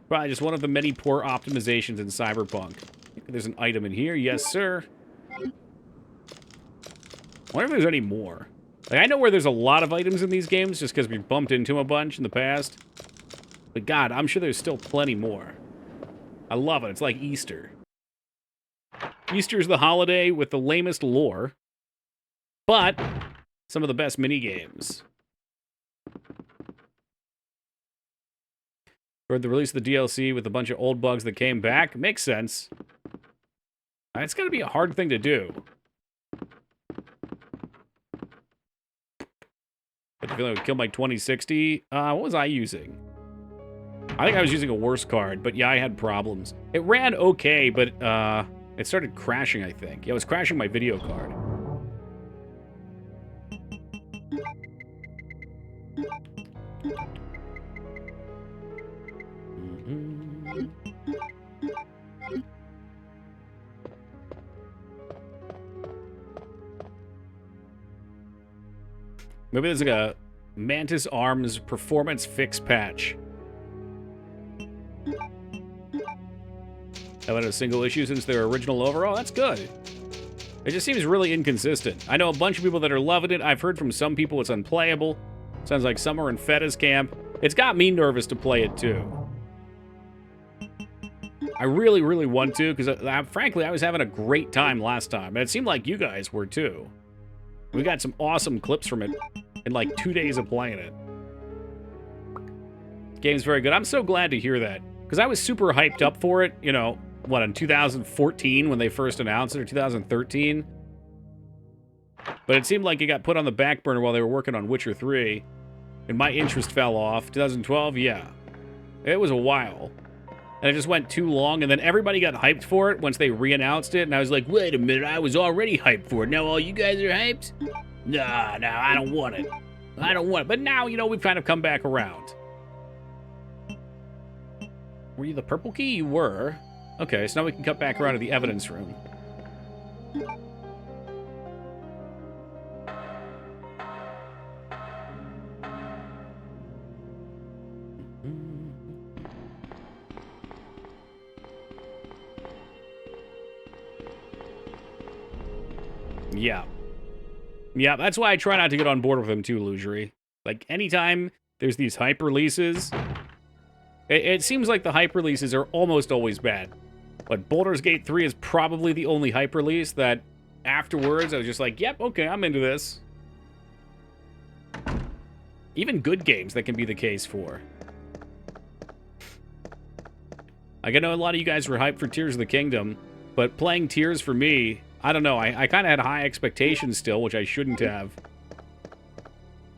Probably just one of the many poor optimizations in Cyberpunk. There's an item in here. Yes, sir. I wonder if there's any more. Like, I know where there's a lot of items in these games just because we bumped into them a bunch in the past. But God, I'm sure there's still plenty more. I love it. It's like Easter. Easter's the holiday with the lamest lore, but some of the best mini-games. Heard the release of the DLC with a bunch of old bugs that came back. Makes sense. It's gotta be a hard thing to do. But the feeling it would kill my 2060. What was I using? I think I was using a worse card, but yeah, I had problems. It ran okay, but it started crashing, I think. Yeah, it was crashing my video card. Maybe there's like a Mantis Arms performance fix patch. Haven't had a single issue since their original overall. That's good. It just seems really inconsistent. I know a bunch of people that are loving it. I've heard from some people it's unplayable. Sounds like some are in Feta's camp. It's got me nervous to play it too. I really, really want to, because frankly, I was having a great time last time. And it seemed like you guys were too. We got some awesome clips from it in like 2 days of playing it. Game's very good. I'm so glad to hear that. Because I was super hyped up for it, you know, what, in 2014 when they first announced it, or 2013? But it seemed like it got put on the back burner while they were working on Witcher 3. And my interest fell off. 2012, yeah. It was a while. And it just went too long, and then everybody got hyped for it once they re-announced it, and I was like, wait a minute, I was already hyped for it. Now all you guys are hyped? Nah, I don't want it. I don't want it. But now, you know, we've kind of come back around. Were you the purple key? You were. Okay, so now we can cut back around to the evidence room. Yeah. Yeah, that's why I try not to get on board with them too, 𝕸𝖔𝖓. Like, anytime there's these hype releases, it seems like the hype releases are almost always bad. But Baldur's Gate 3 is probably the only hype release that afterwards I was just like, yep, okay, I'm into this. Even good games that can be the case for. Like, I know a lot of you guys were hyped for Tears of the Kingdom, but playing Tears for me, I don't know, I kind of had high expectations still, which I shouldn't have.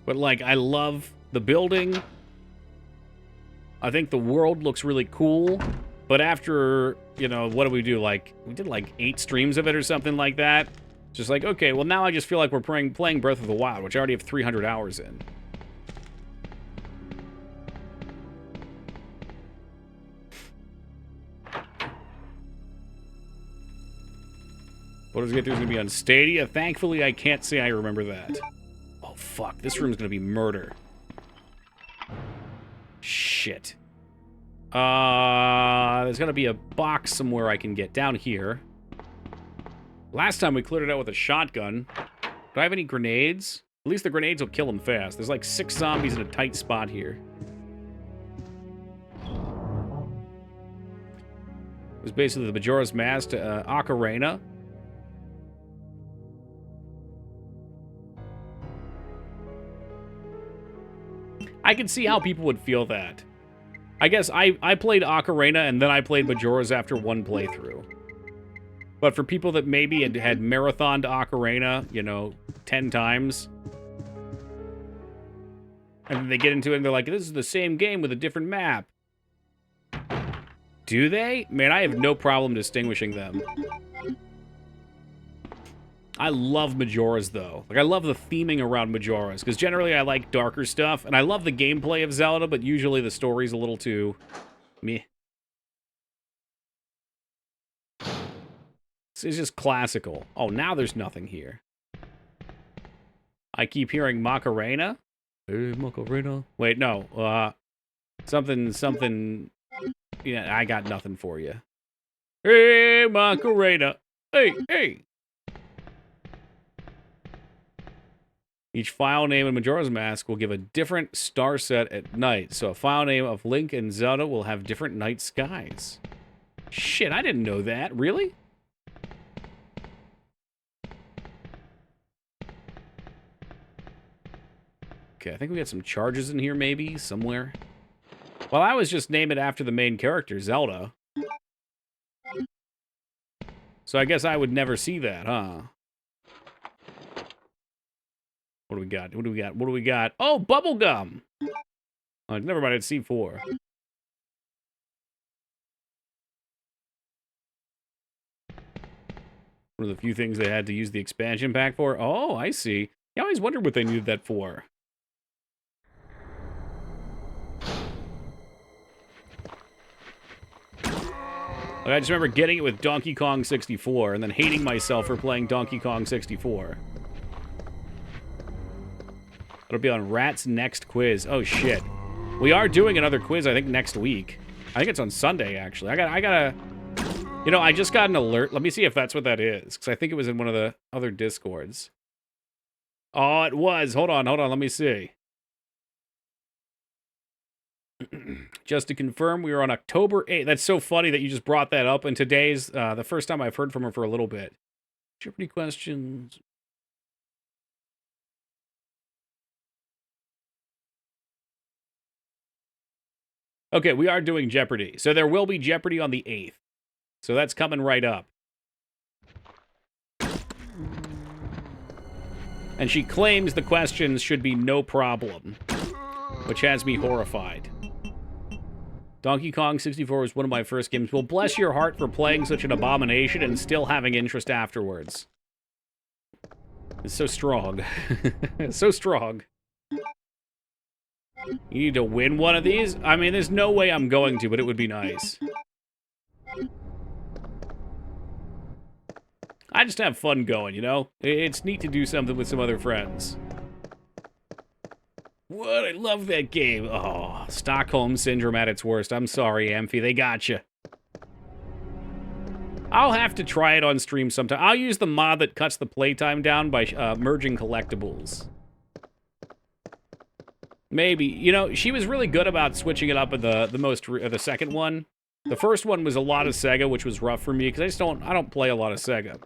But, like, I love the building. I think the world looks really cool. But after, you know, what did we do? Like, we did like 8 streams of it or something like that. Just like, okay, well now I just feel like we're playing Breath of the Wild, which I already have 300 hours in. Baldur's Gate 3 is going to be on Stadia. Thankfully, I can't say I remember that. Oh, fuck. This room's going to be murder. Shit. There's got to be a box somewhere I can get down here. Last time we cleared it out with a shotgun. Do I have any grenades? At least the grenades will kill them fast. There's like 6 zombies in a tight spot here. It was basically the Majora's Mask to Ocarina. I can see how people would feel that. I guess I played Ocarina and then I played Majora's after one playthrough. But for people that maybe had marathoned Ocarina, you know, 10 times, and then they get into it and they're like, this is the same game with a different map. Do they? Man, I have no problem distinguishing them. I love Majora's, though. Like, I love the theming around Majora's, because generally I like darker stuff, and I love the gameplay of Zelda, but usually the story's a little too meh. It's just classical. Oh, now there's nothing here. I keep hearing Macarena. Hey, Macarena. Wait, no. Something. Yeah, I got nothing for you. Hey, Macarena. Hey. Each file name in Majora's Mask will give a different star set at night. So a file name of Link and Zelda will have different night skies. Shit, I didn't know that. Really? Okay, I think we got some charges in here maybe, somewhere. Well, I was just name it after the main character, Zelda. So I guess I would never see that, huh? What do we got? What do we got? Oh, bubblegum! Oh, never mind, it's C4. One of the few things they had to use the expansion pack for. Oh, I see. I always wondered what they needed that for. Like, I just remember getting it with Donkey Kong 64 and then hating myself for playing Donkey Kong 64. It'll be on Rat's next quiz. Oh, shit. We are doing another quiz, I think, next week. I think it's on Sunday, actually. I gotta... You know, I just got an alert. Let me see if that's what that is, because I think it was in one of the other Discords. Oh, it was. Hold on. Let me see. Just to confirm, we were on October 8th. That's so funny that you just brought that up, and today's the first time I've heard from her for a little bit. Jeopardy questions... Okay, we are doing Jeopardy. So there will be Jeopardy on the 8th. So that's coming right up. And she claims the questions should be no problem, which has me horrified. Donkey Kong 64 was one of my first games. Well, bless your heart for playing such an abomination and still having interest afterwards. It's so strong. So strong. You need to win one of these? I mean, there's no way I'm going to, but it would be nice. I just have fun going, you know? It's neat to do something with some other friends. What? I love that game. Oh, Stockholm Syndrome at its worst. I'm sorry, Amphi. They got you. I'll have to try it on stream sometime. I'll use the mod that cuts the playtime down by merging collectibles. Maybe. You know, she was really good about switching it up in the second one. The first one was a lot of Sega, which was rough for me, because I don't play a lot of Sega.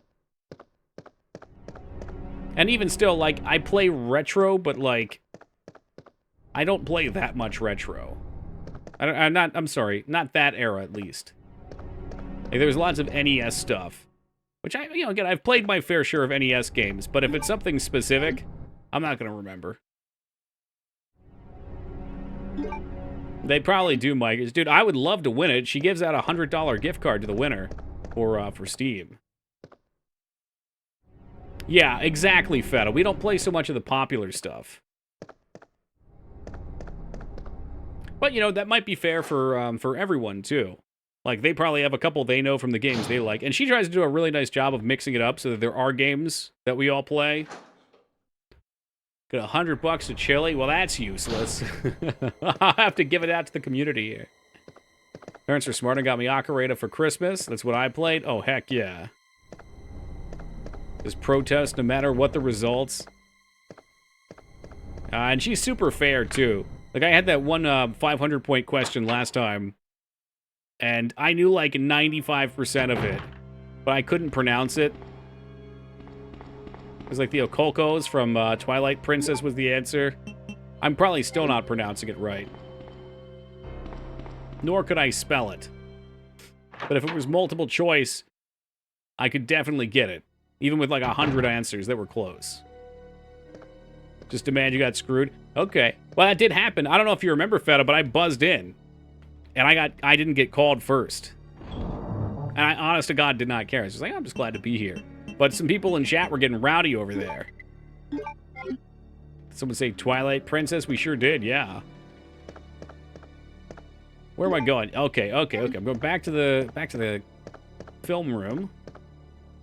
And even still, like, I play retro, but, like, I don't play that much retro. I'm sorry, not that era, at least. Like, there's lots of NES stuff. Which, again, I've played my fair share of NES games, but if it's something specific, I'm not going to remember. They probably do, Mike. Dude, I would love to win it. She gives out a $100 gift card to the winner for Steam. Yeah, exactly, Feta. We don't play so much of the popular stuff. But, you know, that might be fair for everyone, too. Like, they probably have a couple they know from the games they like. And she tries to do a really nice job of mixing it up so that there are games that we all play. Got $100 to Chili? Well, that's useless. I'll have to give it out to the community here. Parents are smart and got me Ocarina for Christmas. That's what I played? Oh, heck yeah. Just protest no matter what the results. And she's super fair, too. Like, I had that one 500-point question last time, and I knew, like, 95% of it, but I couldn't pronounce it. It was like the Okolkos from Twilight Princess was the answer. I'm probably still not pronouncing it right. Nor could I spell it. But if it was multiple choice, I could definitely get it. Even with like 100 answers that were close. Just demand you got screwed? Okay. Well, that did happen. I don't know if you remember, Feta, but I buzzed in. And I didn't get called first. And I, honest to God, did not care. I was just like, I'm just glad to be here. But some people in chat were getting rowdy over there. Did someone say Twilight Princess? We sure did, yeah. Where am I going? Okay. I'm going back to the film room.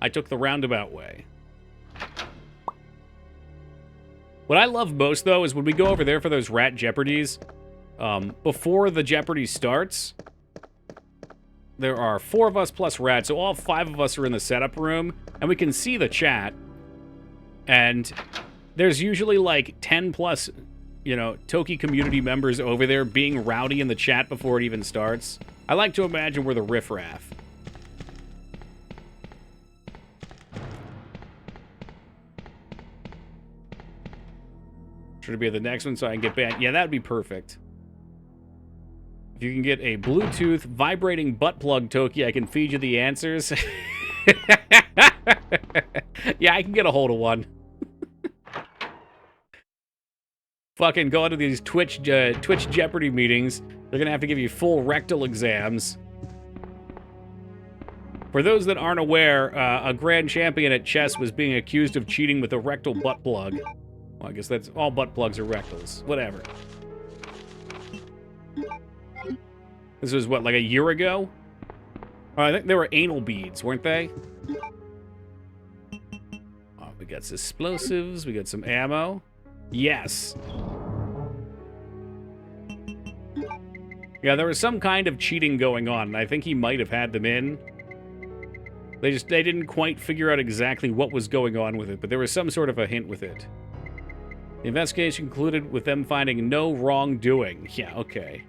I took the roundabout way. What I love most, though, is when we go over there for those rat Jeopardies, before the Jeopardy starts, there are 4 of us plus rat, so all 5 of us are in the setup room, and we can see the chat, and there's usually like 10 plus, you know, Toki community members over there being rowdy in the chat before it even starts. I like to imagine we're the riffraff. Should it be the next one so I can get back? Yeah, that would be perfect. If you can get a Bluetooth vibrating butt plug, Toki, I can feed you the answers. Yeah, I can get a hold of one. Fucking go into these Twitch Jeopardy meetings. They're gonna have to give you full rectal exams. For those that aren't aware, a grand champion at chess was being accused of cheating with a rectal butt plug. Well, I guess that's all butt plugs are rectals. Whatever. This was, what, like a year ago? Oh, I think they were anal beads, weren't they? Oh, we got some explosives. We got some ammo. Yes. Yeah, there was some kind of cheating going on, and I think he might have had them in. They didn't quite figure out exactly what was going on with it, but there was some sort of a hint with it. The investigation concluded with them finding no wrongdoing. Yeah, okay.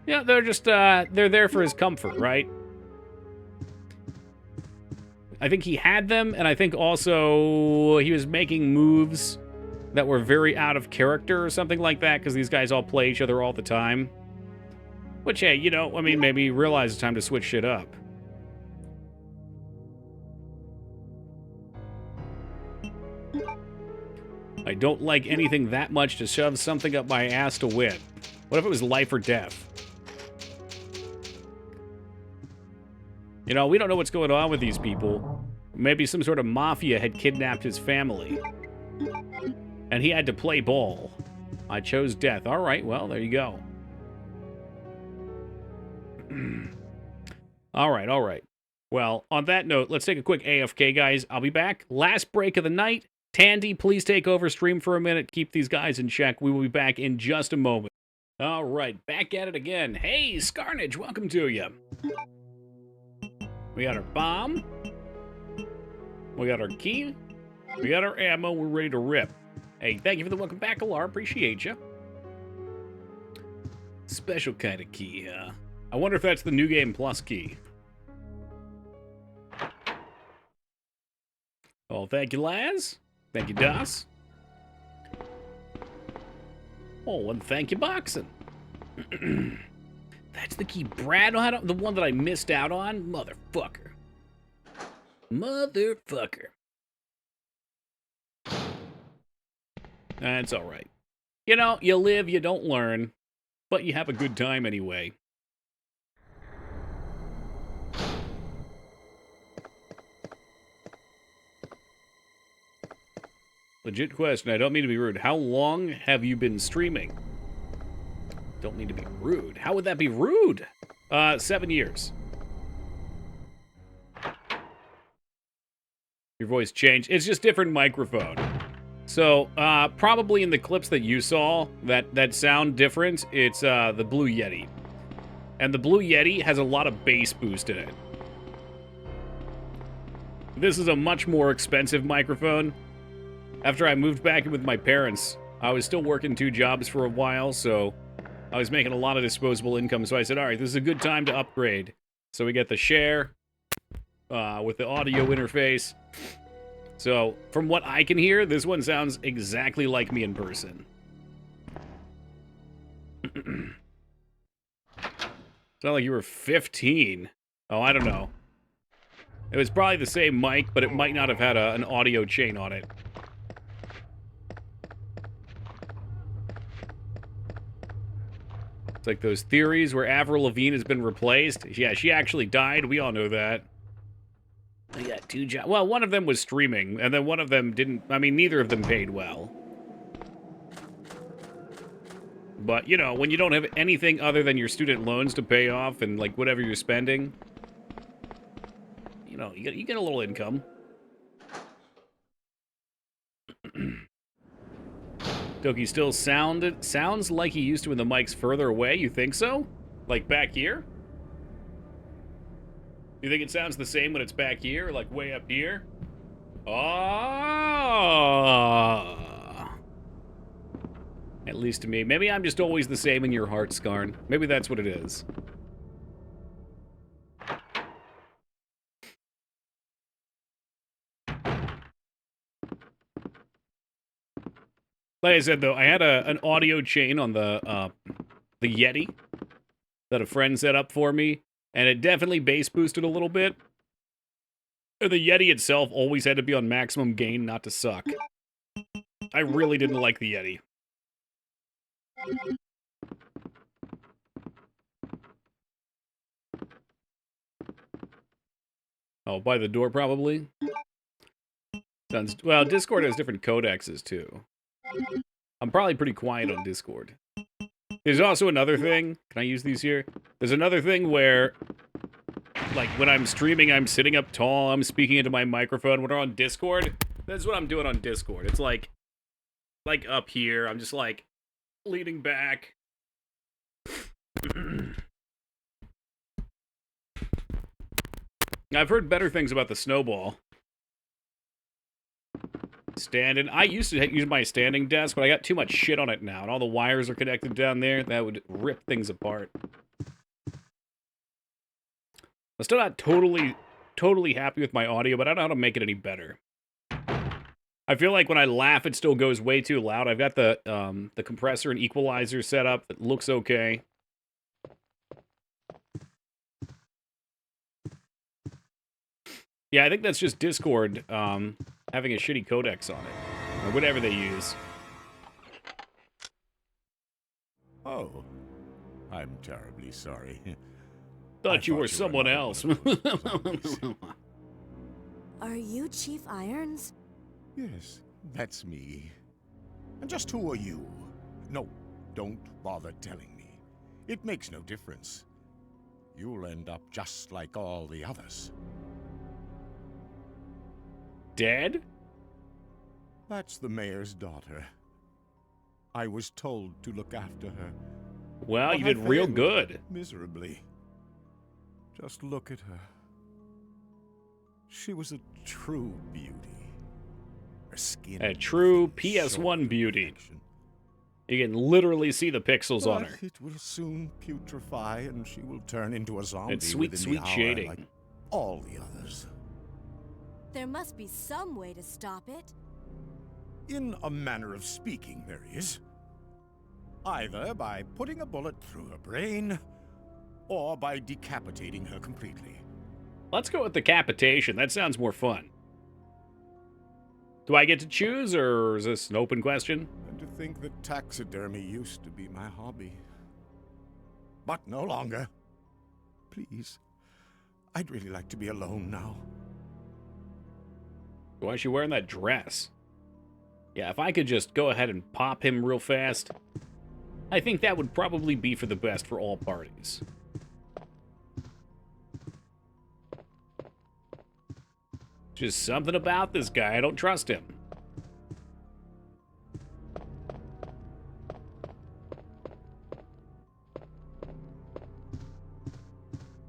Yeah, they're just, they're there for his comfort, right? I think he had them, and I think also he was making moves that were very out of character or something like that, because these guys all play each other all the time. Which, hey, you know, I mean, maybe he realized it's time to switch shit up. I don't like anything that much to shove something up my ass to win. What if it was life or death? You know, we don't know what's going on with these people. Maybe some sort of mafia had kidnapped his family. And he had to play ball. I chose death. All right, well, there you go. All right. Well, on that note, let's take a quick AFK, guys. I'll be back. Last break of the night. Tandy, please take over stream for a minute. Keep these guys in check. We will be back in just a moment. All right, back at it again. Hey, 𝕷𝖓𝖙, welcome to you. We got our bomb. We got our key. We got our ammo. We're ready to rip. Hey, thank you for the welcome back, Alar. Appreciate you. Special kind of key, huh? I wonder if that's the New Game Plus key. Oh, thank you, Laz. Thank you, Das. Oh, and thank you, Boxing. That's the key Brad had, the one that I missed out on? Motherfucker. Motherfucker. That's all right. You know, you live, you don't learn, but you have a good time anyway. Legit question. I don't mean to be rude. How long have you been streaming? Don't mean to be rude. How would that be rude? 7 years. Your voice changed. It's just different microphone. So, probably in the clips that you saw that sound different, it's the Blue Yeti. And the Blue Yeti has a lot of bass boost in it. This is a much more expensive microphone. After I moved back in with my parents, I was still working 2 jobs for a while, so I was making a lot of disposable income. So I said, all right, this is a good time to upgrade. So we get the Share with the audio interface. So, from what I can hear, this one sounds exactly like me in person. Sound like you were 15. Oh, I don't know. It was probably the same mic, but it might not have had an audio chain on it. It's like those theories where Avril Lavigne has been replaced. Yeah, she actually died. We all know that. I got 2 jobs. Well, one of them was streaming, and then one of them didn't. I mean, neither of them paid well. But, you know, when you don't have anything other than your student loans to pay off and, like, whatever you're spending, you know, you get a little income. Doki still sounds like he used to when the mic's further away. You think so? Like back here? You think it sounds the same when it's back here, like way up here? Oh. At least to me. Maybe I'm just always the same in your heart, Skarn. Maybe that's what it is. Like I said, though, I had an audio chain on the Yeti that a friend set up for me. And it definitely bass boosted a little bit. The Yeti itself always had to be on maximum gain not to suck. I really didn't like the Yeti. Oh, by the door probably? Sounds, well, Discord has different codexes too. I'm probably pretty quiet on Discord. There's also another thing. Can I use these here? There's another thing where, like, when I'm streaming, I'm sitting up tall, I'm speaking into my microphone. When we're on Discord, that's what I'm doing on Discord. It's like up here. I'm just, like, leaning back. I've heard better things about the snowball. Standing. I used to use my standing desk, but I got too much shit on it now, and all the wires are connected down there. That would rip things apart. I'm still not totally happy with my audio, but I don't know how to make it any better. I feel like when I laugh, it still goes way too loud. I've got the compressor and equalizer set up. It looks okay. Yeah, I think that's just Discord having a shitty codex on it, or whatever they use. Oh, I'm terribly sorry. Thought you were someone else. Are you Chief Irons? Yes, that's me. And just who are you? No, don't bother telling me. It makes no difference. You'll end up just like all the others. Dead? That's the mayor's daughter. I was told to look after her. Well, you did real good. Miserably. Just look at her. She was a true beauty. Her skin. A true PS1 beauty. You can literally see the pixels on her. It will soon putrefy, and she will turn into a zombie. It's sweet, sweet shading. Like all the others. There must be some way to stop it. In a manner of speaking, there is. Either by putting a bullet through her brain, or by decapitating her completely. Let's go with decapitation. That sounds more fun. Do I get to choose, or is this an open question? And to think that taxidermy used to be my hobby. But no longer. Please, I'd really like to be alone now. Why is she wearing that dress? Yeah, if I could just go ahead and pop him real fast, I think that would probably be for the best for all parties. Just something about this guy. I don't trust him.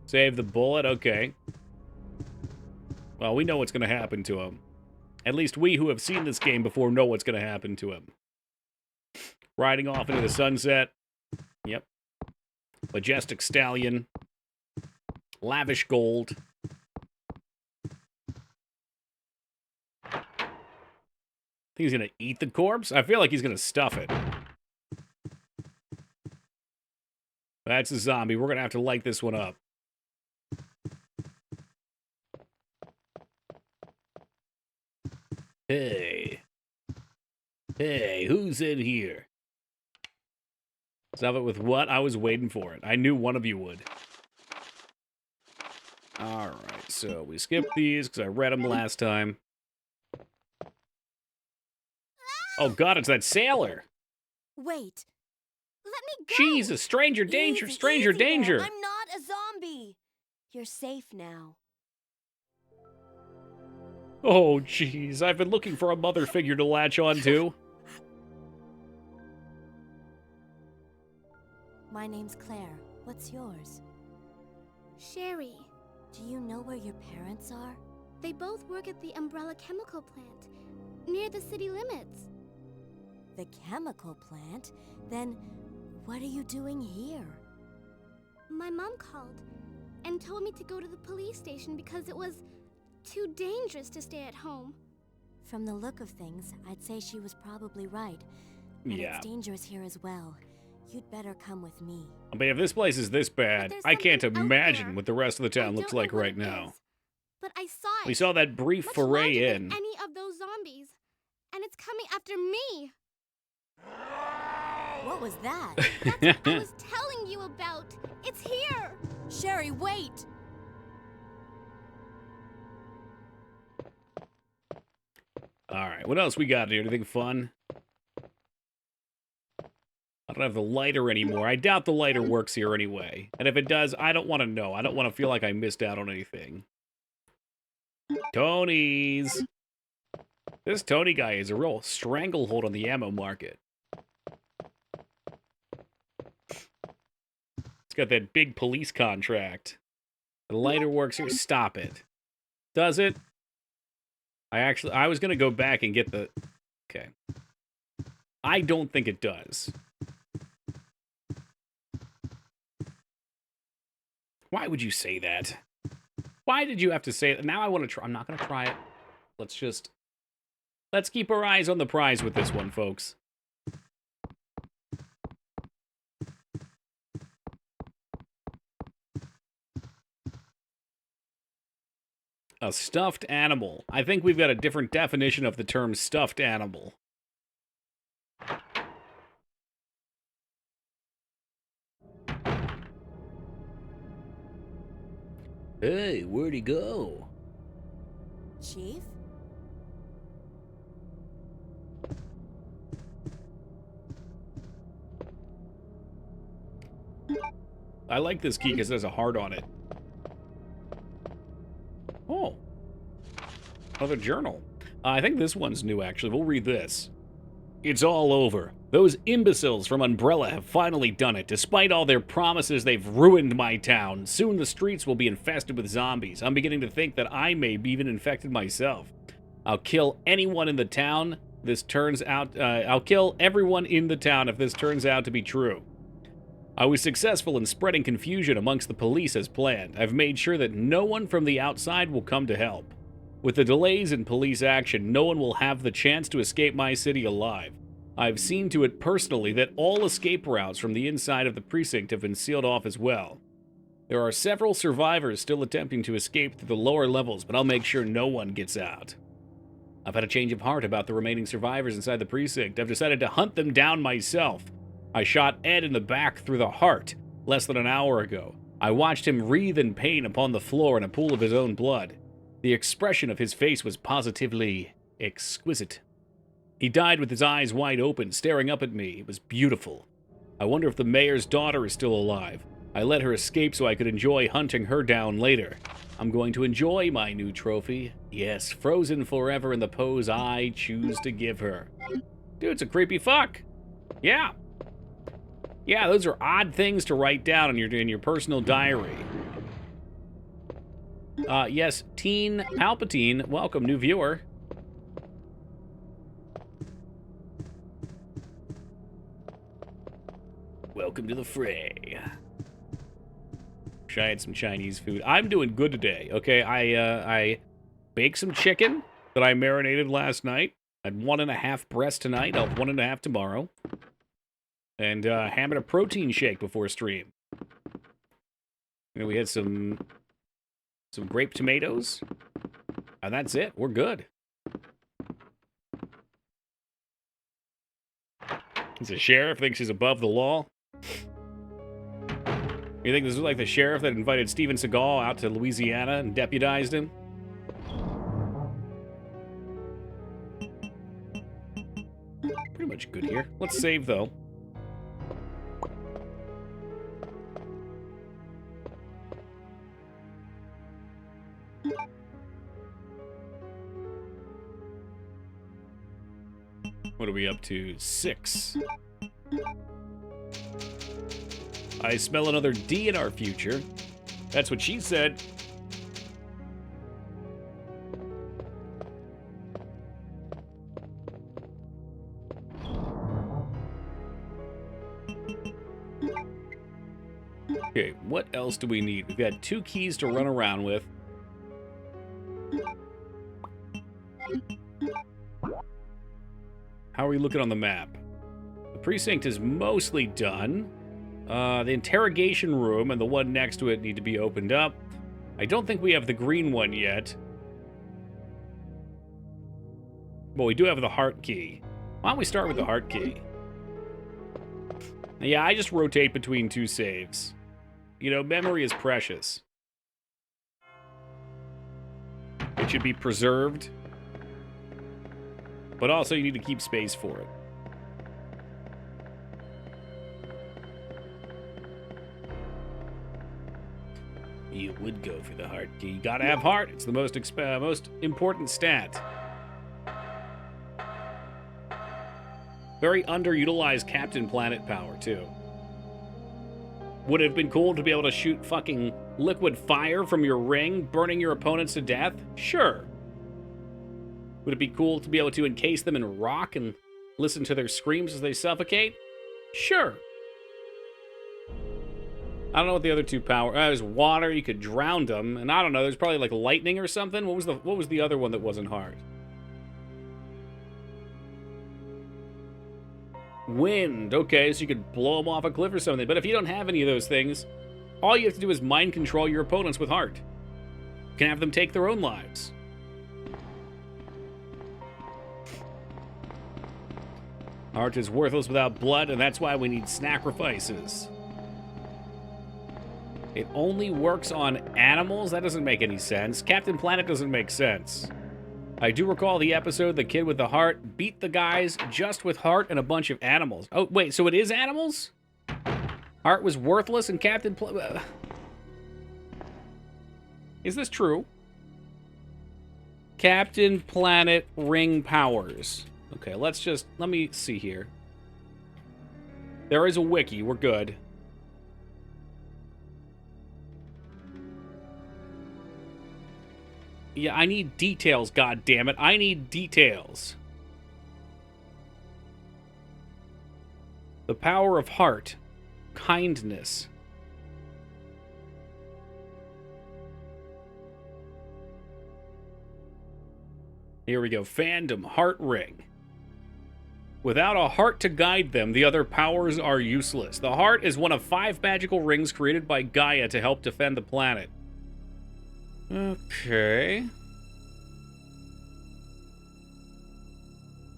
Save the bullet? Okay. Well, we know what's going to happen to him. At least we who have seen this game before know what's going to happen to him. Riding off into the sunset. Yep. Majestic stallion. Lavish gold. Think he's going to eat the corpse? I feel like he's going to stuff it. That's a zombie. We're going to have to light this one up. Hey. Hey, who's in here? Stuff it with what? I was waiting for it. I knew one of you would. Alright, so we skipped these because I read them last time. Oh god, it's that sailor! Wait. Let me go! Jesus, stranger danger, stranger easy danger! there. I'm not a zombie! You're safe now. Oh, jeez, I've been looking for a mother figure to latch on to. My name's Claire. What's yours? Sherry. Do you know where your parents are? They both work at the Umbrella Chemical Plant, near the city limits. The chemical plant? Then what are you doing here? My mom called and told me to go to the police station because it was too dangerous to stay at home. From the look of things, I'd say she was probably right. But Yeah. it's dangerous here as well. You'd better come with me. I mean, if this place is this bad, I can't imagine what the rest of the town looks like right now. But I saw it. We saw that brief Much foray larger than in. any of those zombies, and it's coming after me. What was that? That's what I was telling you about. It's here. Sherry, wait! Alright, what else we got here? Anything fun? I don't have the lighter anymore. I doubt the lighter works here anyway. And if it does, I don't want to know. I don't want to feel like I missed out on anything. Tony's. This Tony guy is a real stranglehold on the ammo market. It's got that big police contract. The lighter works here. Stop it. Does it? I was going to go back and get the... Okay. I don't think it does. Why would you say that? Why did you have to say that? Now I want to try. I'm not going to try it. Let's keep our eyes on the prize with this one, folks. A stuffed animal. I think we've got a different definition of the term stuffed animal. Hey, where'd he go? Chief? I like this key because there's a heart on it. Oh. Another journal. I think this one's new, actually. We'll read this. It's all over. Those imbeciles from Umbrella have finally done it. Despite all their promises, they've ruined my town. Soon the streets will be infested with zombies. I'm beginning to think that I may be even infected myself. I'll kill anyone in the town. I'll kill everyone in the town if this turns out to be true. I was successful in spreading confusion amongst the police as planned. I've made sure that no one from the outside will come to help. With the delays in police action, no one will have the chance to escape my city alive. I've seen to it personally that all escape routes from the inside of the precinct have been sealed off as well. There are several survivors still attempting to escape through the lower levels, but I'll make sure no one gets out. I've had a change of heart about the remaining survivors inside the precinct. I've decided to hunt them down myself. I shot Ed in the back through the heart less than an hour ago. I watched him writhe in pain upon the floor in a pool of his own blood. The expression of his face was positively exquisite. He died with his eyes wide open, staring up at me. It was beautiful. I wonder if the mayor's daughter is still alive. I let her escape so I could enjoy hunting her down later. I'm going to enjoy my new trophy. Yes, frozen forever in the pose I choose to give her. Dude, it's a creepy fuck. Yeah. Yeah, those are odd things to write down in your personal diary. Yes, Teen Palpatine, welcome, new viewer. Welcome to the fray. Wish I had some Chinese food. I'm doing good today, okay? I baked some chicken that I marinated last night. I had 1.5 breasts tonight. I'll have 1.5 tomorrow. And having a protein shake before stream. And we had some grape tomatoes. And that's it. We're good. The sheriff thinks he's above the law. You think this is like the sheriff that invited Steven Seagal out to Louisiana and deputized him? Pretty much good here. Let's save, though. What are we up to? 6. I smell another D in our future. That's what she said. Okay, what else do we need? We've got 2 keys to run around with. How are we looking on the map? The precinct is mostly done. The interrogation room and the one next to it need to be opened up. I don't think we have the green one yet. Well, we do have the heart key. Why don't we start with the heart key? Yeah, I just rotate between 2 saves. You know, memory is precious. It should be preserved. But also, you need to keep space for it. You would go for the heart key. You gotta have heart. It's the most important stat. Very underutilized Captain Planet power, too. Would it have been cool to be able to shoot fucking liquid fire from your ring, burning your opponents to death? Sure. Would it be cool to be able to encase them in rock and listen to their screams as they suffocate? Sure. I don't know what the other 2 power... there's water, you could drown them, and I don't know, there's probably like lightning or something. What was the other one that wasn't hard? Wind. Okay, so you could blow them off a cliff or something. But if you don't have any of those things, all you have to do is mind control your opponents with heart. You can have them take their own lives. Heart is worthless without blood, and that's why we need sacrifices. It only works on animals? That doesn't make any sense. Captain Planet doesn't make sense. I do recall the episode, the kid with the heart beat the guys just with heart and a bunch of animals. Oh, wait, so it is animals? Heart was worthless and Captain Planet... Is this true? Captain Planet ring powers. Okay, let me see here. There is a wiki, we're good. Yeah, I need details, goddammit. I need details. The power of heart. Kindness. Here we go. Fandom. Heart ring. Without a heart to guide them, the other powers are useless. The heart is one of 5 magical rings created by Gaia to help defend the planet. Okay.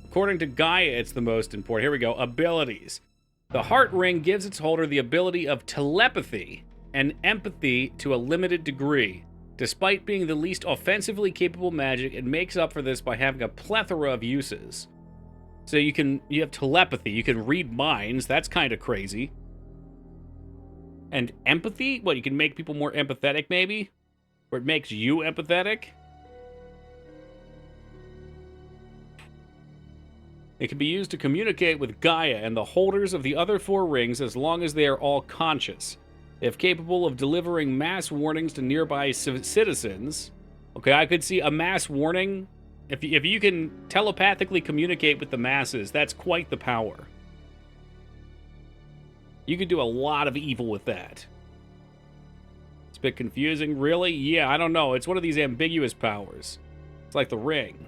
According to Gaia, it's the most important. Here we go. Abilities. The heart ring gives its holder the ability of telepathy and empathy to a limited degree. Despite being the least offensively capable magic, it makes up for this by having a plethora of uses. So you have telepathy. You can read minds. That's kind of crazy. And empathy? What, you can make people more empathetic, maybe? Or it makes you empathetic? It can be used to communicate with Gaia and the holders of the other 4 rings as long as they are all conscious. If capable of delivering mass warnings to nearby citizens... Okay, I could see a mass warning. If you can telepathically communicate with the masses, that's quite the power. You could do a lot of evil with that. It's a bit confusing. Really? Yeah, I don't know. It's one of these ambiguous powers. It's like the ring.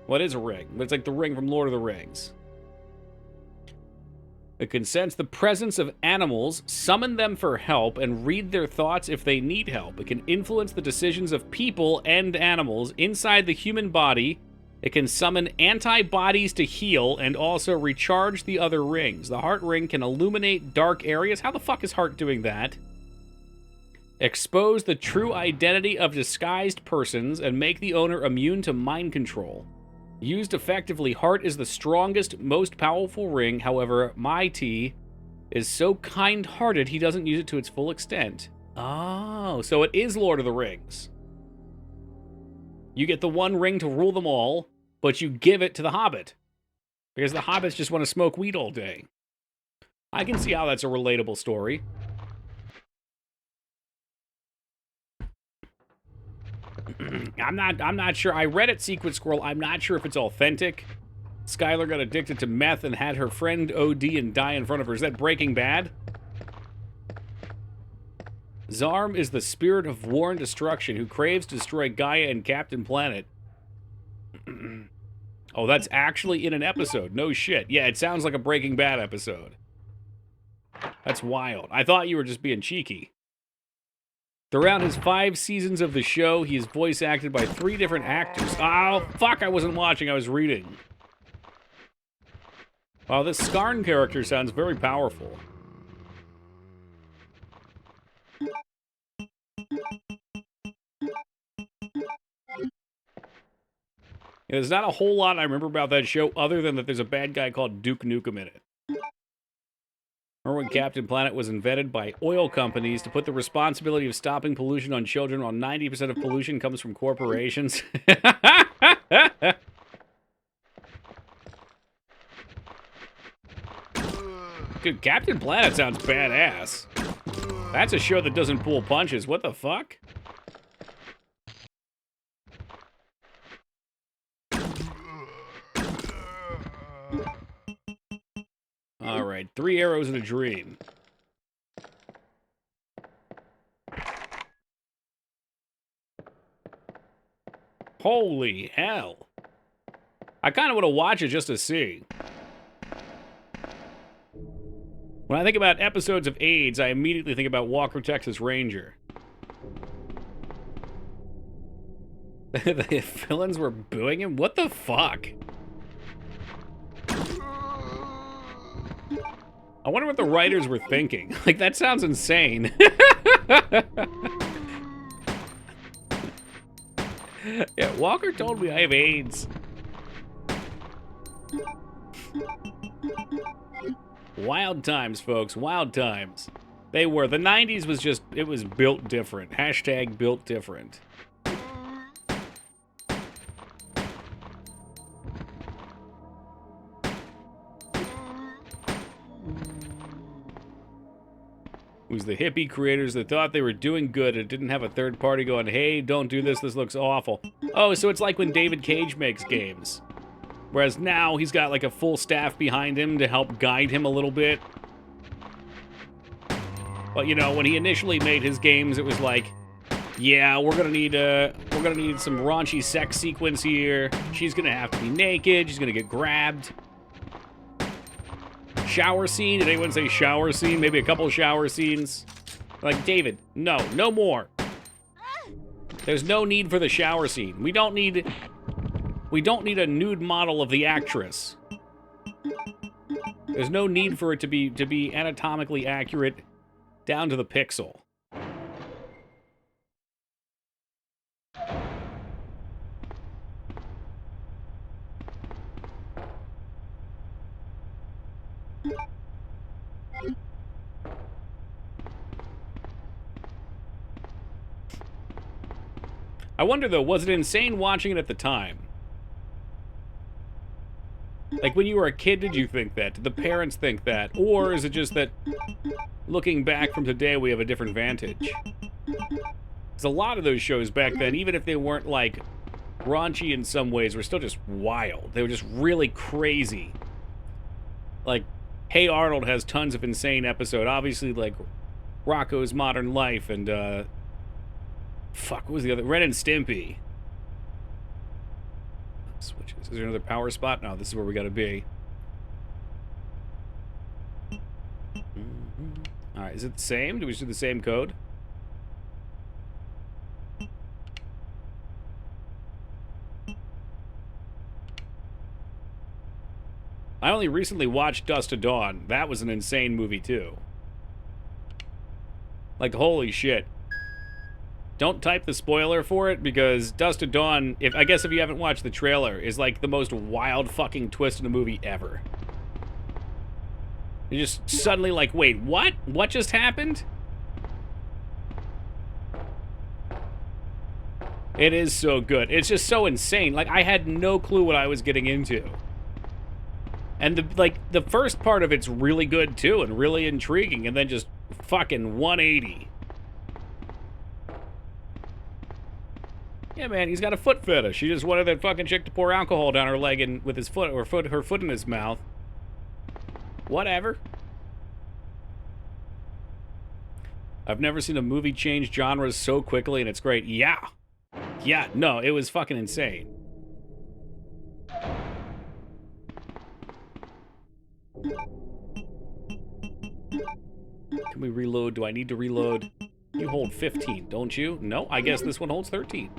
What is a ring? It's like the ring from Lord of the Rings. It can sense the presence of animals, summon them for help, and read their thoughts if they need help. It can influence the decisions of people and animals inside the human body. It can summon antibodies to heal and also recharge the other rings. The heart ring can illuminate dark areas. How the fuck is heart doing that? Expose the true identity of disguised persons and make the owner immune to mind control. Used effectively, heart is the strongest, most powerful ring. However, my T is so kind-hearted he doesn't use it to its full extent. Oh, so it is Lord of the Rings. You get the one ring to rule them all, but you give it to the Hobbit. Because the Hobbits just want to smoke weed all day. I can see how that's a relatable story. I'm not sure. I read it, Secret Squirrel. I'm not sure if it's authentic. Skylar got addicted to meth and had her friend OD and die in front of her. Is that Breaking Bad? Zarm is the spirit of war and destruction who craves to destroy Gaia and Captain Planet. Oh, that's actually in an episode. No shit. Yeah, it sounds like a Breaking Bad episode. That's wild. I thought you were just being cheeky. Throughout his 5 seasons of the show, he is voice acted by 3 different actors. Oh, fuck, I wasn't watching, I was reading. Wow, this Skarn character sounds very powerful. There's not a whole lot I remember about that show other than that there's a bad guy called Duke Nukem in it. Remember when Captain Planet was invented by oil companies to put the responsibility of stopping pollution on children while 90% of pollution comes from corporations? Dude, Captain Planet sounds badass. That's a show that doesn't pull punches. What the fuck? All right, 3 arrows in a dream. Holy hell. I kind of want to watch it just to see. When I think about episodes of AIDS, I immediately think about Walker, Texas Ranger. The villains were booing him? What the fuck? I wonder what the writers were thinking. Like, that sounds insane. Yeah, Walker told me I have AIDS. Wild times, folks. Wild times. They were. The 90s was just, it was built different. Hashtag built different. It was the hippie creators that thought they were doing good and didn't have a third party going, hey, don't do this, this looks awful. Oh, so it's like when David Cage makes games. Whereas now he's got like a full staff behind him to help guide him a little bit. But you know, when he initially made his games, it was like, yeah, we're gonna need some raunchy sex sequence here. She's gonna have to be naked, she's gonna get grabbed. Shower scene? Did anyone say shower scene? Maybe a couple shower scenes? Like, David, no, no more. There's no need for the shower scene. We don't need a nude model of the actress. There's no need for it to be anatomically accurate down to the pixel. I wonder, though, was it insane watching it at the time? Like, when you were a kid, did you think that? Did the parents think that? Or is it just that, looking back from today, we have a different vantage? Because a lot of those shows back then, even if they weren't, like, raunchy in some ways, were still just wild. They were just really crazy. Like, Hey Arnold has tons of insane episodes. Obviously, like, Rocco's Modern Life and, fuck, what was the other? Ren and Stimpy. Switches. Is there another power spot? No, this is where we gotta be. Alright, is it the same? Do we just do the same code? I only recently watched Dust to Dawn. That was an insane movie, too. Like, holy shit. Don't type the spoiler for it, because Dust to Dawn, I guess if you haven't watched the trailer, is like the most wild fucking twist in a movie ever. You're just suddenly like, wait, what? What just happened? It is so good. It's just so insane. Like, I had no clue what I was getting into. And the first part of it's really good too, and really intriguing, and then just fucking 180. Yeah, man, he's got a foot fetish. He just wanted that fucking chick to pour alcohol down her leg and with his foot, or her foot in his mouth. Whatever. I've never seen a movie change genres so quickly, and it's great. Yeah. Yeah, no, it was fucking insane. Can we reload? Do I need to reload? You hold 15, don't you? No, I guess this one holds 13.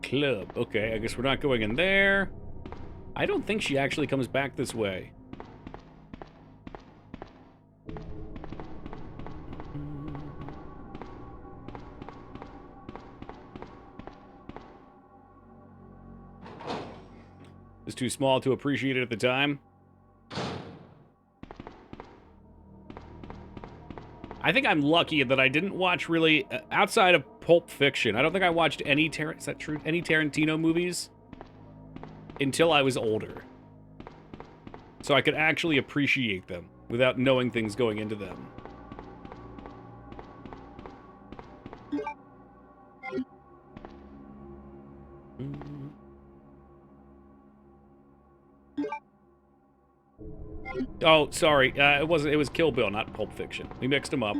Club. Okay, I guess we're not going in there. I don't think she actually comes back this way. It's too small to appreciate it at the time. I think I'm lucky that I didn't watch really, outside of Pulp Fiction, I don't think I watched any, is that true? Any Tarantino movies until I was older. So I could actually appreciate them without knowing things going into them. Oh, sorry. It was Kill Bill, not Pulp Fiction. We mixed them up.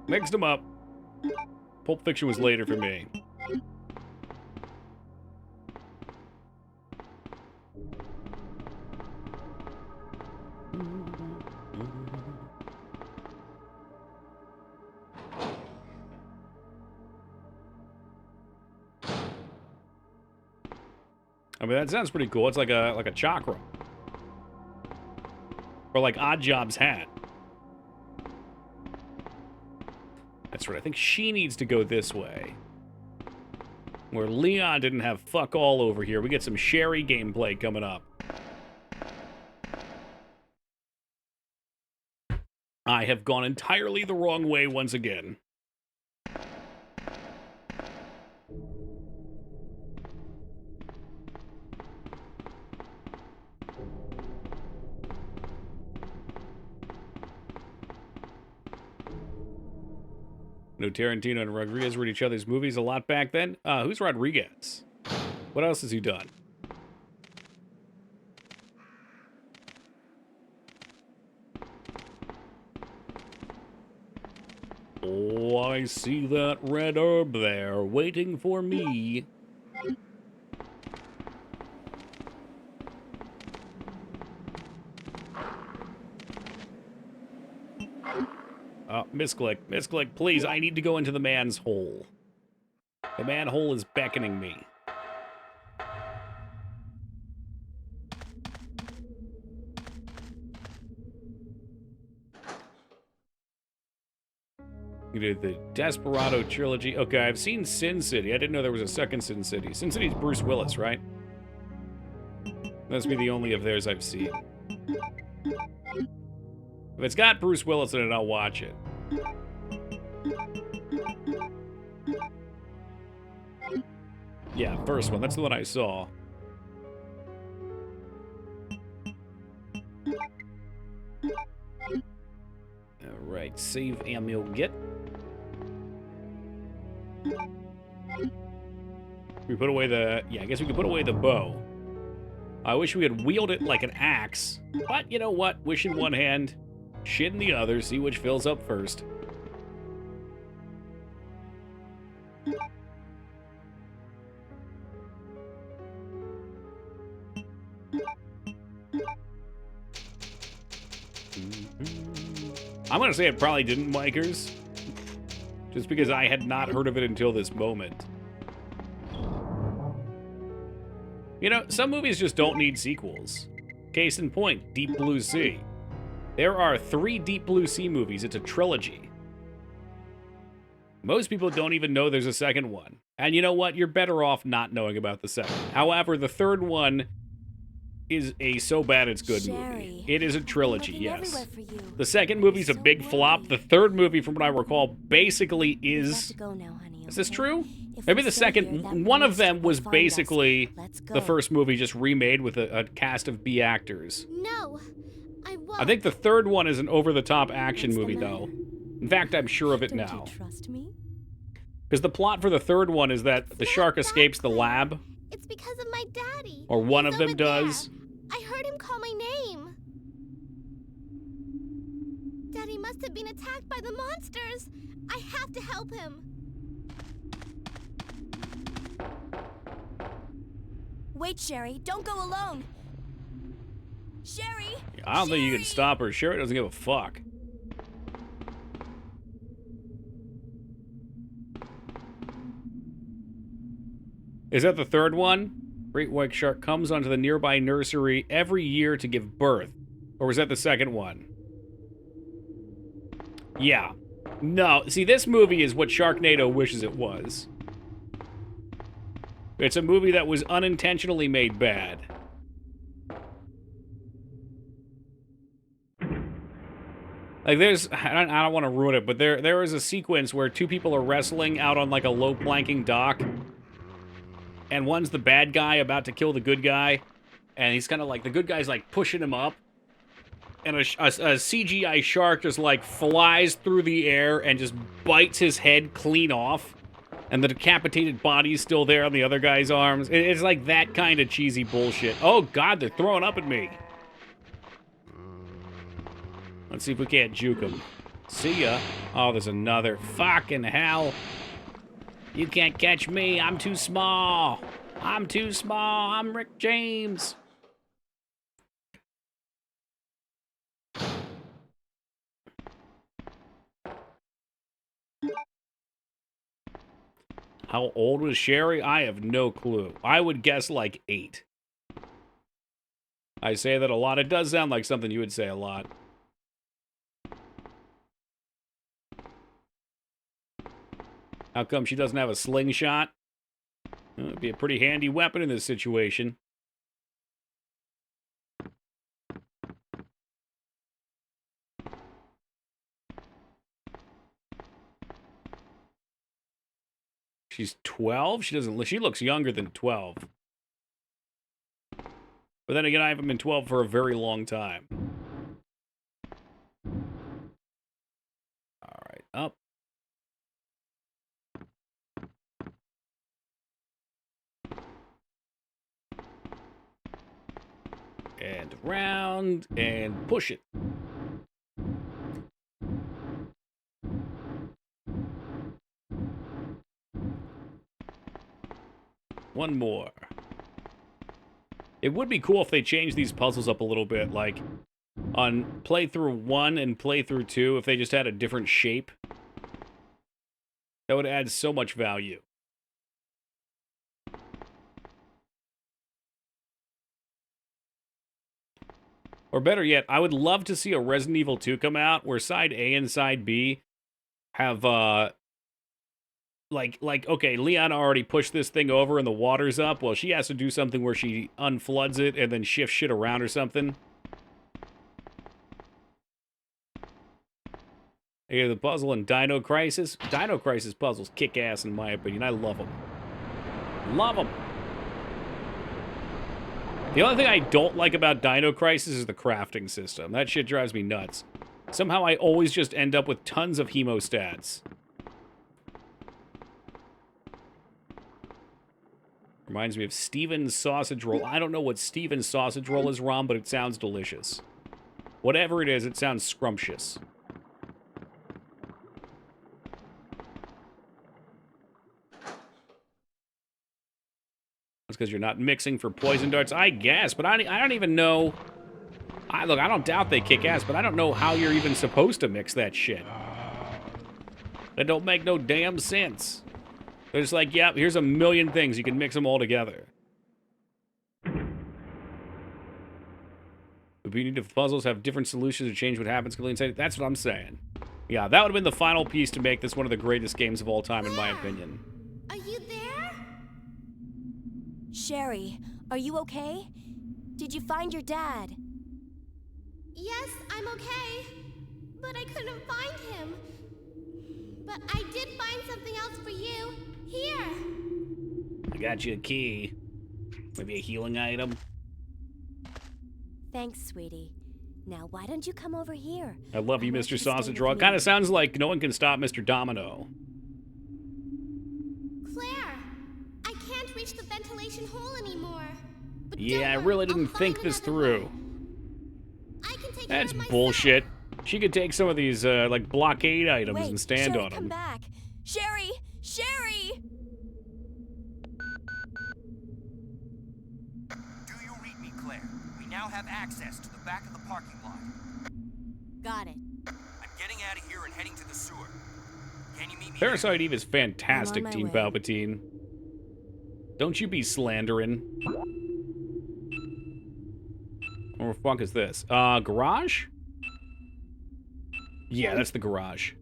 Mixed them up. Pulp Fiction was later for me. I mean, that sounds pretty cool. It's like a chakra. Or like Oddjob's hat. That's right. I think she needs to go this way. Where Leon didn't have fuck all over here. We get some Sherry gameplay coming up. I have gone entirely the wrong way once again. No, Tarantino and Rodriguez were in each other's movies a lot back then. Who's Rodriguez? What else has he done? Oh, I see that red herb there, waiting for me. Misclick, please, I need to go into the man's hole. The manhole is beckoning me. You did the Desperado trilogy. Okay, I've seen Sin City. I didn't know there was a second Sin City. Sin City's Bruce Willis, right? Must be the only of theirs I've seen. If it's got Bruce Willis in it, I'll watch it. Yeah, first one. That's the one I saw. Alright, save 𝕳𝖙𝖍𝖏. We put away the... Yeah, I guess we could put away the bow. I wish we could wield it like an axe. But, you know what? Wish in one hand, shit in the other, see which fills up first. I'm gonna say it probably didn't, Mikers. Just because I had not heard of it until this moment. You know, some movies just don't need sequels. Case in point, Deep Blue Sea. There are 3 Deep Blue Sea movies. It's a trilogy. Most people don't even know there's a second one. And you know what? You're better off not knowing about the second. However, the third one is a so bad it's good movie. It is a trilogy, yes. The second movie's a big flop. The third movie, from what I recall, basically is... Is this true? Maybe the second... One of them was basically the first movie just remade with a cast of B actors. No, I won't. I think the third one is an over-the-top action movie, though. In fact, I'm sure of it now. Don't you trust me? Because the plot for the third one is that the shark escapes the lab. It's because of my daddy. Or one He's of them over does. there. I heard him call my name. Daddy must have been attacked by the monsters. I have to help him. Wait, Sherry, don't go alone. Sherry! I don't think you can stop her. Sherry doesn't give a fuck. Is that the third one? Great white shark comes onto the nearby nursery every year to give birth. Or was that the second one? Yeah. No, see, this movie is what Sharknado wishes it was. It's a movie that was unintentionally made bad. Like, there's... I don't want to ruin it, but there is a sequence where 2 people are wrestling out on, like, a low-planking dock. And one's the bad guy about to kill the good guy. And he's kind of like... The good guy's, like, pushing him up. And a CGI shark just, like, flies through the air and just bites his head clean off. And the decapitated body's still there on the other guy's arms. It's like that kind of cheesy bullshit. Oh, God, they're throwing up at me. Let's see if we can't juke them. See ya. Oh, there's another. Fucking hell. You can't catch me. I'm too small. I'm too small. I'm Rick James. How old was Sherry? I have no clue. I would guess like 8. I say that a lot. It does sound like something you would say a lot. How come she doesn't have a slingshot? It'd be a pretty handy weapon in this situation. She's 12? She looks younger than 12. But then again, I haven't been 12 for a very long time. Alright, up. And around, and push it. One more. It would be cool if they changed these puzzles up a little bit, like on playthrough 1 and playthrough 2, if they just had a different shape. That would add so much value. Or better yet, I would love to see a Resident Evil 2 come out where side A and side B have, like, okay, Leon already pushed this thing over and the water's up. Well, she has to do something where she unfloods it and then shifts shit around or something. Yeah, the puzzle in Dino Crisis. Dino Crisis puzzles kick ass in my opinion. I love them. Love them. The only thing I don't like about Dino Crisis is the crafting system. That shit drives me nuts. Somehow I always just end up with tons of hemostats. Reminds me of Steven's sausage roll. I don't know what Steven's sausage roll is, Rom, but it sounds delicious. Whatever it is, it sounds scrumptious. That's because you're not mixing for poison darts, I guess, but I don't even know. Look, I don't doubt they kick ass, but I don't know how you're even supposed to mix that shit. That don't make no damn sense. They're just like, yep, here's a million things. You can mix them all together. Repetitive puzzles have different solutions to change what happens completely inside. That's what I'm saying. Yeah, that would have been the final piece to make this one of the greatest games of all time, in my opinion. Are you there? Sherry, are you okay? Did you find your dad? Yes, I'm okay. But I couldn't find him. But I did find something else for you. Here. I got you a key. Maybe a healing item. Thanks, sweetie. Now, why don't you come over here? I love you, Mr. Sausage Roll. Kind of sounds like no one can stop Mr. Domino. Claire, I can't reach the ventilation hole anymore. But yeah, I really didn't think this through. That's bullshit. She could take some of these, like, blockade items and stand Sherry, on them. Come back. Sherry! Sherry! Do you read me, Claire? We now have access to the back of the parking lot. Got it. I'm getting out of here and heading to the sewer. Can you meet me Parasite Eve is fantastic, I'm on my Team way. Palpatine. Don't you be slandering. What the fuck is this? Garage? Yeah, that's the garage.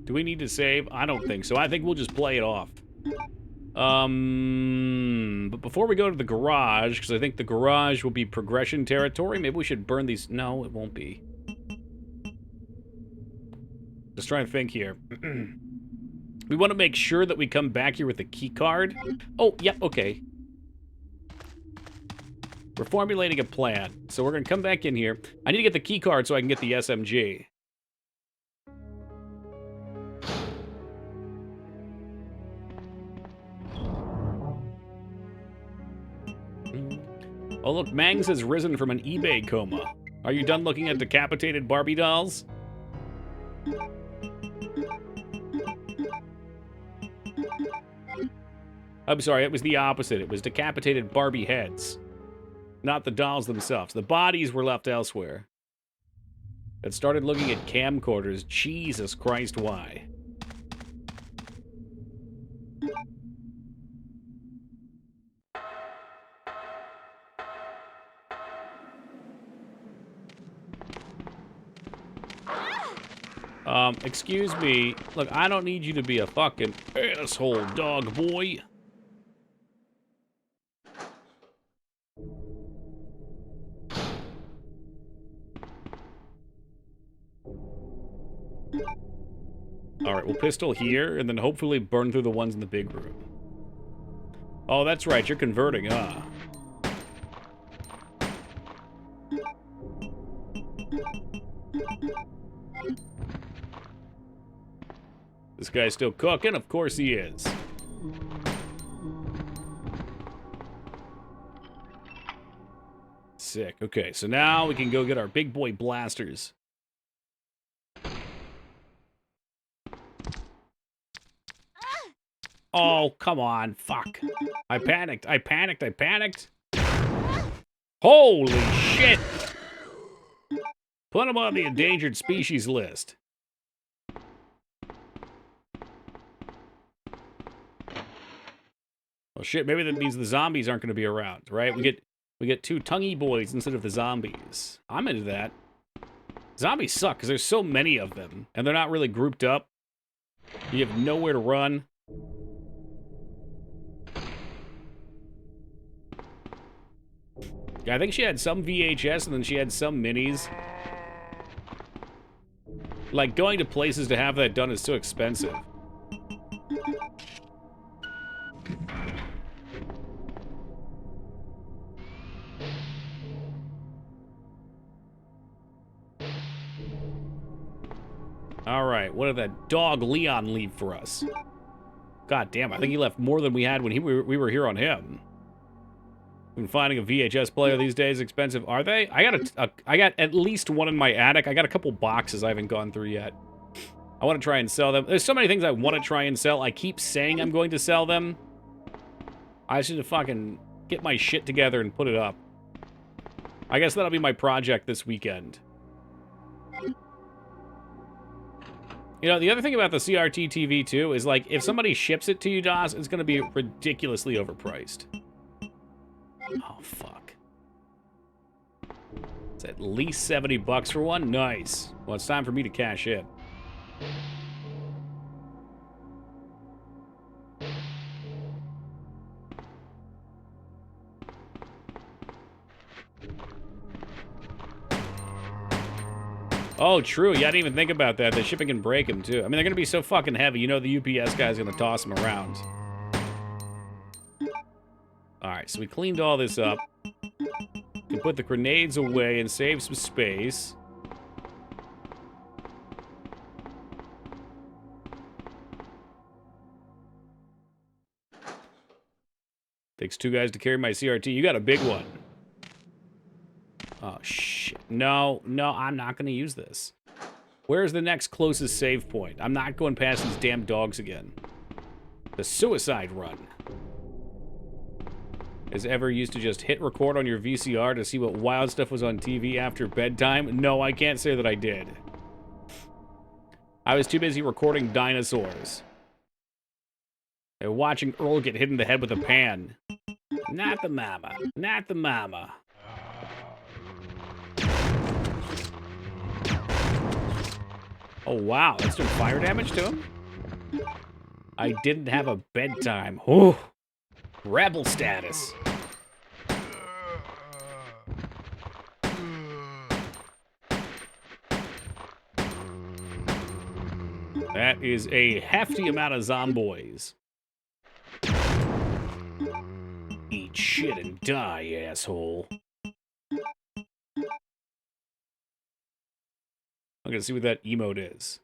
Do we need to save? I don't think so. I think we'll just play it off. But before we go to the garage, because I think the garage will be progression territory, maybe we should burn these. No, it won't be. Just trying to think here. We want to make sure that we come back here with the key card. Oh, yep, okay. We're formulating a plan. So we're going to come back in here. I need to get the key card so I can get the SMG. Oh, look, Mangs has risen from an eBay coma. Are you done looking at decapitated Barbie dolls? I'm sorry, it was the opposite. It was decapitated Barbie heads. Not the dolls themselves. The bodies were left elsewhere. It started looking at camcorders. Jesus Christ, why? Excuse me. Look, I don't need you to be a fucking asshole, dog boy. Alright, we'll pistol here, and then hopefully burn through the ones in the big room. Oh, that's right, you're converting, huh? This guy's still cooking? Of course he is. Sick. Okay, so now we can go get our big boy blasters. Oh, come on. Fuck. I panicked. I panicked. I panicked. Holy shit. Put him on the endangered species list. Well, shit, maybe that means the zombies aren't going to be around, right? We get two tonguey boys instead of the zombies. I'm into that. Zombies suck because there's so many of them, and they're not really grouped up. You have nowhere to run. Yeah, I think she had some VHS and then she had some minis. Like, going to places to have that done is so expensive. Alright, what did that dog Leon leave for us? God damn, I think he left more than we had when we were here on him. Been finding a VHS player these days expensive. Are they? I got at least one in my attic. I got a couple boxes I haven't gone through yet. I want to try and sell them. There's so many things I want to try and sell. I keep saying I'm going to sell them. I just need to fucking get my shit together and put it up. I guess that'll be my project this weekend. You know, the other thing about the CRT TV, too, is, like, if somebody ships it to you, DOS, it's going to be ridiculously overpriced. Oh, fuck. It's at least 70 bucks for one? Nice. Well, it's time for me to cash in. Oh, true. Yeah, I didn't even think about that. The shipping can break them, too. I mean, they're going to be so fucking heavy. You know the UPS guy's going to toss them around. Alright, so we cleaned all this up. We can put the grenades away and save some space. Takes 2 guys to carry my CRT. You got a big one. Oh, shit. No, I'm not going to use this. Where's the next closest save point? I'm not going past these damn dogs again. The suicide run. Has ever used to just hit record on your VCR to see what wild stuff was on TV after bedtime? No, I can't say that I did. I was too busy recording dinosaurs. And watching Earl get hit in the head with a pan. Not the mama. Not the mama. Oh, wow. That's doing fire damage to him? I didn't have a bedtime. Oh, rebel status. That is a hefty amount of zomboys. Eat shit and die, asshole. I'm gonna see what that emote is.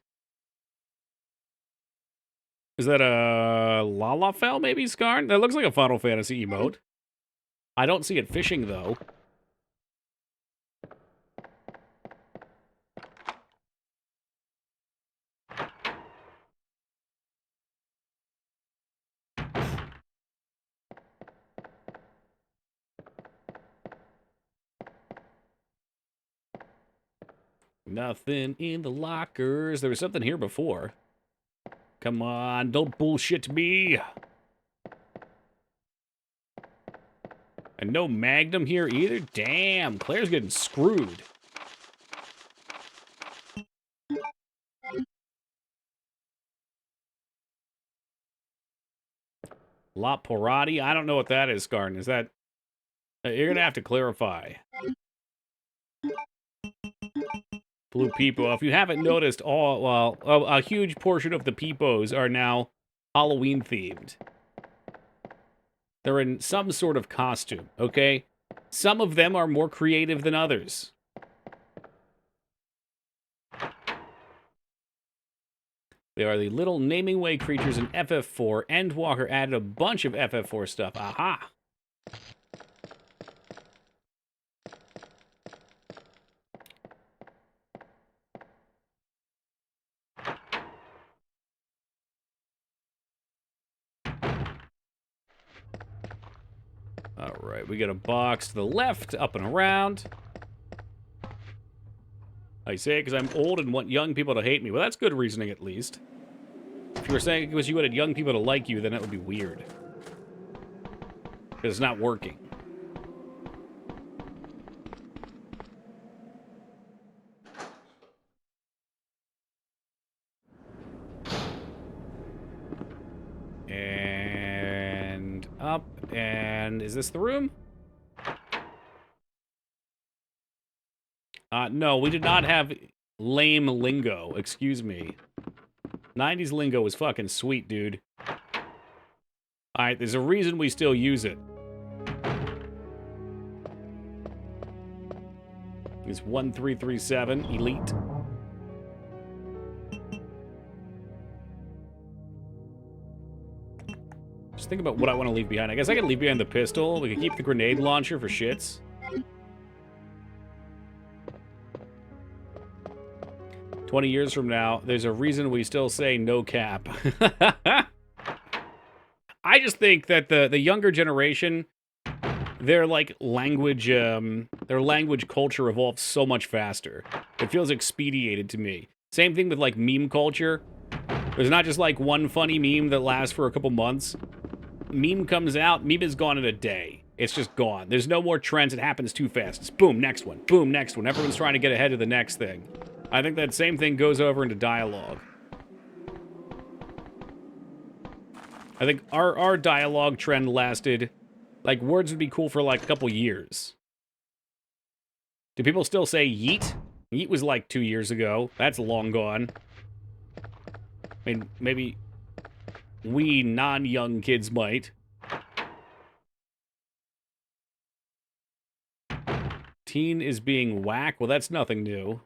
Is that a Lalafell, maybe, Skarn? That looks like a Final Fantasy emote. I don't see it fishing, though. Nothing in the lockers. There was something here before. Come on, don't bullshit me. And no Magnum here either? Damn, Claire's getting screwed. La Porati? I don't know what that is, Skarn. Is that... You're gonna have to clarify. Blue Peepo. If you haven't noticed, a huge portion of the Peepos are now Halloween themed. They're in some sort of costume, okay? Some of them are more creative than others. They are the little naming way creatures in FF4. Endwalker added a bunch of FF4 stuff. Aha! Alright, we got a box to the left, up and around. I say it because I'm old and want young people to hate me. Well, that's good reasoning, at least. If you were saying it because you wanted young people to like you, then that would be weird. Because it's not working. And up, and is this the room? No, we did not have lame lingo. Excuse me. 90s lingo was fucking sweet, dude. Alright, there's a reason we still use it. It's 1337 Elite. Just think about what I want to leave behind. I guess I could leave behind the pistol. We could keep the grenade launcher for shits. 20 years from now, there's a reason we still say no cap. I just think that the younger generation, their like language, their language culture evolves so much faster. It feels expedited to me. Same thing with like meme culture. There's not just like one funny meme that lasts for a couple months. Meme comes out, meme is gone in a day. It's just gone. There's no more trends. It happens too fast. It's boom, next one. Boom, next one. Everyone's trying to get ahead of the next thing. I think that same thing goes over into dialogue. I think our dialogue trend lasted, like, words would be cool for, like, a couple years. Do people still say yeet? Yeet was, like, 2 years ago. That's long gone. I mean, maybe we non-young kids might. Teen is being whack? Well, that's nothing new.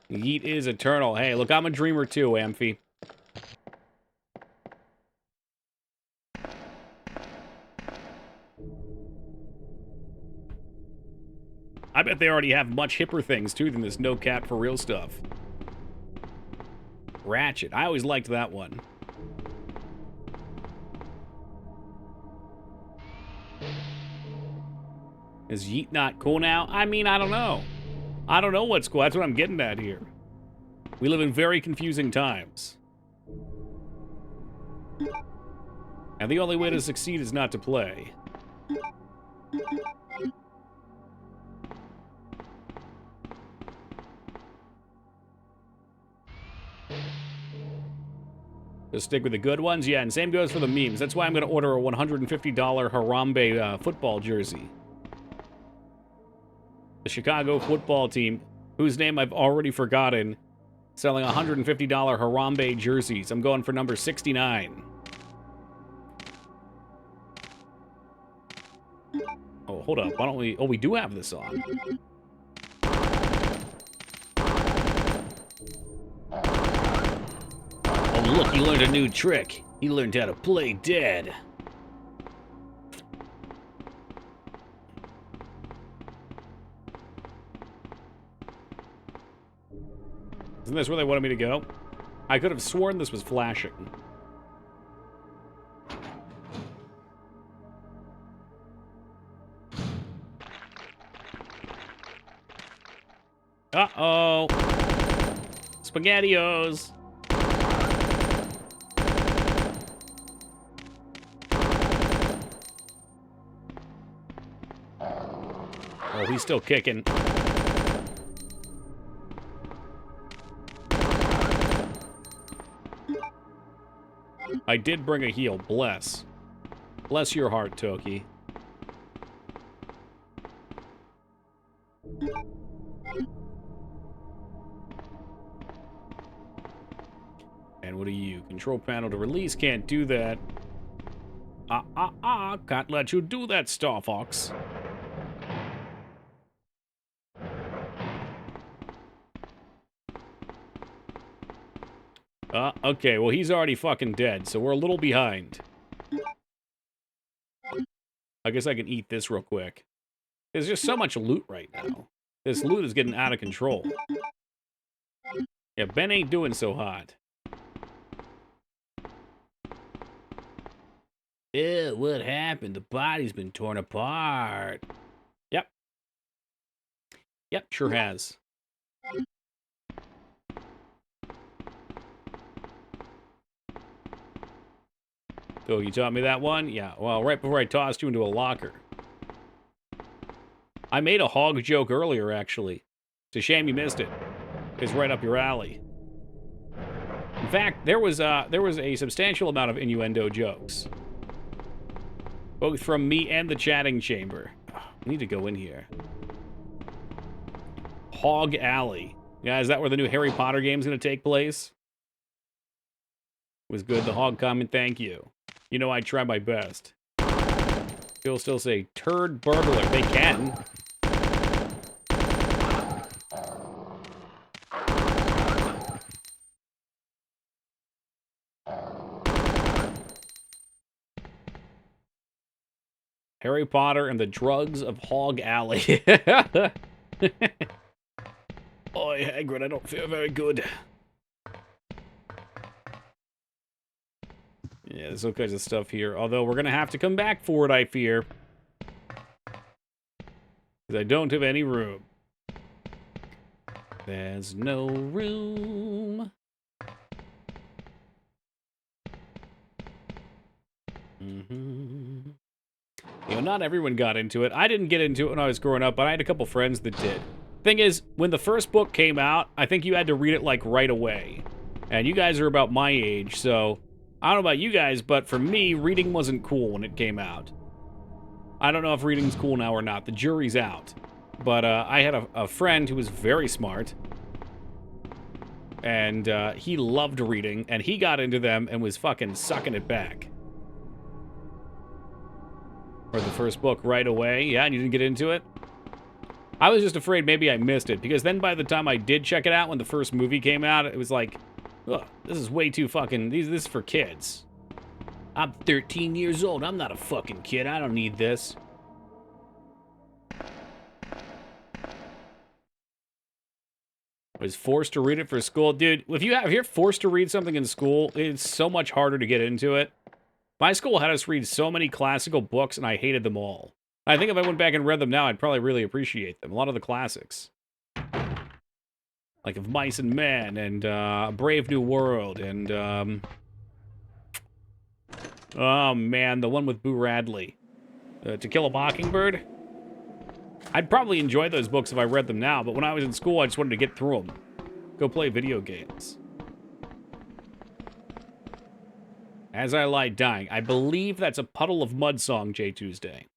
Yeet is eternal. Hey, look, I'm a dreamer too, Amphi. I bet they already have much hipper things, too, than this no cap for real stuff. Ratchet. I always liked that one. Is yeet not cool now? I mean, I don't know. I don't know what's cool. That's what I'm getting at here. We live in very confusing times. And the only way to succeed is not to play. Just stick with the good ones? Yeah, and same goes for the memes. That's why I'm going to order a $150 Harambe football jersey. The Chicago football team, whose name I've already forgotten, selling $150 Harambe jerseys. I'm going for number 69. Oh, hold up. Why don't we... Oh, we do have this on. Oh, look, he learned a new trick. He learned how to play dead. Isn't this where they wanted me to go? I could have sworn this was flashing. Uh-oh. SpaghettiOs. Oh, he's still kicking. I did bring a heal. Bless. Bless your heart, Toki. And what are you? Control panel to release. Can't do that. Can't let you do that, Star Fox. Okay, well, he's already fucking dead, so we're a little behind. I guess I can eat this real quick. There's just so much loot right now. This loot is getting out of control. Yeah, Ben ain't doing so hot. Ew, what happened? The body's been torn apart. Yep. Yep, sure has. So you taught me that one? Yeah, well, right before I tossed you into a locker. I made a hog joke earlier, actually. It's a shame you missed it. It's right up your alley. In fact, there was a substantial amount of innuendo jokes. Both from me and the chatting chamber. Oh, I need to go in here. Hog Alley. Yeah, is that where the new Harry Potter game's going to take place? Was good. The hog comment, thank you. You know I try my best. People still say, turd burglar. They can. Harry Potter and the Drugs of Hog Alley. Oi, Hagrid, I don't feel very good. Yeah, there's all kinds of stuff here. Although we're going to have to come back for it, I fear. Because I don't have any room. There's no room. You know, not everyone got into it. I didn't get into it when I was growing up, but I had a couple friends that did. Thing is, when the first book came out, I think you had to read it, like, right away. And you guys are about my age, so... I don't know about you guys, but for me, reading wasn't cool when it came out. I don't know if reading's cool now or not. The jury's out. But I had a friend who was very smart. And he loved reading, and he got into them and was fucking sucking it back. Or the first book right away. Yeah, and you didn't get into it? I was just afraid maybe I missed it, because then by the time I did check it out when the first movie came out, it was like, ugh, this is way too fucking, this is for kids. I'm 13 years old. I'm not a fucking kid. I don't need this. I was forced to read it for school. Dude, if you're forced to read something in school, it's so much harder to get into it. My school had us read so many classical books, and I hated them all. I think if I went back and read them now, I'd probably really appreciate them. A lot of the classics. Like of Mice and Men, and Brave New World, and, oh man, the one with Boo Radley. To Kill a Mockingbird? I'd probably enjoy those books if I read them now, but when I was in school, I just wanted to get through them. Go play video games. As I Lie Dying. I believe that's a Puddle of Mud song, J Tuesday.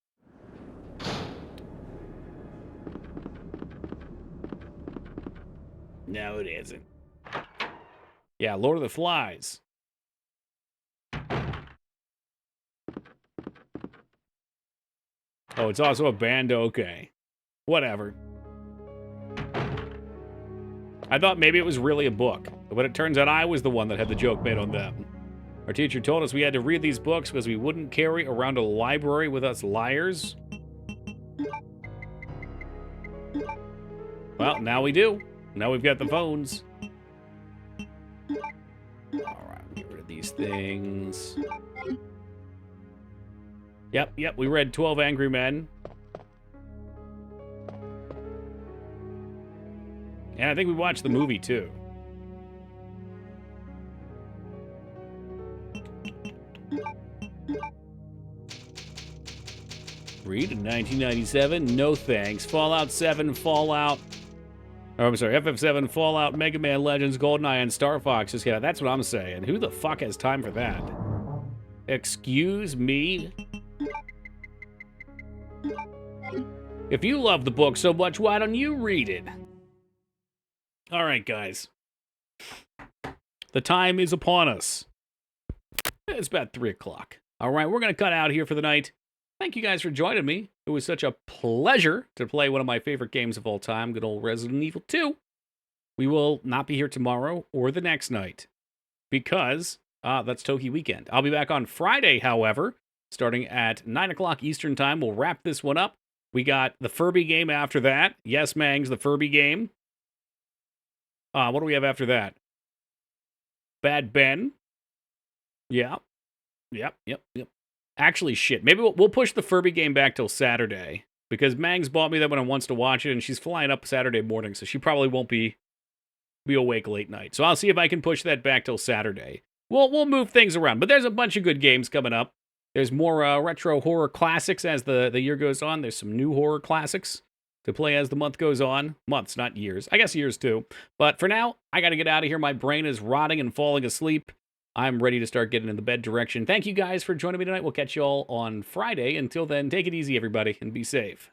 No, it isn't. Yeah, Lord of the Flies. Oh, it's also a band? Okay. Whatever. I thought maybe it was really a book, but it turns out I was the one that had the joke made on them. Our teacher told us we had to read these books because we wouldn't carry around a library with us liars. Well, now we do. Now we've got the phones. Alright, get rid of these things. Yep, we read 12 Angry Men. And I think we watched the movie, too. Read in 1997, no thanks. Fallout 7, Fallout... Oh, I'm sorry, FF7, Fallout, Mega Man Legends, GoldenEye, and Star Fox. Just, yeah, that's what I'm saying. Who the fuck has time for that? Excuse me? If you love the book so much, why don't you read it? Alright, guys. The time is upon us. It's about 3 o'clock. Alright, we're going to cut out here for the night. Thank you guys for joining me. It was such a pleasure to play one of my favorite games of all time, good old Resident Evil 2. We will not be here tomorrow or the next night because that's Toki weekend. I'll be back on Friday, however, starting at 9 o'clock Eastern time. We'll wrap this one up. We got the Furby game after that. Yes, Mangs, the Furby game. What do we have after that? Bad Ben. Yeah. Yep. Actually, shit. Maybe we'll push the Furby game back till Saturday. Because Mangs bought me that when I wants to watch it, and she's flying up Saturday morning, so she probably won't be awake late night. So I'll see if I can push that back till Saturday. We'll move things around. But there's a bunch of good games coming up. There's more retro horror classics as the year goes on. There's some new horror classics to play as the month goes on. Months, not years. I guess years too. But for now, I got to get out of here. My brain is rotting and falling asleep. I'm ready to start getting in the bed direction. Thank you guys for joining me tonight. We'll catch you all on Friday. Until then, take it easy, everybody, and be safe.